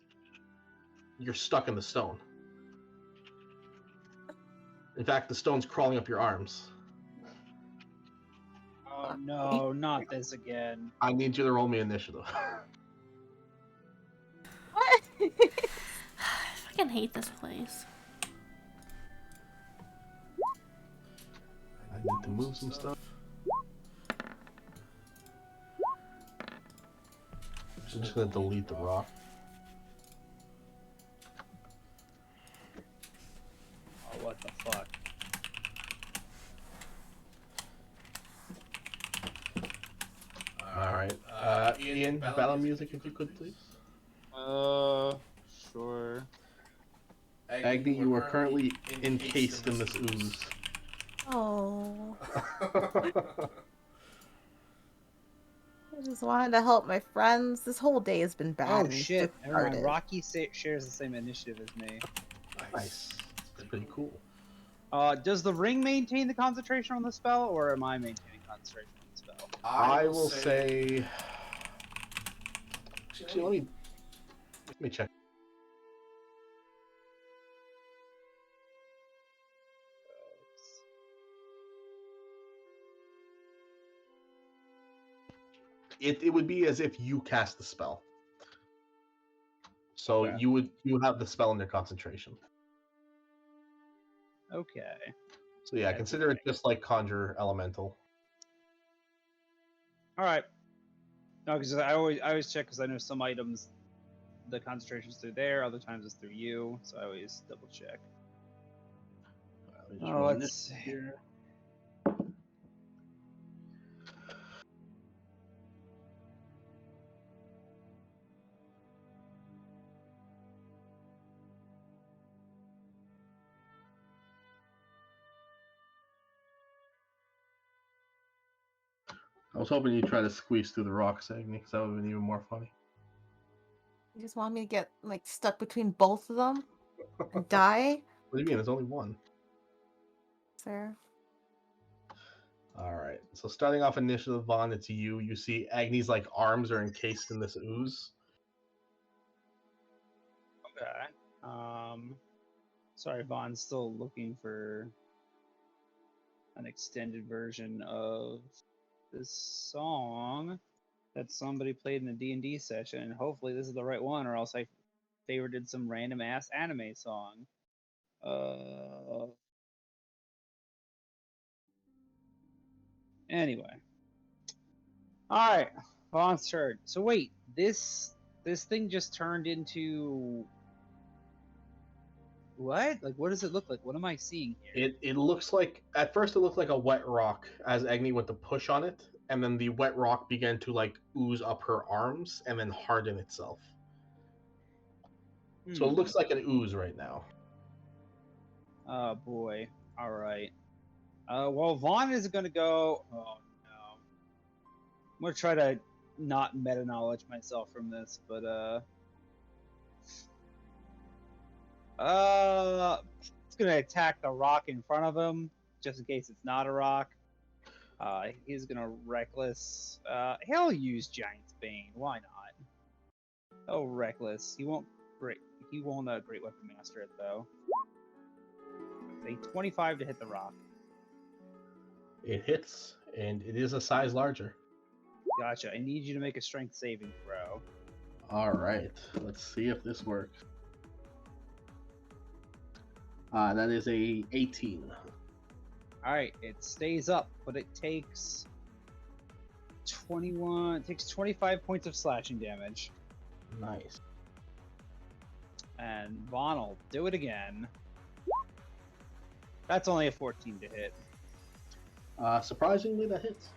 you're stuck in the stone. In fact, the stone's crawling up your arms.
Oh no, not this again.
I need you to roll me initiative.
What?
I fucking hate this place.
I need to move some stuff. I'm just gonna delete the rock.
Oh, what the fuck?
Alright. Ian, battle music if you could, please.
Sure.
Agni, you are currently encased in this ooze.
Oh. I just wanted to help my friends. This whole day has been bad.
Oh
and
shit! Never mind.
started.
Rocky shares the same initiative as me.
Nice. That's pretty cool.
Does the ring maintain the concentration on the spell, or am I maintaining concentration on the spell?
I will say. Actually, let me check. It would be as if you cast the spell. So
Okay.
you have the spell in your concentration.
Okay.
So yeah, consider it just like conjure elemental.
All right. No, because I always check because I know some items the concentration's through there, other times it's through you, so I always double check. Oh, let's see here.
I was hoping you'd try to squeeze through the rocks, Agni, because that would have been even more funny.
You just want me to get like stuck between both of them and die?
What do you mean? There's only one.
Sir.
All right. So starting off initiative, Vaughn, it's you. You see Agni's like arms are encased in this ooze.
Okay. Sorry, Vaughn's still looking for an extended version of this song that somebody played in a D&D session. Hopefully this is the right one, or else I favorited some random ass anime song. Anyway. Alright, Vaughn's turn. So wait, this thing just turned into what? Like, what does it look like? What am I seeing here?
It looks like, at first it looked like a wet rock as Agni went to push on it, and then the wet rock began to like ooze up her arms and then harden itself. So it looks like an ooze right now.
Oh boy. Alright. Well, Vaughn is gonna go. Oh no. I'm gonna try to not meta knowledge myself from this, but it's gonna attack the rock in front of him, just in case it's not a rock. He's gonna reckless. He'll use Giant's Bane. Why not? Oh, reckless. He won't great weapon master it though. Say 25 to hit the rock.
It hits, and it is a size larger.
Gotcha. I need you to make a strength saving throw.
All right, let's see if this works. That is a 18.
All right, it stays up, but it takes 21 takes 25 points of slashing damage.
Nice.
And Vaughn will do it again. That's only a 14 to hit.
Surprisingly, that hits.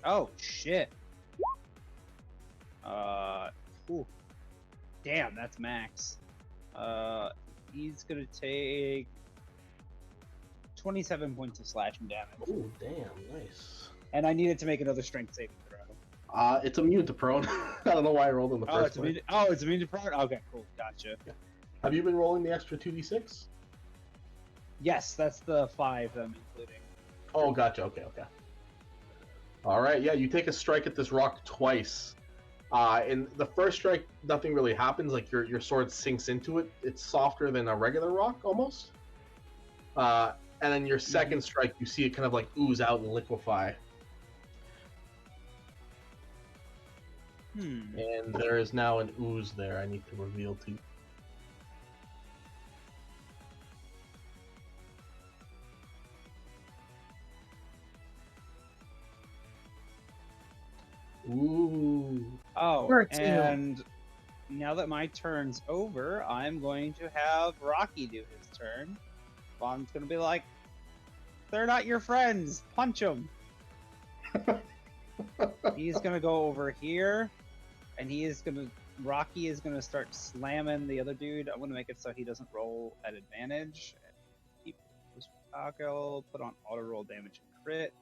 Oh shit. Ooh. Damn, that's max. He's gonna take 27 points of slashing damage.
Oh, damn, nice.
And I needed to make another strength saving throw.
It's immune to prone. I don't know why I rolled in the first place.
It's immune to prone? Okay, cool, gotcha.
Yeah. Have you been rolling the extra 2d6?
Yes, that's the 5 I'm including.
Oh, gotcha, okay. Alright, yeah, you take a strike at this rock twice. In the first strike, nothing really happens, like your sword sinks into it. It's softer than a regular rock, almost. And then your second strike, you see it kind of like ooze out and liquefy. And there is now an ooze there I need to reveal to you. Ooh.
Oh,
Hurts you.
and now that my turn's over, I'm going to have Rocky do his turn. Vaughn's gonna be like, "They're not your friends. Punch them." He's gonna go over here, and Rocky is gonna start slamming the other dude. I'm gonna make it so he doesn't roll at advantage. Keep this tackle, put on auto roll damage and crit.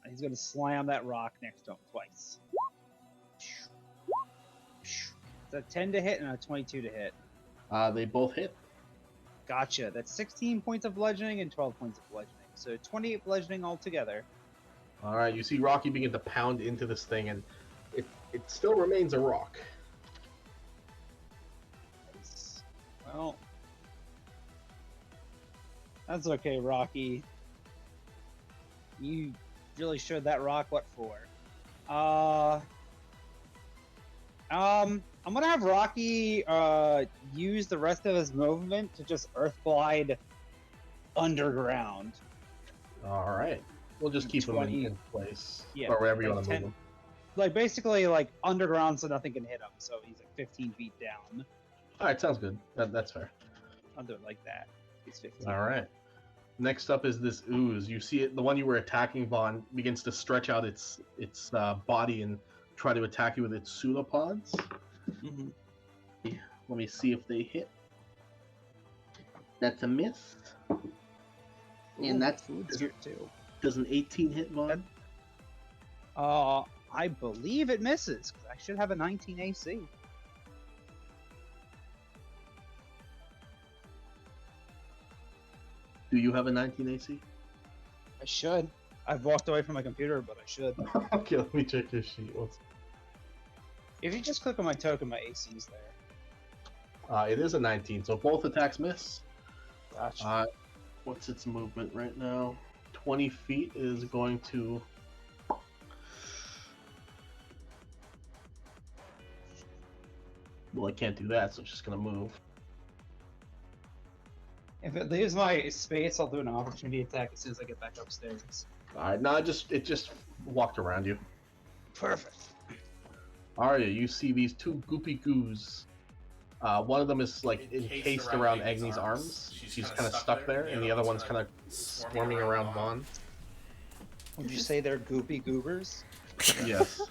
He's gonna slam that rock next to him twice. It's a 10 to hit and a 22 to hit.
They both hit.
Gotcha. That's 16 points of bludgeoning and 12 points of bludgeoning. So 28 bludgeoning altogether.
Alright, you see Rocky begin to pound into this thing, and it still remains a rock.
Well, that's okay, Rocky. You really showed that rock what for. I'm gonna have Rocky use the rest of his movement to just earth glide underground.
Alright. We'll just keep him
20.
in place.
Yeah,
Or wherever you
like
want to
10
move him.
Like basically like underground so nothing can hit him. So he's like 15 feet down.
Alright, sounds good. That's fair.
I'll do it like that. He's 15.
Alright. Next up is this ooze. You see it, the one you were attacking, Vaughn, begins to stretch out its body and try to attack you with its pseudopods.
Mm-hmm.
Let me see if they hit. That's a miss. And that's
here too.
does an 18 hit, Vaughn?
I believe it misses because I should have a 19 AC.
Do you have a 19 AC?
I should. I've walked away from my computer, but I should.
Okay, let me check your sheet.
If you just click on my token, my AC's there.
It is a 19, so both attacks miss.
Gotcha.
What's its movement right now? 20 feet is going to... Well, I can't do that, so it's just going to move.
If it leaves my space, I'll do an opportunity attack as soon as I get back upstairs.
Alright, no, it just walked around you.
Perfect.
Arya, you see these two goopy goos. One of them is like encased around Agni's arms. She's kind of stuck there, and the other one's kind of swarming around Vaughn.
Would you say they're goopy goobers?
Yes.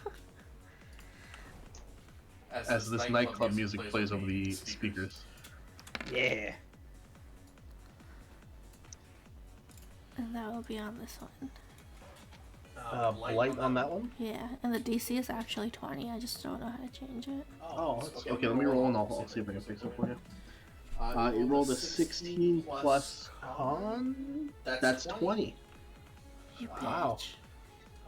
As this nightclub music plays over the speakers.
Yeah.
And that will be on this one.
Blight on that one?
Yeah, and the DC is actually 20. I just don't know how to change it.
Oh, okay, let me roll and I'll see if I can fix it for you. It rolled a 16 plus con? That's 20.
You
Wow.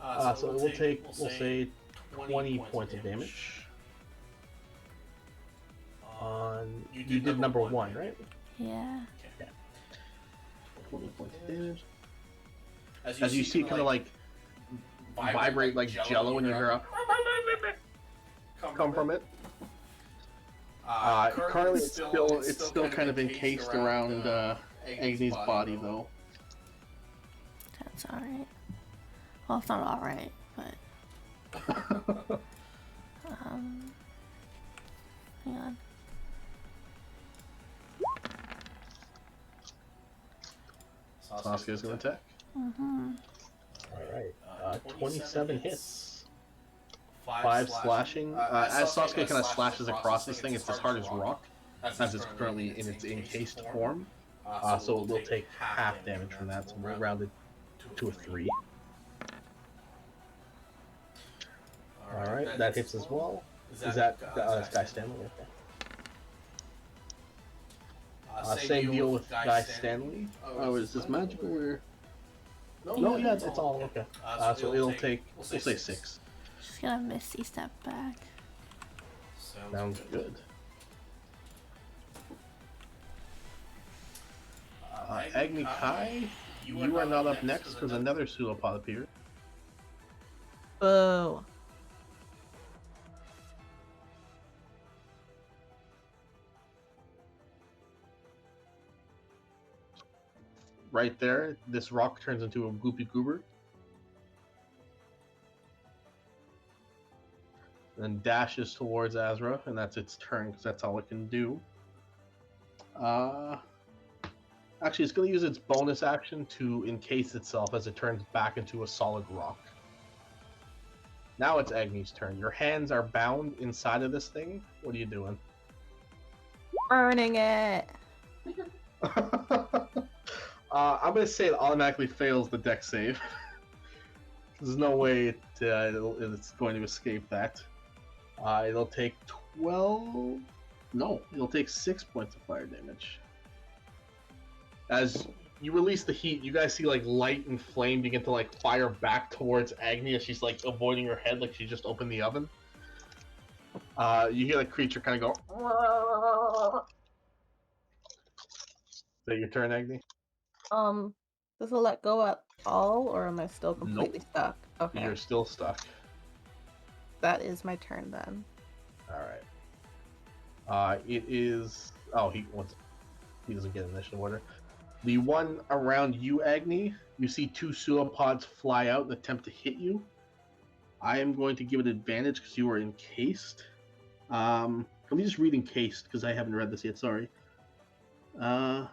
bitch.
So we'll say 20 points of damage. You did number 1, right?
Yeah.
20 points of damage. As you see it kind of like vibrate like jello and you hear a come from it. Currently it's still kind of encased around Agni's body though.
That's alright. Well, it's not alright, but Hang on.
Sasuke's gonna attack.
Mm-hmm.
Alright. 27 hits. 5 slashing. As Sasuke kind of slashes across this thing, it's as hard as rock, as it's currently in its encased form. So it will take half damage from that, so we'll round it to a 3. Alright, that hits as well. Is that Guy Stanley? Okay. Same deal with Guy Stanley. Oh, is this magical or? No, yeah, it's all okay. So it'll take, we'll say 6.
Just gonna Misty step back.
Sounds good. Agni Kai, you are not up next because another pseudopod appeared.
Boo.
Right there, this rock turns into a goopy goober. Then dashes towards Azra, and that's its turn because that's all it can do. Actually, it's going to use its bonus action to encase itself as it turns back into a solid rock. Now it's Agni's turn. Your hands are bound inside of this thing. What are you doing?
Burning it.
I'm going to say it automatically fails the dex save. There's no way it's going to escape that. It'll take 12... No, it'll take 6 points of fire damage. As you release the heat, you guys see like light and flame begin to like fire back towards Agni as she's like avoiding her head like she just opened the oven. You hear the creature kind of go... Is that your turn, Agni?
Does it let go at all, or am I still completely stuck? Okay.
You're still stuck.
That is my turn then.
Alright. It is... Oh, he doesn't get initiative order. The one around you, Agni, you see 2 pseudopods fly out and attempt to hit you. I am going to give it advantage because you are encased. Let me just read encased because I haven't read this yet, sorry. Oh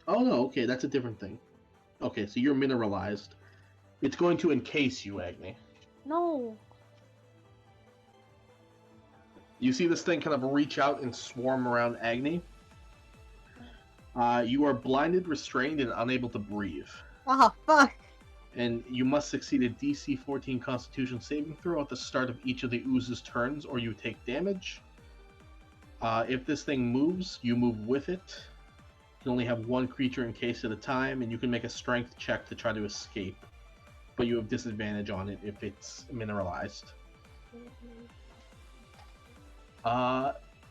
no, okay, that's a different thing. Okay, so you're mineralized. It's going to encase you, Agni.
No.
You see this thing kind of reach out and swarm around Agni. You are blinded, restrained, and unable to breathe.
Oh, fuck.
And you must succeed a DC 14 Constitution saving throw at the start of each of the ooze's turns, or you take damage. If this thing moves, you move with it. You can only have one creature encased at a time, and you can make a strength check to try to escape. But you have disadvantage on it if it's mineralized.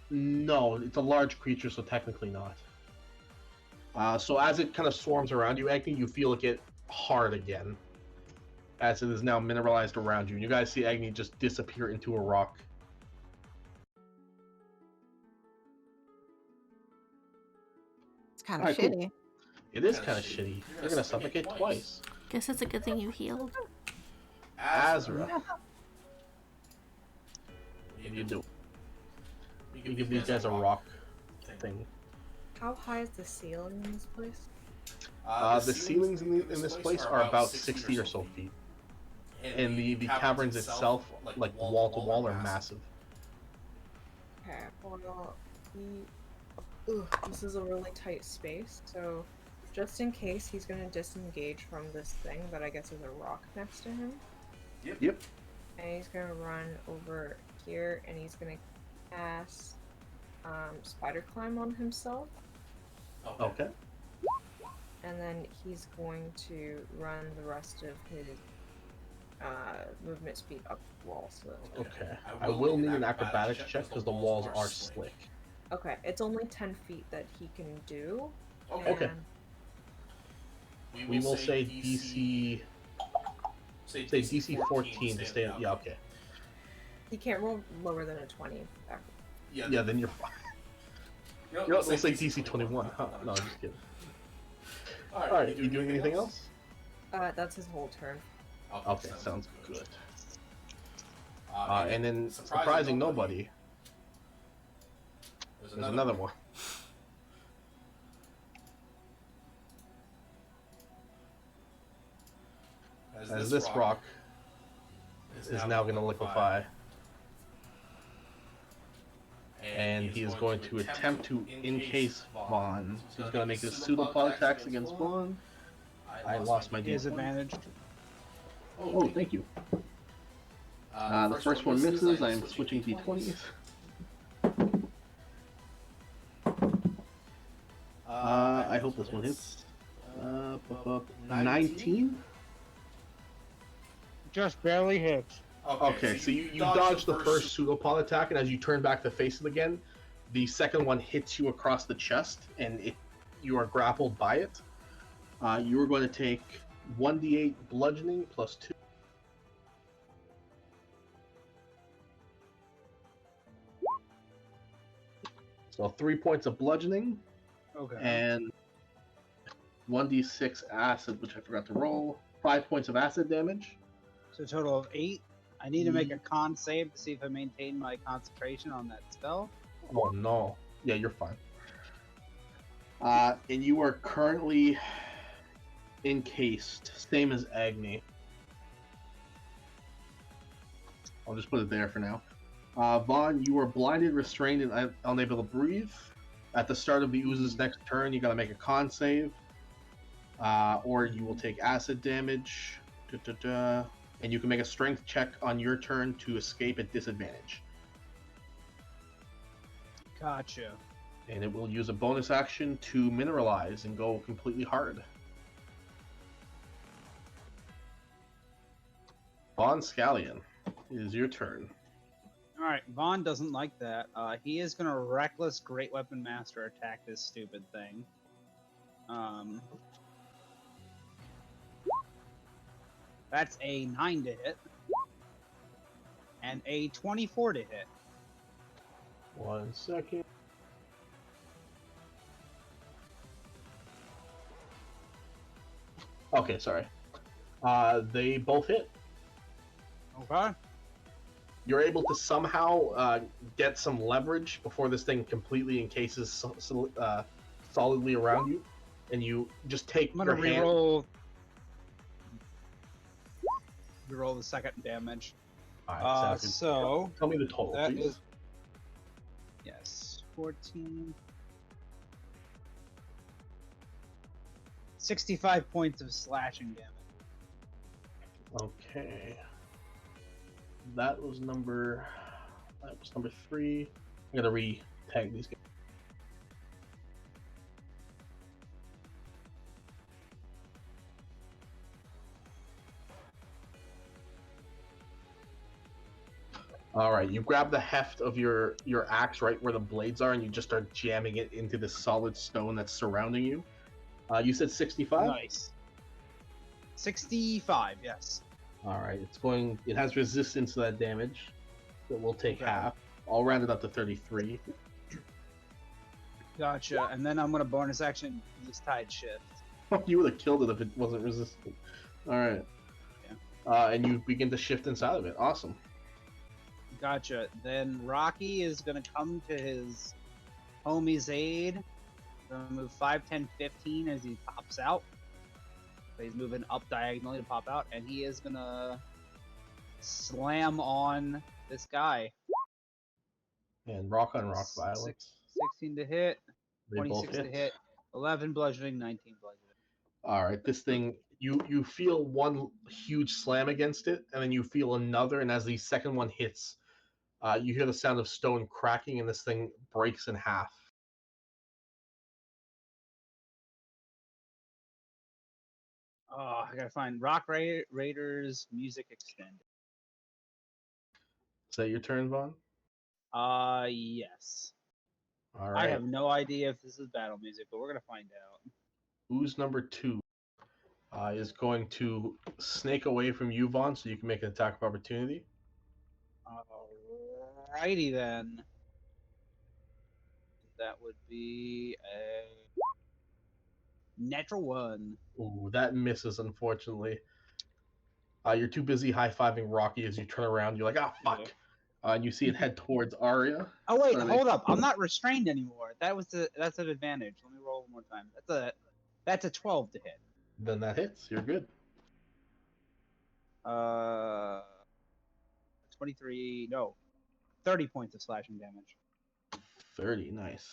No, it's a large creature, so technically not. So as it kind of swarms around you, Agni, you feel it get hard again. As it is now mineralized around you. And you guys see Agni just disappear into a rock.
It's kind of
Alright, cool.
shitty.
It is kind of shitty. You're going to suffocate twice.
Guess it's a good thing you healed.
Azra. What do you do? You give these guys a rock thing.
How high is the ceiling in this place?
The ceilings in this place are about 60 or so feet. And the caverns itself, like wall to wall, are massive.
Okay, well, this is a really tight space, so just in case he's gonna disengage from this thing that I guess is a rock next to him.
Yep.
And he's gonna run over here and he's gonna cast spider climb on himself.
Okay.
And then he's going to run the rest of his movement speed up the wall. So
Okay. I will need an acrobatics check because the walls are slick.
okay, it's only 10 feet that he can do.
Okay.
And
We will say DC... Say DC 14 to stay... Yeah, okay.
he can't roll lower than a 20.
Yeah, then you're fine. You know what, we'll say DC 21. Huh? No, I'm just kidding. Alright, you doing anything else?
That's his whole turn.
Okay, sounds good. And then, surprising nobody, there's another one. As this rock is now going to liquefy. And he is going to attempt to encase Vaughn. He's going to make his pseudopod attacks against Vaughn. I lost my
disadvantage.
Oh, thank you. The first one misses. I am switching d20s. I hope this one hits. 19?
Just barely hits.
Okay, so you dodge the first pseudopod attack, and as you turn back to face it again, the second one hits you across the chest, and you are grappled by it. You are going to take 1d8 bludgeoning plus 2. So 3 points of bludgeoning.
Okay.
And 1d6 acid, which I forgot to roll. 5 points of acid damage.
So a total of 8. I need to make a con save to see if I maintain my concentration on that spell.
Oh no. Yeah, you're fine. And you are currently encased, same as Agni. I'll just put it there for now. Vaughn, you are blinded, restrained, and unable to breathe. At the start of the ooze's next turn, you gotta make a con save. Or you will take acid damage. And you can make a strength check on your turn to escape at disadvantage.
Gotcha.
And it will use a bonus action to mineralize and go completely hard. Vaughn Scallion, it is your turn.
Alright, Vaughn doesn't like that. He is going to Reckless Great Weapon Master attack this stupid thing. That's a 9 to hit. And a 24 to hit.
1 second. Okay, sorry. They both hit.
Okay.
You're able to somehow get some leverage before this thing completely encases solidly around you, and you just take
I'm gonna
your hand.
Reroll the second damage.
Alright,
so
tell me the total,
that
please.
is, yes, 14. 65 points of slashing damage.
Okay. That was number 3. I'm gonna re-tag these guys. Alright, you grab the heft of your axe right where the blades are, and you just start jamming it into the solid stone that's surrounding you. You said 65?
Nice. 65, yes.
Alright, it has resistance to that damage. It will take
Okay.
half. I'll round it up to 33.
Gotcha. And then I'm gonna bonus action beasthide shift.
You would have killed it if it wasn't resistant. Alright.
Yeah.
And you begin to shift inside of it. Awesome.
Gotcha. Then Rocky is gonna come to his homie's aid. Gonna move 5, 10, 15 as he pops out. So he's moving up diagonally to pop out, and he is gonna slam on this guy.
And rock on rock violence.
16 to hit,
They both
26 to hit, 11 bludgeoning, 19 bludgeoning.
Alright, this thing, you feel one huge slam against it, and then you feel another, and as the second one hits, you hear the sound of stone cracking, and this thing breaks in half.
Oh, I gotta find Raiders music extended.
Is that your turn, Vaughn?
Yes.
Alright.
I have no idea if this is battle music, but we're gonna find out.
Ooze number 2 is going to snake away from you, Vaughn, so you can make an attack of opportunity.
Alrighty then. That would be a natural 1.
Ooh, that misses, unfortunately. You're too busy high-fiving Rocky as you turn around. You're like, ah, fuck. And you see it head towards Arya.
Oh wait, hold up! I'm not restrained anymore. That's an advantage. Let me roll one more time. That's a 12 to hit.
Then that hits. You're good.
23. No, 30 points of slashing damage.
30, nice.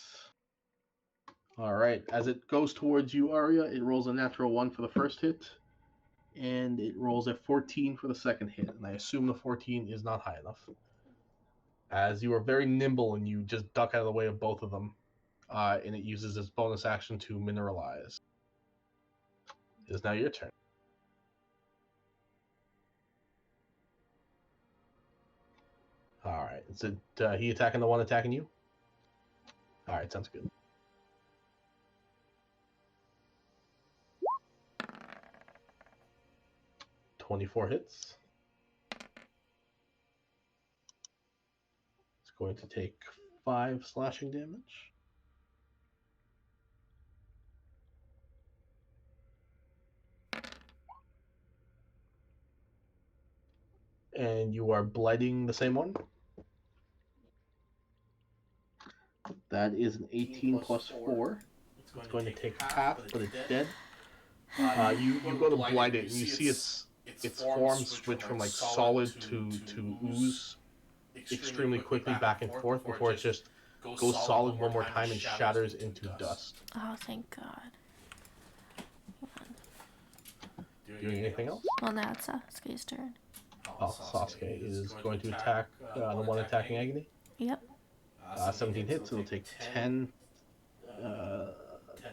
All right. As it goes towards you, Arya, it rolls a natural 1 for the first hit, and it rolls a 14 for the second hit. And I assume the 14 is not high enough. As you are very nimble and you just duck out of the way of both of them, and it uses its bonus action to mineralize. It is now your turn. All right. Is it he attacking the one attacking you? All right, sounds good. "24 hits. It's going to take 5 slashing damage. And you are blighting the same one? That is an 18 plus 4. It's going to take half, but it's dead. You go to blight it, and you see its form switch from like solid to ooze extremely quickly back and forth before it just goes solid one more time and shatters into dust.
Oh, thank God.
Doing anything else?
Well, now it's Sasuke's turn.
Oh, Sasuke is going to attack the one attacking Agni.
Yep.
17 hits, it'll take 10.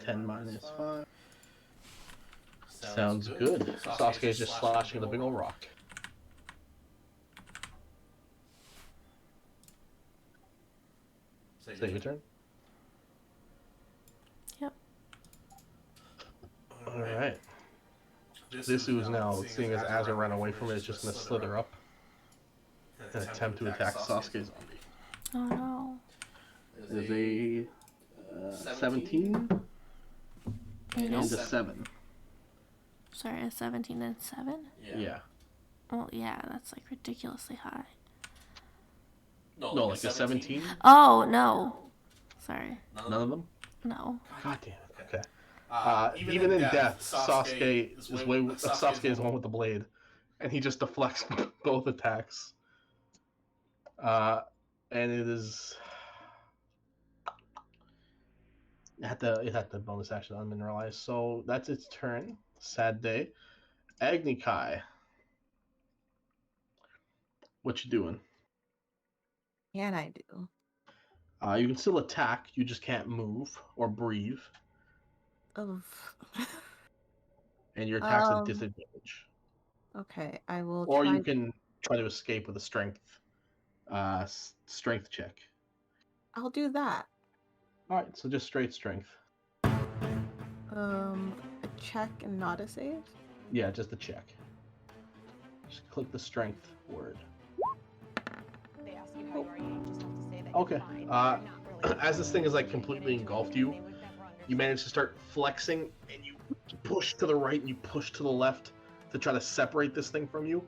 10 minus 5. Sounds good. Sasuke is just slashing at the big old rock. Is that your turn?
Yep.
Alright. This ooze now, seeing as Azrael ran away from it, is just going to slither up and attempt to attack Sasuke's zombie.
Oh no.
It is a 17 and a 7.
Sorry, a 17 and 7?
Yeah.
Well, yeah, that's like ridiculously high.
No, like a 17?
Oh, no. Sorry.
None of them?
No.
God damn it. Okay. Even in death, Sasuke is the one with the blade, and he just deflects both attacks. And it is. It had the bonus action unmineralized, so that's its turn. Sad day. Agni Kai. What you doing?
Can I do?
You can still attack, you just can't move or breathe.
Of.
And your attack's at disadvantage.
Okay, I will.
Or you can try to escape with a strength check.
I'll do that.
Alright, so just straight strength.
A check and not a save?
Yeah, just a check. Just click the strength word.
They ask you how you are, you just have to say that
Okay.
you're fine. You're not really
As this thing is like completely engulfed you, you manage to start flexing, and you push to the right and you push to the left to try to separate this thing from you.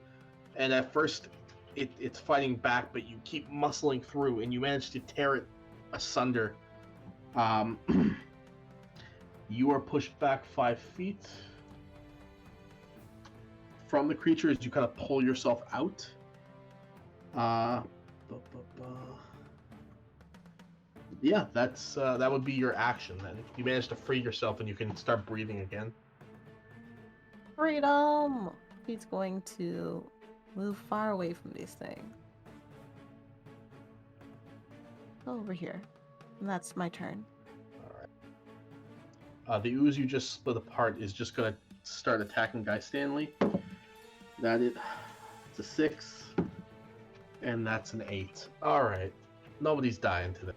And at first, it's fighting back, but you keep muscling through, and you manage to tear it asunder. You are pushed back 5 feet from the creature as you kind of pull yourself out. Yeah, that would be your action then. You manage to free yourself and you can start breathing again.
Freedom! He's going to move far away from these things. Over here. And that's my turn.
Alright. The ooze you just split apart is just going to start attacking Guy Stanley. It's a 6. And that's an 8. Alright. Nobody's dying today.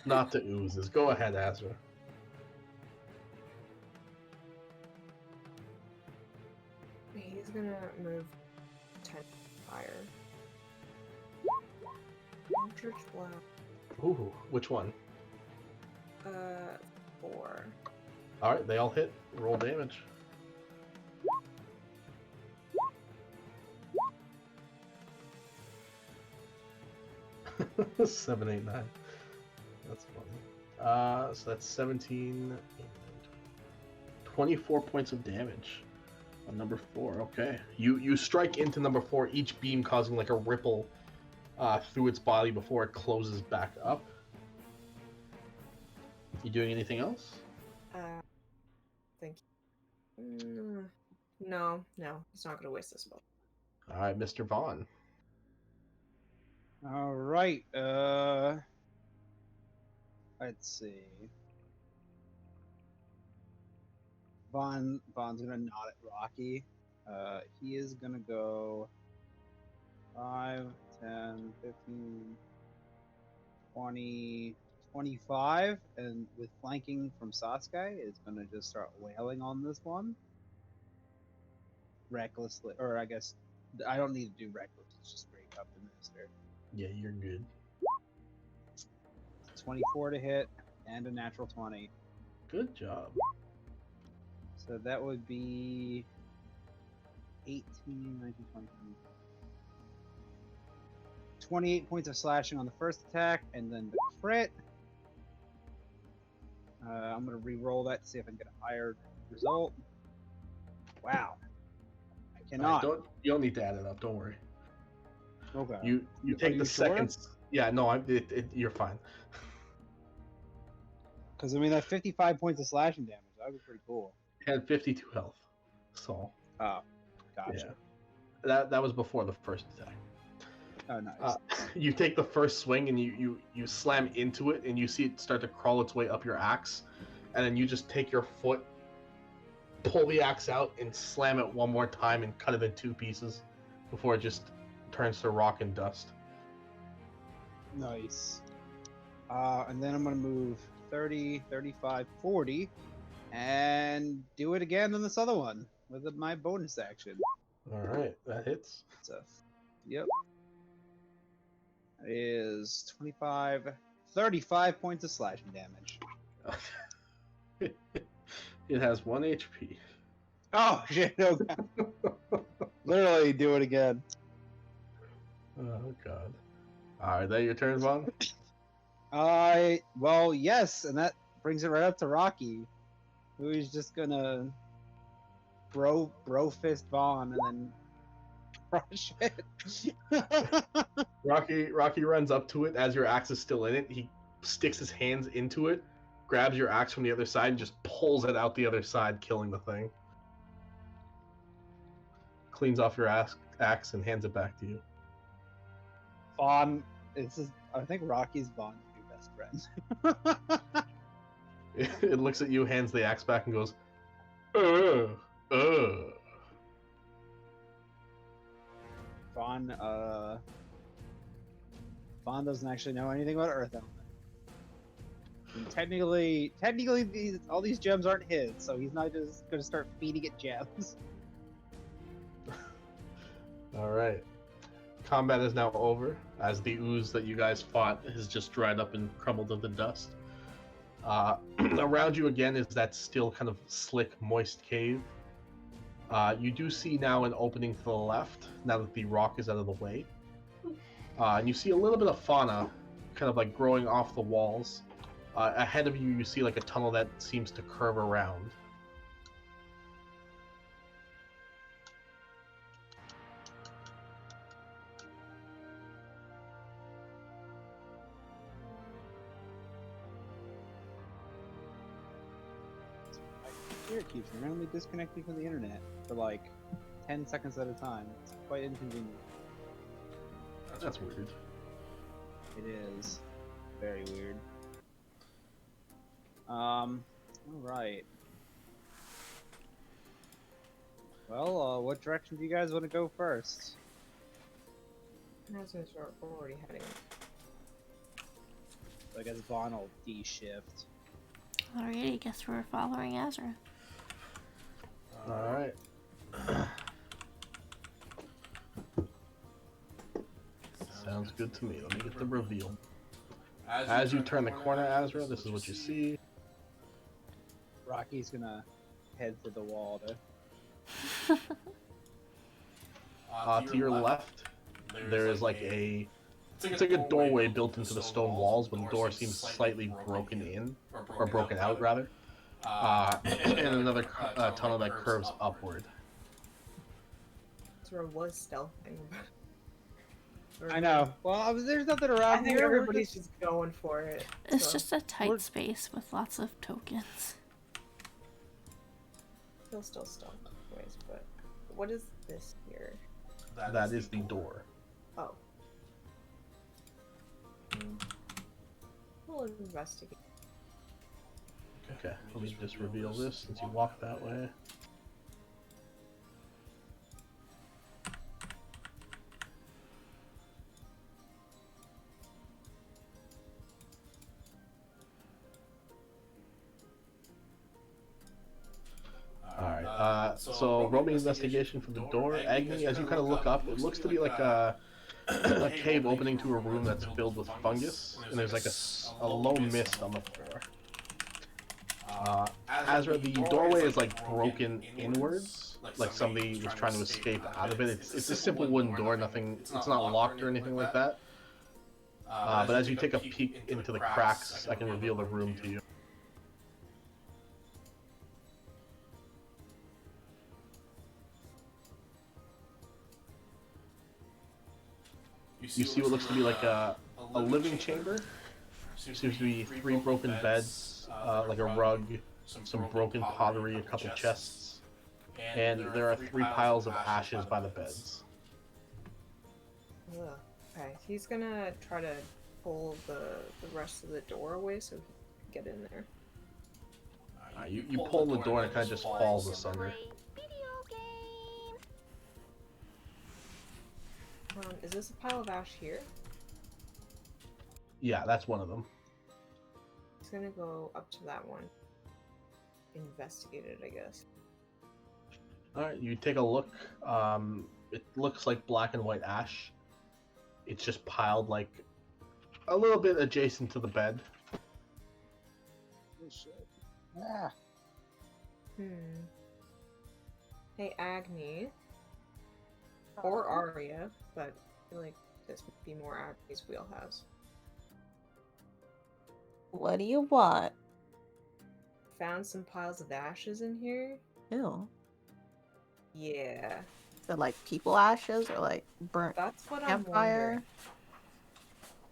Not the oozes. Go ahead, Azra.
He's gonna move 10 fire. Church Blow.
Ooh, which one?
4.
Alright, they all hit. Roll damage. 7, 8, 9. That's funny. So that's 17, 24 points of damage on number 4. Okay. You strike into number 4, each beam causing like a ripple through its body before it closes back up. You doing anything else?
Thank you. No, he's not gonna waste this spell.
All right, Mr. Vaughn.
All right. Let's see. Vaughn's gonna nod at Rocky. He is gonna go 5, 10, 15, 20, 25, and with flanking from Sasuke, is gonna just start wailing on this one. Recklessly, or I guess I don't need to do reckless, it's just straight up the minister.
Yeah, you're good.
24 to hit, and a natural 20.
Good job.
So that would be 18, 19, 20, 28 points of slashing on the first attack, and then the crit. I'm going to re-roll that to see if I can get a higher result. Wow. I cannot.
Right, you don't need to add it up. Don't worry.
Okay.
You take the
sure?
seconds. Yeah, no, you're fine.
Because I mean, that's 55 points of slashing damage. That would be pretty cool.
It had 52 health. So.
Oh, gotcha.
Yeah. That was before the first attack.
Oh, nice.
You take the first swing and you slam into it, and you see it start to crawl its way up your axe, and then you just take your foot, pull the axe out, and slam it one more time and cut it in 2 pieces before it just turns to rock and dust.
Nice. And then I'm going to move 30, 35, 40, and do it again on this other one with my bonus action.
All right, that hits.
Yep. That is 25, 35 points of slashing damage.
It has 1 HP.
Oh, shit. Okay. Literally do it again.
Oh, God. All right, that your turn, Vaughn?
Well, yes, and that brings it right up to Rocky, who is just gonna bro fist Vaughn and then crush it.
Rocky runs up to it as your axe is still in it. He sticks his hands into it, grabs your axe from the other side, and just pulls it out the other side, killing the thing. Cleans off your axe and hands it back to you.
Vaughn, I think Rocky's Vaughn's new best friend.
It looks at you, hands the axe back, and goes,
Vaughn doesn't actually know anything about Earth Element. And technically, all these gems aren't his, so he's not just gonna start feeding it gems.
All right. Combat is now over, as the ooze that you guys fought has just dried up and crumbled into dust. Around you again is that still kind of slick, moist cave. You do see now an opening to the left, now that the rock is out of the way. And you see a little bit of fauna kind of like growing off the walls. Ahead of you, you see like a tunnel that seems to curve around.
Here it keeps randomly disconnecting from the internet for like 10 seconds at a time. It's quite inconvenient.
That's weird.
It is. Very weird. Alright. Well, what direction do you guys want to go first?
As since we're already heading.
So I guess Vaughn will D-shift.
Alrighty, guess we're following Azrael.
All right. Sounds good to me. Let me get the reveal. As you turn the corner, Azrael, this is what you see.
Rocky's gonna head for the wall to...
To your left, there is like a... It's like a doorway built into the stone walls, but the door seems slightly broken in, or broken out rather. And another tunnel that curves upward.
Ezra was stealthing.
I know. Well, there's nothing
I
around
think
here.
everybody's just going for it.
It's
so.
just a tight space with lots of tokens.
He'll still stealth anyways, but what is this here?
That is the door.
Oh. We'll investigate.
Okay, let me just reveal this since you walked that way. Alright, so roll me investigation for the door. Agni, as you kind of look up, it looks to be like a cave opening to a room that's filled with fungus, and there's like a low mist on the floor. Azrael, the doorway is like broken inwards, like somebody was trying to escape out of it. It's a simple wooden door, nothing. It's not locked or anything like that. But as you take a peek into the cracks, I can reveal the room to you. You see what looks to be like a living chamber. Seems to be 3 broken beds, like a rug, some broken pottery, a couple chests, and there are 3 piles of ashes by the beds.
Ugh. Okay, he's gonna try to pull the rest of the door away so he can get in there.
You pull the door and it kind of just falls asunder.
Is this a pile of ash here?
Yeah, that's one of them.
He's gonna go up to that one. Investigate it, I guess.
Alright, you take a look. It looks like black and white ash. It's just piled like a little bit adjacent to the bed.
Ah.
Hey, Agni. Or Arya, but I feel like this would be more Agni's wheelhouse.
What do you want?
Found some piles of ashes in here?
Ew.
Yeah.
Is it like people ashes or like burnt
That's what I'm
campfire?
wondering.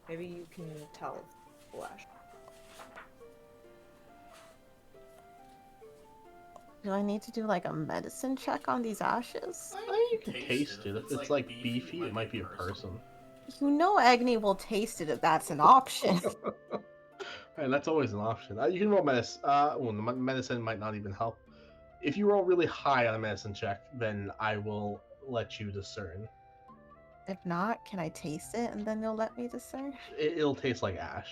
Maybe you can tell people ash.
Do I need to do like a medicine check on these ashes?
You can taste it. If it's like beefy, it might be a person.
You know Agni will taste it if that's an option.
And that's always an option. You can roll medicine. Well, medicine might not even help. If you roll really high on a medicine check, then I will let you discern.
If not, can I taste it and then you'll let me discern?
It'll taste like ash.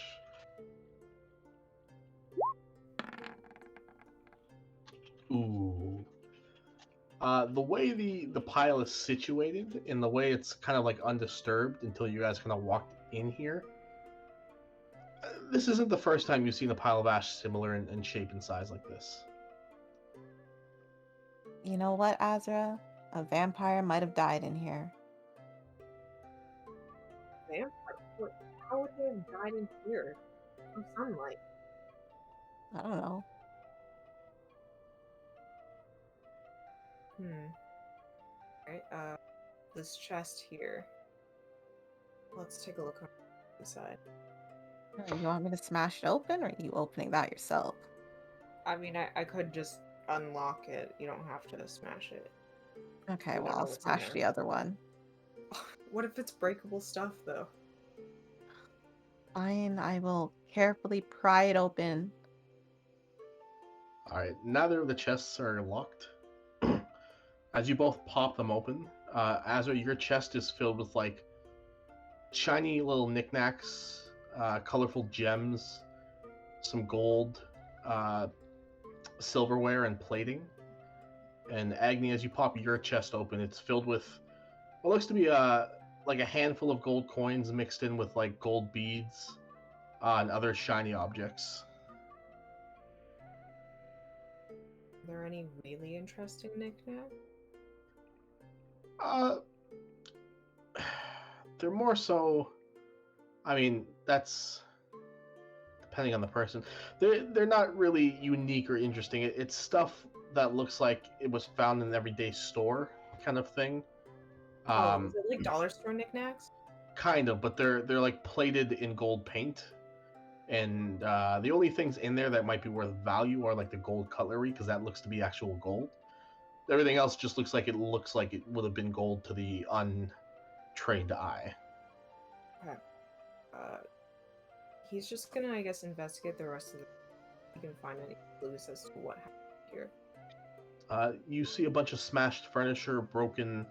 Ooh. The way the pile is situated, and the way it's kind of like undisturbed until you guys kind of walked in here, this isn't the first time you've seen a pile of ash similar in shape and size like this.
You know what, Azrael? A vampire might have died in here.
Vampire? How would they have died in here? No sunlight.
I don't know.
Alright, this chest here. Let's take a look on the side.
You want me to smash it open, or are you opening that yourself?
I mean, I could just unlock it. You don't have to smash it.
Okay,
You
well,
know
I'll
what's in
smash
there.
the other one.
What if it's breakable stuff, though?
Fine, I will carefully pry it open.
Alright, neither of the chests are locked. As you both pop them open, Azrael, your chest is filled with like shiny little knickknacks, colorful gems, some gold, silverware, and plating. And Agni, as you pop your chest open, it's filled with what looks to be like a handful of gold coins mixed in with like gold beads and other shiny objects.
Are there any really interesting knickknacks?
They're more so I mean, that's depending on the person. They're not really unique or interesting. It's stuff that looks like it was found in an everyday store kind of thing.
Oh, is it like dollar store knickknacks?
Kind of, but they're like plated in gold paint, and the only things in there that might be worth value are like the gold cutlery because that looks to be actual gold. Everything else just looks like it would have been gold to the untrained eye.
Okay. He's just gonna, I guess, investigate the rest of the. He can find any clues as to what happened here.
You see a bunch of smashed furniture, broken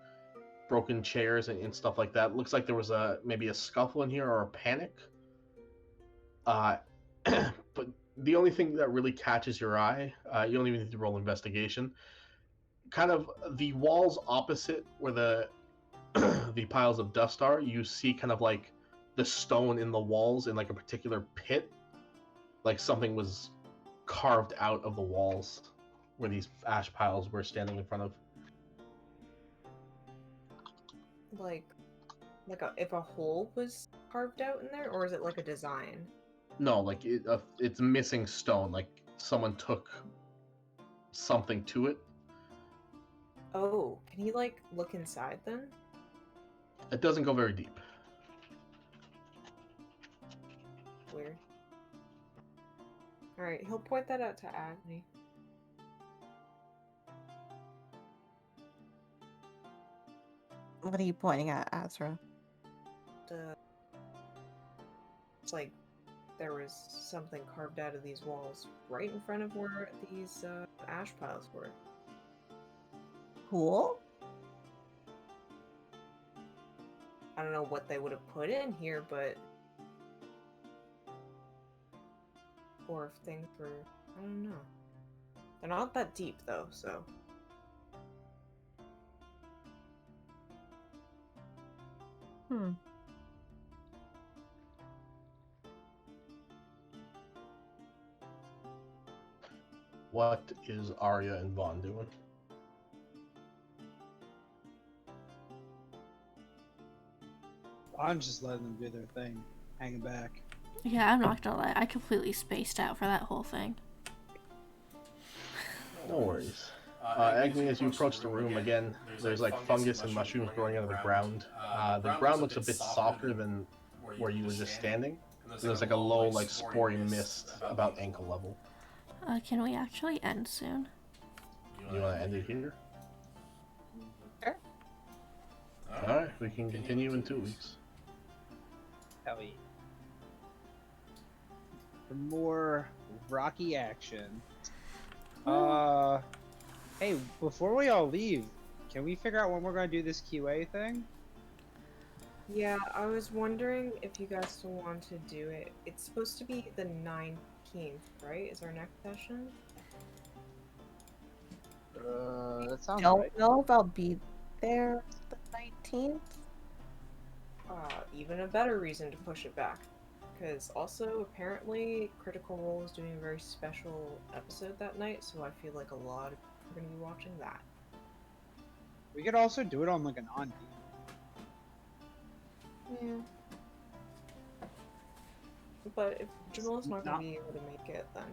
chairs, and stuff like that. Looks like there was maybe a scuffle in here or a panic. But the only thing that really catches your eye, you don't even need to roll investigation. Kind of the walls opposite where the the piles of dust are, you see kind of like the stone in the walls in like a particular pit, like something was carved out of the walls where these ash piles were standing in front of.
Like if a hole was carved out in there, or is it like a design?
No, like it's missing stone. Like someone took something to it.
Oh, can he like look inside then?
It doesn't go very deep.
Weird. Alright, he'll point that out to Agni.
What are you pointing at, Azrael?
It's like there was something carved out of these walls right in front of where these ash piles were.
Cool.
I don't know what they would have put in here, but or if things were, I don't know. They're not that deep though, so.
What is Arya and Vaughn doing?
I'm just letting them do their thing, hanging back.
Yeah, I'm not gonna lie. I completely spaced out for that whole thing.
No worries. Agni, as you approach the room again, there's like fungus and mushrooms growing out of the ground. The ground looks a bit softer than where you were just standing. There's like a low, like spory mist about ankle level.
Can we actually end soon?
You want to end it here?
Sure.
Alright, we can continue in 2 weeks.
Hell yeah. For more rocky action. Hey, before we all leave, can we figure out when we're gonna do this QA thing?
Yeah, I was wondering if you guys still want to do it. It's supposed to be the 19th, right? Is our next session?
That sounds
Don't
right.
know if I'll be there the 19th.
Even a better reason to push it back. Because also, apparently, Critical Role is doing a very special episode that night, so I feel like a lot of people are going to be watching that.
We could also do it on like a non.
Yeah. But if Jamal's not going to be able to make it, then...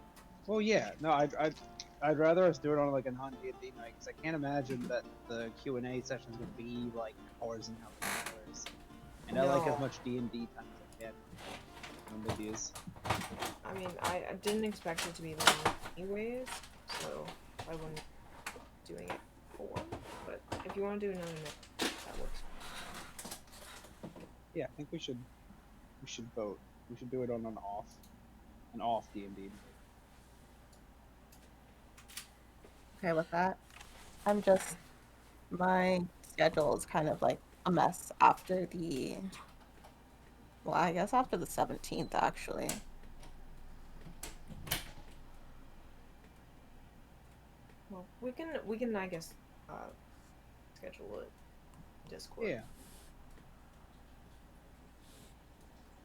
Well, yeah, no, I'd rather us do it on like a non D&D night because I can't imagine that the Q&A sessions would be like hours and hours. And I like as much D&D time as I can on videos.
I mean, I didn't expect it to be long anyways, so I wouldn't be doing it for. But if you want to do another night, that works.
Yeah, I think we should vote. We should do it on an off D&D.
Okay with that. My schedule is kind of like a mess after I guess after the 17th actually.
Well, we can I guess schedule it Discord.
Yeah.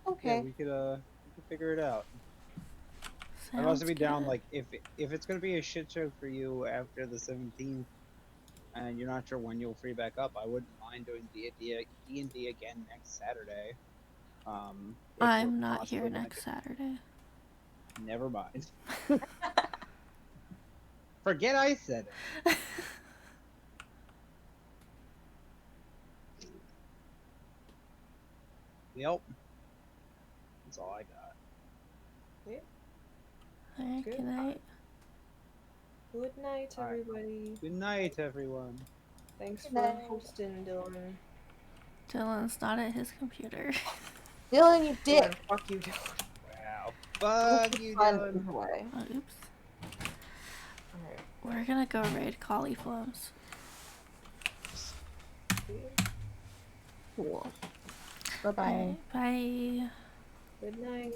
Okay.
Yeah, we could figure it out. I'd also be down, like, if it's gonna be a shit show for you after the 17th, and you're not sure when you'll free back up, I wouldn't mind doing D&D again next Saturday. if
I'm
we're
not
possibly
here
gonna
next Saturday.
Never mind. Forget I said it. Yep. That's all I got.
Alright,
Good.
good night.
Good night,
Alright.
everybody.
Good night, everyone.
Thanks
Good
for
night.
hosting, Dylan.
Dylan's not at his computer.
Dylan, you dick.
Dylan, fuck you, Dylan.
Wow.
This
Fuck
was
you,
fun
Dylan.
either way.
Oh, oops.
Alright.
We're gonna go raid cauliflowers.
Cool. Bye-bye.
Alright, bye.
Good night.